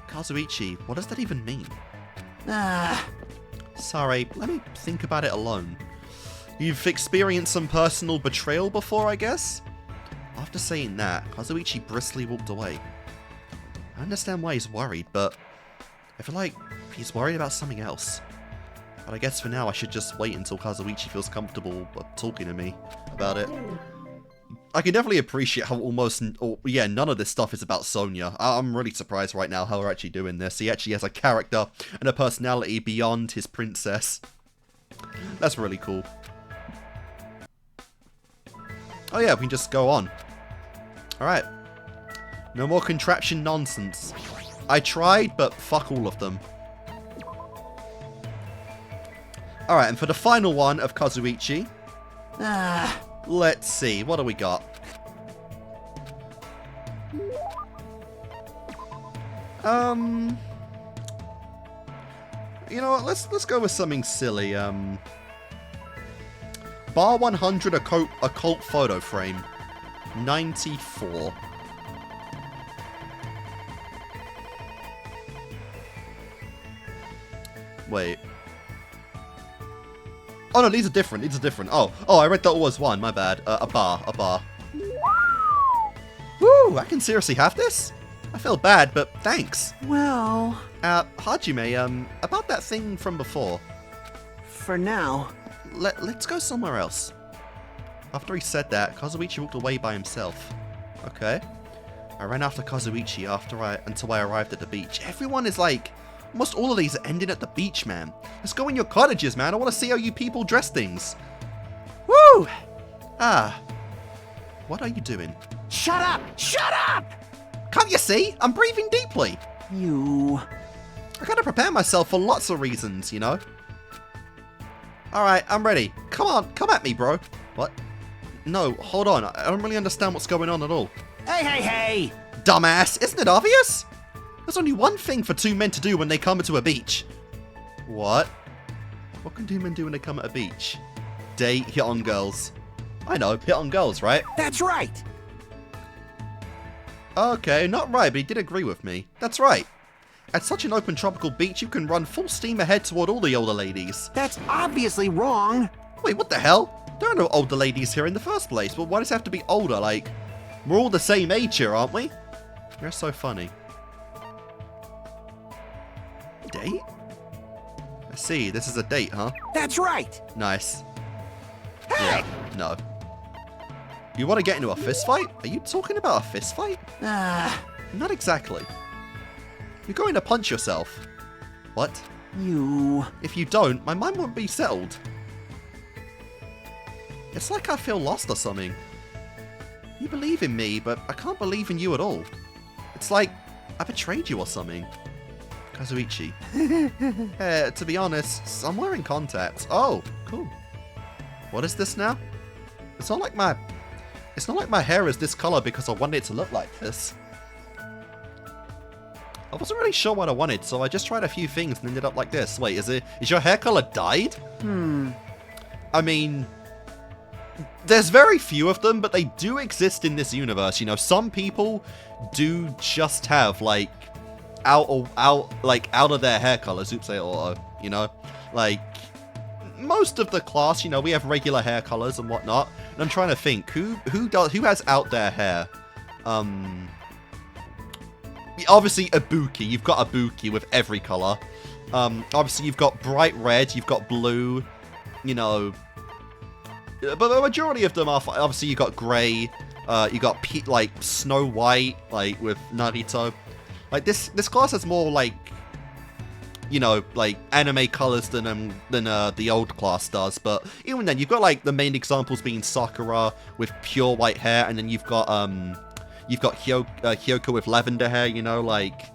Kazuichi, what does that even mean? Sorry, let me think about it alone. You've experienced some personal betrayal before, I guess? After saying that, Kazuichi briskly walked away. I understand why he's worried, but I feel like he's worried about something else. But I guess for now I should just wait until Kazuichi feels comfortable talking to me about it. I can definitely appreciate how none of this stuff is about Sonia. I'm really surprised right now how we're actually doing this. He actually has a character and a personality beyond his princess. That's really cool. Oh yeah, we can just go on. Alright. No more contraption nonsense. I tried, but fuck all of them. Alright, and for the final one of Kazuichi... let's see, what do we got? You know what, let's go with something silly. Bar 100 occult photo frame. 94. Wait. Oh no, these are different. These are different. Oh, I read that all was one. My bad. A bar. Woo! I can seriously have this? I feel bad, but thanks. Well... Hajime, about that thing from before. For now... Let's go somewhere else. After he said that, Kazuichi walked away by himself. Okay. I ran after Kazuichi until I arrived at the beach. Everyone is like... Almost all of these are ending at the beach, man. Let's go in your cottages, man. I want to see how you people dress things. Woo! What are you doing? Shut up! Shut up! Can't you see? I'm breathing deeply. You... I gotta prepare myself for lots of reasons, you know? Alright, I'm ready. Come on, come at me, bro. What? No, hold on. I don't really understand what's going on at all. Hey! Dumbass, isn't it obvious? There's only one thing for two men to do when they come to a beach. What? What can two men do when they come at a beach? Date, hit on girls. I know, hit on girls, right? That's right! Okay, not right, but he did agree with me. That's right. At such an open tropical beach, you can run full steam ahead toward all the older ladies. That's obviously wrong! Wait, what the hell? There are no older ladies here in the first place, but why does it have to be older? Like, we're all the same age here, aren't we? You're so funny. Date? I see, this is a date, huh? That's right! Nice. Hey! Yeah, no. You want to get into a fist fight? Are you talking about a fist fight? Not exactly. You're going to punch yourself. What? You... If you don't, my mind won't be settled. It's like I feel lost or something. You believe in me, but I can't believe in you at all. It's like I betrayed you or something. Kazuichi. To be honest, I'm wearing contacts. Oh, cool. What is this now? It's not like my hair is this color because I wanted it to look like this. I wasn't really sure what I wanted, so I just tried a few things and ended up like this. Wait, is your hair color dyed? I mean, there's very few of them, but they do exist in this universe. You know, some people do just have like out of their hair colors. Oops, I auto. You know, like most of the class, you know, we have regular hair colors and whatnot. And I'm trying to think who has out their hair. Obviously Ibuki. You've got Ibuki with every color. Obviously you've got bright red. You've got blue. You know. But the majority of them are, obviously you got grey, you got like Snow White, like with Nagito. Like this class has more like, you know, like anime colors than the old class does. But even then, you've got like the main examples being Sakura with pure white hair, and then you've got Hiyoko with lavender hair. You know, like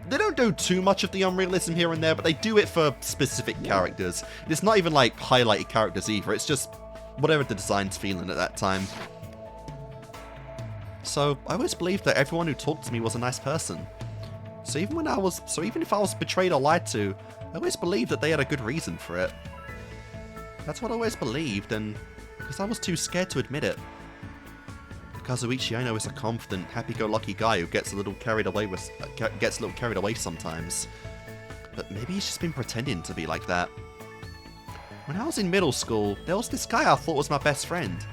they don't do too much of the unrealism here and there, but they do it for specific characters. It's not even like highlighted characters either. It's just whatever the design's feeling at that time. So I always believed that everyone who talked to me was a nice person. So even if I was betrayed or lied to, I always believed that they had a good reason for it. That's what I always believed, and because I was too scared to admit it. Kazuichi, I know, is a confident, happy-go-lucky guy who gets a little carried away sometimes. But maybe he's just been pretending to be like that. When I was in middle school, there was this guy I thought was my best friend.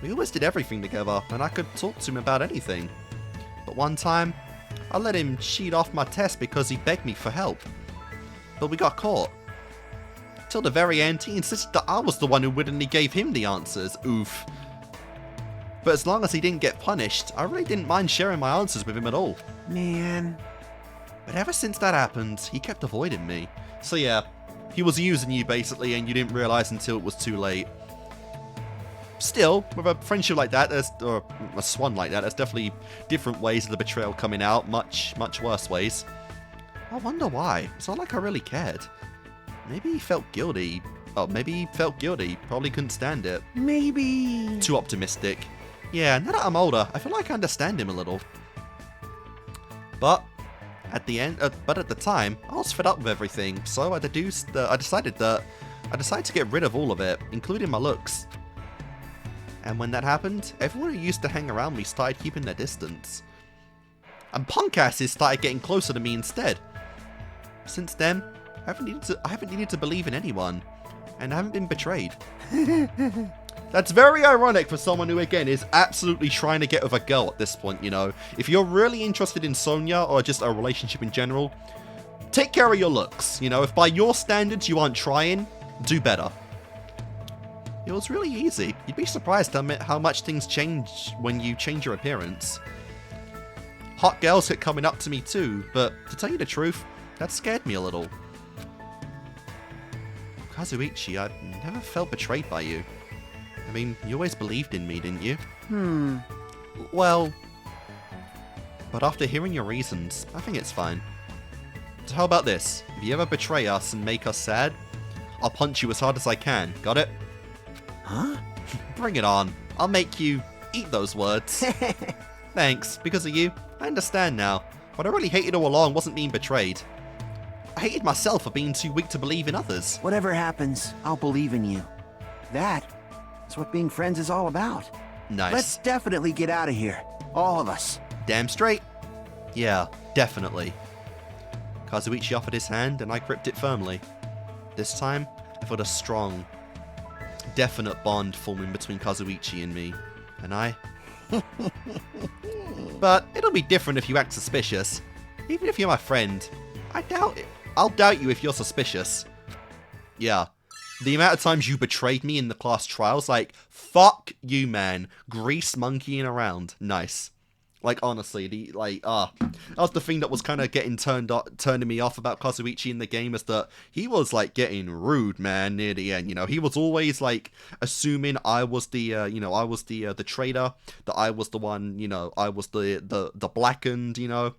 We always did everything together, and I could talk to him about anything. But one time, I let him cheat off my test because he begged me for help. But we got caught. Till the very end, he insisted that I was the one who wittingly gave him the answers. Oof. But as long as he didn't get punished, I really didn't mind sharing my answers with him at all. Man. But ever since that happened, he kept avoiding me. So yeah, he was using you basically, and you didn't realise until it was too late. Still, with a friendship like that, or a swan like that, there's definitely different ways of the betrayal coming out, much worse ways. I wonder why. It's not like I really cared. Maybe he felt guilty. Oh, maybe he felt guilty. Probably couldn't stand it. Maybe. Too optimistic. Yeah, now that I'm older, I feel like I understand him a little. But at the time, I was fed up with everything, so I decided to get rid of all of it, including my looks. And when that happened, everyone who used to hang around me started keeping their distance. And punk asses started getting closer to me instead. Since then, I haven't needed to believe in anyone, and I haven't been betrayed. That's very ironic for someone who, again, is absolutely trying to get with a girl at this point, you know. If you're really interested in Sonia, or just a relationship in general, take care of your looks, you know. If by your standards you aren't trying, do better. It was really easy. You'd be surprised how much things change when you change your appearance. Hot girls kept coming up to me too, but to tell you the truth, that scared me a little. Kazuichi, I've never felt betrayed by you. I mean, you always believed in me, didn't you? Well, but after hearing your reasons, I think it's fine. So how about this? If you ever betray us and make us sad, I'll punch you as hard as I can, got it? Huh? Bring it on. I'll make you eat those words. Thanks. Because of you, I understand now. What I really hated all along wasn't being betrayed. I hated myself for being too weak to believe in others. Whatever happens, I'll believe in you. That's what being friends is all about. Nice. Let's definitely get out of here. All of us. Damn straight. Yeah, definitely. Kazuichi offered his hand and I gripped it firmly. This time, I felt a strong, definite bond forming between Kazuichi and me. And I... But it'll be different if you act suspicious. Even if you're my friend, I doubt it. I'll doubt you if you're suspicious. Yeah. The amount of times you betrayed me in the class trials, like, fuck you, man. Grease monkeying around. Nice. Like, honestly, that was the thing that was kind of turning me off about Kazuichi in the game, is that he was, like, getting rude, man, near the end, you know. He was always, like, assuming I was the traitor, that I was the one, you know, I was the blackened, you know.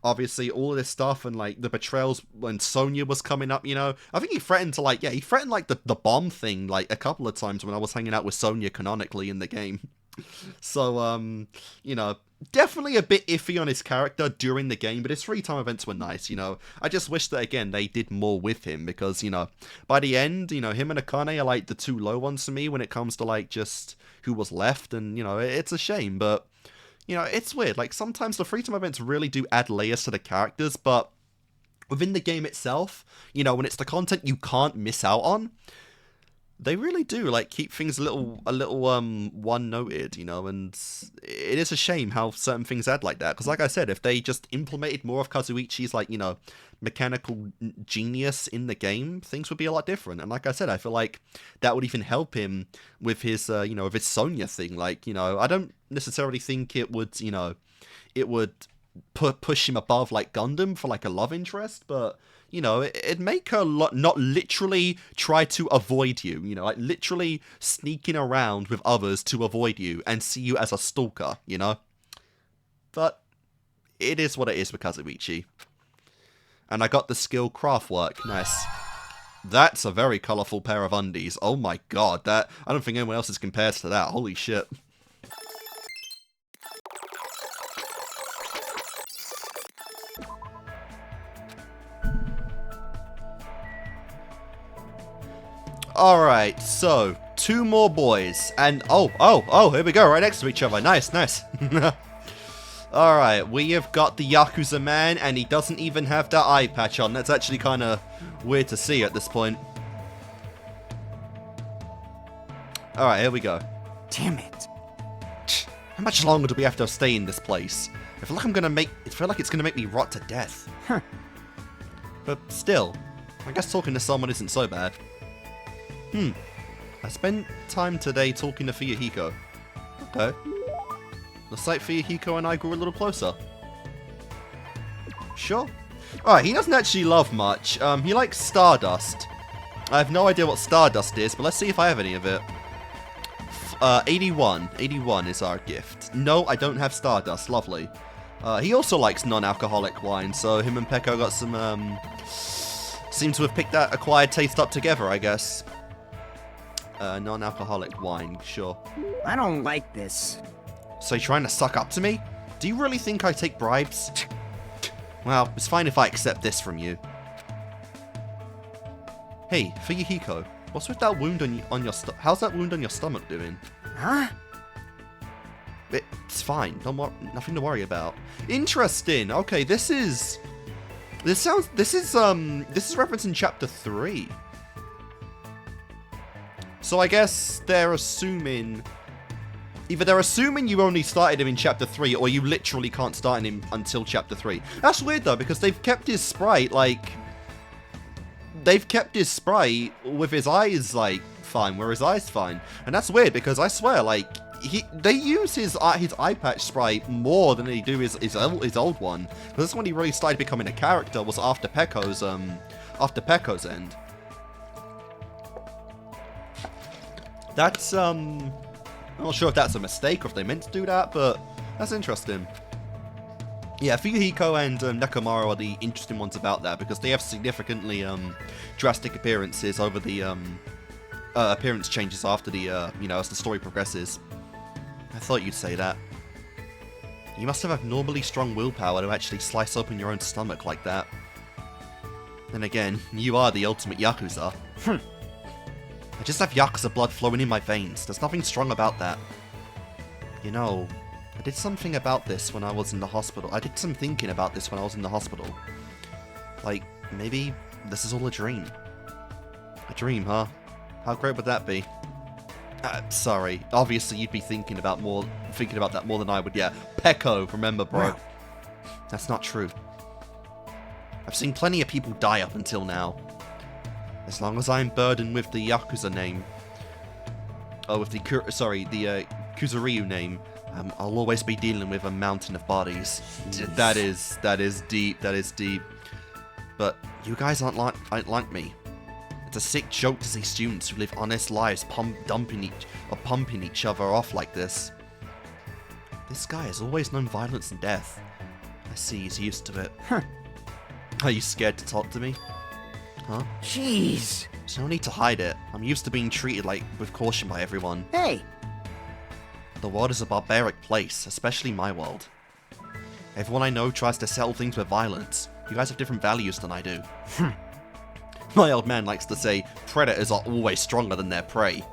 Obviously, all of this stuff and, like, the betrayals when Sonia was coming up, you know. I think he threatened to, like, he threatened, like, the bomb thing, like, a couple of times when I was hanging out with Sonia canonically in the game. So, you know, definitely a bit iffy on his character during the game, but his free time events were nice, you know. I just wish that, again, they did more with him, because, you know, by the end, you know, him and Akane are, like, the two low ones for me when it comes to, like, just who was left, and, you know, it's a shame, but... You know, it's weird, like, sometimes the free time events really do add layers to the characters, but within the game itself, you know, when it's the content you can't miss out on, they really do, like, keep things a little one-noted, you know, and it is a shame how certain things add like that, because like I said, if they just implemented more of Kazuichi's, like, you know, mechanical genius in the game, things would be a lot different, and like I said, I feel like that would even help him with his, you know, with his Sonia thing, like, you know, I don't necessarily think it would, you know, it would push him above, like, Gundam for, like, a love interest, but... You know, it'd make her not literally try to avoid you, you know, like literally sneaking around with others to avoid you and see you as a stalker, you know? But it is what it is with Kazuichi. And I got the skill craftwork, nice. That's a very colourful pair of undies, oh my god, I don't think anyone else compares to that, holy shit. Alright, so 2 more boys. And oh, here we go, right next to each other. Nice. Alright, we have got the Yakuza man, and he doesn't even have that eye patch on. That's actually kind of weird to see at this point. Alright, here we go. Damn it. How much longer do we have to stay in this place? I feel like it's gonna make me rot to death. Huh. But still, I guess talking to someone isn't so bad. I spent time today talking to Fuyuhiko. Okay. Looks like Fuyuhiko and I grew a little closer. Sure. Alright, he doesn't actually love much. He likes Stardust. I have no idea what Stardust is, but let's see if I have any of it. 81. 81 is our gift. No, I don't have Stardust. Lovely. He also likes non-alcoholic wine, so him and Peko got some, seem to have picked that acquired taste up together, I guess. Non-alcoholic wine, sure. I don't like this. So you're trying to suck up to me? Do you really think I take bribes? Well, it's fine if I accept this from you. Hey, Fuyuhiko, what's with that wound on your stomach? How's that wound on your stomach doing? Huh? It's fine. Nothing to worry about. Interesting. Okay, this is referencing chapter 3. So I guess they're assuming either they're assuming you only started him in chapter 3, or you literally can't start him until chapter 3. That's weird though, because they've kept his sprite with his eyes fine, where his eyes fine, and that's weird because I swear they use his eye patch sprite more than they do his old one. Because that's when he really started becoming a character, was after Peko's end. That's I'm not sure if that's a mistake or if they meant to do that, but that's interesting. Yeah, Fuyuhiko and Nekomaru are the interesting ones about that, because they have significantly drastic appearances over the appearance changes after the as the story progresses. I thought you'd say that. You must have abnormally strong willpower to actually slice open your own stomach like that. Then again, you are the ultimate Yakuza. I just have Yakuza blood flowing in my veins. There's nothing strong about that. You know, I did something about this when I was in the hospital. I did some thinking about this when I was in the hospital. Like, maybe this is all a dream. A dream, huh? How great would that be? Sorry. Obviously, you'd be thinking about that more than I would. Yeah, Peko, remember, bro. Wow. That's not true. I've seen plenty of people die up until now. As long as I'm burdened with the Yakuza name, with the Kuzuryu name, I'll always be dealing with a mountain of bodies. That is deep. But you guys aren't like me. It's a sick joke to see students who live honest lives pumping each other off like this. This guy has always known violence and death. I see he's used to it. Are you scared to talk to me? Huh? Jeez. There's no need to hide it. I'm used to being treated with caution by everyone. Hey. The world is a barbaric place, especially my world. Everyone I know tries to settle things with violence. You guys have different values than I do. My old man likes to say, predators are always stronger than their prey.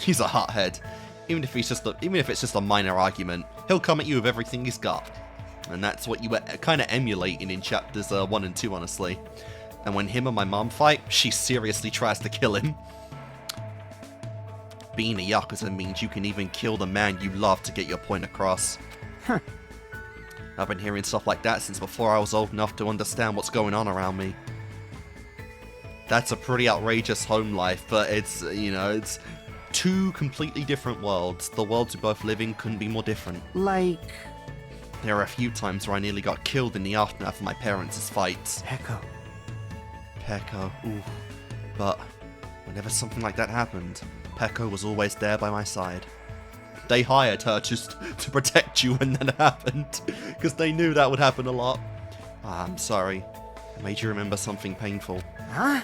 He's a hothead. Even if it's just a minor argument, he'll come at you with everything he's got. And that's what you were kind of emulating in chapters 1 and 2, honestly. And when him and my mom fight, she seriously tries to kill him. Being a Yakuza means you can even kill the man you love to get your point across. I've been hearing stuff like that since before I was old enough to understand what's going on around me. That's a pretty outrageous home life, but it's, it's two completely different worlds. The worlds we both live in couldn't be more different. Like... There are a few times where I nearly got killed in the aftermath of my parents' fights. Peko, ooh. But whenever something like that happened, Peko was always there by my side. They hired her just to protect you when that happened, because they knew that would happen a lot. I'm sorry. I made you remember something painful. Huh?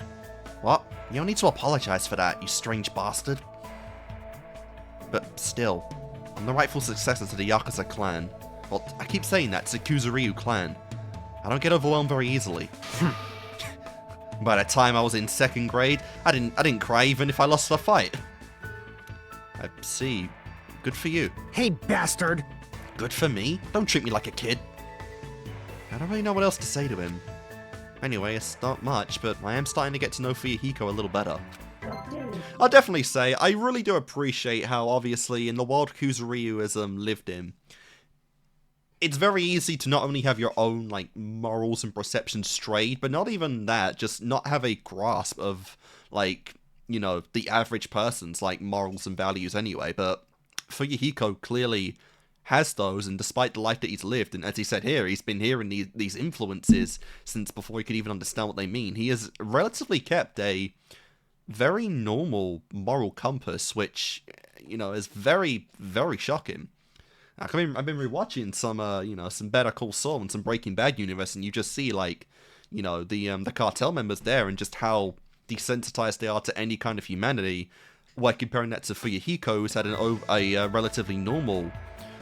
What? You don't need to apologize for that, you strange bastard. But still, I'm the rightful successor to the Yakuza clan. Well, I keep saying that, it's the Kuzuryu clan. I don't get overwhelmed very easily. By the time I was in 2nd grade, I didn't cry even if I lost a fight. I see. Good for you. Hey, bastard! Good for me? Don't treat me like a kid. I don't really know what else to say to him. Anyway, it's not much, but I am starting to get to know Fuyuhiko a little better. I'll definitely say, I really do appreciate how, obviously, in the world Kuzuryu has lived in, it's very easy to not only have your own, like, morals and perceptions strayed, but not even that, just not have a grasp of, like, you know, the average person's, like, morals and values anyway, but Fuyuhiko clearly has those, and despite the life that he's lived, and as he said here, he's been hearing these influences since before he could even understand what they mean, he has relatively kept a very normal moral compass, which, you know, is very, very shocking. I've been rewatching some, you know, some Better Call Saul and some Breaking Bad universe, and you just see, like, you know, the cartel members there, and just how desensitized they are to any kind of humanity, while comparing that to Fuyuhiko, who's had a relatively normal,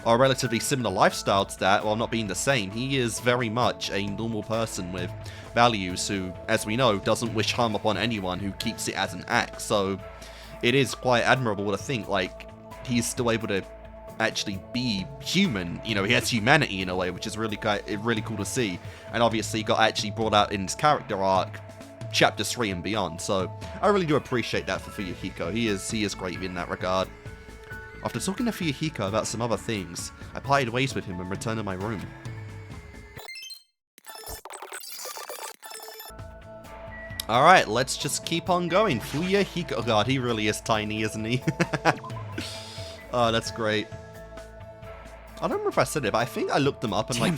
or a relatively similar lifestyle to that, while not being the same. He is very much a normal person with values who, as we know, doesn't wish harm upon anyone, who keeps it as an act. So it is quite admirable to think, like, he's still able to actually be human. You know, he has humanity in a way, which is really cool to see. And obviously got actually brought out in his character arc, chapter 3 and beyond. So I really do appreciate that for Fuyuhiko. He is great in that regard. After talking to Fuyuhiko about some other things, I parted ways with him and returned to my room. Alright, let's just keep on going. Fuyuhiko. Oh god, he really is tiny, isn't he? Oh, that's great. I don't remember if I said it, but I think I looked them up and, like,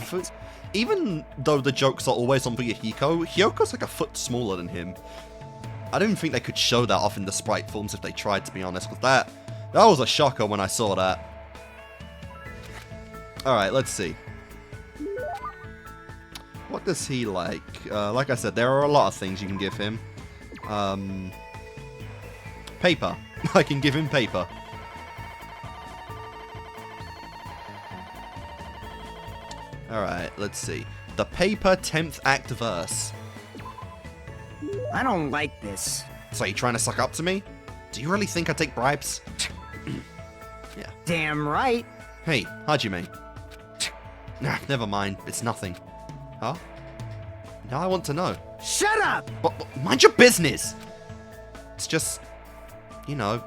even though the jokes are always on Fuyuhiko, Hyoko's like a foot smaller than him. I don't think they could show that off in the sprite forms if they tried, to be honest, because that was a shocker when I saw that. Alright, let's see. What does he like? Like I said, there are a lot of things you can give him. Paper. I can give him paper. Alright, let's see. The Paper 10th Act verse. I don't like this. So you trying to suck up to me? Do you really think I take bribes? Yeah. Damn right. Hey, Hajime. Nah, never mind. It's nothing. Huh? Now I want to know. Shut up! But mind your business! It's just, you know,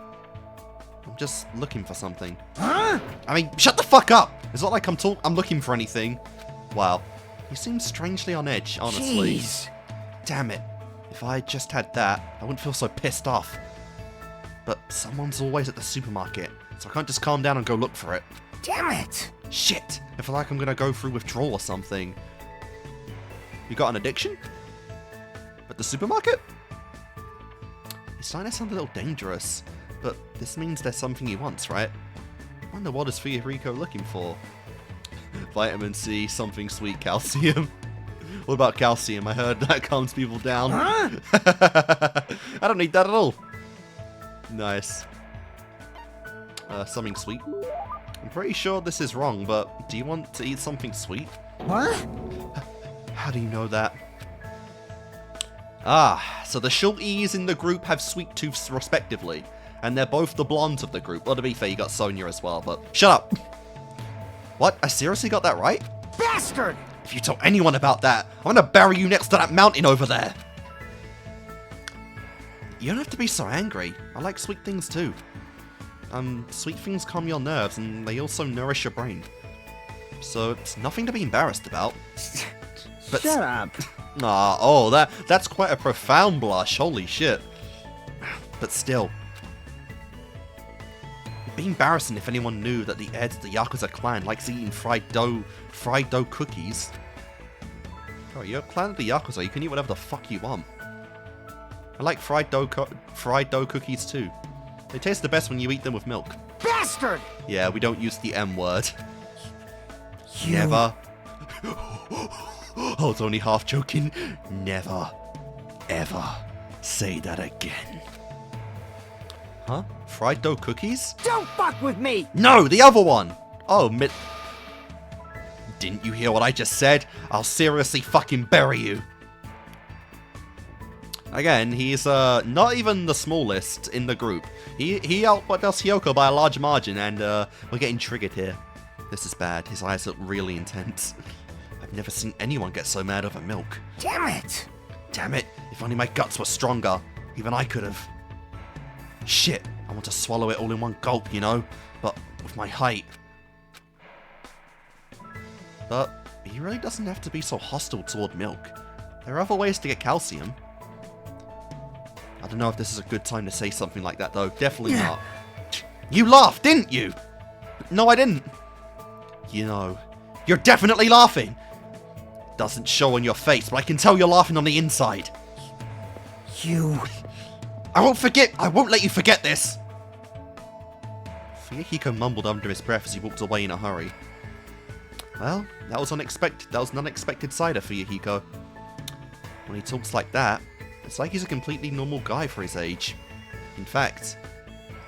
I'm just looking for something. Huh? I mean, shut the fuck up! It's not like I'm looking for anything. Wow. You seem strangely on edge, honestly. Jeez. Damn it. If I just had that, I wouldn't feel so pissed off. But someone's always at the supermarket, so I can't just calm down and go look for it. Damn it! Shit! I feel like I'm gonna go through withdrawal or something. You got an addiction? At the supermarket? He's starting to sound a little dangerous, but this means there's something he wants, right? I wonder what is Fuyuhiko looking for? Vitamin C, something sweet, calcium. What about calcium? I heard that calms people down. Huh? I don't need that at all. Nice. Something sweet. I'm pretty sure this is wrong, but do you want to eat something sweet? What? How do you know that? Ah, so the shorties in the group have sweet tooths respectively, and they're both the blondes of the group. Well, to be fair, you got Sonia as well, but shut up! What? I seriously got that right? Bastard! If you tell anyone about that, I'm gonna bury you next to that mountain over there! You don't have to be so angry. I like sweet things too. Sweet things calm your nerves, and they also nourish your brain. So it's nothing to be embarrassed about. But shut up! Oh, that's quite a profound blush, holy shit. But still. It'd be embarrassing if anyone knew that the head of the Yakuza clan likes eating fried dough cookies. Oh, you're a clan of the Yakuza, you can eat whatever the fuck you want. I like fried dough cookies too. They taste the best when you eat them with milk. Bastard! Yeah, we don't use the M word. You... Never. I was only half joking. Never, ever say that again. Huh? Fried dough cookies? Don't fuck with me! No, the other one! Oh, didn't you hear what I just said? I'll seriously fucking bury you. Again, he's not even the smallest in the group. He outdoes Hiyoko by a large margin, and we're getting triggered here. This is bad. His eyes look really intense. I've never seen anyone get so mad over milk. Damn it! Damn it, if only my guts were stronger. Even I could have. Shit, I want to swallow it all in one gulp, you know? But with my height. But he really doesn't have to be so hostile toward milk. There are other ways to get calcium. I don't know if this is a good time to say something like that, though. Definitely not. You laughed, didn't you? No, I didn't. You know, you're definitely laughing. Doesn't show on your face, but I can tell you're laughing on the inside. You... I won't let you forget this. Fuyuhiko mumbled under his breath as he walked away in a hurry. Well, that was unexpected. That was an unexpected side of Fuyuhiko. When he talks like that, it's like he's a completely normal guy for his age. In fact,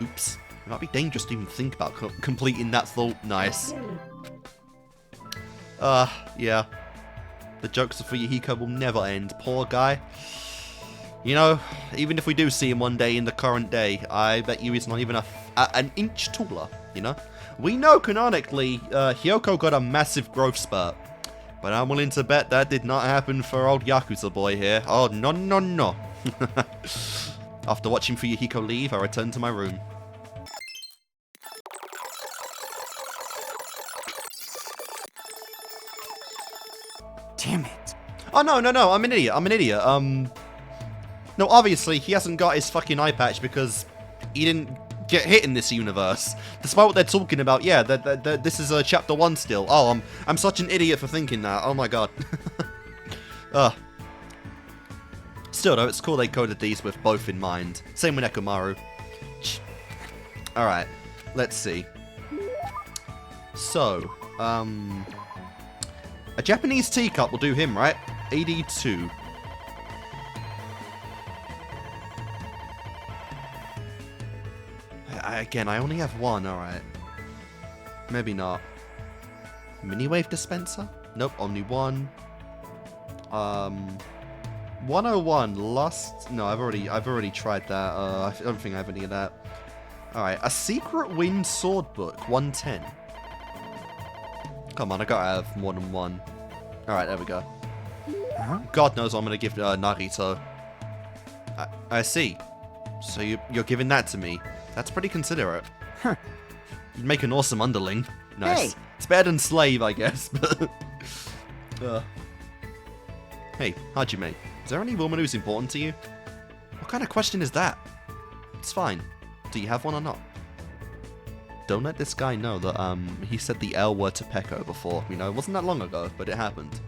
oops, it might be dangerous to even think about completing that thought. Nice. Yeah. The jokes of Fuyuhiko will never end. Poor guy. You know, even if we do see him one day in the current day, I bet you he's not even an inch taller, you know? We know canonically, Hiyoko got a massive growth spurt. But I'm willing to bet that did not happen for old Yakuza boy here. Oh, no, no, no. After watching Fuyuhiko leave, I returned to my room. Damn it. Oh, no, I'm an idiot. No, obviously, he hasn't got his fucking eye patch because he didn't get hit in this universe. Despite what they're talking about, yeah, this is chapter 1 still. Oh, I'm such an idiot for thinking that. Oh my god. Still though, it's cool they coded these with both in mind. Same with Nekomaru. Alright, let's see. So, a Japanese teacup will do him, right? AD2. Again, I only have one, alright. Maybe not. Mini wave dispenser? Nope, only one. 101 lust. No, I've already tried that. I don't think I have any of that. Alright, a secret wind sword book, 110. Come on, I gotta have more than one. Alright, there we go. God knows what I'm gonna give Nagito. I see. So you're giving that to me. That's pretty considerate. Huh. You'd make an awesome underling. Nice. Hey. It's better than slave, I guess, but... Hey, Hajime, is there any woman who's important to you? What kind of question is that? It's fine. Do you have one or not? Don't let this guy know that, he said the L word to Peko before. You know, it wasn't that long ago, but it happened.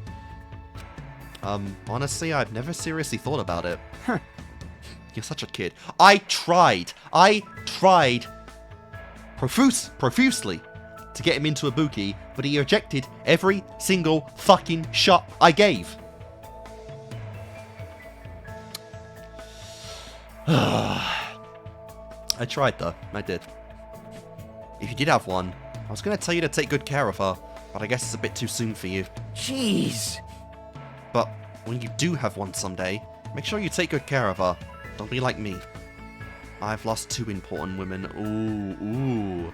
Honestly, I've never seriously thought about it. Huh. You're such a kid. I tried profusely to get him into Ibuki, but he rejected every single fucking shot I gave. I tried though, I did. If you did have one, I was gonna tell you to take good care of her, but I guess it's a bit too soon for you. Jeez. But when you do have one someday, make sure you take good care of her. Don't be like me. I've lost 2 important women. Ooh.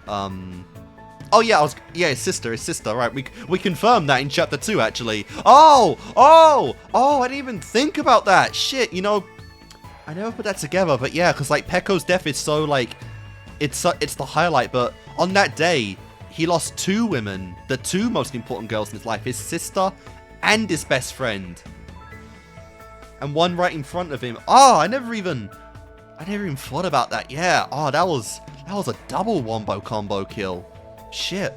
Oh yeah, his sister. Right, we confirmed that in chapter 2 actually. Oh, I didn't even think about that. Shit, you know, I never put that together, but yeah, because like Peko's death is so like, it's the highlight. But on that day, he lost 2 women, the 2 most important girls in his life, his sister and his best friend. And one right in front of him. Oh, I never even thought about that. Yeah. Oh, that was a double wombo combo kill. Shit.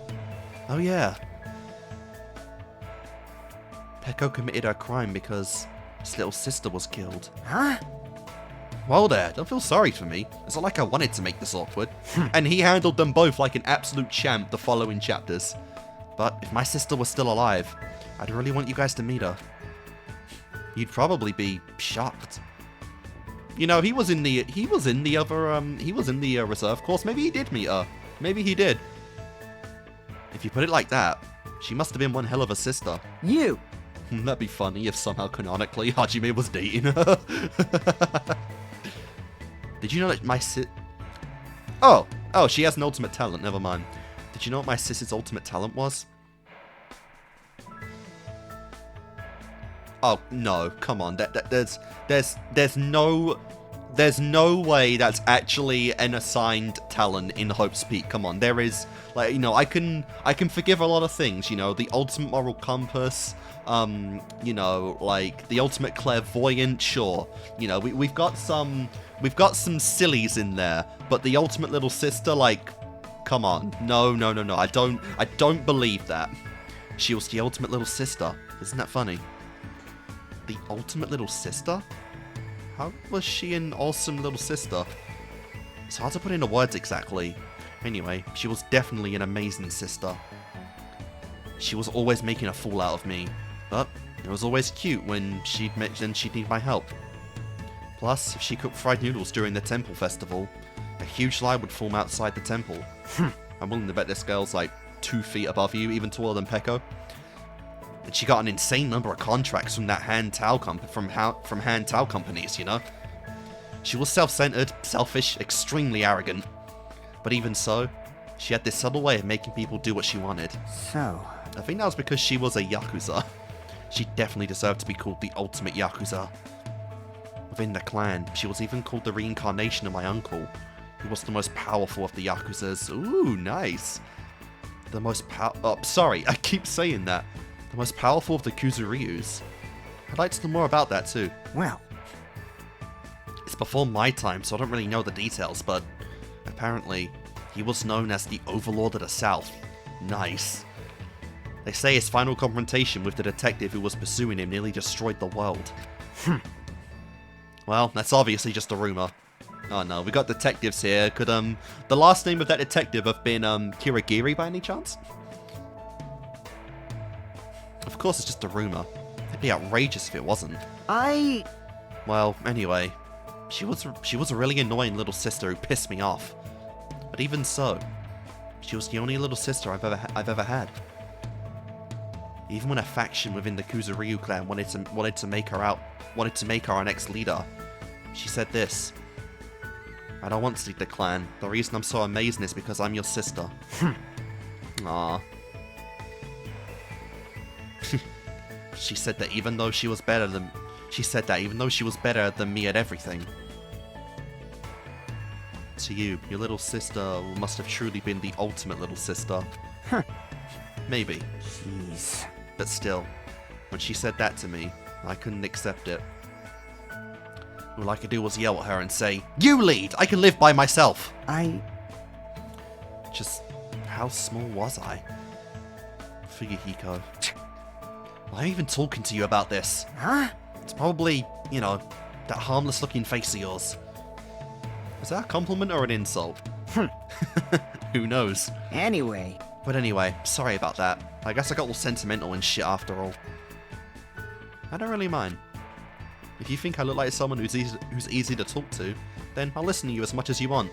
Oh yeah. Peko committed her crime because his little sister was killed. Huh? Well there, don't feel sorry for me. It's not like I wanted to make this awkward. And he handled them both like an absolute champ the following chapters. But if my sister was still alive, I'd really want you guys to meet her. You'd probably be shocked. You know, he was in the reserve course. Maybe he did meet her. Maybe he did. If you put it like that, she must have been one hell of a sister. You! That'd be funny if somehow canonically Hajime was dating her. Did you know that my Oh, she has an ultimate talent, never mind. Did you know what my sis's ultimate talent was? Oh, no, come on. There's no way that's actually an assigned talent in Hope's Peak. Come on, there is, like, you know, I can forgive a lot of things, you know, the ultimate moral compass, you know, like the ultimate clairvoyant, sure. You know, we've got some sillies in there, but the ultimate little sister, like, come on. No. I don't believe that. She was the ultimate little sister. Isn't that funny? The ultimate little sister? How was she an awesome little sister? It's hard to put into words exactly. Anyway, she was definitely an amazing sister. She was always making a fool out of me, but it was always cute when she'd mention she'd need my help. Plus, if she cooked fried noodles during the temple festival, a huge line would form outside the temple. I'm willing to bet this girl's like 2 feet above you, even taller than Peko. And she got an insane number of contracts from that hand towel companies, you know? She was self-centered, selfish, extremely arrogant. But even so, she had this subtle way of making people do what she wanted. So... I think that was because she was a Yakuza. She definitely deserved to be called the ultimate Yakuza. Within the clan, she was even called the reincarnation of my uncle, who was the most powerful of the Yakuzas. Ooh, nice. The most sorry, I keep saying that. The most powerful of the Kuzuryus. I'd like to know more about that too. Well, it's before my time, so I don't really know the details, but apparently he was known as the Overlord of the South. Nice. They say his final confrontation with the detective who was pursuing him nearly destroyed the world. Well, that's obviously just a rumor. Oh no, we got detectives here. Could the last name of that detective have been Kirigiri by any chance? Of course it's just a rumor. It'd be outrageous if it wasn't. Well, anyway, she was a really annoying little sister who pissed me off. But even so, she was the only little sister I've ever had. Even when a faction within the Kuzuryu clan wanted to make her our next leader, she said this: "I don't want to lead the clan. The reason I'm so amazing is because I'm your sister." Aww. She said that even though she was better than me at everything. To you, your little sister must have truly been the ultimate little sister. Maybe. Jeez. But still, when she said that to me, I couldn't accept it. All I could do was yell at her and say, "You lead! I can live by myself!" Just how small was I? Fuyuhiko. Why am I even talking to you about this? Huh? It's probably, you know, that harmless looking face of yours. Is that a compliment or an insult? Who knows? Anyway. But anyway, sorry about that. I guess I got all sentimental and shit after all. I don't really mind. If you think I look like someone who's easy to talk to, then I'll listen to you as much as you want.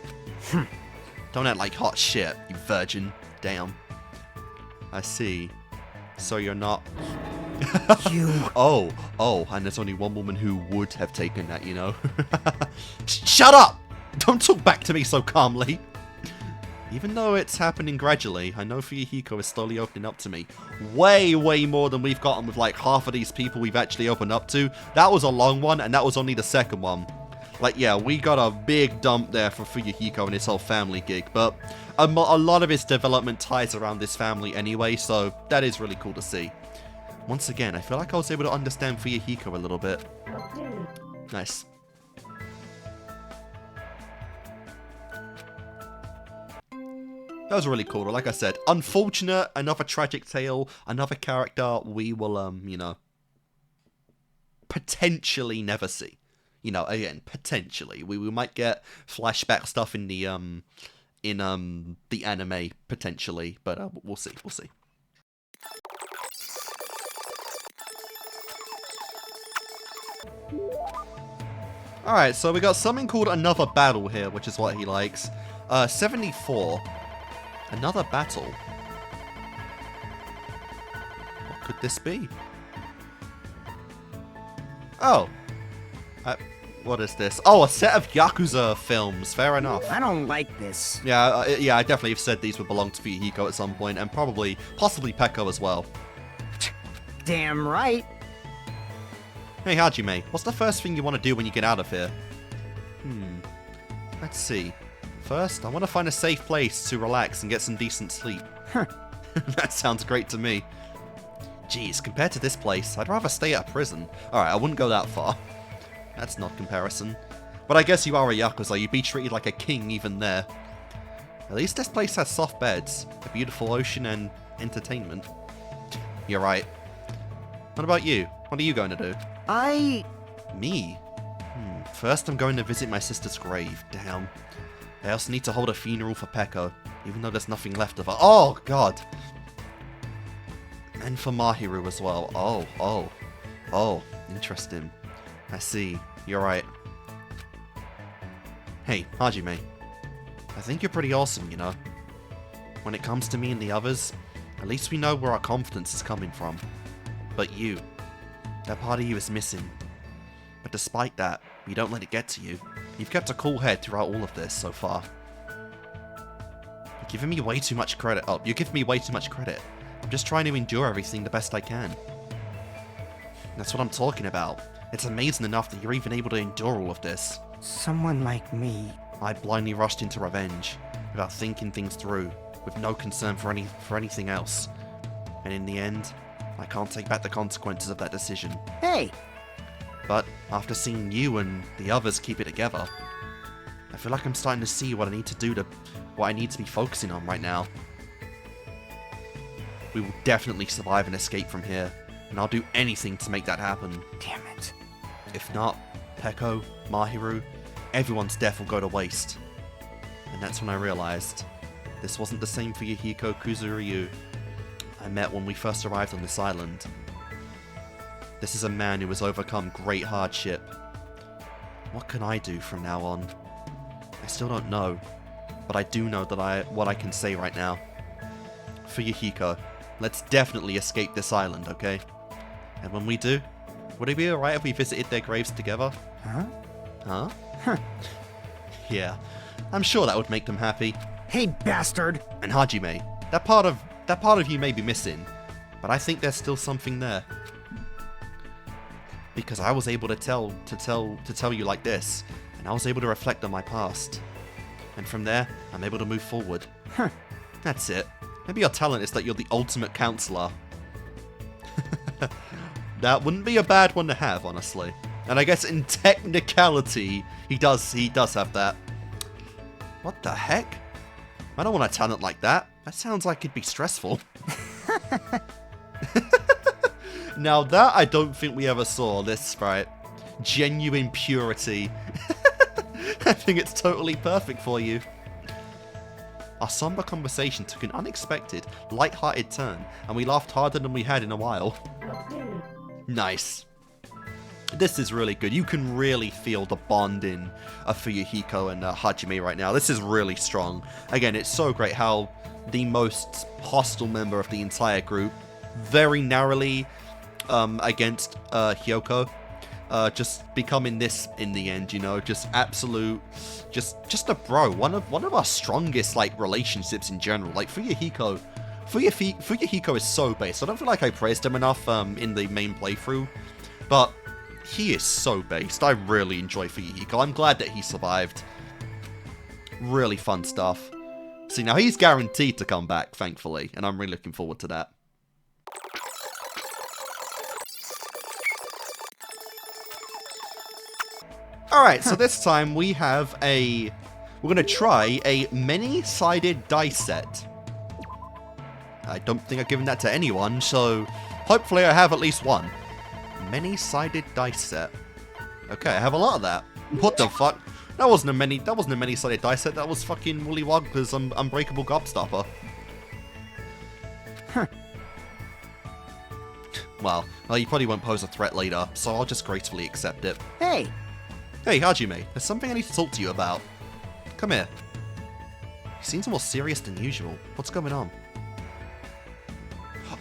Don't act like hot shit, you virgin. Damn. I see. So you're not... You... Oh, and there's only one woman who would have taken that, you know? Shut up! Don't talk back to me so calmly. Even though it's happening gradually, I know Fuyuhiko is slowly opening up to me. Way more than we've gotten with like half of these people we've actually opened up to. That was a long one, and that was only the second one. Like, yeah, we got a big dump there for Fuyuhiko and his whole family gig, but a lot of his development ties around this family anyway, so that is really cool to see. Once again, I feel like I was able to understand Fuyuhiko a little bit. Nice. That was really cool. Like I said, unfortunate, another tragic tale, another character we will, you know, potentially never see. You know, again, potentially. We might get flashback stuff in the anime, potentially, but we'll see, Alright, so we got something called Another Battle here, which is what he likes. 74. Another battle. What could this be? Oh. What is this? Oh, a set of Yakuza films. Fair enough. I don't like this. Yeah, I definitely have said these would belong to Fuyuhiko at some point, and possibly Peko as well. Damn right. Hey, Hajime, what's the first thing you want to do when you get out of here? Let's see. First, I want to find a safe place to relax and get some decent sleep. That sounds great to me. Jeez, compared to this place, I'd rather stay at a prison. Alright, I wouldn't go that far. That's not comparison. But I guess you are a Yakuza, you'd be treated like a king even there. At least this place has soft beds, a beautiful ocean, and entertainment. You're right. What about you? What are you going to do? Me? First I'm going to visit my sister's grave. Damn. I also need to hold a funeral for Peko, even though there's nothing left of her. Oh, God! And for Mahiru as well. Oh, interesting. I see. You're right. Hey, Hajime. I think you're pretty awesome, you know. When it comes to me and the others, at least we know where our confidence is coming from. But you, that part of you is missing. But despite that, you don't let it get to you. You've kept a cool head throughout all of this so far. You're giving me way too much credit. Oh, you're giving me way too much credit. I'm just trying to endure everything the best I can. That's what I'm talking about. It's amazing enough that you're even able to endure all of this. Someone like me. I blindly rushed into revenge, without thinking things through, with no concern for anything else. And in the end, I can't take back the consequences of that decision. Hey! But after seeing you and the others keep it together, I feel like I'm starting to see what I need to do what I need to be focusing on right now. We will definitely survive and escape from here, and I'll do anything to make that happen. Damn it. If not, Peko, Mahiru, everyone's death will go to waste. And that's when I realized this wasn't the same Fuyuhiko Kuzuryu I met when we first arrived on this island. This is a man who has overcome great hardship. What can I do from now on? I still don't know, but I do know that what I can say right now. Fuyuhiko, let's definitely escape this island, okay? And when we do, would it be alright if we visited their graves together? Huh? Yeah, I'm sure that would make them happy. Hey, bastard! And Hajime, that part of you may be missing, but I think there's still something there. Because I was able to tell you like this, and I was able to reflect on my past. And from there, I'm able to move forward. That's it. Maybe your talent is that you're the ultimate counselor. That wouldn't be a bad one to have, honestly. And I guess in technicality, he does have that. What the heck? I don't want a talent like that. That sounds like it'd be stressful. Now that I don't think we ever saw this sprite. Genuine purity. I think it's totally perfect for you. Our somber conversation took an unexpected, light-hearted turn, and we laughed harder than we had in a while. Nice. This is really good. You can really feel the bonding of Fuyuhiko and Hajime right now. This is really strong. Again, it's so great how the most hostile member of the entire group, very narrowly against Hiyoko, just becoming this in the end, you know, just absolute, just a bro. One of our strongest like relationships in general. Like Fuyuhiko is so based. I don't feel like I praised him enough in the main playthrough, but he is so based. I really enjoy Fuyuhiko. I'm glad that he survived. Really fun stuff. See, now he's guaranteed to come back, thankfully, and I'm really looking forward to that. Alright, so this time we're gonna try a many-sided dice set. I don't think I've given that to anyone, so hopefully I have at least one. Many-sided dice set. Okay, I have a lot of that. What the fuck? That wasn't a many-sided dice set, that was fucking Willy Wonka's Unbreakable Gobstopper. Well, you probably won't pose a threat later, so I'll just gracefully accept it. Hey! Hey, Hajime, there's something I need to talk to you about. Come here. You seem more serious than usual. What's going on?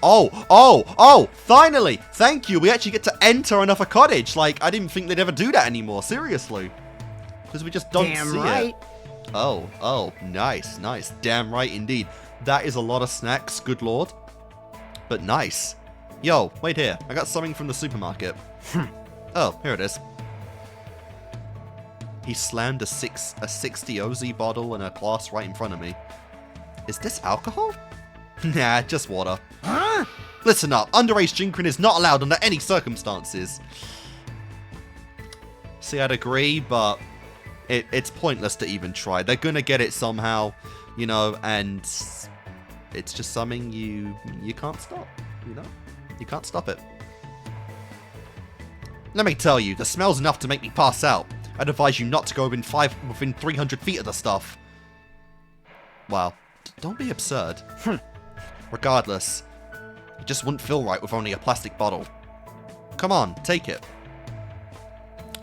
Oh, finally! Thank you, we actually get to enter another cottage. Like, I didn't think they'd ever do that anymore, seriously. Because we just don't see it. Oh, nice. Damn right indeed. That is a lot of snacks, good lord. But nice. Yo, wait here. I got something from the supermarket. Oh, here it is. He slammed a 60 OZ bottle in a glass right in front of me. Is this alcohol? Nah, just water. Huh? Listen up, underage drinking is not allowed under any circumstances. See, I'd agree, but it's pointless to even try. They're gonna get it somehow, you know, and it's just something you can't stop, you know? You can't stop it. Let me tell you, the smell's enough to make me pass out. I'd advise you not to go within 300 feet of the stuff. Wow. Don't be absurd. Regardless, it just wouldn't feel right with only a plastic bottle. Come on, take it.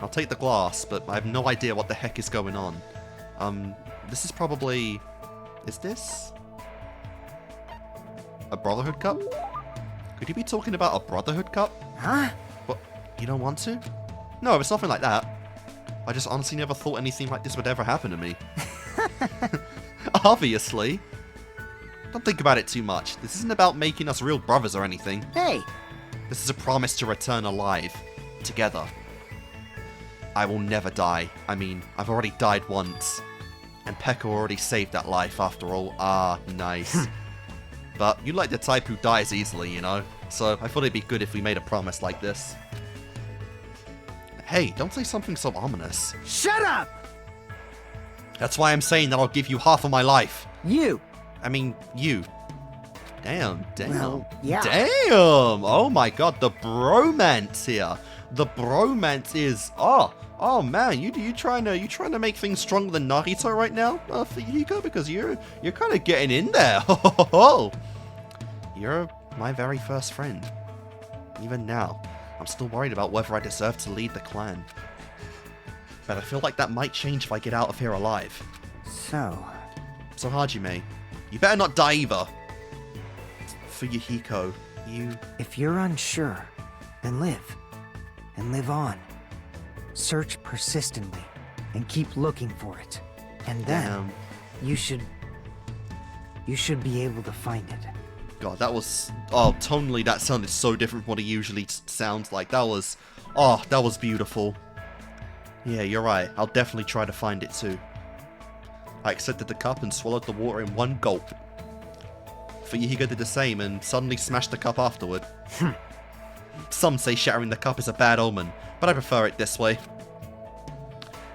I'll take the glass, but I have no idea what the heck is going on. This is probably... Is this a Brotherhood cup? Could you be talking about a Brotherhood cup? Huh? What? You don't want to? No, it's nothing like that. I just honestly never thought anything like this would ever happen to me. Obviously. Don't think about it too much. This isn't about making us real brothers or anything. Hey! This is a promise to return alive. Together. I will never die. I mean, I've already died once. And Peko already saved that life after all. Ah, nice. But you like the type who dies easily, you know? So I thought it'd be good if we made a promise like this. Hey, don't say something so ominous. Shut up! That's why I'm saying that I'll give you half of my life. You! I mean, you. Damn. Well, yeah. Damn! Oh my god, the bromance here. The bromance is... Oh man, you trying to make things stronger than Nagito right now, Fuyuhiko? Because you're kind of getting in there. You're my very first friend. Even now, I'm still worried about whether I deserve to lead the clan. But I feel like that might change if I get out of here alive. So Hajime, you better not die either. Fuyuhiko, you... if you're unsure, then live. And live on. Search persistently and keep looking for it. And then you should be able to find it. God, that was... Oh, tonally that sounded so different from what it usually sounds like. That was... Oh, that was beautiful. Yeah, you're right. I'll definitely try to find it too. I accepted the cup and swallowed the water in one gulp. Fuyuhiko did the same and suddenly smashed the cup afterward. Some say shattering the cup is a bad omen, but I prefer it this way.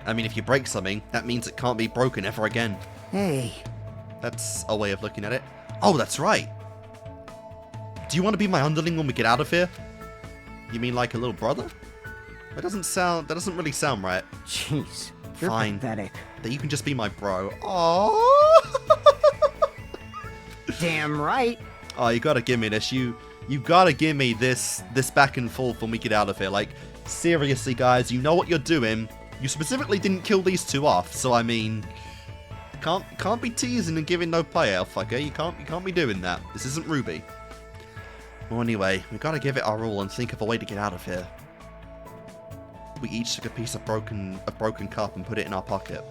I mean, if you break something, that means it can't be broken ever again. Hey. That's a way of looking at it. Oh, that's right. Do you want to be my underling when we get out of here? You mean like a little brother? That doesn't really sound right. Jeez. You're Fine. pathetic. That you can just be my bro. Aww. Damn right. Oh, you gotta give me this. You gotta give me this back and forth when we get out of here. Like, seriously, guys, you know what you're doing. You specifically didn't kill these two off, so I mean, can't be teasing and giving no payoff, okay? You can't be doing that. This isn't Ruby. Well, anyway, we gotta give it our all and think of a way to get out of here. We each took a piece of broken cup and put it in our pocket.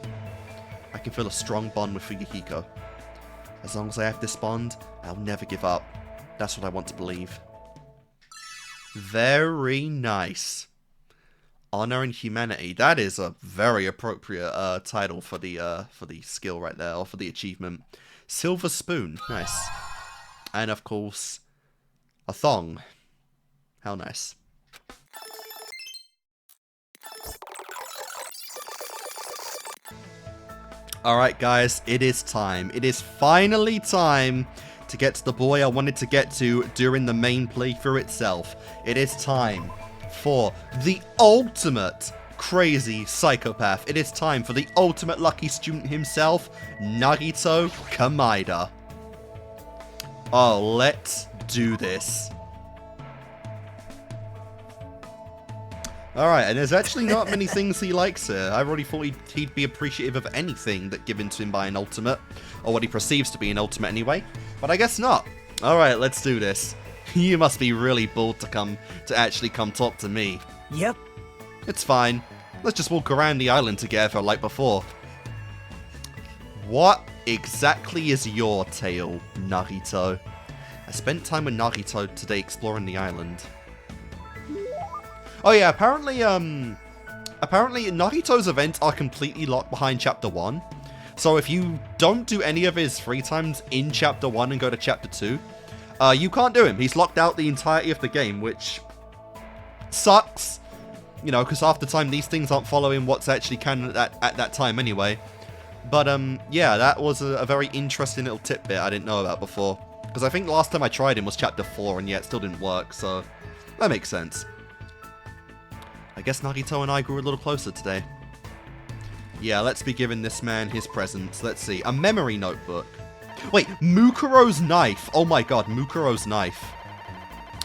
I can feel a strong bond with Fuyuhiko. As long as I have this bond, I'll never give up. That's what I want to believe. Very nice. Honor and Humanity. That is a very appropriate title for the skill right there, or for the achievement. Silver Spoon. Nice. And of course, a thong. How nice. Alright guys, it is time. It is finally time to get to the boy I wanted to get to during the main playthrough itself. It is time for the ultimate crazy psychopath. It is time for the ultimate lucky student himself, Nagito Komaeda. Oh, let's do this. Alright, and there's actually not many things he likes here. I already thought he'd be appreciative of anything that given to him by an ultimate, or what he perceives to be an ultimate anyway, but I guess not. Alright, let's do this. You must be really bored to actually come talk to me. Yep. It's fine. Let's just walk around the island together like before. What exactly is your tale, Nagito? I spent time with Nagito today exploring the island. Oh yeah, apparently Nagito's events are completely locked behind Chapter 1. So if you don't do any of his free times in Chapter 1 and go to Chapter 2, you can't do him. He's locked out the entirety of the game, which sucks. You know, because half the time these things aren't following what's actually canon at that time anyway. But yeah, that was a very interesting little tidbit I didn't know about before. Because I think last time I tried him was Chapter 4, and yeah, it still didn't work, so that makes sense. I guess Nagito and I grew a little closer today. Yeah, let's be giving this man his presents. Let's see, a memory notebook. Wait, Mukuro's knife. Oh my god, Mukuro's knife.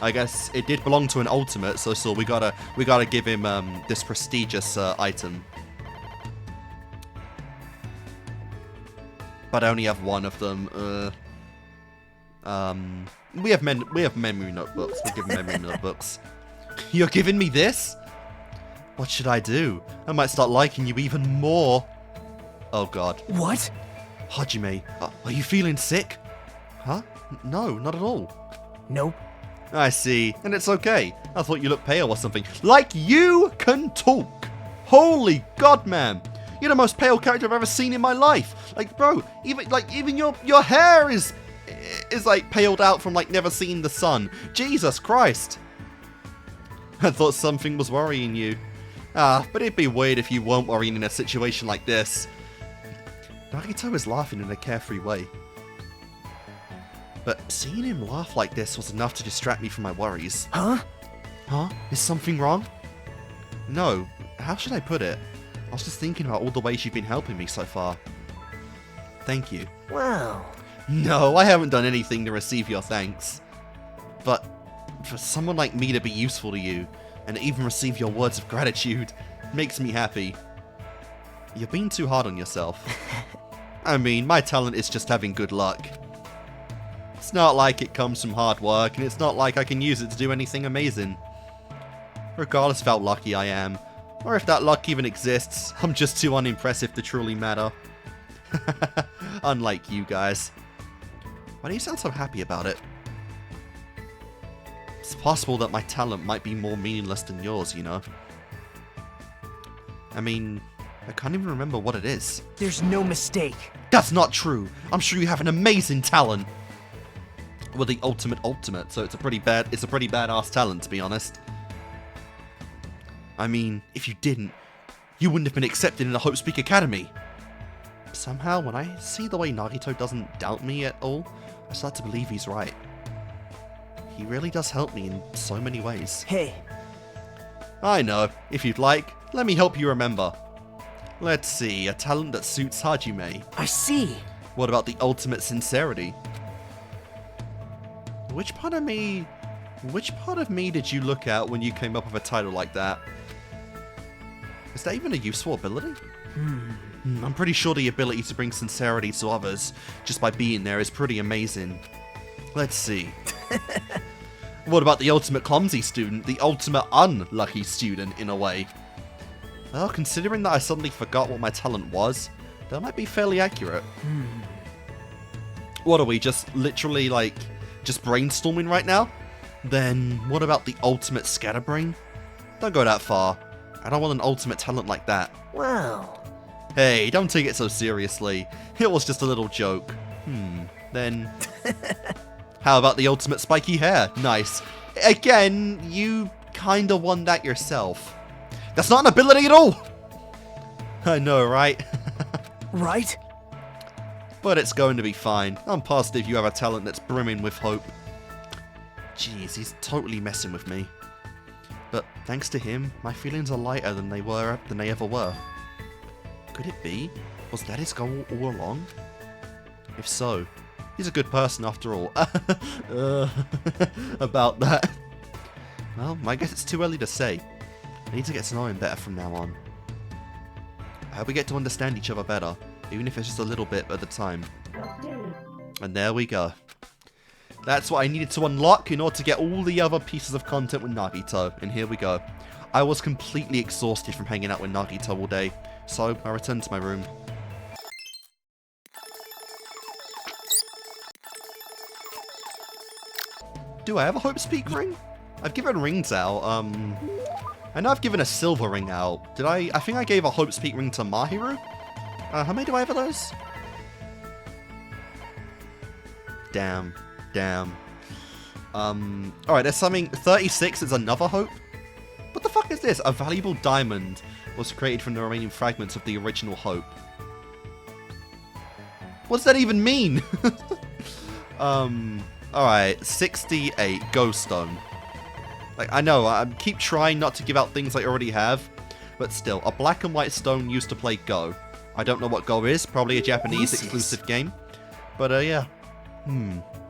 I guess it did belong to an ultimate, so we gotta give him this prestigious item. But I only have one of them. We have memory notebooks. We give memory notebooks. You're giving me this? What should I do? I might start liking you even more. Oh god. What? Hajime, are you feeling sick? Huh? No, not at all. Nope. I see, and it's okay. I thought you looked pale or something. Like you can talk! Holy god, man! You're the most pale character I've ever seen in my life. Like, bro, even your hair is like paled out from like never seeing the sun. Jesus Christ! I thought something was worrying you. Ah, but it'd be weird if you weren't worrying in a situation like this. Nagito is laughing in a carefree way. But seeing him laugh like this was enough to distract me from my worries. Huh? Huh? Is something wrong? No. How should I put it? I was just thinking about all the ways you've been helping me so far. Thank you. Wow. No, I haven't done anything to receive your thanks. But for someone like me to be useful to you, and even receive your words of gratitude, makes me happy. You're being too hard on yourself. I mean, my talent is just having good luck. It's not like it comes from hard work, and it's not like I can use it to do anything amazing. Regardless of how lucky I am, or if that luck even exists, I'm just too unimpressive to truly matter. Unlike you guys. Why do you sound so happy about it? It's possible that my talent might be more meaningless than yours, you know? I mean, I can't even remember what it is. There's no mistake. That's not true! I'm sure you have an amazing talent! Well, the ultimate, so it's a pretty badass talent, to be honest. I mean, if you didn't, you wouldn't have been accepted in the Hope Speak Academy. Somehow, when I see the way Nagito doesn't doubt me at all, I start to believe he's right. He really does help me in so many ways. Hey. I know. If you'd like, let me help you remember. Let's see, a talent that suits Hajime. I see. What about the ultimate sincerity? Which part of me did you look at when you came up with a title like that? Is that even a useful ability? I'm pretty sure the ability to bring sincerity to others just by being there is pretty amazing. Let's see. What about the ultimate clumsy student, the ultimate unlucky student in a way? Well, considering that I suddenly forgot what my talent was, that might be fairly accurate. What are we, just literally like, just brainstorming right now? Then what about the ultimate scatterbrain? Don't go that far. I don't want an ultimate talent like that. Wow. Hey, don't take it so seriously. It was just a little joke. Then... How about the ultimate spiky hair? Nice. Again, you kinda won that yourself. That's not an ability at all! I know, right? Right? But it's going to be fine. I'm positive you have a talent that's brimming with hope. Jeez, he's totally messing with me. But thanks to him, my feelings are lighter than they ever were. Could it be? Was that his goal all along? If so, he's a good person after all. About that. Well, I guess it's too early to say. I need to get to know him better from now on. I hope we get to understand each other better, even if it's just a little bit at a time. And there we go. That's what I needed to unlock in order to get all the other pieces of content with Nagito. And here we go. I was completely exhausted from hanging out with Nagito all day, so I returned to my room. Do I have a Hope's Peak ring? I've given rings out. I know I've given a silver ring out. Did I? I think I gave a Hope's Peak ring to Mahiru. How many do I have of those? Damn. Alright, there's something. 36 is another Hope. What the fuck is this? A valuable diamond was created from the remaining fragments of the original Hope. What does that even mean? Alright, 68 Ghost Stone. Like, I know, I keep trying not to give out things I already have, but still, a black and white stone used to play Go. I don't know what Go is, probably a Japanese exclusive game. But yeah.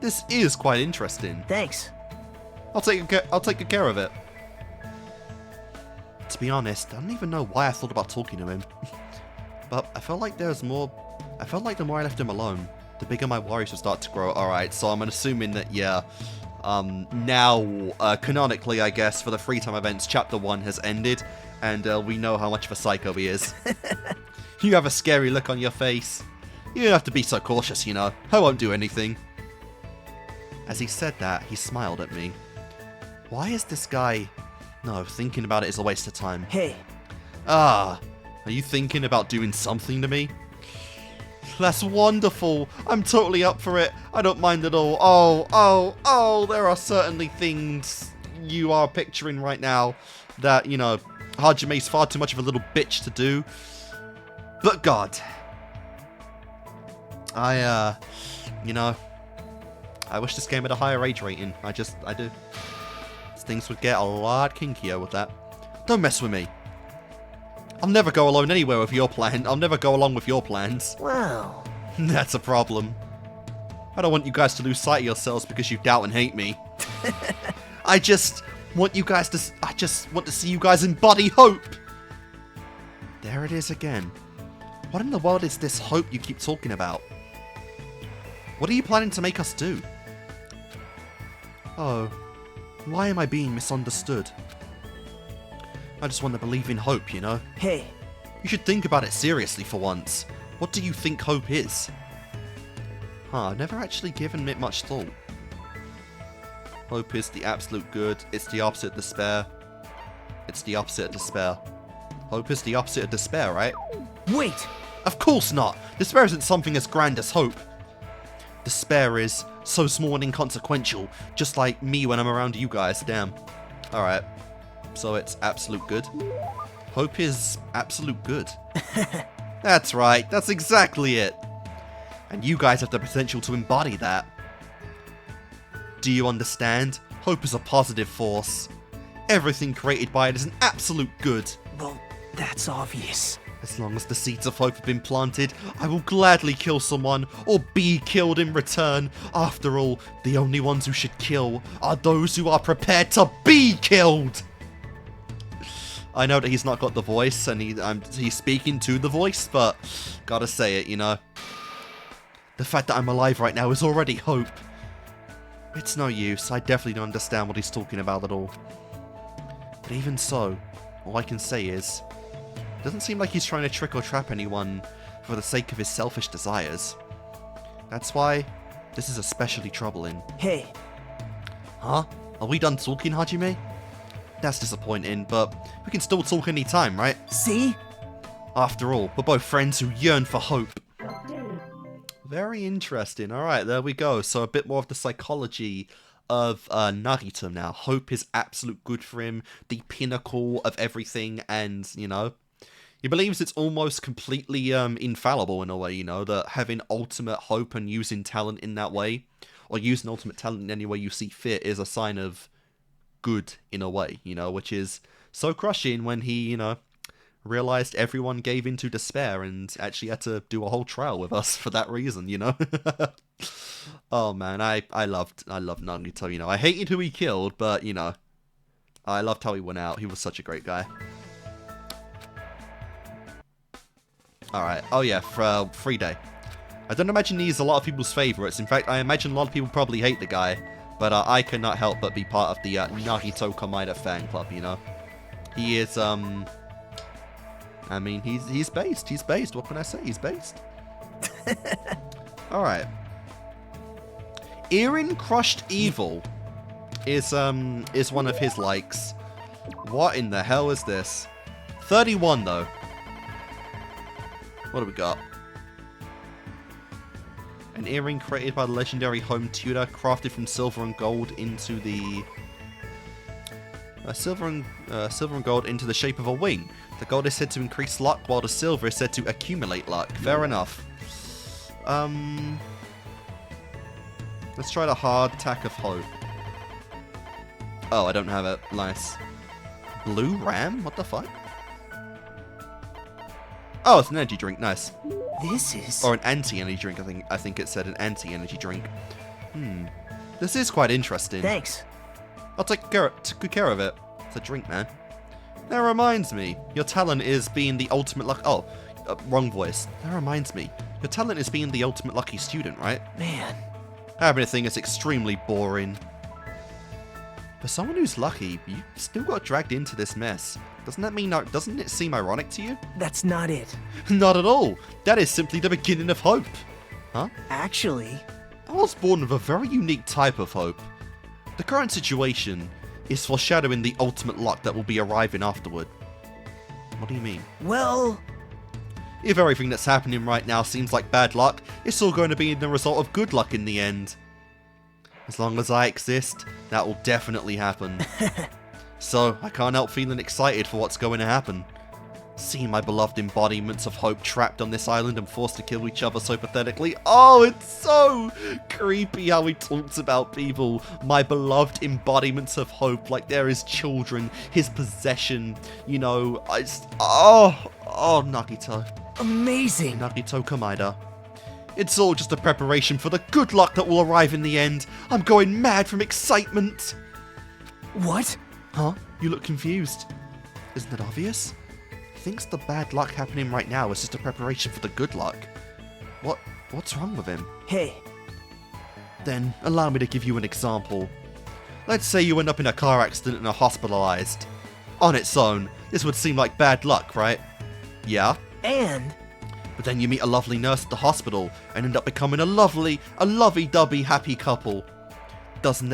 This is quite interesting. Thanks. I'll take good care of it. To be honest, I don't even know why I thought about talking to him. But I felt like there's more. I felt like the more I left him alone, the bigger my worries would start to grow. Alright, so I'm assuming that, yeah, now, canonically, I guess, for the free time events, Chapter 1 has ended, and we know how much of a psycho he is. You have a scary look on your face. You don't have to be so cautious, you know. I won't do anything. As he said that, he smiled at me. Why is this guy... No, thinking about it is a waste of time. Hey. Ah, are you thinking about doing something to me? That's wonderful. I'm totally up for it. I don't mind at all. Oh, there are certainly things you are picturing right now that, you know, Hajime's far too much of a little bitch to do. But God. You know, I wish this game had a higher age rating. I do. Things would get a lot kinkier with that. Don't mess with me. I'll never go alone anywhere with your plan. I'll never go along with your plans. Wow. That's a problem. I don't want you guys to lose sight of yourselves because you doubt and hate me. I just want you guys to... I just want to see you guys embody hope. There it is again. What in the world is this hope you keep talking about? What are you planning to make us do? Oh, why am I being misunderstood? I just want to believe in hope, you know? Hey. You should think about it seriously for once. What do you think hope is? I've never actually given it much thought. Hope is the absolute good. It's the opposite of despair. It's the opposite of despair. Hope is the opposite of despair, right? Wait! Of course not! Despair isn't something as grand as hope. Despair is so small and inconsequential, just like me when I'm around you guys, damn. Alright. So it's absolute good. Hope is absolute good. That's right, that's exactly it. And you guys have the potential to embody that. Do you understand? Hope is a positive force. Everything created by it is an absolute good. Well, that's obvious. As long as the seeds of hope have been planted, I will gladly kill someone, or be killed in return. After all, the only ones who should kill are those who are prepared to be killed! I know that he's not got the voice, and he's speaking to the voice, but gotta say it, you know. The fact that I'm alive right now is already hope. It's no use, I definitely don't understand what he's talking about at all. But even so, all I can say is, it doesn't seem like he's trying to trick or trap anyone for the sake of his selfish desires. That's why this is especially troubling. Hey. Huh? Are we done talking, Hajime? That's disappointing, but we can still talk anytime, right? See? After all, we're both friends who yearn for hope. Very interesting. Alright, there we go. So a bit more of the psychology of Nagito now. Hope is absolute good for him, the pinnacle of everything, and, you know, he believes it's almost completely infallible in a way, you know, that having ultimate hope and using talent in that way, or using ultimate talent in any way you see fit, is a sign of good in a way, you know, which is so crushing when he, you know, realized everyone gave into despair and actually had to do a whole trial with us for that reason, you know. Oh man, I loved Nagito, you know. I hated who he killed, but, you know, I loved how he went out. He was such a great guy. Alright, oh yeah, for free day. I don't imagine he's a lot of people's favorites. In fact, I imagine a lot of people probably hate the guy. But I cannot help but be part of the Nagito Komaeda fan club, you know? He is, I mean, he's based. He's based. What can I say? He's based. Alright. Erin Crushed Evil is one of his likes. What in the hell is this? 31 though. What do we got? An earring created by the legendary home tutor, crafted from silver and gold into the silver and gold into the shape of a wing. The gold is said to increase luck, while the silver is said to accumulate luck. Fair enough. Let's try the hard tack of hope. Oh, I don't have it. Nice. Blue Ram? What the fuck? Oh, it's an energy drink. Nice. This is... Or an anti-energy drink, I think it said an anti-energy drink. This is quite interesting. Thanks. I'll take good care of it. It's a drink, man. That reminds me, your talent is being the ultimate luck... Oh, wrong voice. That reminds me, your talent is being the ultimate lucky student, right? Man. Having a thing is extremely boring. For someone who's lucky, you still got dragged into this mess. Doesn't it seem ironic to you? That's not it. Not at all. That is simply the beginning of hope. Huh? Actually... I was born with a very unique type of hope. The current situation is foreshadowing the ultimate luck that will be arriving afterward. What do you mean? Well... If everything that's happening right now seems like bad luck, it's all going to be the result of good luck in the end. As long as I exist, that will definitely happen. So, I can't help feeling excited for what's going to happen. Seeing my beloved embodiments of hope trapped on this island and forced to kill each other so pathetically. Oh, it's so creepy how he talks about people. My beloved embodiments of hope, like they're his children, his possession. You know, oh, Nagito. Amazing. Nagito Komaeda. It's all just a preparation for the good luck that will arrive in the end. I'm going mad from excitement. What? Huh? You look confused. Isn't it obvious? He thinks the bad luck happening right now is just a preparation for the good luck. What's wrong with him? Hey. Then, allow me to give you an example. Let's say you end up in a car accident and are hospitalized. On its own, this would seem like bad luck, right? Yeah? And... But then you meet a lovely nurse at the hospital and end up becoming a lovey-dovey happy couple. Doesn't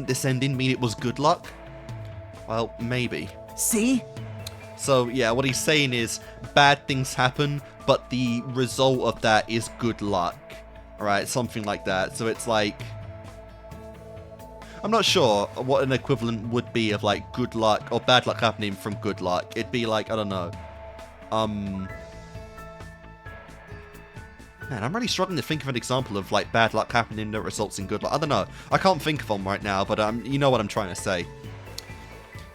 this ending mean it was good luck? Well, maybe. See? So, yeah, what he's saying is bad things happen, but the result of that is good luck. Alright, something like that. So it's like... I'm not sure what an equivalent would be of, like, good luck or bad luck happening from good luck. It'd be like, I don't know. Man, I'm really struggling to think of an example of, like, bad luck happening that results in good luck. I don't know. I can't think of one right now, but you know what I'm trying to say.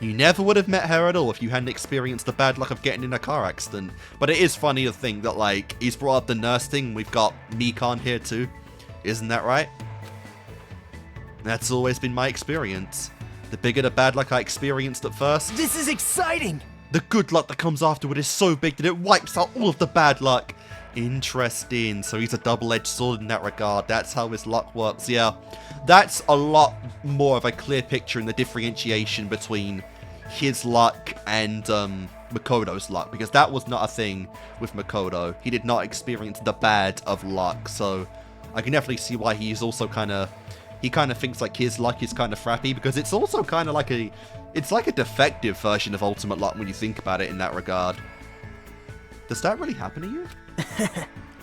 You never would have met her at all if you hadn't experienced the bad luck of getting in a car accident. But it is funny to think that, like, he's brought up the nurse thing. We've got Mikan here too. Isn't that right? That's always been my experience. The bigger the bad luck I experienced at first, This is exciting! the good luck that comes afterward is so big that it wipes out all of the bad luck. Interesting. So he's a double-edged sword in that regard. That's how his luck works. Yeah, that's a lot more of a clear picture in the differentiation between his luck and Makoto's luck, because that was not a thing with Makoto. He did not experience the bad of luck, so I can definitely see why he's also he kind of thinks like his luck is kind of frappy, because it's also kind of like it's like a defective version of ultimate luck when you think about it in that regard. Does that really happen to you?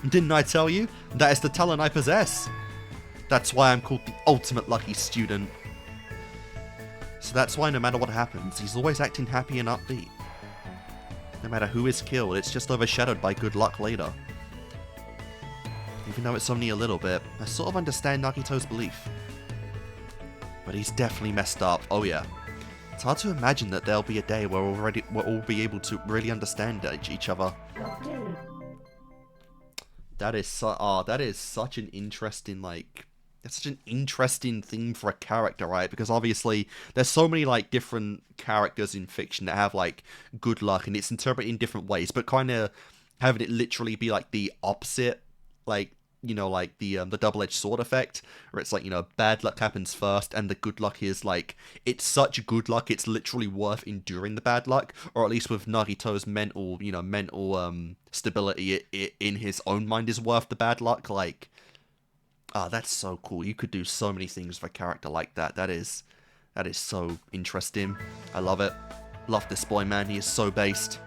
Didn't I tell you? That is the talent I possess. That's why I'm called the ultimate lucky student. So that's why no matter what happens, he's always acting happy and upbeat. No matter who is killed, it's just overshadowed by good luck later. Even though it's only a little bit, I sort of understand Nagito's belief. But he's definitely messed up, oh yeah. It's hard to imagine that there'll be a day where we'll all be able to really understand each other. That is such an interesting, like, that's such an interesting theme for a character, right? Because obviously there's so many, like, different characters in fiction that have, like, good luck, and it's interpreted in different ways, but kind of having it literally be, like, the opposite, like, you know, like the double-edged sword effect, where it's like, you know, bad luck happens first, and the good luck is like, it's such good luck, it's literally worth enduring the bad luck, or at least with Nagito's mental, you know, stability, it in his own mind is worth the bad luck. Like, that's so cool. You could do so many things with a character like that. That is so interesting. I love it. Love this boy, man. He is so based.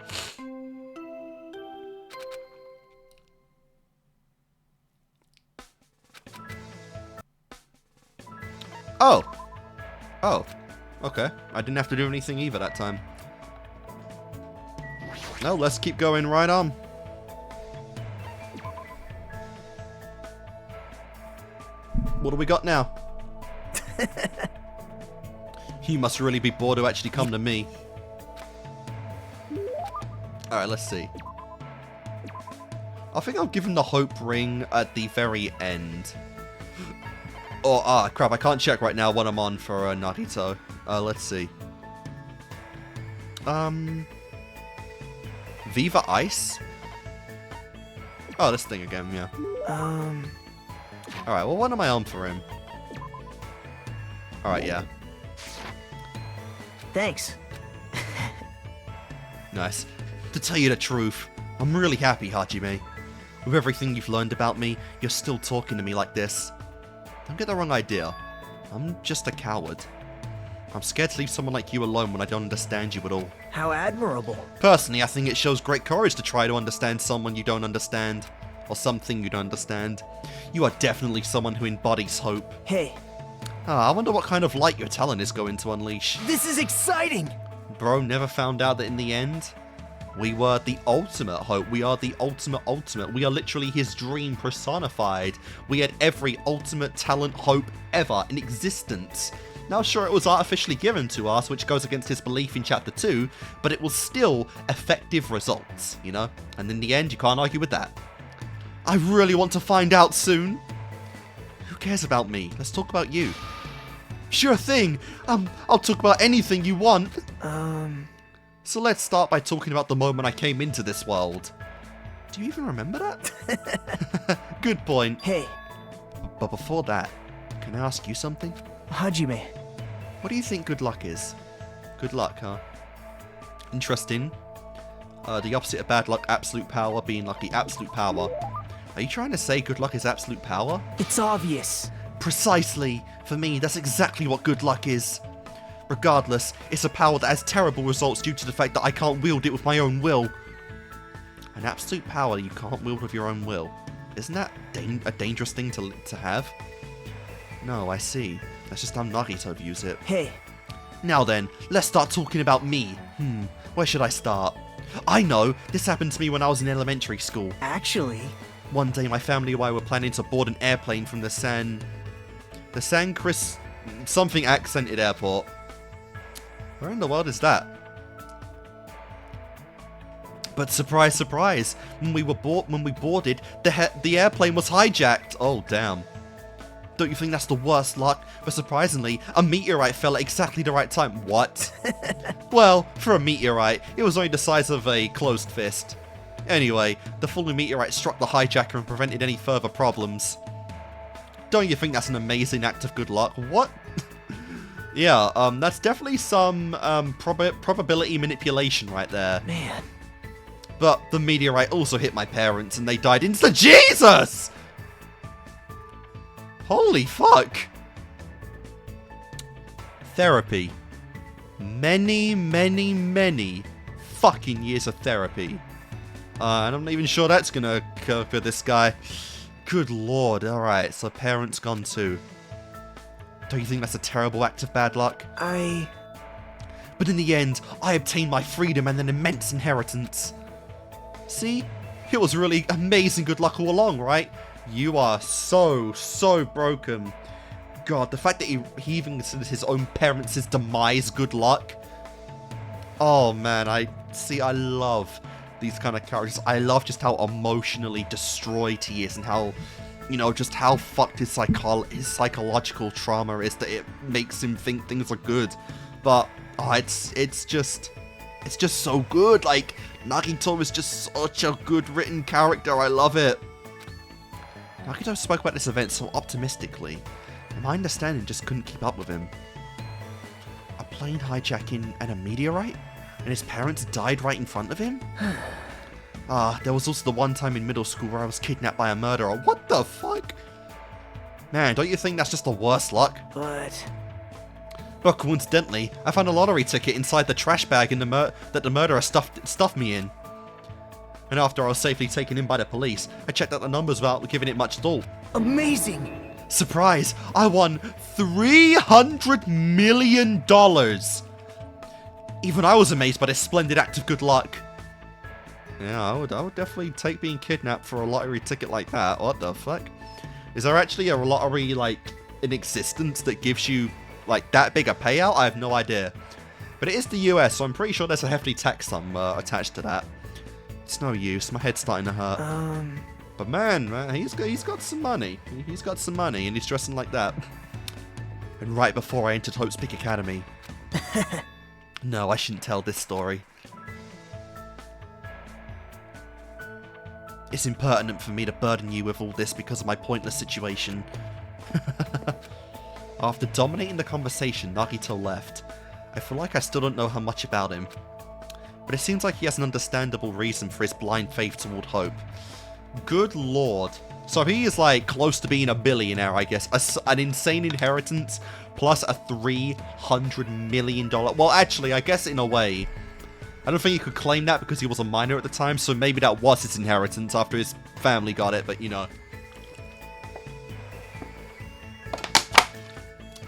Oh. Okay. I didn't have to do anything either that time. No, let's keep going right on. What do we got now? You must really be bored to actually come to me. Alright, let's see. I think I'll give him the hope ring at the very end. Oh, crap, I can't check right now what I'm on for Nagito. Let's see. Viva Ice? Oh, this thing again, yeah. Alright, well, what am I on for him? Alright, yeah. Thanks. Nice. To tell you the truth, I'm really happy, Hajime. With everything you've learned about me, you're still talking to me like this. Don't get the wrong idea. I'm just a coward. I'm scared to leave someone like you alone when I don't understand you at all. How admirable. Personally, I think it shows great courage to try to understand someone you don't understand. Or something you don't understand. You are definitely someone who embodies hope. Hey. I wonder what kind of light your talent is going to unleash. This is exciting! Bro never found out that in the end, we were the ultimate hope. We are the ultimate. We are literally his dream personified. We had every ultimate talent hope ever in existence. Now, sure, it was artificially given to us, which goes against his belief in Chapter 2, but it was still effective results, you know? And in the end, you can't argue with that. I really want to find out soon. Who cares about me? Let's talk about you. Sure thing. I'll talk about anything you want. So let's start by talking about the moment I came into this world. Do you even remember that? Good point. Hey. But before that, can I ask you something? Hajime. What do you think good luck is? Good luck, huh? Interesting. The opposite of bad luck, absolute power, being like the absolute power. Are you trying to say good luck is absolute power? It's obvious. Precisely. For me, that's exactly what good luck is. Regardless, it's a power that has terrible results due to the fact that I can't wield it with my own will. An absolute power you can't wield with your own will. Isn't that a dangerous thing to have? No, I see. That's just how Nagito views it. Hey. Now then, let's start talking about me. Where should I start? I know, this happened to me when I was in elementary school. Actually... One day my family and I were planning to board an airplane from the San Chris something accented airport. Where in the world is that? But surprise, surprise, when we boarded, the airplane was hijacked. Oh damn. Don't you think that's the worst luck? But surprisingly, a meteorite fell at exactly the right time. What? Well, for a meteorite, it was only the size of a closed fist. Anyway, the falling meteorite struck the hijacker and prevented any further problems. Don't you think that's an amazing act of good luck? What? Yeah, that's definitely some probability manipulation right there. Man. But the meteorite also hit my parents and they died instantly. Jesus! Holy fuck! Therapy. Many fucking years of therapy. And I'm not even sure that's gonna occur for this guy. Good lord, alright, so parents gone too. Don't you think that's a terrible act of bad luck? But in the end, I obtained my freedom and an immense inheritance. See? It was really amazing good luck all along, right? You are so broken. God, the fact that he even considers his own parents' demise good luck. Oh man, I love these kind of characters. I love just how emotionally destroyed he is and how, you know, just how fucked his psychological trauma is that it makes him think things are good. But it's just so good. Like, Nagito is just such a good written character. I love it. Nagito spoke about this event so optimistically, and my understanding just couldn't keep up with him. A plane hijacking and a meteorite? And his parents died right in front of him? There was also the one time in middle school where I was kidnapped by a murderer. What the fuck? Man, don't you think that's just the worst luck? But coincidentally, I found a lottery ticket inside the trash bag in that the murderer stuffed me in. And after I was safely taken in by the police, I checked out the numbers without giving it much thought. amazing! Surprise! I won $300 million! Even I was amazed by this splendid act of good luck. Yeah, I would definitely take being kidnapped for a lottery ticket like that. What the fuck? Is there actually a lottery, like, in existence that gives you, like, that big a payout? I have no idea. But it is the US, so I'm pretty sure there's a hefty tax sum attached to that. It's no use. My head's starting to hurt. But man, he's got some money. He's got some money, and he's dressing like that. And right before I entered Hope's Peak Academy. No, I shouldn't tell this story. It's impertinent for me to burden you with all this because of my pointless situation. After dominating the conversation, Nagito left. I feel like I still don't know how much about him. But it seems like he has an understandable reason for his blind faith toward Hope. Good lord. So he is like close to being a billionaire, I guess. An insane inheritance plus a $300 million... Well, actually, I guess in a way... I don't think he could claim that because he was a minor at the time, so maybe that was his inheritance after his family got it, but you know.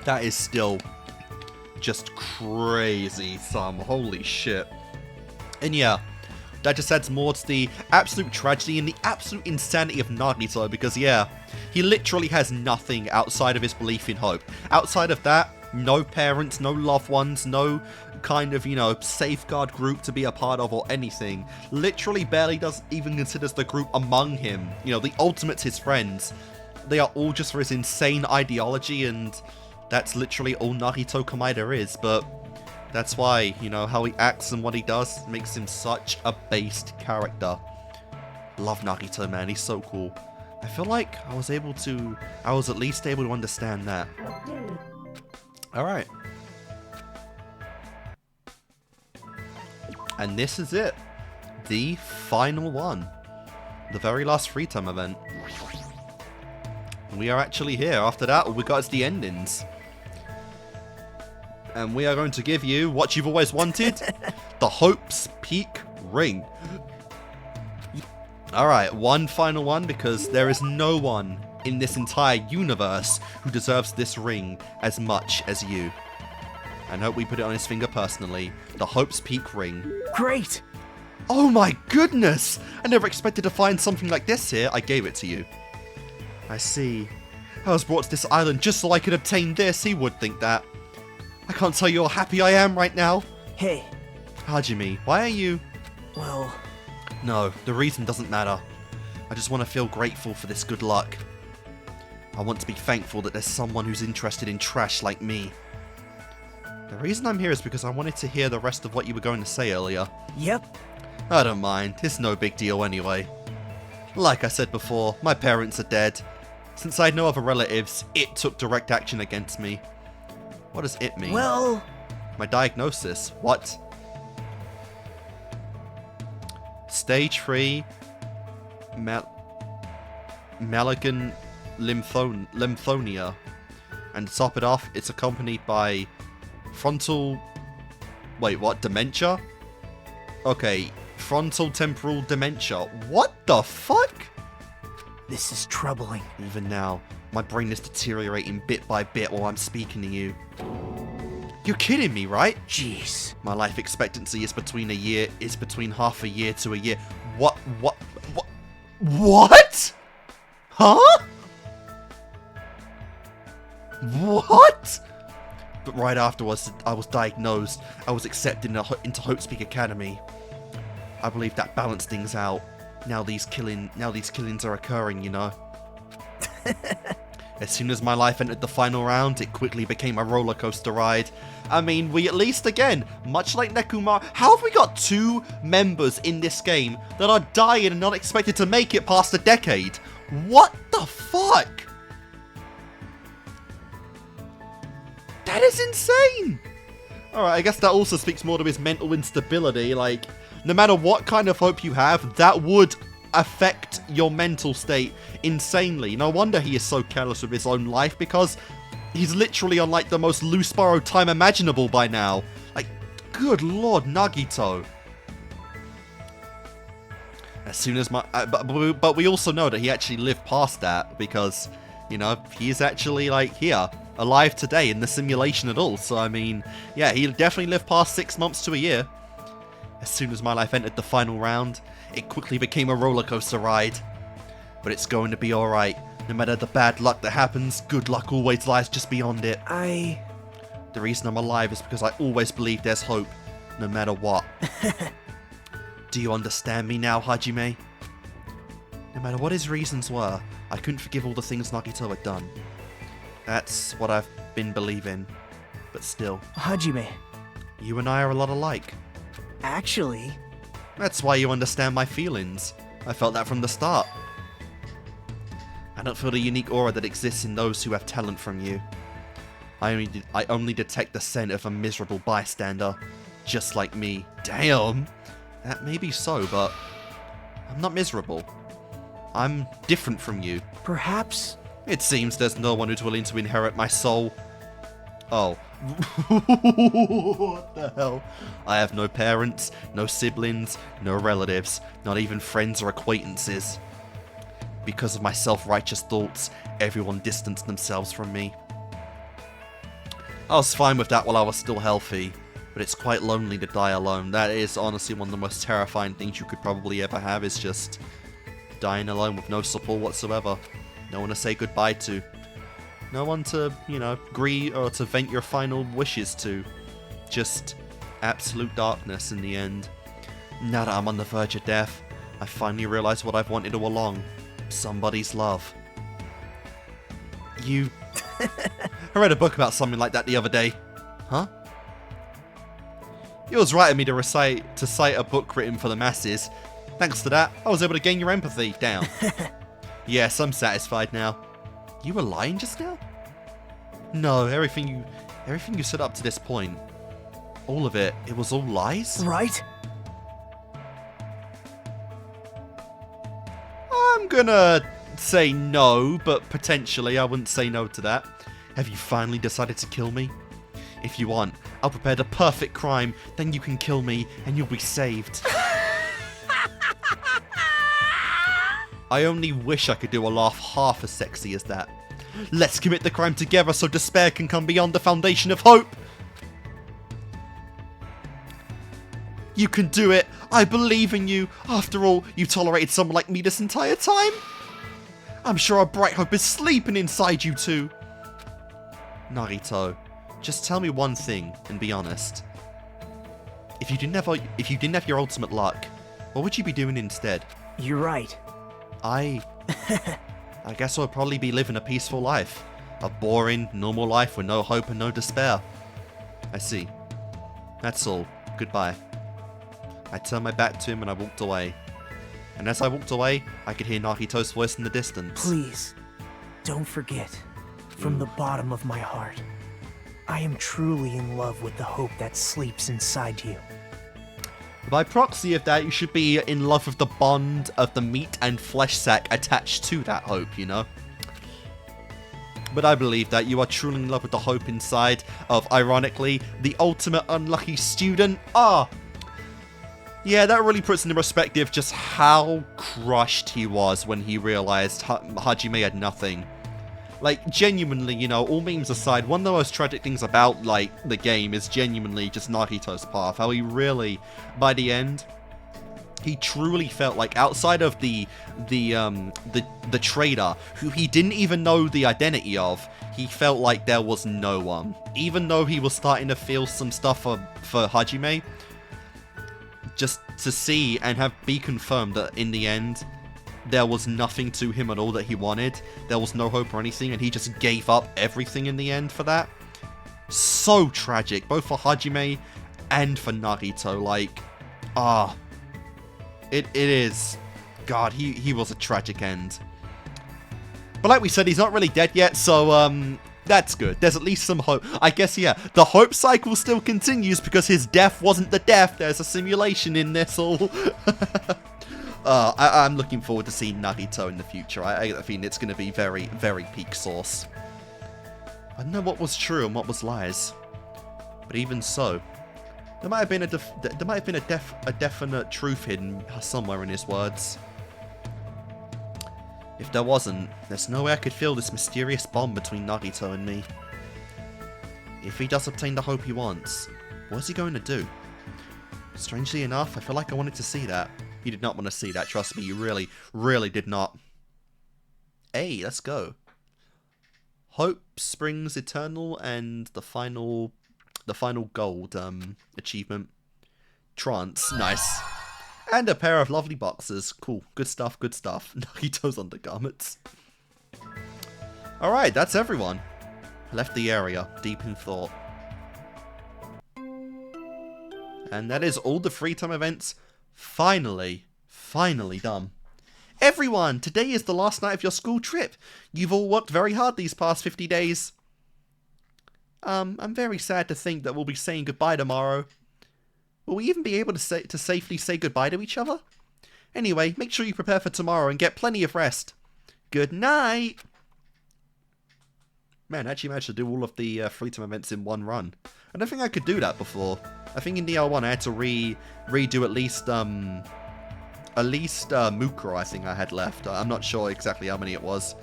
That is still just crazy sum. Holy shit. And yeah, that just adds more to the absolute tragedy and the absolute insanity of Nagito because yeah, he literally has nothing outside of his belief in Hope. Outside of that, no parents, no loved ones, no kind of, you know, safeguard group to be a part of or anything. Literally barely does even considers the group among him. You know, the ultimates his friends. They are all just for his insane ideology, and that's literally all Nagito Komaeda is, but that's why, you know, how he acts and what he does makes him such a based character. Love Nagito, man, he's so cool. I feel like I was at least able to understand that. Alright. And this is it. The final one. The very last free time event. We are actually here. After that, all we got is the endings. And we are going to give you what you've always wanted. The Hope's Peak Ring. Alright, one final one because there is no one in this entire universe who deserves this ring as much as you. And Hope we put it on his finger personally. The Hope's Peak Ring. Great! Oh my goodness! I never expected to find something like this here. I gave it to you. I see. I was brought to this island just so I could obtain this. He would think that. I can't tell you how happy I am right now. Hey. Hajime, why are you... Well... No, the reason doesn't matter. I just want to feel grateful for this good luck. I want to be thankful that there's someone who's interested in trash like me. The reason I'm here is because I wanted to hear the rest of what you were going to say earlier. Yep. I don't mind, it's no big deal anyway. Like I said before, my parents are dead. Since I had no other relatives, it took direct action against me. What does it mean? Well... My diagnosis. What? Stage 3 Malignant Lymphonia. And to top it off, it's accompanied by frontal... Wait, what? Dementia? Okay, frontal temporal dementia. What the fuck? This is troubling. Even now, my brain is deteriorating bit by bit while I'm speaking to you. You're kidding me, right? Jeez. My life expectancy is between half a year to a year. What? Huh? What? But right afterwards, I was diagnosed. I was accepted into Hope's Peak Academy. I believe that balanced things out. Now these killings are occurring, you know. As soon as my life entered the final round, it quickly became a roller coaster ride. I mean, we at least, again, much like Nekomaru, how have we got 2 members in this game that are dying and not expected to make it past a decade? What the fuck? That is insane! Alright, I guess that also speaks more to his mental instability. Like, no matter what kind of hope you have, that would affect your mental state insanely. No wonder he is so careless with his own life, because he's literally on, like, the most loose borrowed time imaginable by now. Like, good lord, Nagito. As soon as my... but we also know that he actually lived past that, because, you know, he's actually, like, here, alive today in the simulation at all. So, I mean, yeah, he definitely lived past 6 months to a year. As soon as my life entered the final round, it quickly became a roller coaster ride. But it's going to be alright. No matter the bad luck that happens, good luck always lies just beyond it. The reason I'm alive is because I always believe there's hope, no matter what. Do you understand me now, Hajime? No matter what his reasons were, I couldn't forgive all the things Nagito had done. That's what I've been believing. But still. Hajime. You and I are a lot alike. Actually... That's why you understand my feelings. I felt that from the start. I don't feel the unique aura that exists in those who have talent from you. I only detect the scent of a miserable bystander, just like me. Damn! That may be so, but I'm not miserable. I'm different from you. Perhaps... It seems there's no one who's willing to inherit my soul. Oh. What the hell? I have no parents, no siblings, no relatives, not even friends or acquaintances. Because of my self-righteous thoughts, everyone distanced themselves from me. I was fine with that while I was still healthy, but it's quite lonely to die alone. That is honestly one of the most terrifying things you could probably ever have, is just dying alone with no support whatsoever. No one to say goodbye to. No one to, you know, greet or to vent your final wishes to. Just absolute darkness in the end. Now that I'm on the verge of death, I finally realize what I've wanted all along. Somebody's love. You... I read a book about something like that the other day. Huh? It was right of me to cite a book written for the masses. Thanks to that, I was able to gain your empathy. Down. Yes, I'm satisfied now. You were lying just now? No, everything you said up to this point, all of it, it was all lies? Right? I'm gonna say no, but potentially I wouldn't say no to that. Have you finally decided to kill me? If you want, I'll prepare the perfect crime, then you can kill me and you'll be saved. I only wish I could do a laugh half as sexy as that. Let's commit the crime together so despair can come beyond the foundation of hope! You can do it! I believe in you! After all, you tolerated someone like me this entire time? I'm sure a bright hope is sleeping inside you too! Nagito, just tell me one thing and be honest. If you didn't have your ultimate luck, what would you be doing instead? You're right. I guess I'll probably be living a peaceful life. A boring, normal life with no hope and no despair. I see. That's all. Goodbye. I turned my back to him and I walked away. And as I walked away, I could hear Nagito's voice in the distance. Please, don't forget, from the bottom of my heart, I am truly in love with the hope that sleeps inside you. By proxy of that, you should be in love with the bond of the meat and flesh sack attached to that hope, you know? But I believe that you are truly in love with the hope inside of, ironically, the ultimate unlucky student. Yeah, that really puts into perspective just how crushed he was when he realized Hajime had nothing. Like, genuinely, you know, all memes aside, one of the most tragic things about, like, the game is genuinely just Nagito's path. How he really, by the end, he truly felt like, outside of the trader, who he didn't even know the identity of, he felt like there was no one. Even though he was starting to feel some stuff for Hajime, just to see and be confirmed that in the end, there was nothing to him at all that he wanted. There was no hope or anything, and he just gave up everything in the end for that. So tragic, both for Hajime and for Nagito. Like, it is. God, he was a tragic end. But like we said, he's not really dead yet, so that's good. There's at least some hope. I guess, yeah, the hope cycle still continues because his death wasn't the death. There's a simulation in this all. I'm looking forward to seeing Nagito in the future. I think it's going to be very, very peak sauce. I don't know what was true and what was lies. But even so, there might have been a definite truth hidden somewhere in his words. If there wasn't, there's no way I could feel this mysterious bond between Nagito and me. If he does obtain the hope he wants, what is he going to do? Strangely enough, I feel like I wanted to see that. You did not want to see that, trust me, you really, really did not. Hey, let's go. Hope springs eternal and the final gold achievement. Trance, nice. And a pair of lovely boxes. Cool. Good stuff, good stuff. Nagito's undergarments. Alright, that's everyone. I left the area, deep in thought. And that is all the free time events finally done. Everyone, today is the last night of your school trip. You've all worked very hard these past 50 days. I'm very sad to think that we'll be saying goodbye tomorrow. Will we even be able to safely say goodbye to each other? Anyway, make sure you prepare for tomorrow and get plenty of rest. Good night! Man, I actually managed to do all of the free time events in one run. I don't think I could do that before. I think in DL1 I had to redo at least Mukuro I think I had left. I'm not sure exactly how many it was.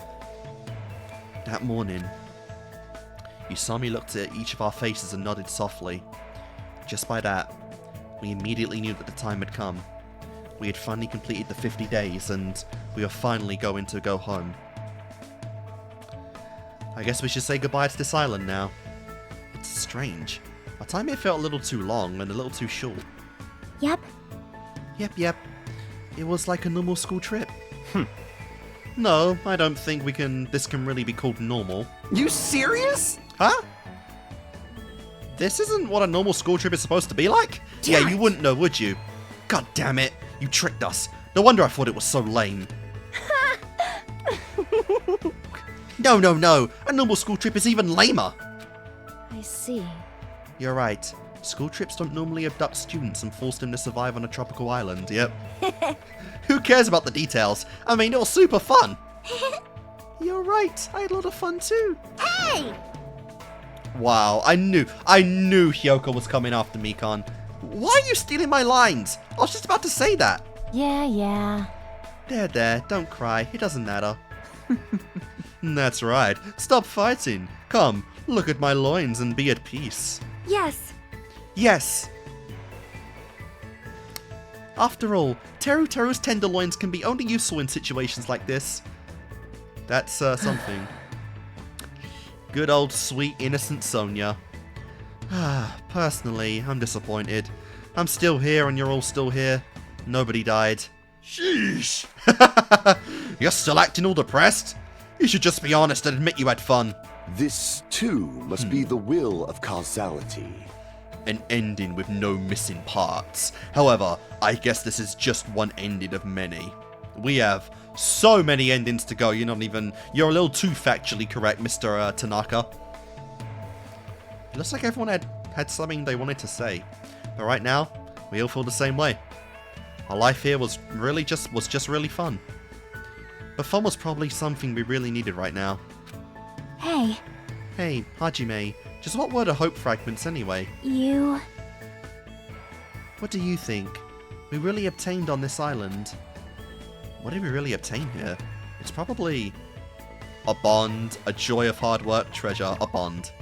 That morning, Usami looked at each of our faces and nodded softly. Just by that, we immediately knew that the time had come. We had finally completed the 50 days, and we were finally going to go home. I guess we should say goodbye to this island now. It's strange. Our time here felt a little too long and a little too short. Yep. Yep. It was like a normal school trip. No, I don't think this can really be called normal. You serious? Huh? This isn't what a normal school trip is supposed to be like? Yeah, you wouldn't know, would you? God damn it, you tricked us. No wonder I thought it was so lame. No, a normal school trip is even lamer. I see. You're right. School trips don't normally abduct students and force them to survive on a tropical island, yep. Who cares about the details? I mean, it was super fun. You're right, I had a lot of fun too. Hey! Wow, I knew Hiyoko was coming after Mikan. Why are you stealing my lines? I was just about to say that. Yeah. There, don't cry, it doesn't matter. That's right, stop fighting. Come, look at my loins and be at peace. Yes. After all, Teruteru's tenderloins can be only useful in situations like this. That's something. Good old sweet innocent Sonia. Personally, I'm disappointed. I'm still here and you're all still here. Nobody died. Sheesh! You're still acting all depressed? You should just be honest and admit you had fun. This, too, must be the will of causality. An ending with no missing parts. However, I guess this is just one ending of many. We have so many endings to go, you're a little too factually correct, Mr. Tanaka. It looks like everyone had something they wanted to say. But right now, we all feel the same way. Our life here was just really fun. But fun was probably something we really needed right now. Hey, Hajime, just what were the hope fragments anyway? you... What do you think? We really obtained on this island. What did we really obtain here? It's probably a bond, a joy of hard work, treasure, a bond.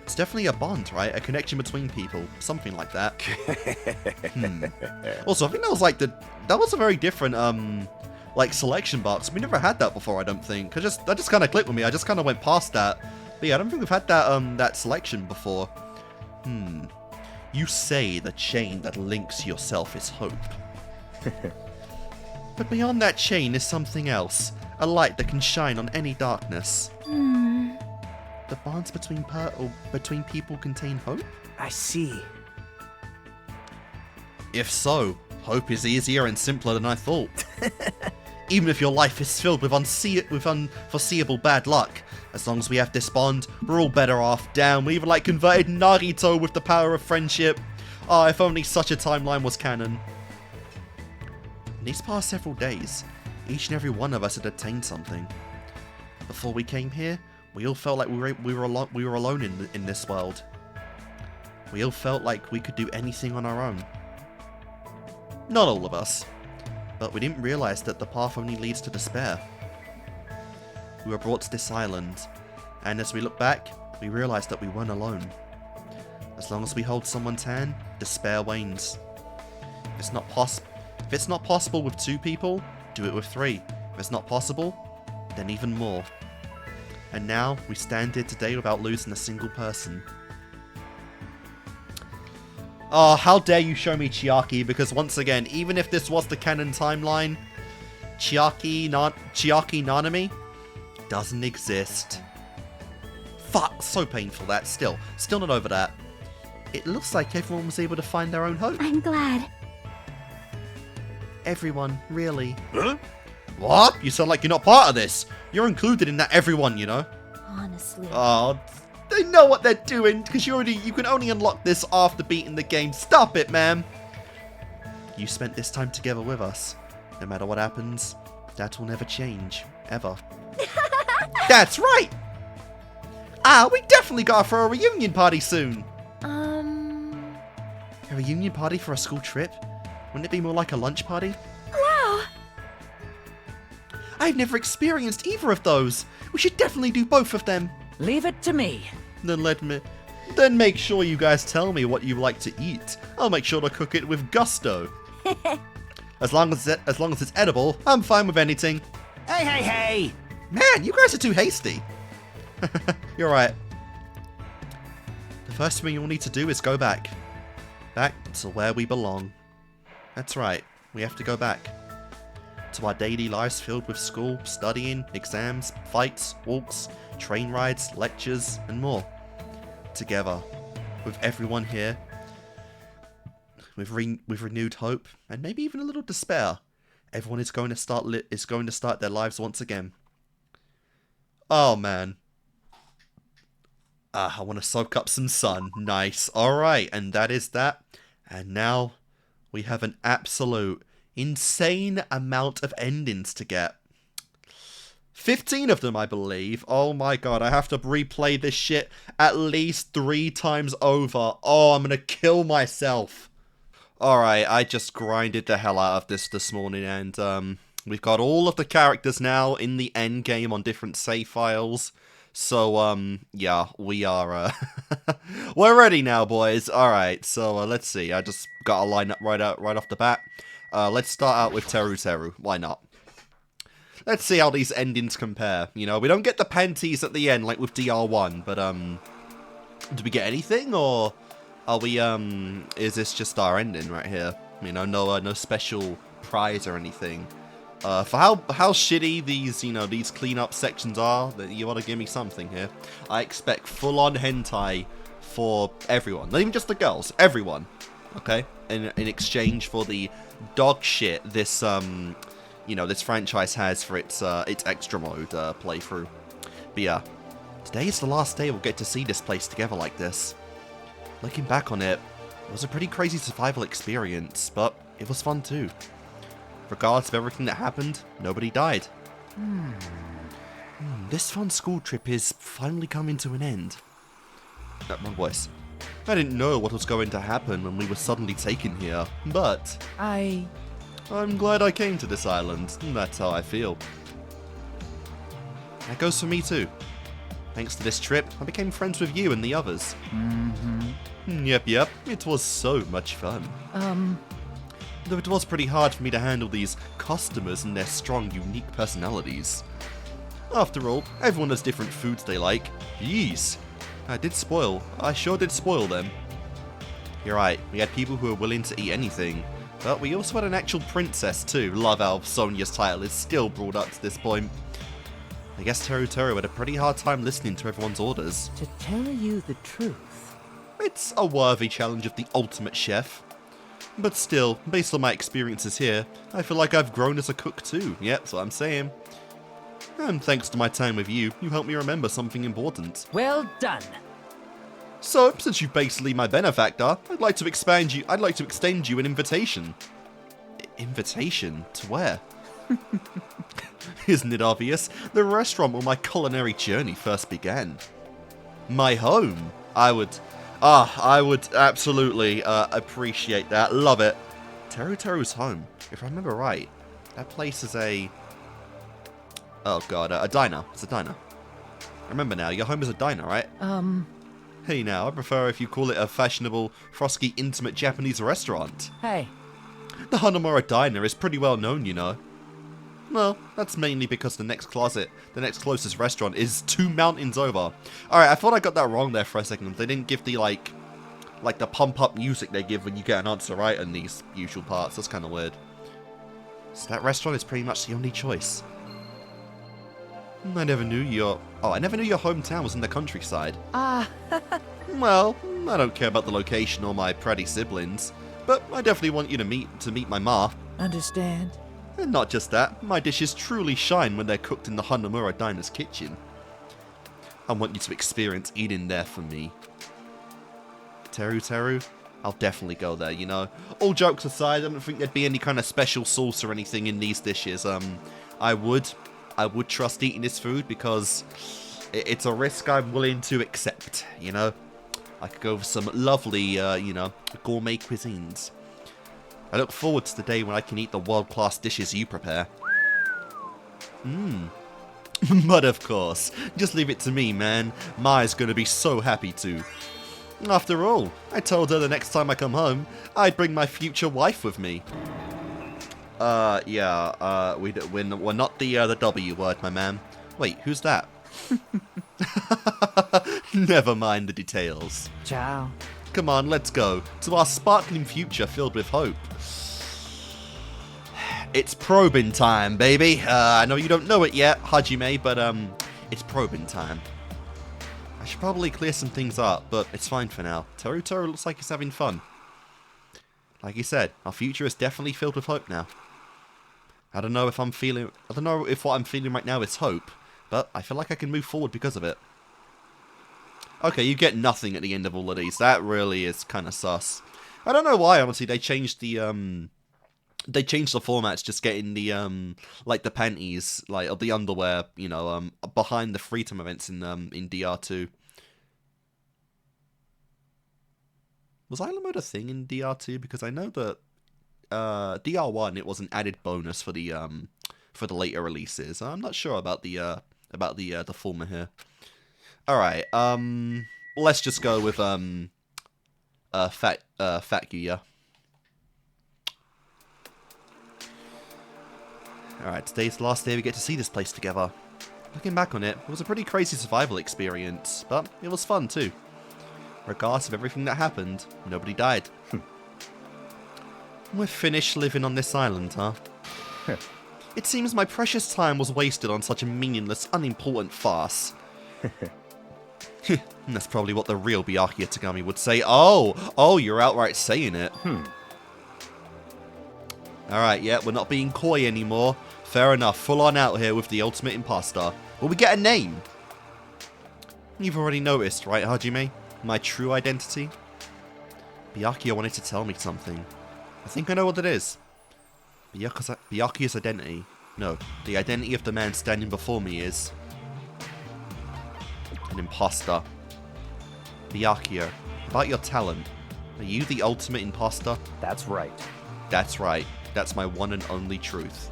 It's definitely a bond, right? A connection between people, something like that. Also, I think that was a very different selection box. We never had that before, I don't think. That just kind of clicked with me. I just kind of went past that. But yeah, I don't think we've had that selection before. You say the chain that links yourself is hope. But beyond that chain is something else. A light that can shine on any darkness. The bonds between people contain hope? I see. If so, hope is easier and simpler than I thought. Even if your life is filled with unforeseeable bad luck, as long as we have this bond, we're all better off. Damn, we even like converted Nagito with the power of friendship. Ah, if only such a timeline was canon. In these past several days, each and every one of us had attained something. Before we came here, we all felt like we were alone in this world. We all felt like we could do anything on our own. Not all of us, but we didn't realize that the path only leads to despair. We were brought to this island, and as we look back, we realized that we weren't alone. As long as we hold someone's hand, despair wanes. If it's not possible with 2 people, do it with 3. If it's not possible, then even more. And now, we stand here today without losing a single person. Oh, how dare you show me Chiaki, because once again, even if this was the canon timeline, Chiaki Nanami doesn't exist. Fuck, so painful that, still not over that. It looks like everyone was able to find their own hope. I'm glad. Everyone, really. Huh? What? You sound like you're not part of this. You're included in that everyone, you know. Honestly. Oh, they know what they're doing, because you can only unlock this after beating the game. Stop it, man. You spent this time together with us. No matter what happens, that will never change. Ever. That's right! Ah, we definitely gotta throw a reunion party soon. A reunion party for a school trip? Wouldn't it be more like a lunch party? Wow! I've never experienced either of those. We should definitely do both of them. Leave it to me. Then make sure you guys tell me what you like to eat. I'll make sure to cook it with gusto. As long as it's edible, I'm fine with anything. Hey! Man, you guys are too hasty. You're right. The first thing you'll need to do is go back. Back to where we belong. That's right, we have to go back. To our daily lives filled with school, studying, exams, fights, walks, train rides, lectures, and more. Together, with everyone here, with renewed hope, and maybe even a little despair, everyone is going to start their lives once again. Oh man. I want to soak up some sun. Nice. Alright, and that is that. And now, we have an absolute, insane amount of endings to get. 15 of them, I believe. Oh my god, I have to replay this shit at least 3 times over. Oh, I'm gonna kill myself. Alright, I just grinded the hell out of this morning, and we've got all of the characters now in the end game on different save files. So, yeah, we are, we're ready now, boys. Alright, so, let's see. I just got a line up right off the bat. Let's start out with Teruteru. Why not? Let's see how these endings compare. You know, we don't get the panties at the end like with DR1, but, do we get anything, or are we, is this just our ending right here? You know, no special prize or anything. For how shitty these, you know, these cleanup sections are, that you want to give me something here. I expect full-on hentai for everyone, not even just the girls, everyone. Okay, in exchange for the dog shit this you know, this franchise has for its extra mode playthrough. But yeah, today is the last day we'll get to see this place together like this. Looking back on it, it was a pretty crazy survival experience, but it was fun too. Regardless of everything that happened, nobody died. This fun school trip is finally coming to an end. Wrong voice. I didn't know what was going to happen when we were suddenly taken here, but I'm glad I came to this island, and that's how I feel. That goes for me too. Thanks to this trip, I became friends with you and the others. Yep, it was so much fun. Though it was pretty hard for me to handle these customers and their strong, unique personalities. After all, everyone has different foods they like. Jeez. I sure did spoil them. You're right, we had people who were willing to eat anything. But we also had an actual princess too. Love how Sonia's title is still brought up to this point. I guess Teruteru had a pretty hard time listening to everyone's orders. To tell you the truth, It's a worthy challenge of the ultimate chef. But still, based on my experiences here, I feel like I've grown as a cook too. Yep, that's what I'm saying. And thanks to my time with you, you helped me remember something important. Well done. So, since you're basically my benefactor, I'd like to extend you an invitation. Invitation? To where? Isn't it obvious? The restaurant where my culinary journey first began. My home. I would absolutely appreciate that. Love it. Teruteru's home. If I remember right, that place is a... Oh god, a diner. It's a diner. Remember now, your home is a diner, right? Hey now, I prefer if you call it a fashionable, frosky, intimate Japanese restaurant. Hey. The Hanamura Diner is pretty well known, you know. Well, that's mainly because the next closest restaurant is 2 mountains over. Alright, I thought I got that wrong there for a second. They didn't give the, like the pump-up music they give when you get an answer right in these usual parts. That's kind of weird. So that restaurant is pretty much the only choice. I never knew your hometown was in the countryside. Well, I don't care about the location or my pretty siblings, but I definitely want you to meet my ma. Understand? And not just that, my dishes truly shine when they're cooked in the Hanamura Diner's kitchen. I want you to experience eating there for me. Teruteru? I'll definitely go there, you know. All jokes aside, I don't think there'd be any kind of special sauce or anything in these dishes. I would trust eating this food because it's a risk I'm willing to accept, you know. I could go for some lovely, you know, gourmet cuisines. I look forward to the day when I can eat the world-class dishes you prepare. But of course, just leave it to me, man. Ma's gonna be so happy to. After all, I told her the next time I come home, I'd bring my future wife with me. Yeah, we're not the W word, my man. Wait, who's that? Never mind the details. Ciao. Come on, let's go to our sparkling future filled with hope. It's probing time, baby. I know you don't know it yet, Hajime, but it's probing time. I should probably clear some things up, but it's fine for now. Teruteru looks like he's having fun. Like you said, our future is definitely filled with hope now. I don't know if what I'm feeling right now is hope, but I feel like I can move forward because of it. Okay, you get nothing at the end of all of these. That really is kind of sus. I don't know why, honestly, they changed the formats, just getting the, like, the panties, like, or the underwear, you know, behind the free time events in DR2. Was Island Mode a thing in DR2? Because I know that, DR1, it was an added bonus for the later releases. I'm not sure about the former here. Alright, let's just go with, Fat Guya. Alright, today's the last day we get to see this place together. Looking back on it, it was a pretty crazy survival experience, but it was fun too. Regardless of everything that happened, nobody died. We're finished living on this island, huh? It seems my precious time was wasted on such a meaningless, unimportant farce. That's probably what the real Byakuya Tagami would say. Oh, you're outright saying it. Alright, yeah, we're not being coy anymore. Fair enough, full on out here with the ultimate imposter. Will we get a name? You've already noticed, right, Hajime? My true identity? Byakuya wanted to tell me something. I think I know what it is. Byakuya's identity. No, the identity of the man standing before me is... an imposter. Byakuya, about your talent. Are you the ultimate imposter? That's right. That's right. That's my one and only truth.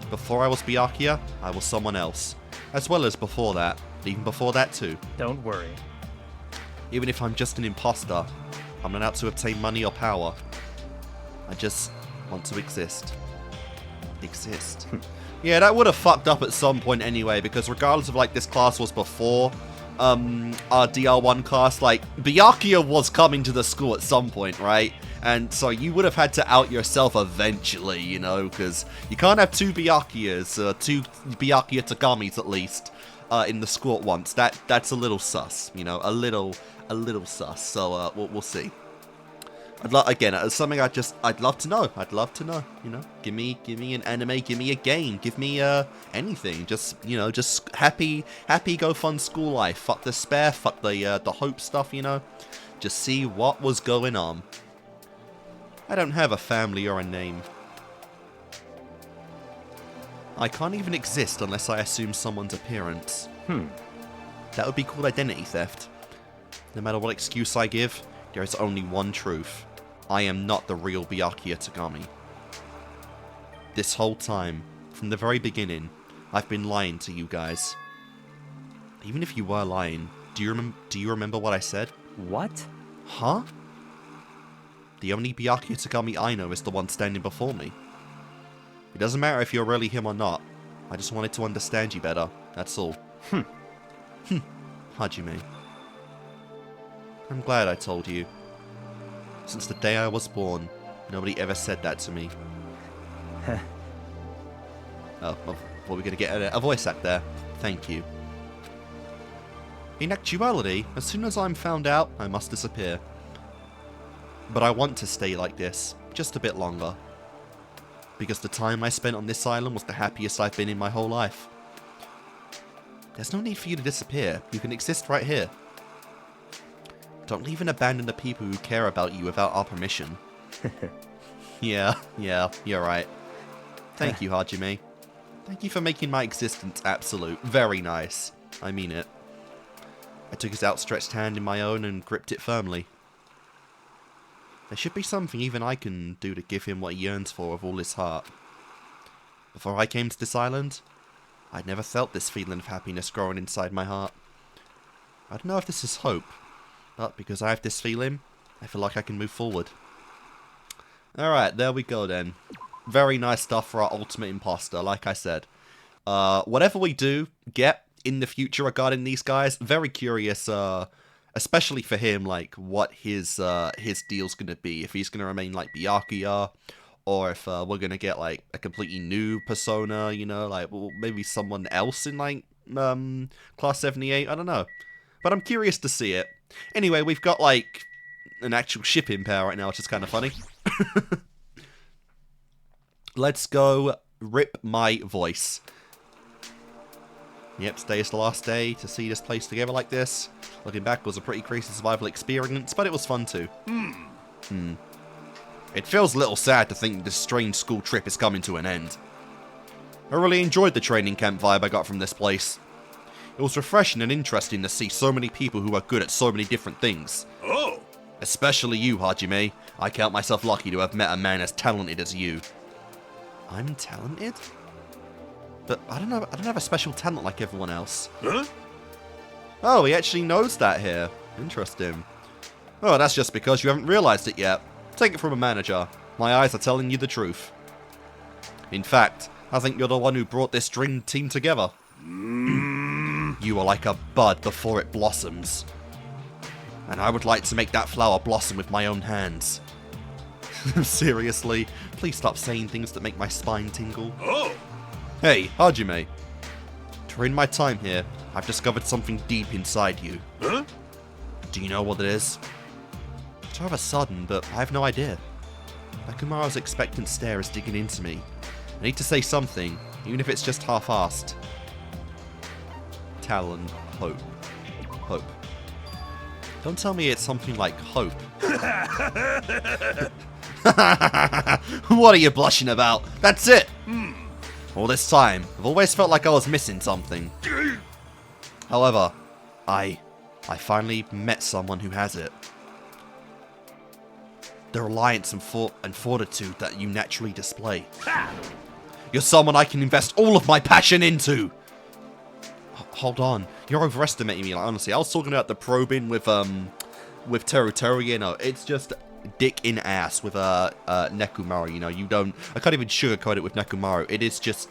Before I was Byakuya, I was someone else. As well as before that. Even before that too. Don't worry. Even if I'm just an imposter, I'm not out to obtain money or power. I just want to exist. Exist. Yeah, that would have fucked up at some point anyway, because regardless of like this class was before our DR1 class, like Byakuya was coming to the school at some point, right? And so you would have had to out yourself eventually, you know, because you can't have two Byakuyas, two Byakuya Tagamis at least, in the school at once. That's a little sus, you know, a little sus. So we'll see. Again, it's something I'd love to know. I'd love to know, you know. Give me an anime, give me a game, give me anything. Just, you know, just happy go fun school life. Fuck despair, fuck the hope stuff, you know. Just see what was going on. I don't have a family or a name. I can't even exist unless I assume someone's appearance. That would be called identity theft. No matter what excuse I give, there is only one truth. I am not the real Byakuya Tagami. This whole time, from the very beginning, I've been lying to you guys. Even if you were lying, do you remember what I said? What? Huh? The only Byakuya Tagami I know is the one standing before me. It doesn't matter if you're really him or not. I just wanted to understand you better, that's all. Hajime. I'm glad I told you. Since the day I was born, nobody ever said that to me. Oh, well, we're gonna get a voice act there. Thank you. In actuality, as soon as I'm found out, I must disappear. But I want to stay like this, just a bit longer. Because the time I spent on this island was the happiest I've been in my whole life. There's no need for you to disappear. You can exist right here. Don't leave and abandon the people who care about you without our permission. Yeah, you're right. Thank you, Hajime. Thank you for making my existence absolute. Very nice. I mean it. I took his outstretched hand in my own and gripped it firmly. There should be something even I can do to give him what he yearns for with all his heart. Before I came to this island, I'd never felt this feeling of happiness growing inside my heart. I don't know if this is hope, but because I have this feeling, I feel like I can move forward. Alright, there we go then. Very nice stuff for our ultimate imposter, like I said. Whatever we do get in the future regarding these guys, very curious, especially for him, like, what his deal's gonna be. If he's gonna remain like Byakuya, or if we're gonna get, like, a completely new persona, you know, like, well, maybe someone else in, like, Class 78, I don't know. But I'm curious to see it. Anyway, we've got, like, an actual shipping pair right now, which is kind of funny. Let's go rip my voice. Yep, today's the last day to see this place together like this. Looking back, it was a pretty crazy survival experience, but it was fun too. It feels a little sad to think this strange school trip is coming to an end. I really enjoyed the training camp vibe I got from this place. It was refreshing and interesting to see so many people who are good at so many different things. Oh! Especially you, Hajime. I count myself lucky to have met a man as talented as you. I'm talented? But I don't have a special talent like everyone else. Huh? Oh, he actually knows that here. Interesting. Oh, that's just because you haven't realized it yet. Take it from a manager. My eyes are telling you the truth. In fact, I think you're the one who brought this dream team together. You are like a bud before it blossoms. And I would like to make that flower blossom with my own hands. Seriously, please stop saying things that make my spine tingle. Oh! Hey, Hajime. During my time here, I've discovered something deep inside you. Huh? Do you know what it is? It's rather sudden, but I have no idea. Nekomaru's expectant stare is digging into me. I need to say something, even if it's just half-assed. Talon, hope. Hope. Don't tell me it's something like hope. What are you blushing about? That's it! All this time, I've always felt like I was missing something. However, I finally met someone who has it. The reliance and fortitude that you naturally display. You're someone I can invest all of my passion into! Hold on, you're overestimating me, like, honestly. I was talking about the probing with Teruteru, you know, it's just dick in ass with Nekomaru, you know. I can't even sugarcoat it with Nekomaru. It is just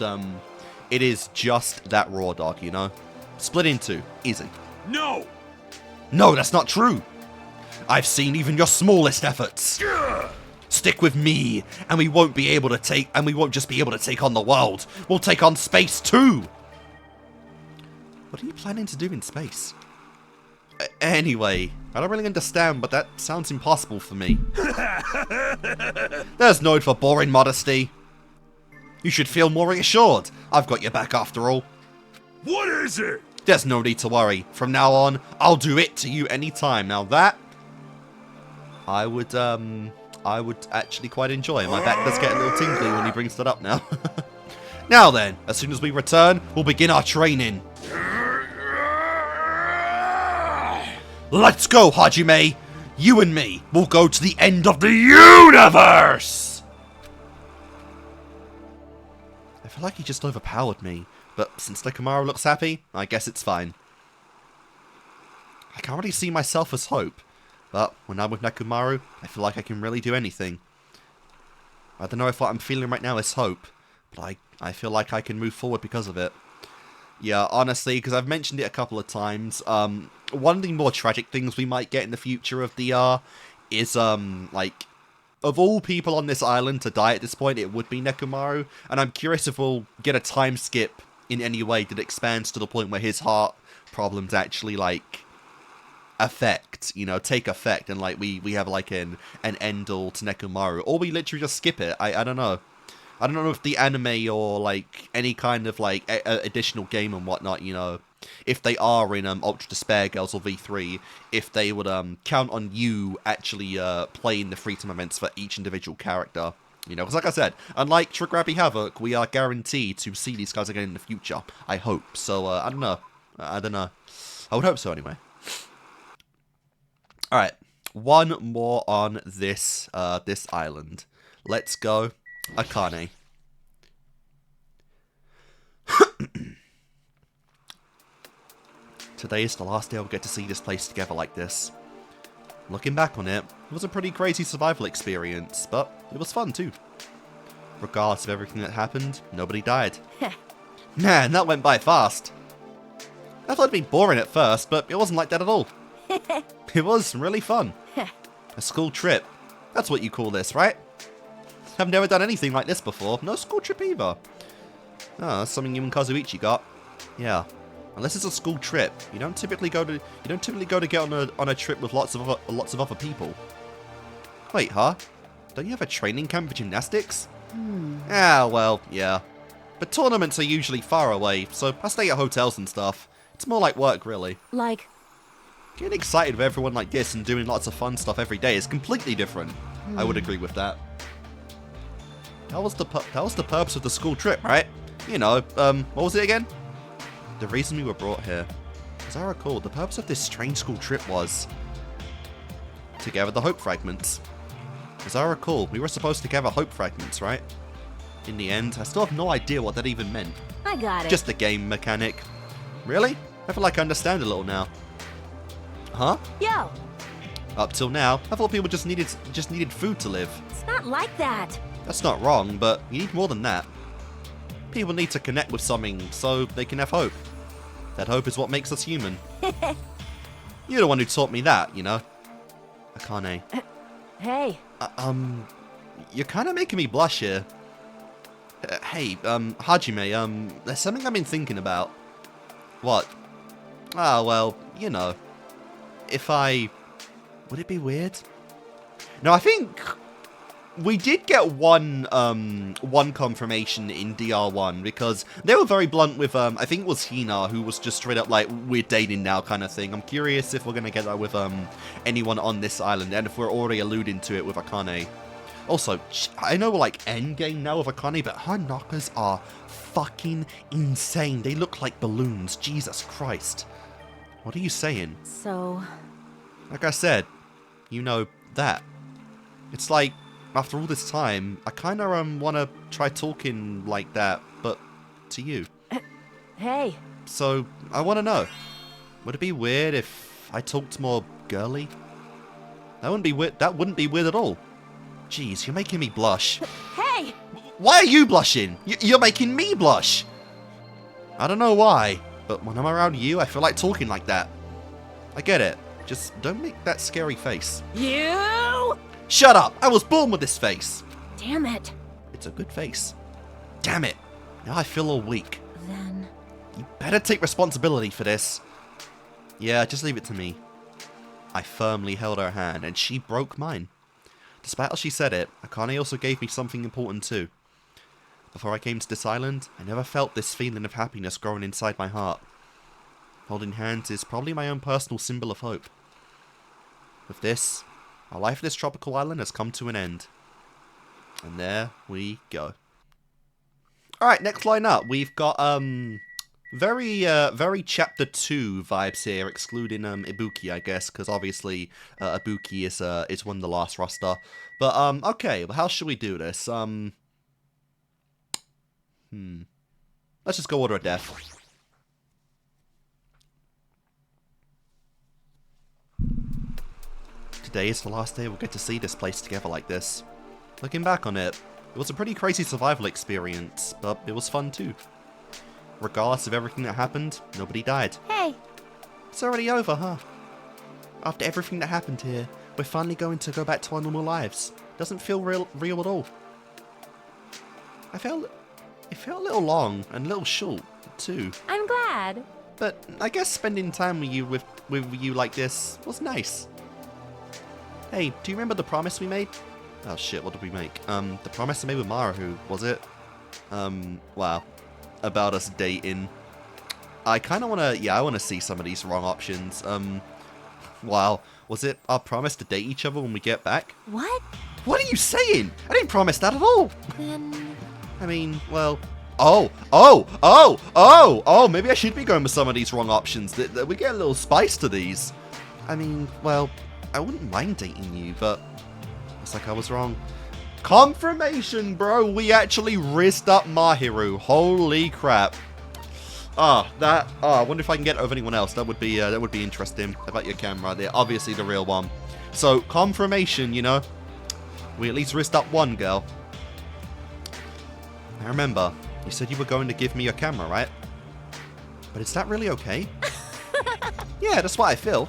that raw dog, you know. Split in two, easy. No, that's not true. I've seen even your smallest efforts. Stick with me, and we won't just be able to take on the world. We'll take on space too. What are you planning to do in space? Anyway, I don't really understand, but that sounds impossible for me. There's no need for boring modesty. You should feel more reassured. I've got your back after all. What is it? There's no need to worry. From now on, I'll do it to you anytime. Now that, I would actually quite enjoy. My back does get a little tingly when he brings that up now. Now then, as soon as we return, we'll begin our training. Let's go, Hajime! You and me will go to the end of the universe! I feel like he just overpowered me, but since Nekomaru looks happy, I guess it's fine. I can't really see myself as Hope, but when I'm with Nekomaru, I feel like I can really do anything. I don't know if what I'm feeling right now is hope, but I feel like I can move forward because of it. Yeah, honestly, because I've mentioned it a couple of times, one of the more tragic things we might get in the future of DR is, like, of all people on this island to die at this point, it would be Nekomaru, and I'm curious if we'll get a time skip in any way that expands to the point where his heart problems actually, like, take effect, and, like, we have, like, an end all to Nekomaru, or we literally just skip it. I don't know. I don't know if the anime or, like, any kind of, like, additional game and whatnot, if they are in Ultra Despair Girls or V3, if they would count on you actually playing the free time events for each individual character. Because like I said, unlike Trigrabi Havoc, we are guaranteed to see these guys again in the future. I hope. So, I don't know. I would hope so anyway. Alright. One more on this island. Let's go. Akane. Today is the last day I'll get to see this place together like this. Looking back on it, it was a pretty crazy survival experience, but it was fun too. Regardless of everything that happened, nobody died. Man, that went by fast. I thought it'd be boring at first, but it wasn't like that at all. It was really fun. A school trip. That's what you call this, right? I've never done anything like this before. No school trip either. Oh, that's something you and Kazuichi got. Yeah. Unless it's a school trip, you don't typically go to get on a trip with lots of other people. Wait, huh? Don't you have a training camp for gymnastics? Ah, well, yeah. But tournaments are usually far away, so I stay at hotels and stuff. It's more like work, really. Like? Getting excited with everyone like this and doing lots of fun stuff every day is completely different. I would agree with that. That was the purpose of the school trip, right? What was it again? The reason we were brought here. As I recall, the purpose of this strange school trip was to gather the hope fragments. As I recall, we were supposed to gather hope fragments, right? In the end, I still have no idea what that even meant. I got it. Just a game mechanic. Really? I feel like I understand a little now. Huh? Yo! Up till now, I thought people just needed food to live. It's not like that. That's not wrong, but you need more than that. People need to connect with something so they can have hope. That hope is what makes us human. You're the one who taught me that, Akane. Hey. You're kind of making me blush here. Hey, Hajime, there's something I've been thinking about. What? Ah, well, if would it be weird? No, I think we did get one confirmation in DR1, because they were very blunt with, I think it was Hina, who was just straight up like, we're dating now kind of thing. I'm curious if we're going to get that with anyone on this island, and if we're already alluding to it with Akane. Also, I know we're like endgame now with Akane, but her knockers are fucking insane. They look like balloons. Jesus Christ. What are you saying? So? Like I said, that. It's like, after all this time, I kind of want to try talking like that, but to you. Hey. So, I want to know, would it be weird if I talked more girly? That wouldn't be weird. That wouldn't be weird at all. Jeez, you're making me blush. Hey! Why are you blushing? You're making me blush. I don't know why, but when I'm around you, I feel like talking like that. I get it. Just don't make that scary face. You! Shut up! I was born with this face! Damn it. It's a good face. Damn it! Now I feel all weak. Then... You better take responsibility for this. Yeah, just leave it to me. I firmly held her hand, and she broke mine. Despite how she said it, Akane also gave me something important too. Before I came to this island, I never felt this feeling of happiness growing inside my heart. Holding hands is probably my own personal symbol of hope. With this, our life at this tropical island has come to an end. And there we go. Alright, next line up. We've got, very chapter 2 vibes here, excluding, Ibuki, I guess, because obviously, Ibuki is one of the last roster. But, okay, well, how should we do this? Let's just go order of death. Today is the last day we'll get to see this place together like this. Looking back on it, it was a pretty crazy survival experience, but it was fun too. Regardless of everything that happened, nobody died. Hey. It's already over, huh? After everything that happened here, we're finally going to go back to our normal lives. Doesn't feel real at all. It felt a little long and a little short, too. I'm glad. But I guess spending time with you like this was nice. Hey, do you remember the promise we made? Oh shit, what did we make? The promise I made with Mahiru, was it? Wow. About us dating. I kinda wanna see some of these wrong options. Wow. Was it our promise to date each other when we get back? What? What are you saying? I didn't promise that at all! Then... I mean, well... Oh, maybe I should be going with some of these wrong options. We get a little spice to these. I mean, well, I wouldn't mind dating you, but looks like I was wrong. Confirmation, bro! We actually risked up Mahiru. Holy crap. I wonder if I can get it over anyone else. That would be interesting. How about your camera? They're obviously the real one. So, confirmation, you know. We at least risked up one girl. I remember, you said you were going to give me your camera, right? But is that really okay? Yeah, that's what I feel.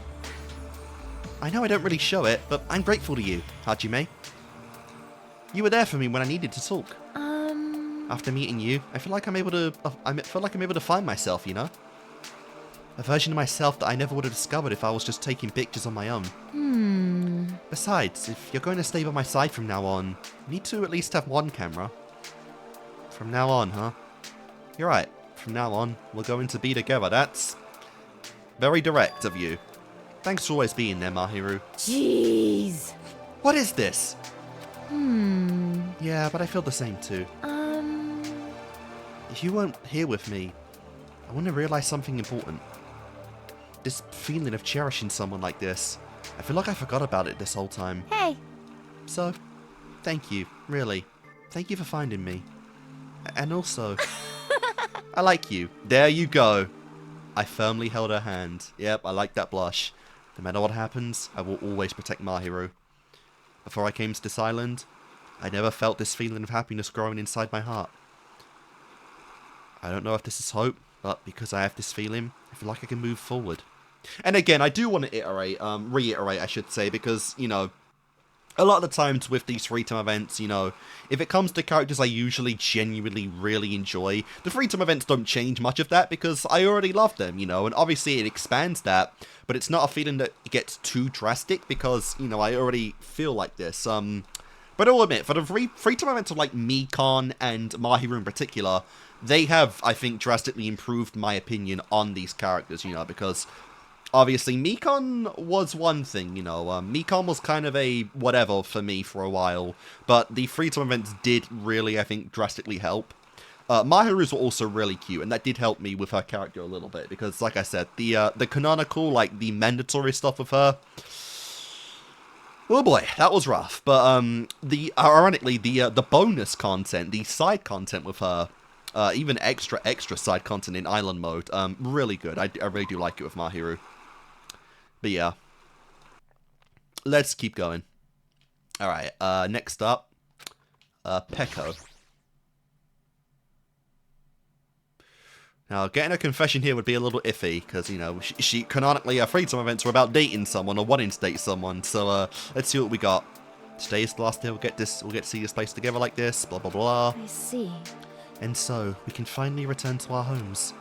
I know I don't really show it, but I'm grateful to you, Hajime. You were there for me when I needed to talk. After meeting you, I feel like I'm able to find myself, you know? A version of myself that I never would have discovered if I was just taking pictures on my own. Besides, if you're going to stay by my side from now on, you need to at least have one camera. From now on, huh? You're right. From now on, we're going to be together. That's very direct of you. Thanks for always being there, Mahiru. Jeez. What is this? Yeah, but I feel the same too. If you weren't here with me, I wouldn't have realized something important. This feeling of cherishing someone like this. I feel like I forgot about it this whole time. Hey. So, thank you, really. Thank you for finding me. And also, I like you. There you go. I firmly held her hand. Yep, I like that blush. No matter what happens, I will always protect Mahiru. Before I came to this island, I never felt this feeling of happiness growing inside my heart. I don't know if this is hope, but because I have this feeling, I feel like I can move forward. And again, I do want to reiterate, I should say, because, you know, a lot of the times with these free-time events, you know, if it comes to characters I usually genuinely really enjoy, the free-time events don't change much of that because I already love them, you know, and obviously it expands that, but it's not a feeling that gets too drastic because, you know, I already feel like this. But I'll admit, for the free-time events of, like, Mikan and Mahiru in particular, they have, I think, drastically improved my opinion on these characters, you know, because obviously, Mikan was one thing, you know, Mikan was kind of a whatever for me for a while, but the free-time events did really, I think, drastically help. Mahiru's were also really cute, and that did help me with her character a little bit, because, like I said, the canonical, like, the mandatory stuff with her, oh boy, that was rough, but, ironically, the bonus content, the side content with her, even extra side content in island mode, really good. I really do like it with Mahiru. But yeah, let's keep going. Alright, next up, Peko. Now, getting a confession here would be a little iffy, because, you know, she canonically, her free-time events were about dating someone, or wanting to date someone, so, let's see what we got. Today is the last day we'll get to see this place together like this, blah blah blah. I see. And so, we can finally return to our homes.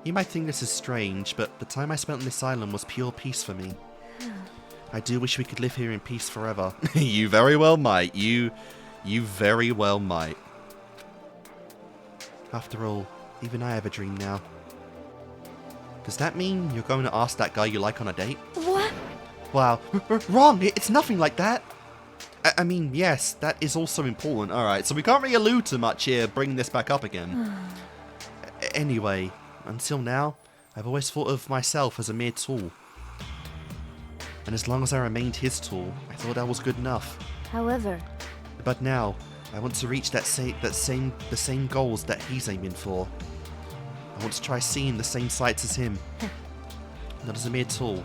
You might think this is strange, but the time I spent on this island was pure peace for me. I do wish we could live here in peace forever. You very well might. You very well might. After all, even I have a dream now. Does that mean you're going to ask that guy you like on a date? What? Wow. Wrong! It's nothing like that! I mean, yes, that is also important. Alright, so we can't really allude to much here, bringing this back up again. Anyway, until now, I've always thought of myself as a mere tool. And as long as I remained his tool, I thought that was good enough. However... But now, I want to reach the same goals that he's aiming for. I want to try seeing the same sights as him. Not as a mere tool,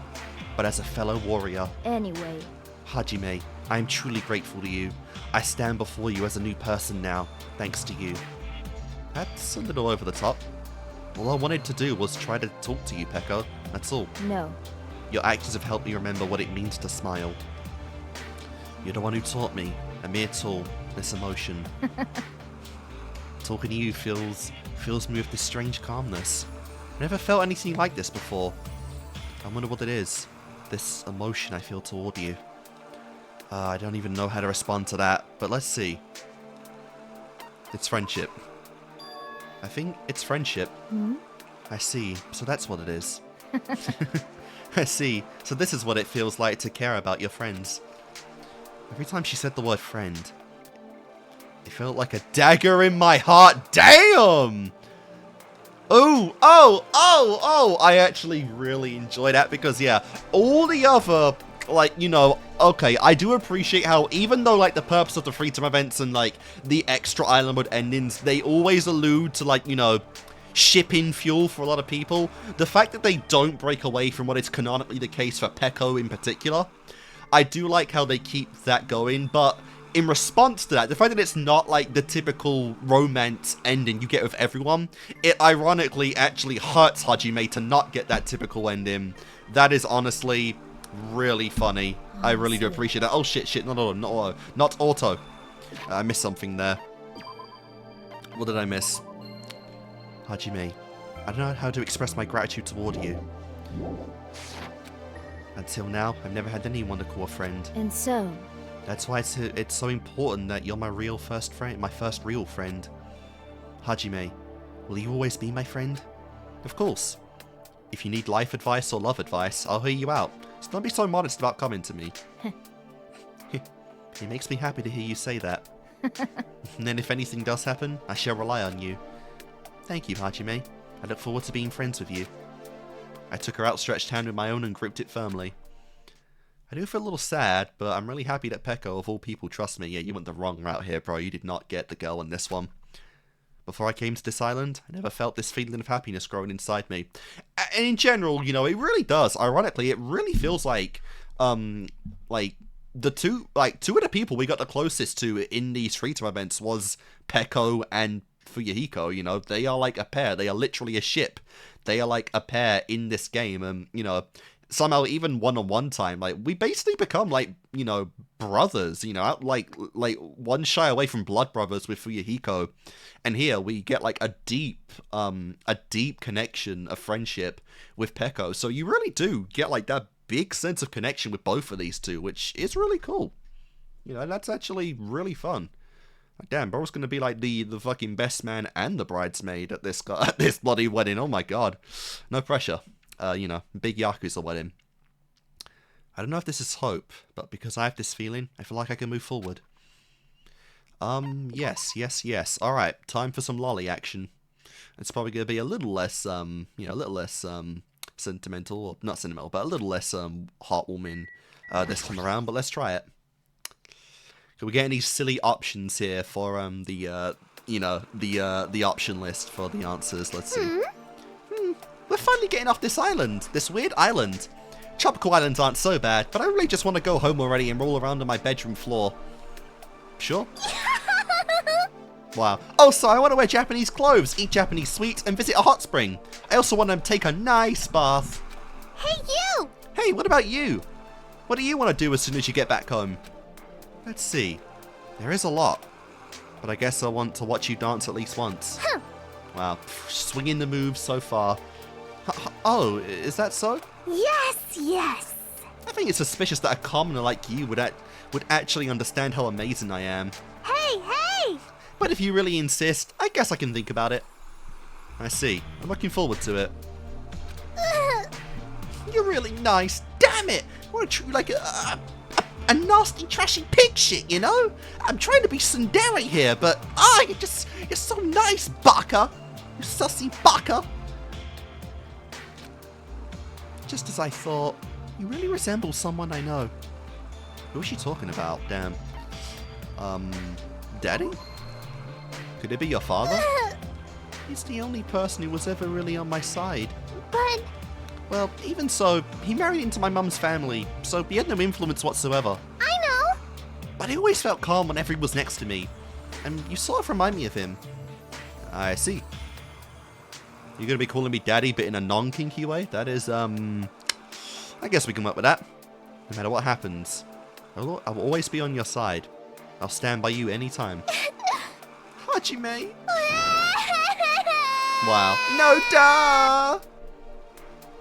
but as a fellow warrior. Anyway... Hajime, I am truly grateful to you. I stand before you as a new person now, thanks to you. That's a little over the top. All I wanted to do was try to talk to you, Peko. That's all. No. Your actions have helped me remember what it means to smile. You're the one who taught me, a mere tool, this emotion. Talking to you fills me with this strange calmness. I never felt anything like this before. I wonder what it is. This emotion I feel toward you. I don't even know how to respond to that, but let's see. It's friendship. I think it's friendship. Hmm? I see. So that's what it is. I see. So this is what it feels like to care about your friends. Every time she said the word friend, it felt like a dagger in my heart. Damn! Oh! I actually really enjoy that because, yeah, all the other, like, you know, okay, I do appreciate how even though, like, the purpose of the free-time events and, like, the extra island mode endings, they always allude to, like, you know, shipping fuel for a lot of people. The fact that they don't break away from what is canonically the case for Peko in particular, I do like how they keep that going, but in response to that, the fact that it's not like the typical romance ending you get with everyone, it ironically actually hurts Hajime to not get that typical ending. That is honestly really funny. I really do appreciate that. Oh shit, not auto. I missed something there. What did I miss? Hajime, I don't know how to express my gratitude toward you. Until now, I've never had anyone to call a friend. And so... That's why it's so important that you're my first real friend. Hajime, will you always be my friend? Of course. If you need life advice or love advice, I'll hear you out. So don't be so modest about coming to me. It makes me happy to hear you say that. And then if anything does happen, I shall rely on you. Thank you, Hajime. I look forward to being friends with you. I took her outstretched hand with my own and gripped it firmly. I do feel a little sad, but I'm really happy that Peko, of all people, trusts me. Yeah, you went the wrong route here, bro. You did not get the girl in this one. Before I came to this island, I never felt this feeling of happiness growing inside me. And in general, you know, it really does. Ironically, it really feels like two of the people we got the closest to in these free-time events was Peko and Fuyuhiko. You know, they are like a pair. They are literally a ship. They are like a pair in this game, and you know, somehow even one-on-one time, like we basically become like, you know, brothers. You know, like one shy away from blood brothers with Fuyuhiko, and here we get like a deep connection of friendship with Peko. So you really do get like that big sense of connection with both of these two, which is really cool. You know, that's actually really fun. Like, damn, bro's gonna be like the fucking best man and the bridesmaid at this bloody wedding. Oh my god, no pressure. You know, big Yakuza wedding. I don't know if this is hope, but because I have this feeling, I feel like I can move forward. Yes. All right, time for some lolly action. It's probably gonna be a little less, sentimental, or not sentimental, but a little less heartwarming this time around. But let's try it. So we're getting these silly options here for the option list for the answers. Let's see. We're finally getting off this island, this weird island. Tropical islands aren't so bad, but I really just want to go home already and roll around on my bedroom floor. Sure. Wow. Also, I want to wear Japanese clothes, eat Japanese sweets, and visit a hot spring. I also want to take a nice bath. Hey, you! Hey, what about you? What do you want to do as soon as you get back home? Let's see. There is a lot. But I guess I want to watch you dance at least once. Huh. Wow. Swinging the moves so far. Oh, is that so? Yes. I think it's suspicious that a commoner like you would actually understand how amazing I am. Hey, hey! But if you really insist, I guess I can think about it. I see. I'm looking forward to it. You're really nice. Damn it! I want to treat you like a nasty, trashy pig shit, you know? I'm trying to be tsundere here, but you're so nice, baka. You sussy baka. Just as I thought, you really resemble someone I know. Who is she talking about? Damn. Daddy? Could it be your father? He's the only person who was ever really on my side. But... Well, even so, he married into my mum's family, so he had no influence whatsoever. I know! But I always felt calm whenever he was next to me, and you sort of remind me of him. I see. You're gonna be calling me daddy, but in a non-kinky way? That is, I guess we can work with that. No matter what happens, I'll always be on your side. I'll stand by you anytime. Hajime! Wow. No, duh!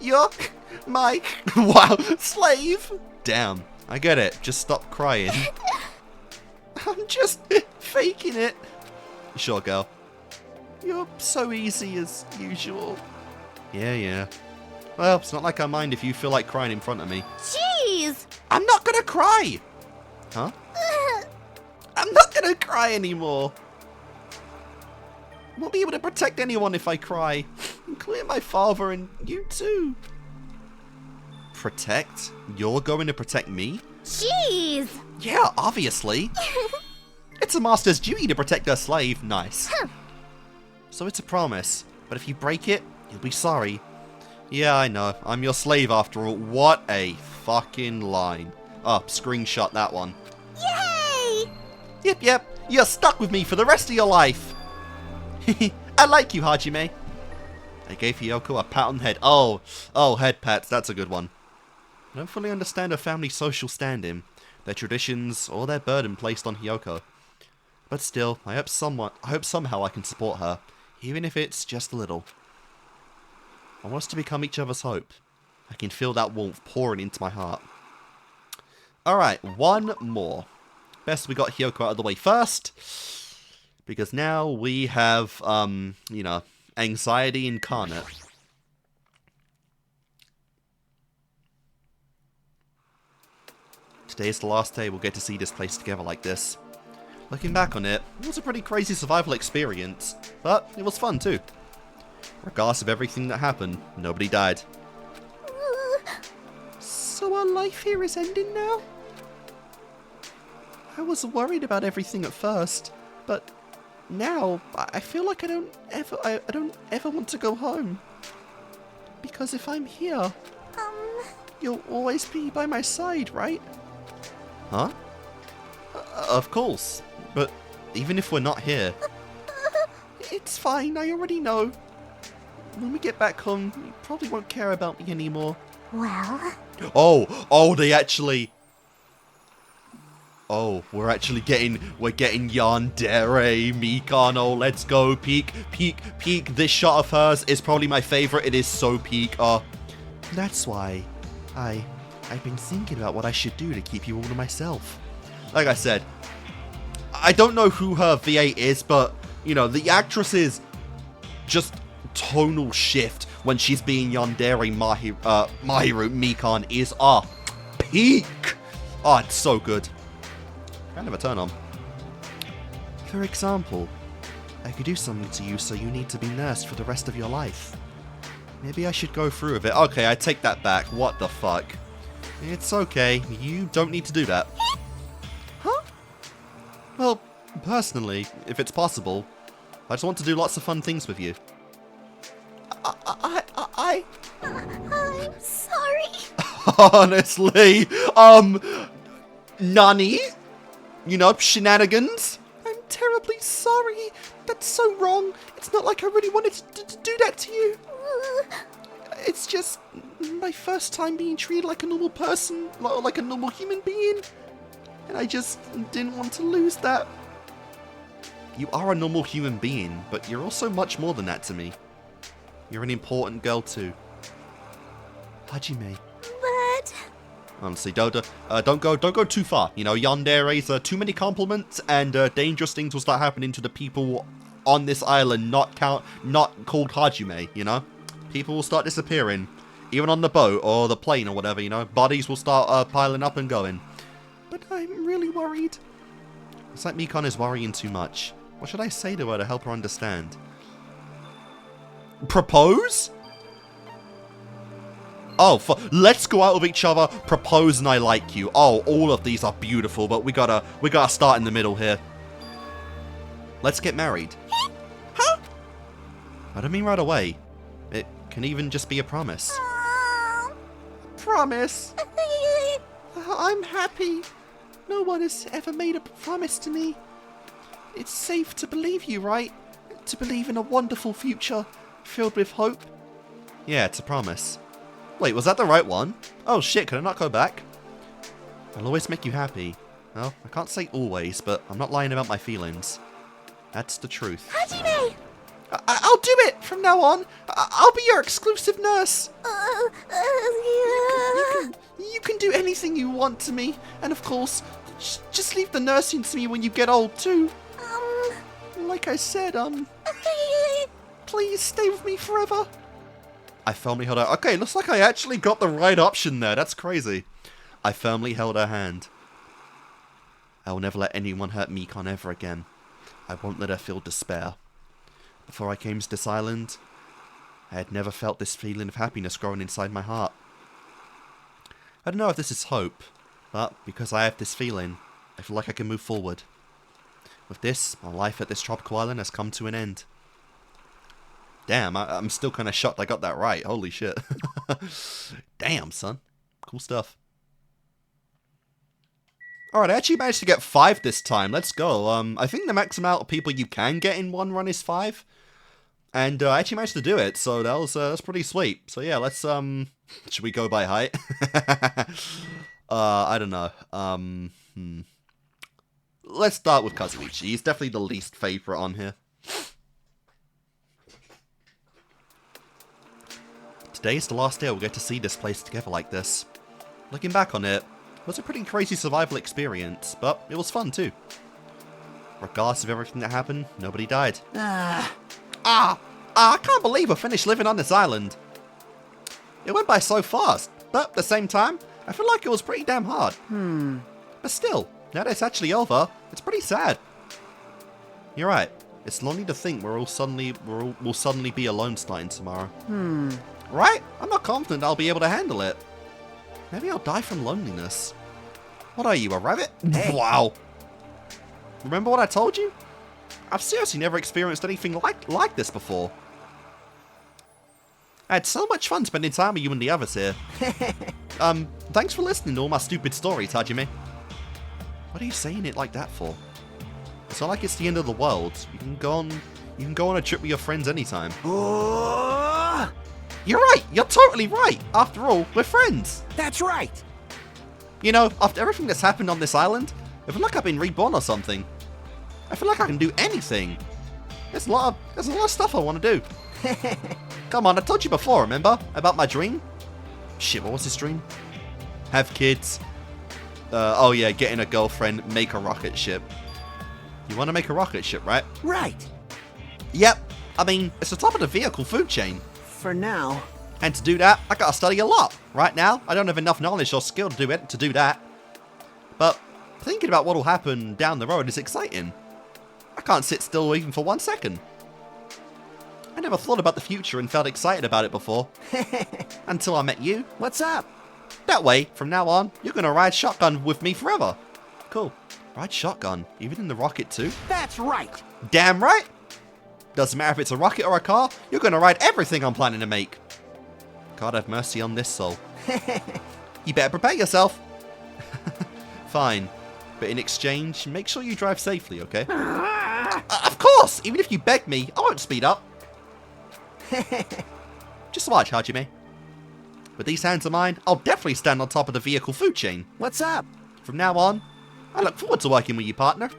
Yuck! Mike! Wow! Slave! Damn. I get it. Just stop crying. I'm just faking it. Sure, girl. You're so easy as usual. Yeah. Well, it's not like I mind if you feel like crying in front of me. Jeez! I'm not gonna cry! Huh? I'm not gonna cry anymore. I won't be able to protect anyone if I cry, including my father and you too. Protect? You're going to protect me? Jeez! Yeah, obviously. It's a master's duty to protect their slave. Nice. So it's a promise, but if you break it, you'll be sorry. Yeah, I know. I'm your slave after all. What a fucking line. Oh, screenshot that one. Yay! Yep. You're stuck with me for the rest of your life. I like you, Hajime. I gave Hiyoko a pat on the head. Oh, head pats. That's a good one. I don't fully understand her family's social standing, their traditions, or their burden placed on Hiyoko. But still, I hope somehow I can support her, even if it's just a little. I want us to become each other's hope. I can feel that warmth pouring into my heart. Alright, one more. Best we got Hiyoko out of the way first. Because now we have, anxiety incarnate. Today is the last day we'll get to see this place together like this. Looking back on it, it was a pretty crazy survival experience, but it was fun too. Regardless of everything that happened, nobody died. So our life here is ending now? I was worried about everything at first, but now I feel like I don't ever want to go home. Because if I'm here, you'll always be by my side, right? Huh? Of course. But even if we're not here, it's fine, I already know. When we get back home, you probably won't care about me anymore. Well... Oh, they actually... Oh, we're getting yandere, Mikan. Oh, let's go, peek. This shot of hers is probably my favorite. It is so peak. That's why I've been thinking about what I should do to keep you all to myself. Like I said, I don't know who her VA is, but, the actress's just tonal shift when she's being yandere Mahiru Mikan is, peak. Oh, it's so good. Kind of a turn on. For example, I could do something to you so you need to be nursed for the rest of your life. Maybe I should go through with it. Okay, I take that back. What the fuck? It's okay. You don't need to do that. Huh? Well, personally, if it's possible, I just want to do lots of fun things with you. I'm sorry. Honestly, Nani? Shenanigans? I'm terribly sorry. That's so wrong. It's not like I really wanted to do that to you. It's just my first time being treated like a normal person, like a normal human being. And I just didn't want to lose that. You are a normal human being, but you're also much more than that to me. You're an important girl too. Hajime. But... Honestly, don't go too far. You know, yandere's too many compliments, and dangerous things will start happening to the people on this island not called Hajime. You know, people will start disappearing, even on the boat or the plane or whatever. You know, bodies will start piling up and going. But I'm really worried. It's like Mikan is worrying too much. What should I say to her to help her understand? Propose? Oh, let's go out with each other, propose, and I like you. Oh, all of these are beautiful, but we gotta start in the middle here. Let's get married. Huh? I don't mean right away. It can even just be a promise. Promise? I'm happy. No one has ever made a promise to me. It's safe to believe you, right? To believe in a wonderful future filled with hope. Yeah, it's a promise. Wait, was that the right one? Oh shit, can I not go back? I'll always make you happy. Well, I can't say always, but I'm not lying about my feelings. That's the truth. Hajime! I'll do it from now on. I'll be your exclusive nurse. You can do anything you want to me. And of course, just leave the nursing to me when you get old too. Like I said, please stay with me forever. I firmly held her. Okay, looks like I actually got the right option there. That's crazy. I firmly held her hand. I will never let anyone hurt Mikan ever again. I won't let her feel despair. Before I came to this island, I had never felt this feeling of happiness growing inside my heart. I don't know if this is hope, but because I have this feeling, I feel like I can move forward. With this, my life at this tropical island has come to an end. Damn, I'm still kind of shocked I got that right. Holy shit. Damn, son. Cool stuff. Alright, I actually managed to get 5 this time. Let's go. I think the max amount of people you can get in one run is 5. And I actually managed to do it, so that's pretty sweet. So yeah, let's, should we go by height? I don't know. Let's start with Kazuichi. He's definitely the least favorite on here. Today is the last day we'll get to see this place together like this. Looking back on it, it was a pretty crazy survival experience, but it was fun too. Regardless of everything that happened, nobody died. I can't believe I finished living on this island. It went by so fast, but at the same time, I feel like it was pretty damn hard. But still, now that it's actually over, it's pretty sad. You're right. It's lonely to think we'll suddenly be alone starting tomorrow. Right? I'm not confident I'll be able to handle it. Maybe I'll die from loneliness. What are you, a rabbit? Hey. Wow. Remember what I told you? I've seriously never experienced anything like this before. I had so much fun spending time with you and the others here. Thanks for listening to all my stupid stories, Hajime. What are you saying it like that for? It's not like it's the end of the world. You can go on a trip with your friends anytime. You're right! You're totally right! After all, we're friends! That's right! You know, after everything that's happened on this island, I feel like I've been reborn or something. I feel like I can do anything. There's a lot of stuff I want to do. Come on, I told you before, remember? About my dream? Shit, what was this dream? Have kids. Oh yeah, getting a girlfriend, make a rocket ship. You want to make a rocket ship, right? Right! Yep. I mean, it's the top of the vehicle food chain. For now. And to do that, I gotta study a lot. Right now, I don't have enough knowledge or skill to do that. But thinking about what'll happen down the road is exciting. I can't sit still even for 1 second. I never thought about the future and felt excited about it before. Until I met you. What's up? That way, from now on, you're gonna ride shotgun with me forever. Cool. Ride shotgun, even in the rocket too? That's right! Damn right! Doesn't matter if it's a rocket or a car, you're gonna ride everything I'm planning to make. God have mercy on this soul. You better prepare yourself. Fine. But in exchange, make sure you drive safely, okay? Of course! Even if you beg me, I won't speed up. Just watch, Hajime. With these hands of mine, I'll definitely stand on top of the vehicle food chain. What's up? From now on, I look forward to working with you, partner.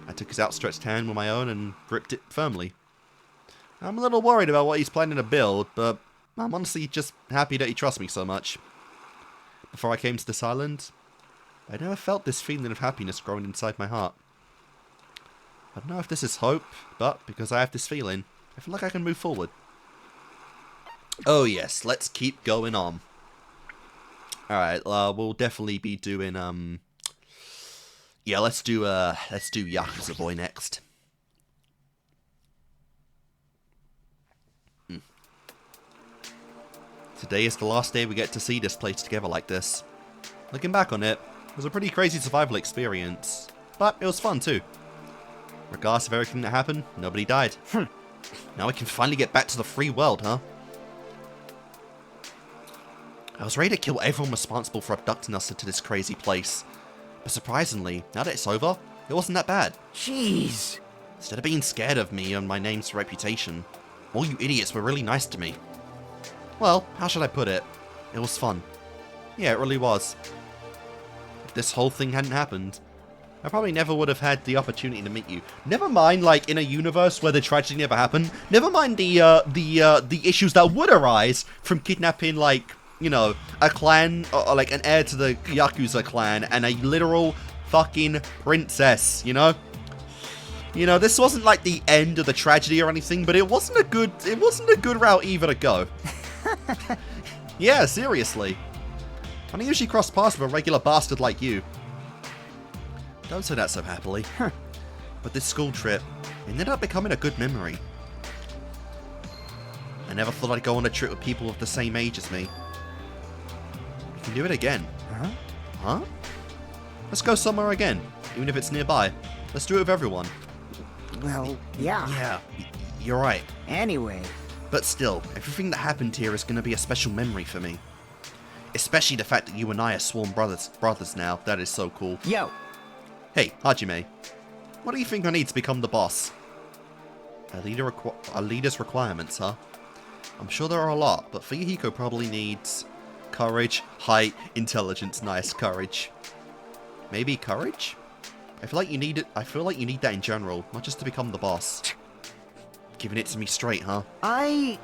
I took his outstretched hand with my own and gripped it firmly. I'm a little worried about what he's planning to build, but I'm honestly just happy that he trusts me so much. Before I came to this island, I never felt this feeling of happiness growing inside my heart. I don't know if this is hope, but because I have this feeling, I feel like I can move forward. Oh yes, let's keep going on. Alright, we'll definitely be doing, yeah, let's do Yakuza Boy next. Today is the last day we get to see this place together like this. Looking back on it, it was a pretty crazy survival experience, but it was fun too. Regardless of everything that happened, nobody died. Now we can finally get back to the free world, huh? I was ready to kill everyone responsible for abducting us into this crazy place. But surprisingly, now that it's over, it wasn't that bad. Jeez. Instead of being scared of me and my name's reputation, all you idiots were really nice to me. Well, how should I put it? It was fun. Yeah, it really was. If this whole thing hadn't happened, I probably never would have had the opportunity to meet you. Never mind, like, in a universe where the tragedy never happened. Never mind the issues that would arise from kidnapping, like, you know, a clan, or like an heir to the Yakuza clan, and a literal fucking princess, you know? You know, this wasn't like the end of the tragedy or anything, but it wasn't a good route either to go. Yeah, seriously. I don't usually cross paths with a regular bastard like you. Don't say that so happily. But this school trip ended up becoming a good memory. I never thought I'd go on a trip with people of the same age as me. We can do it again. Huh? Huh? Let's go somewhere again, even if it's nearby. Let's do it with everyone. Well, yeah. Yeah, you're right. Anyway. But still, everything that happened here is going to be a special memory for me. Especially the fact that you and I are sworn brothers now. That is so cool. Yo. Hey, Hajime. What do you think I need to become the boss? A leader's requirements, huh? I'm sure there are a lot, but Fuyuhiko probably needs courage, height, intelligence, nice courage. Maybe courage? I feel like you need it. I feel like you need that in general, not just to become the boss. Giving it to me straight, huh? I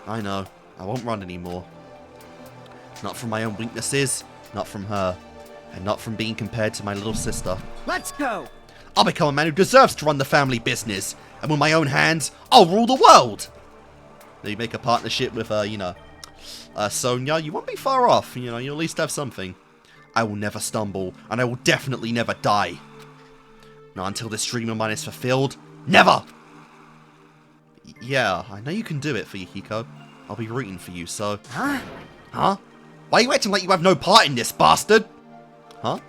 know. I won't run anymore. Not from my own weaknesses, not from her, and not from being compared to my little sister. Let's go! I'll become a man who deserves to run the family business, and with my own hands, I'll rule the world! Then you make a partnership with, Sonia, you won't be far off, you know, you'll at least have something. I will never stumble, and I will definitely never die. Not until this dream of mine is fulfilled. Never! Yeah, I know you can do it, Fuyuhiko. I'll be rooting for you, so... Huh? Huh? Why are you acting like you have no part in this, bastard? Huh?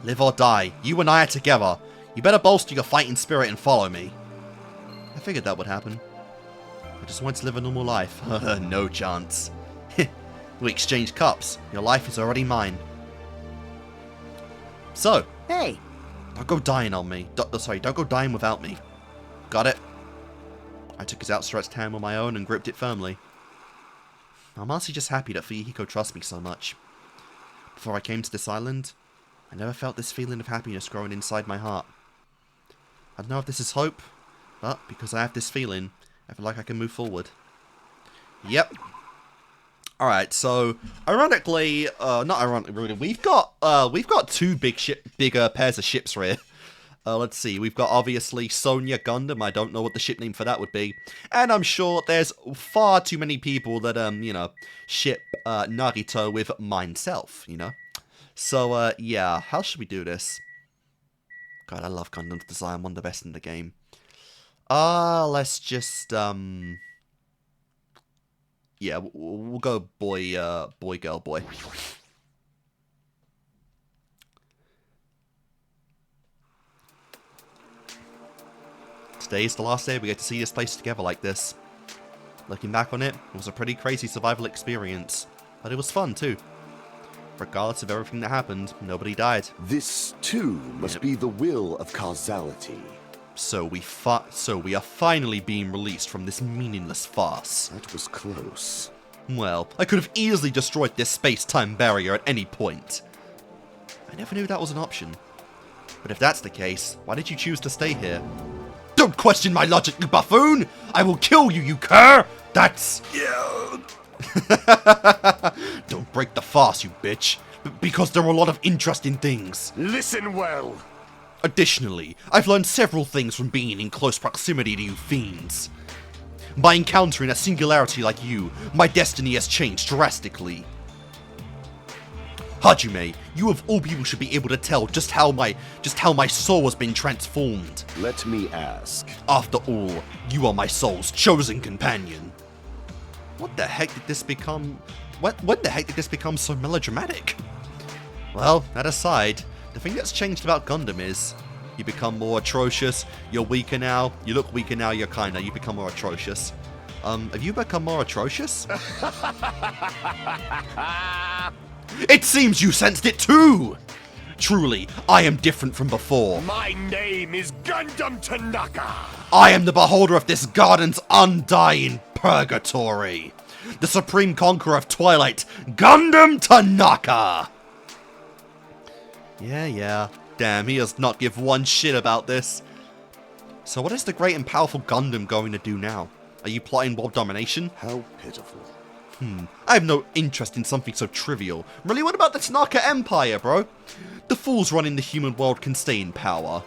Live or die, you and I are together. You better bolster your fighting spirit and follow me. I figured that would happen. I just wanted to live a normal life. No chance. We exchanged cups. Your life is already mine. So. Hey. Don't go dying on me. Don't go dying without me. Got it? I took his outstretched hand with my own and gripped it firmly. I'm honestly just happy that Fuyuhiko trusts me so much. Before I came to this island, I never felt this feeling of happiness growing inside my heart. I don't know if this is hope, but because I have this feeling, I feel like I can move forward. Yep. Alright, so, ironically, not ironically, really, we've got two bigger pairs of ships here. Let's see, we've got obviously Sonia Gundam, I don't know what the ship name for that would be. And I'm sure there's far too many people that, you know, ship Nagito with myself, you know. So, yeah, how should we do this? God, I love Gundam's design, one of the best in the game. Let's just, yeah, we'll go boy, girl, boy. Today is the last day we get to see this place together like this. Looking back on it, it was a pretty crazy survival experience, but it was fun too. Regardless of everything that happened, nobody died. This, too, must be the will of causality. So we are finally being released from this meaningless farce. That was close. Well, I could have easily destroyed this space-time barrier at any point. I never knew that was an option. But if that's the case, why did you choose to stay here? Don't question my logic, you buffoon! I will kill you, you cur! That's... Yeah, Don't break the fast, you bitch. Because there are a lot of interesting things. Listen well. Additionally, I've learned several things from being in close proximity to you fiends. By encountering a singularity like you, my destiny has changed drastically. Hajime, you of all people should be able to tell just how my soul has been transformed. Let me ask. After all, you are my soul's chosen companion. What the heck did this become? When the heck did this become so melodramatic? Well, that aside, the thing that's changed about Gundam is you become more atrocious, you're weaker now, you look weaker now, you become more atrocious. Have you become more atrocious? It seems you sensed it too! Truly, I am different from before. My name is Gundam Tanaka. I am the beholder of this garden's undying purgatory. The supreme conqueror of Twilight, Gundam Tanaka! Yeah. Damn, he does not give one shit about this. So what is the great and powerful Gundam going to do now? Are you plotting world domination? How pitiful. I have no interest in something so trivial. Really, what about the Tanaka Empire, bro? The fools running the human world can stay in power.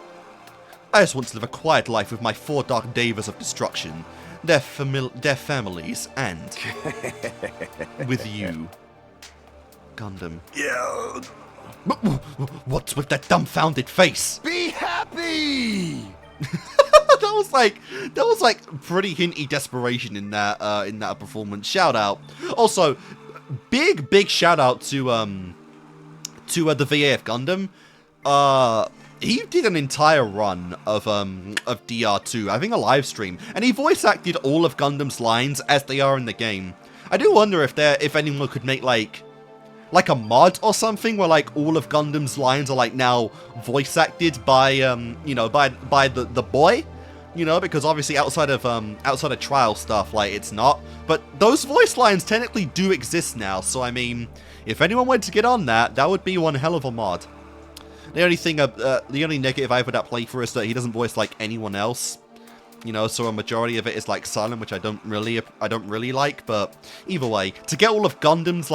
I just want to live a quiet life with my 4 Dark Devas of destruction, their families, and with you. Gundam. Yeah. What's with that dumbfounded face? Be happy. that was like pretty hinty desperation in that performance. Shout out. Also, big shout out to the VA of Gundam. He did an entire run of DR2, I think a live stream, and he voice acted all of Gundam's lines as they are in the game. I do wonder if anyone could make like a mod or something where like all of Gundam's lines are like now voice acted by by the boy, because obviously outside of trial stuff, like it's not. But those voice lines technically do exist now, so I mean, if anyone went to get on that, that would be one hell of a mod. The only negative I have with that playthrough is that he doesn't voice like anyone else. So a majority of it is like silent, which I don't really like. But either way, to get all of Gundam's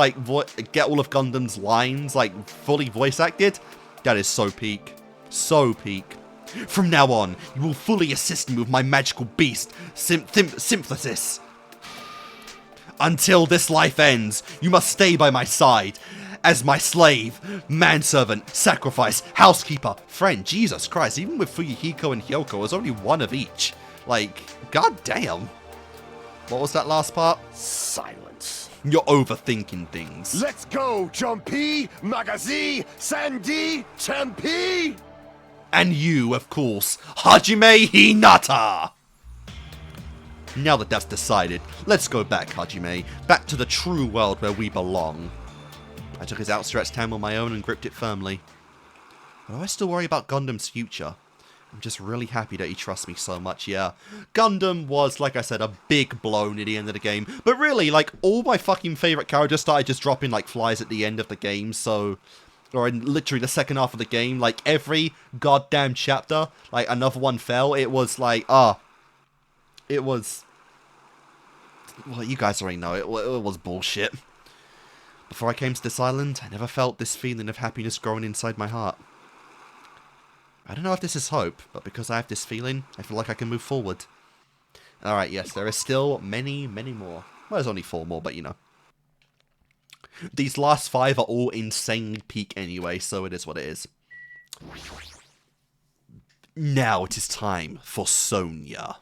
lines like fully voice acted, that is so peak, so peak. From now on, you will fully assist me with my magical beast, synthesis. Until this life ends, you must stay by my side. As my slave, manservant, sacrifice, housekeeper, friend. Jesus Christ, even with Fuyuhiko and Hiyoko, there's only one of each. Like, goddamn. What was that last part? Silence. You're overthinking things. Let's go, Jumpy, Magazi, Sandy, Tempe. And you, of course, Hajime Hinata. Now that that's decided, let's go back, Hajime. Back to the true world where we belong. I took his outstretched hand on my own and gripped it firmly. But I still worry about Gundam's future. I'm just really happy that he trusts me so much, yeah. Gundam was, like I said, a big blow near the end of the game. But really, like, all my fucking favourite characters started just dropping like flies at the end of the game, so... Or in literally the second half of the game, like, every goddamn chapter, like, another one fell. It was like, it was... Well, you guys already know, it was bullshit. Before I came to this island, I never felt this feeling of happiness growing inside my heart. I don't know if this is hope, but because I have this feeling, I feel like I can move forward. Alright, yes, there is still many more. Well, there's only 4 more, but you know. These last 5 are all insanely peak anyway, so it is what it is. Now it is time for Sonia.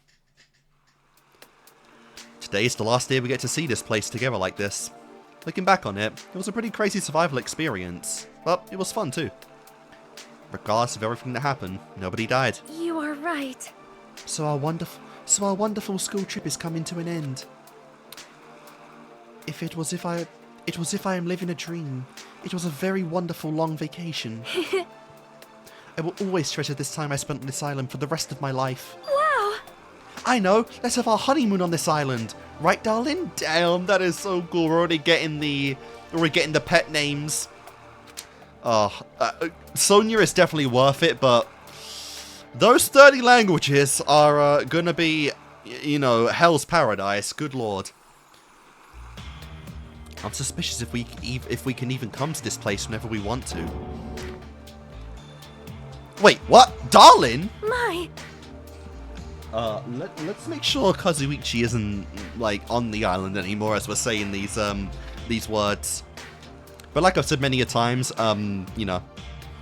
Today is the last day we get to see this place together like this. Looking back on it, it was a pretty crazy survival experience, but it was fun too. Regardless of everything that happened, nobody died. You are right. So our wonderful school trip is coming to an end. It was if I am living a dream. It was a very wonderful long vacation. I will always treasure this time I spent on this island for the rest of my life. Wow! I know, let's have our honeymoon on this island. Right, darling? Damn, that is so cool. We're already getting the pet names. Sonia is definitely worth it, but those 30 languages are gonna be, hell's paradise. Good lord. I'm suspicious if we can even come to this place whenever we want to. Wait, what? Darling? My... Let's make sure Kazuichi isn't, like, on the island anymore as we're saying these words. But like I've said many a times, you know,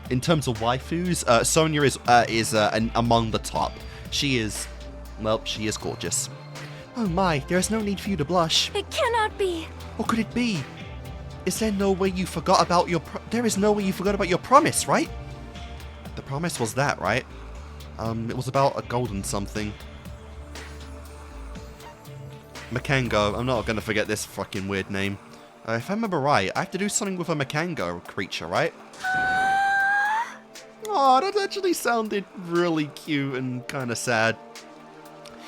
in terms of waifus, Sonia is among the top. She is, well, she is gorgeous. Oh my, there is no need for you to blush. It cannot be. What could it be? Is there no way you forgot about your there is no way you forgot about your promise, right? The promise was that, right? It was about a golden something. Makango. I'm not gonna forget this fucking weird name. If I remember right, I have to do something with a Makango creature, right? Oh, that actually sounded really cute and kind of sad.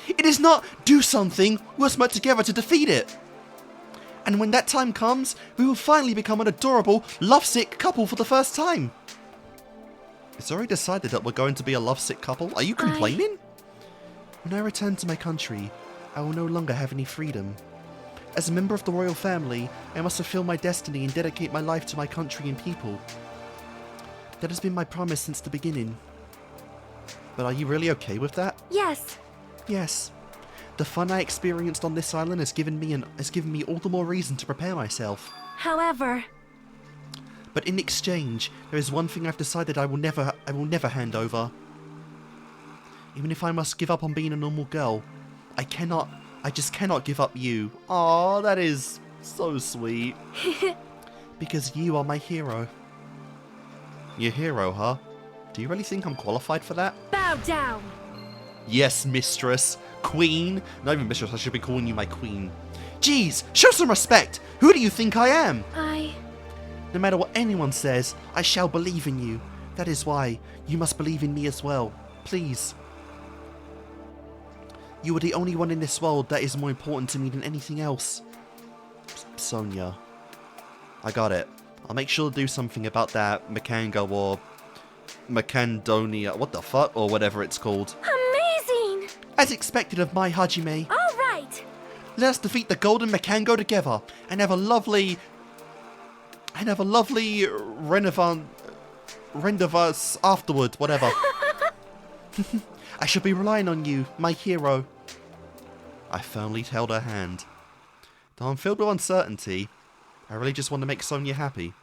It is not do something, we must work together to defeat it. And when that time comes, we will finally become an adorable, lovesick couple for the first time. It's already decided that we're going to be a lovesick couple? Are you complaining? When I return to my country, I will no longer have any freedom. As a member of the royal family, I must fulfill my destiny and dedicate my life to my country and people. That has been my promise since the beginning. But are you really okay with that? Yes. Yes. The fun I experienced on this island has given me all the more reason to prepare myself. However... But in exchange, there is one thing I've decided I will never hand over. Even if I must give up on being a normal girl, I just cannot give up you. Aww, that is so sweet. Because you are my hero. Your hero, huh? Do you really think I'm qualified for that? Bow down! Yes, mistress. Queen. Not even mistress, I should be calling you my queen. Jeez, show some respect! Who do you think I am? No matter what anyone says, I shall believe in you. That is why you must believe in me as well. Please. You are the only one in this world that is more important to me than anything else. Sonia. I got it. I'll make sure to do something about that Makango or Makandonia, what the fuck, or whatever it's called. Amazing! As expected of my Hajime. Alright! Let us defeat the golden Makango together and have a lovely rendezvous afterward, whatever. I shall be relying on you, my hero. I firmly held her hand. Though I'm filled with uncertainty, I really just want to make Sonia happy.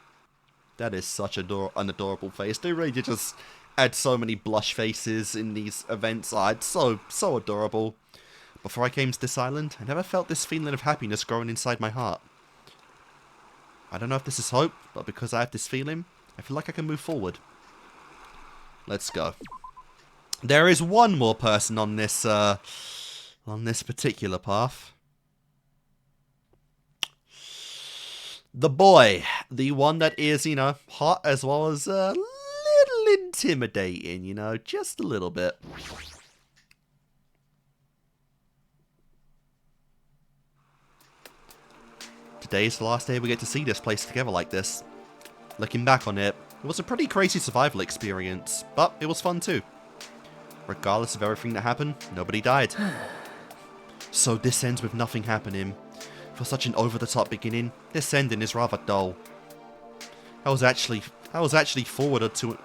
That is such an adorable face. They really did just add so many blush faces in these events. Oh, it's so adorable. Before I came to this island, I never felt this feeling of happiness growing inside my heart. I don't know if this is hope, but because I have this feeling, I feel like I can move forward. Let's go. There is one more person on this particular path. The boy. The one that is, you know, hot as well as a little intimidating, you know, just a little bit. Today is the last day we get to see this place together like this. Looking back on it, it was a pretty crazy survival experience, but it was fun too. Regardless of everything that happened, nobody died. So this ends with nothing happening. For such an over-the-top beginning, this ending is rather dull. I was actually forward to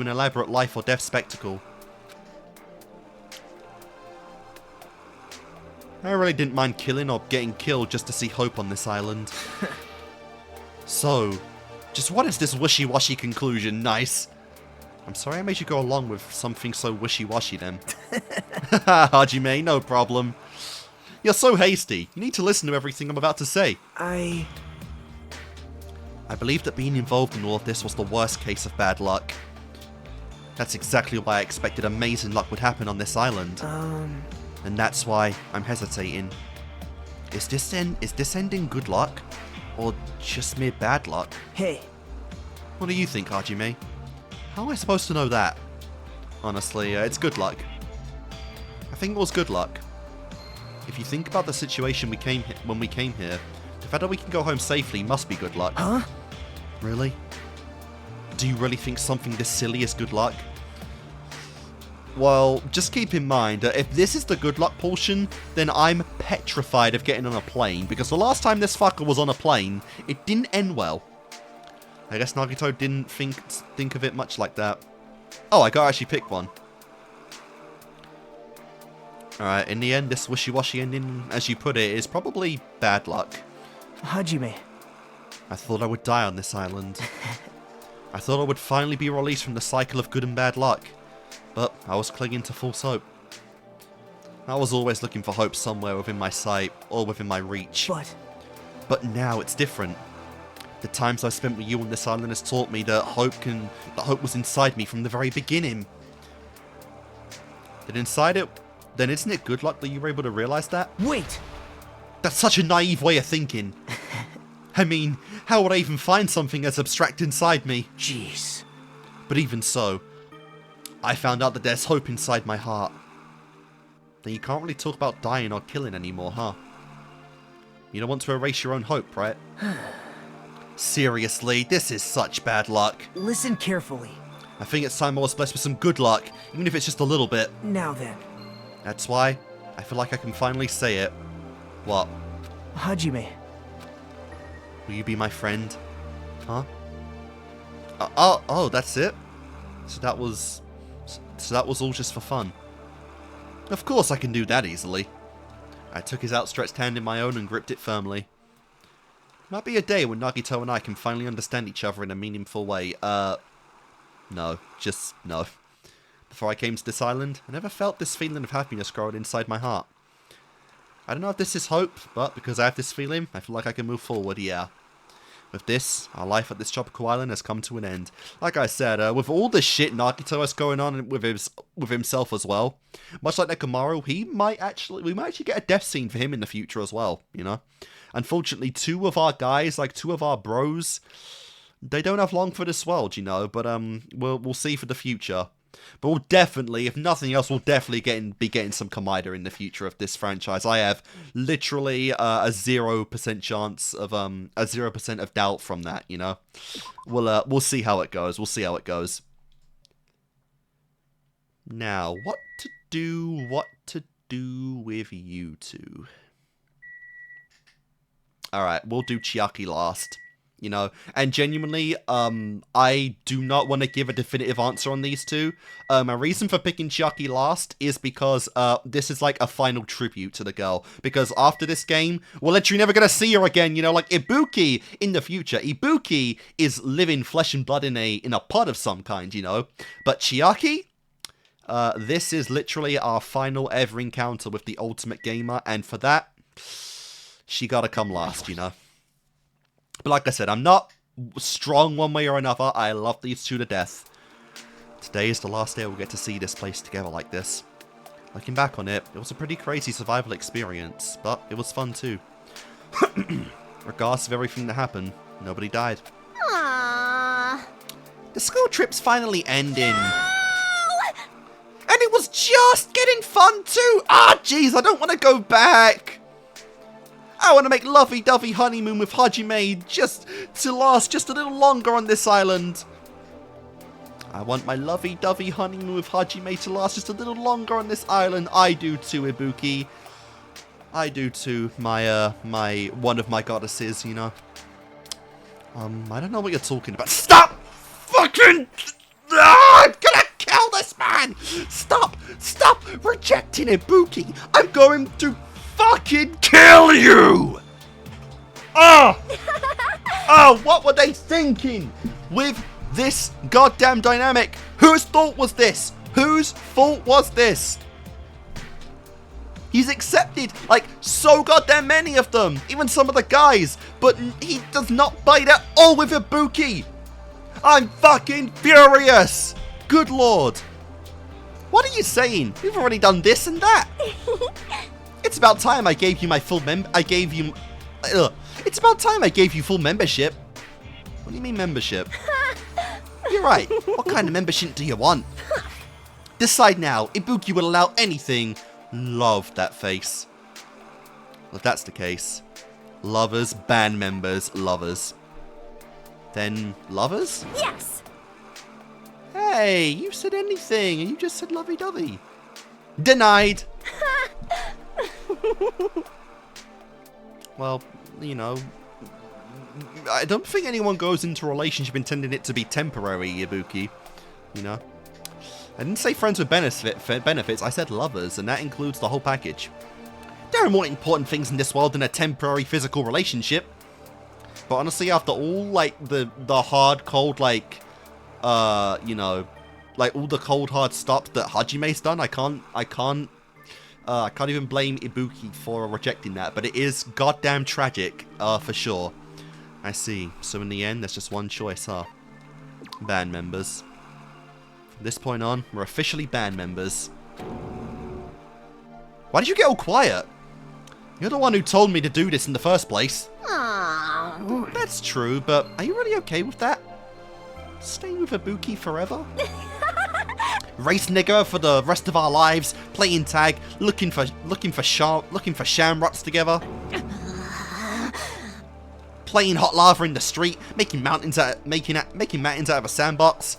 an elaborate life or death spectacle. I really didn't mind killing or getting killed just to see hope on this island. So, just what is this wishy-washy conclusion? Nice. I'm sorry I made you go along with something so wishy-washy then. Hajime, no problem. You're so hasty. You need to listen to everything I'm about to say. I believe that being involved in all of this was the worst case of bad luck. That's exactly why I expected amazing luck would happen on this island. And that's why I'm hesitating. Is this ending good luck? Or just mere bad luck? Hey. What do you think, Hajime? How am I supposed to know that? Honestly, it's good luck. I think it was good luck. If you think about the situation when we came here, the fact that we can go home safely must be good luck. Huh? Really? Do you really think something this silly is good luck? well, just keep in mind that if this is the good luck portion, then I'm petrified of getting on a plane, because the last time this fucker was on a plane, it didn't end well. I guess Nagito didn't think of it much like that. Oh, I gotta actually pick one. Alright, in the end, this wishy-washy ending, as you put it, is probably bad luck. Hajime. I thought I would die on this island. I thought I would finally be released from the cycle of good and bad luck. But I was clinging to false hope. I was always looking for hope somewhere within my sight, or within my reach. But now it's different. The times I've spent with you on this island has taught me that hope was inside me from the very beginning. Then isn't it good luck that you were able to realize that? Wait! That's such a naive way of thinking. I mean, how would I even find something as abstract inside me? Jeez. But even so, I found out that there's hope inside my heart. Then you can't really talk about dying or killing anymore, huh? You don't want to erase your own hope, right? Seriously, this is such bad luck. Listen carefully. I think it's time I was blessed with some good luck, even if it's just a little bit. Now then. That's why I feel like I can finally say it. What? Hajime. Will you be my friend? Huh? Oh, that's it? So that was all just for fun. Of course I can do that easily. I took his outstretched hand in my own and gripped it firmly. Might be a day when Nagito and I can finally understand each other in a meaningful way. No. Just no. Before I came to this island, I never felt this feeling of happiness growing inside my heart. I don't know if this is hope, but because I have this feeling, I feel like I can move forward, yeah. With this, our life at this tropical island has come to an end. Like I said, with all the shit Nagito has going on with himself as well, much like Nekomaru, we might actually get a death scene for him in the future as well, you know? Unfortunately, two of our guys, like two of our bros, they don't have long for this world, you know, but we'll see for the future. But we'll definitely, if nothing else, we'll definitely be getting some Komaeda in the future of this franchise. I have literally a 0% chance of a 0% of doubt from that. You know, we'll see how it goes. We'll see how it goes. Now, what to do with you two? All right, we'll do Chiaki last. You know, and genuinely, I do not want to give a definitive answer on these two. My reason for picking Chiaki last is because this is like a final tribute to the girl. Because after this game, we're literally never going to see her again. You know, like Ibuki in the future. Ibuki is living flesh and blood in a pod of some kind, you know. But Chiaki, this is literally our final ever encounter with the Ultimate Gamer. And for that, she gotta come last, you know. But like I said, I'm not strong one way or another. I love these two to death. Today is the last day we'll get to see this place together like this. Looking back on it, it was a pretty crazy survival experience, but it was fun too. Regardless of everything that happened, nobody died. Aww. The school trip's finally ending. No! And it was just getting fun too! Ah, jeez, I don't want to go back! I want to make lovey-dovey honeymoon with Hajime just to last just a little longer on this island. I want my lovey-dovey honeymoon with Hajime to last just a little longer on this island. I do too, Ibuki. I do too, my one of my goddesses, you know. I don't know what you're talking about. Stop! Fucking! I'm gonna kill this man! Stop! Stop rejecting Ibuki! I'm going to fucking kill you! Oh! Oh, what were they thinking with this goddamn dynamic? Whose fault was this? Whose fault was this? He's accepted, like, so goddamn many of them. Even some of the guys. But he does not bite at all with Ibuki. I'm fucking furious. Good lord. What are you saying? We've already done this and that. It's about time I gave you my full It's about time I gave you full membership. What do you mean membership? You're right. What kind of membership do you want? Decide now. Ibuki will allow anything. Love that face. Well, if that's the case, lovers, band members, lovers. Then lovers? Yes. Hey, you said anything, and you just said lovey-dovey. Denied! Well, you know, I don't think anyone goes into a relationship intending it to be temporary, Ibuki. You know? I didn't say friends with benefits, I said lovers, and that includes the whole package. There are more important things in this world than a temporary physical relationship. But honestly, after all, like, the hard, cold, like, you know, like, all the cold, hard stops that Hajime's done, I can't even blame Ibuki for rejecting that, but it is goddamn tragic, for sure. I see. So in the end, there's just one choice, huh? Band members. From this point on, we're officially band members. Why did you get all quiet? You're the one who told me to do this in the first place. Aww. That's true, but are you really okay with that? Staying with Ibuki forever? Racing together for the rest of our lives, playing tag, looking for shamrocks together. Playing hot lava in the street, making mountains out of a sandbox,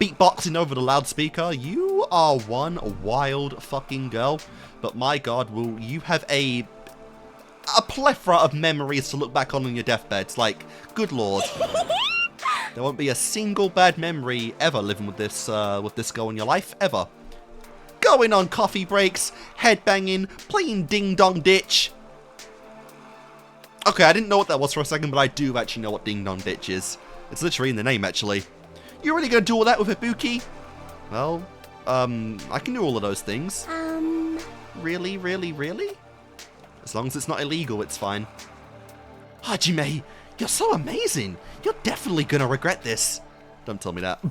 beatboxing over the loudspeaker. You are one wild fucking girl, but my god, will you have a plethora of memories to look back on your deathbeds. Like, good lord. There won't be a single bad memory ever living with this girl in your life, ever. Going on coffee breaks, headbanging, playing Ding Dong Ditch. Okay, I didn't know what that was for a second, but I do actually know what Ding Dong Ditch is. It's literally in the name, actually. You're really gonna do all that with Ibuki? Well, I can do all of those things. Really, really, really? As long as it's not illegal, it's fine. Hajime, you're so amazing. You're definitely gonna regret this. Don't tell me that.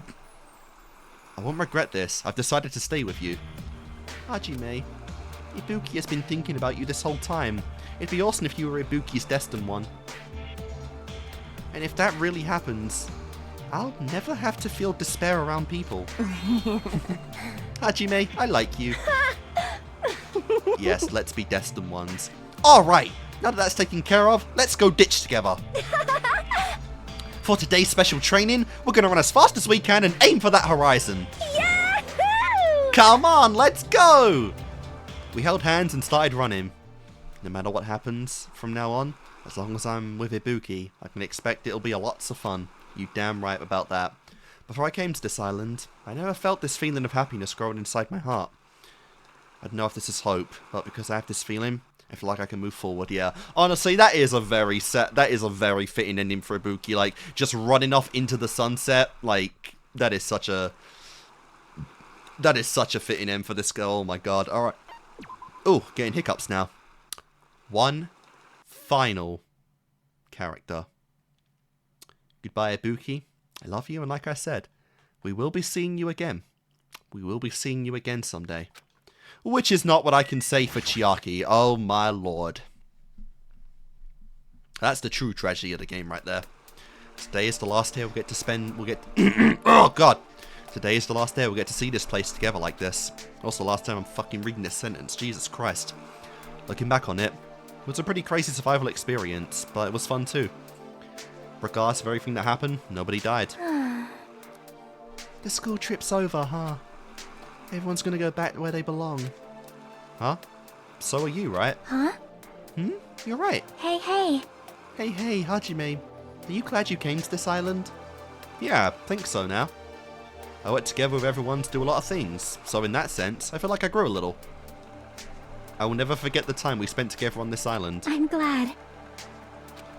I won't regret this. I've decided to stay with you. Hajime, Ibuki has been thinking about you this whole time. It'd be awesome if you were Ibuki's destined one. And if that really happens, I'll never have to feel despair around people. Hajime, I like you. Yes, let's be destined ones. Alright, now that that's taken care of, let's go ditch together. For today's special training, we're going to run as fast as we can and aim for that horizon. Yahoo! Come on, let's go! We held hands and started running. No matter what happens from now on, as long as I'm with Ibuki, I can expect it'll be lots of fun. You damn right about that. Before I came to this island, I never felt this feeling of happiness growing inside my heart. I don't know if this is hope, but because I have this feeling, I feel like I can move forward, yeah. Honestly, that is a very fitting ending for Ibuki, like, just running off into the sunset, like, that is such a fitting end for this girl, oh my god, alright. Oh, getting hiccups now. One final character. Goodbye, Ibuki. I love you, and like I said, we will be seeing you again. We will be seeing you again someday. Which is not what I can say for Chiaki. Oh my lord. That's the true tragedy of the game right there. Today is the last day we'll get to spend... oh god! Today is the last day we'll get to see this place together like this. Also the last time I'm fucking reading this sentence. Jesus Christ. Looking back on it, it was a pretty crazy survival experience, but it was fun too. Regardless of everything that happened, nobody died. The school trip's over, huh? Everyone's gonna go back to where they belong. Huh? So are you, right? Huh? You're right. Hey, hey. Hey, Hajime. Are you glad you came to this island? Yeah, I think so now. I worked together with everyone to do a lot of things, so in that sense, I feel like I grew a little. I will never forget the time we spent together on this island. I'm glad.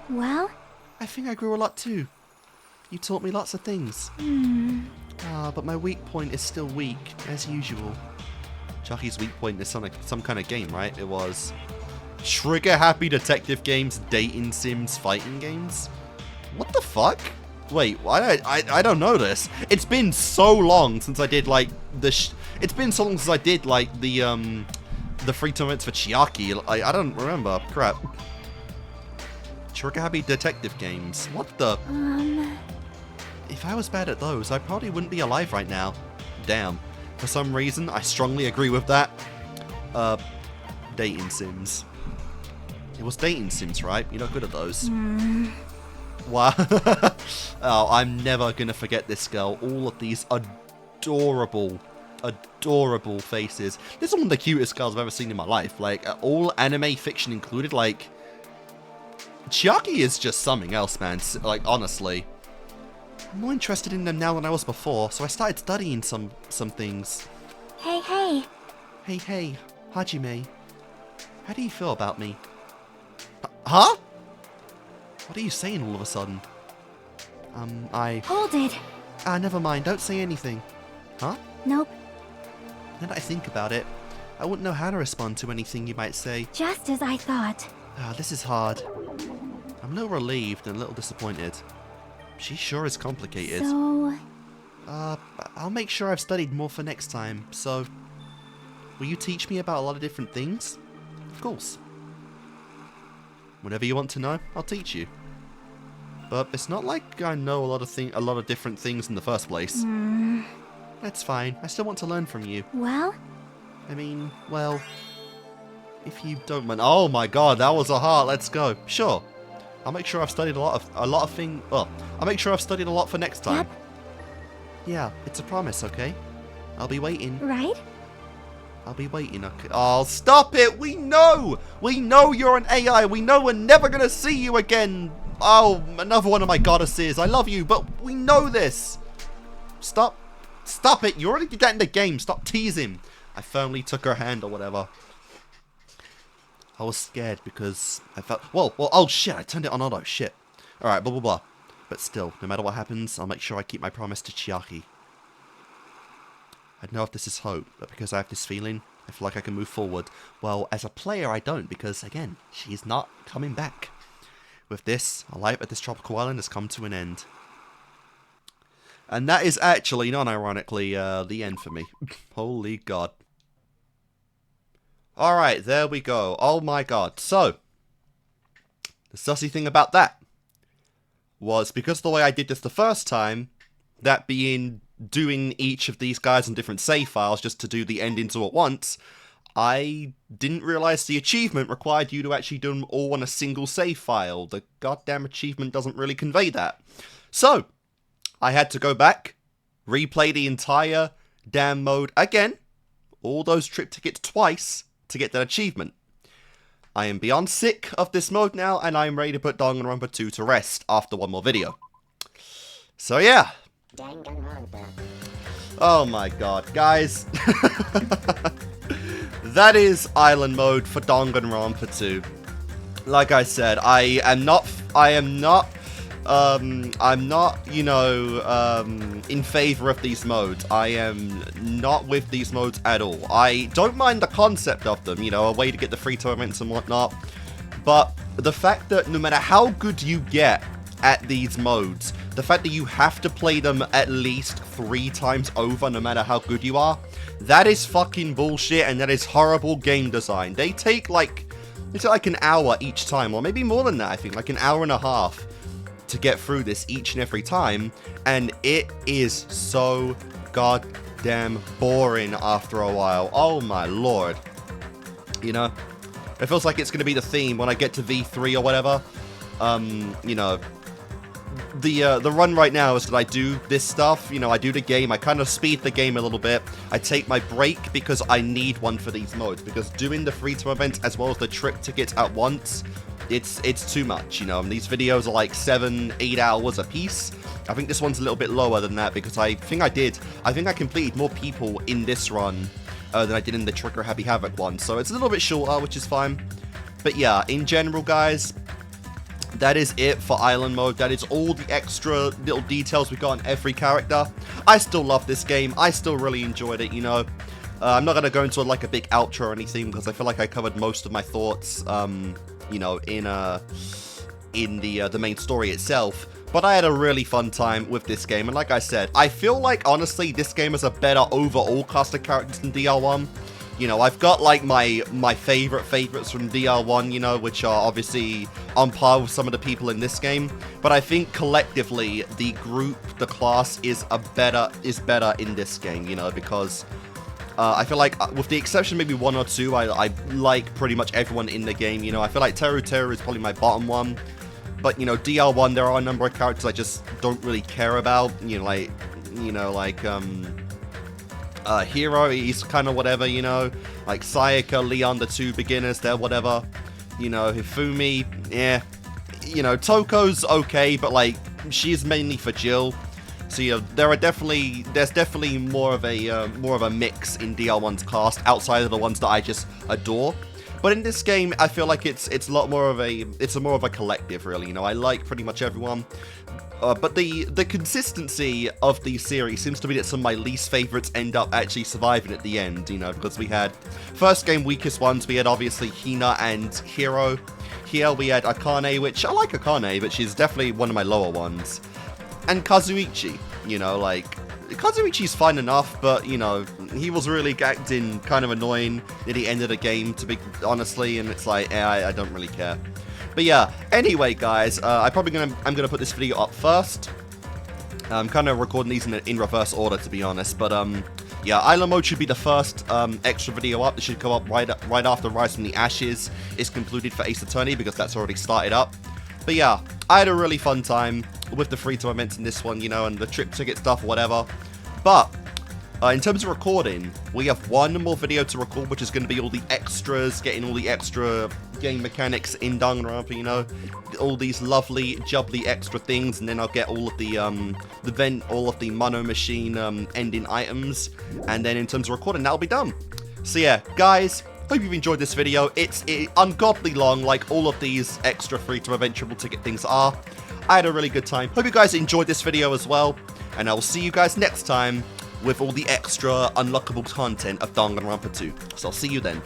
Well? I think I grew a lot too. You taught me lots of things. But my weak point is still weak, as usual. Chucky's weak point is some kind of game, right? It was trigger-happy detective games, dating sims, fighting games? What the fuck? Wait, I don't know this. It's been so long since I did, like, it's been so long since I did, like, the free tournaments for Chiaki. I don't remember. Crap. Trigger-happy detective games. What the... If I was bad at those, I probably wouldn't be alive right now. Damn. For some reason, I strongly agree with that. Dating sims. It was dating sims, right? You're not good at those. Wow. Oh, I'm never gonna forget this girl. All of these adorable, adorable faces. This is one of the cutest girls I've ever seen in my life. Like, all anime fiction included, like, Chiaki is just something else, man. Like, honestly. I'm more interested in them now than I was before, so I started studying some things. Hey, hey. Hey, hey, Hajime. How do you feel about me? Huh? What are you saying all of a sudden? Hold it. Never mind, don't say anything. Huh? Nope. Now that I think about it, I wouldn't know how to respond to anything you might say. Just as I thought. This is hard. I'm a little relieved and a little disappointed. She sure is complicated. So... I'll make sure I've studied more for next time, so... Will you teach me about a lot of different things? Of course. Whatever you want to know, I'll teach you. But it's not like I know a lot of different things in the first place. That's fine. I still want to learn from you. Well? I mean, well... If you don't mind... Oh my god, that was a heart. Let's go. Sure. I'll make sure I've studied a lot of things... Well, I'll make sure I've studied a lot for next time. Yep. Yeah, it's a promise, okay? I'll be waiting. Right? I'll be waiting, okay? Oh, stop it! We know! We know you're an AI! We know we're never gonna see you again! Oh, another one of my goddesses. I love you, but we know this! Stop. Stop it! You already did that in the game. Stop teasing. I firmly took her hand or whatever. I was scared because I felt... Well, oh shit, I turned it on auto. Shit. Alright, blah, blah, blah. But still, no matter what happens, I'll make sure I keep my promise to Chiaki. I don't know if this is hope, but because I have this feeling, I feel like I can move forward. Well, as a player, I don't, because, again, she's not coming back. With this, our life at this tropical island has come to an end. And that is actually, non-ironically, the end for me. Holy god. Alright, there we go. Oh my god. So, the sussy thing about that was, because of the way I did this the first time, that being doing each of these guys in different save files just to do the endings all at once, I didn't realize the achievement required you to actually do them all on a single save file. The goddamn achievement doesn't really convey that. So, I had to go back, replay the entire damn mode again, all those trip tickets twice, to get that achievement. I am beyond sick of this mode now, and I am ready to put Danganronpa 2 to rest after one more video. So yeah. Oh my god, guys. That is island mode for Danganronpa 2. Like I said, I'm not, you know, in favor of these modes. I am not with these modes at all. I don't mind the concept of them, you know, a way to get the free tournaments and whatnot. But the fact that no matter how good you get at these modes, the fact that you have to play them at least 3 times over no matter how good you are, that is fucking bullshit, and that is horrible game design. They take like an hour each time, or maybe more than that, I think, like an hour and a half to get through this each and every time, and it is so goddamn boring after a while. Oh my lord. You know, it feels like it's going to be the theme when I get to V3 or whatever. You know, the run right now is that I do this stuff, you know, I do the game, I kind of speed the game a little bit, I take my break because I need one for these modes, because doing the free-to events as well as the trip tickets at once, it's too much, you know, and these videos are like 7-8 hours a piece. I think this one's a little bit lower than that, because I think I completed more people in this run than I did in the Trigger Happy Havoc one, so it's a little bit shorter, which is fine. But yeah, in general, guys, that is it for Island Mode. That is all the extra little details we got on every character. I still love this game. I still really enjoyed it, you know. I'm not going to go into like a big outro or anything, because I feel like I covered most of my thoughts, you know, in the main story itself. But I had a really fun time with this game, and like I said, I feel like, honestly, this game is a better overall cast of characters than DR1. You know, I've got, like, my favorites from DR1, you know, which are obviously on par with some of the people in this game. But I think, collectively, the group, the class, is better in this game, you know, because I feel like, with the exception of maybe 1 or 2, I like pretty much everyone in the game, you know. I feel like Teruteru is probably my bottom one. But, you know, DR1, there are a number of characters I just don't really care about, you know, like, Hero, he's kind of whatever, you know. Like Sayaka, Leon, the two beginners, they're whatever. You know, Hifumi, yeah. You know, Toko's okay, but like, she's mainly for Jill. So you know, there's definitely more of a mix in DL1's cast outside of the ones that I just adore. But in this game, I feel like it's a lot more of a collective, really. You know, I like pretty much everyone. But the consistency of the series seems to be that some of my least favorites end up actually surviving at the end, you know, because we had first game weakest ones, we had obviously Hina and Hiro. Here we had Akane, which I like Akane, but she's definitely one of my lower ones. And Kazuichi, you know, like, Kazuichi's fine enough, but, you know, he was really acting kind of annoying at the end of the game, to be honestly, and it's like, I don't really care. But yeah, anyway, guys, I'm gonna put this video up first. I'm kind of recording these in reverse order, to be honest, but yeah, Island Mode should be the first extra video up. This should go up right after Rise from the Ashes is concluded for Ace Attorney, because that's already started up. But yeah, I had a really fun time with the free-to events in this one, you know, and the trip ticket stuff, whatever. But in terms of recording, we have one more video to record, which is going to be all the extras, getting all the extra game mechanics in Danganronpa, you know, all these lovely, jubbly extra things, and then I'll get all of the Mono Machine ending items, and then in terms of recording, that'll be done. So yeah, guys, hope you've enjoyed this video. It's ungodly long, like all of these extra free-to-event triple ticket things are. I had a really good time. Hope you guys enjoyed this video as well, and I will see you guys next time with all the extra unlockable content of Danganronpa 2. So I'll see you then.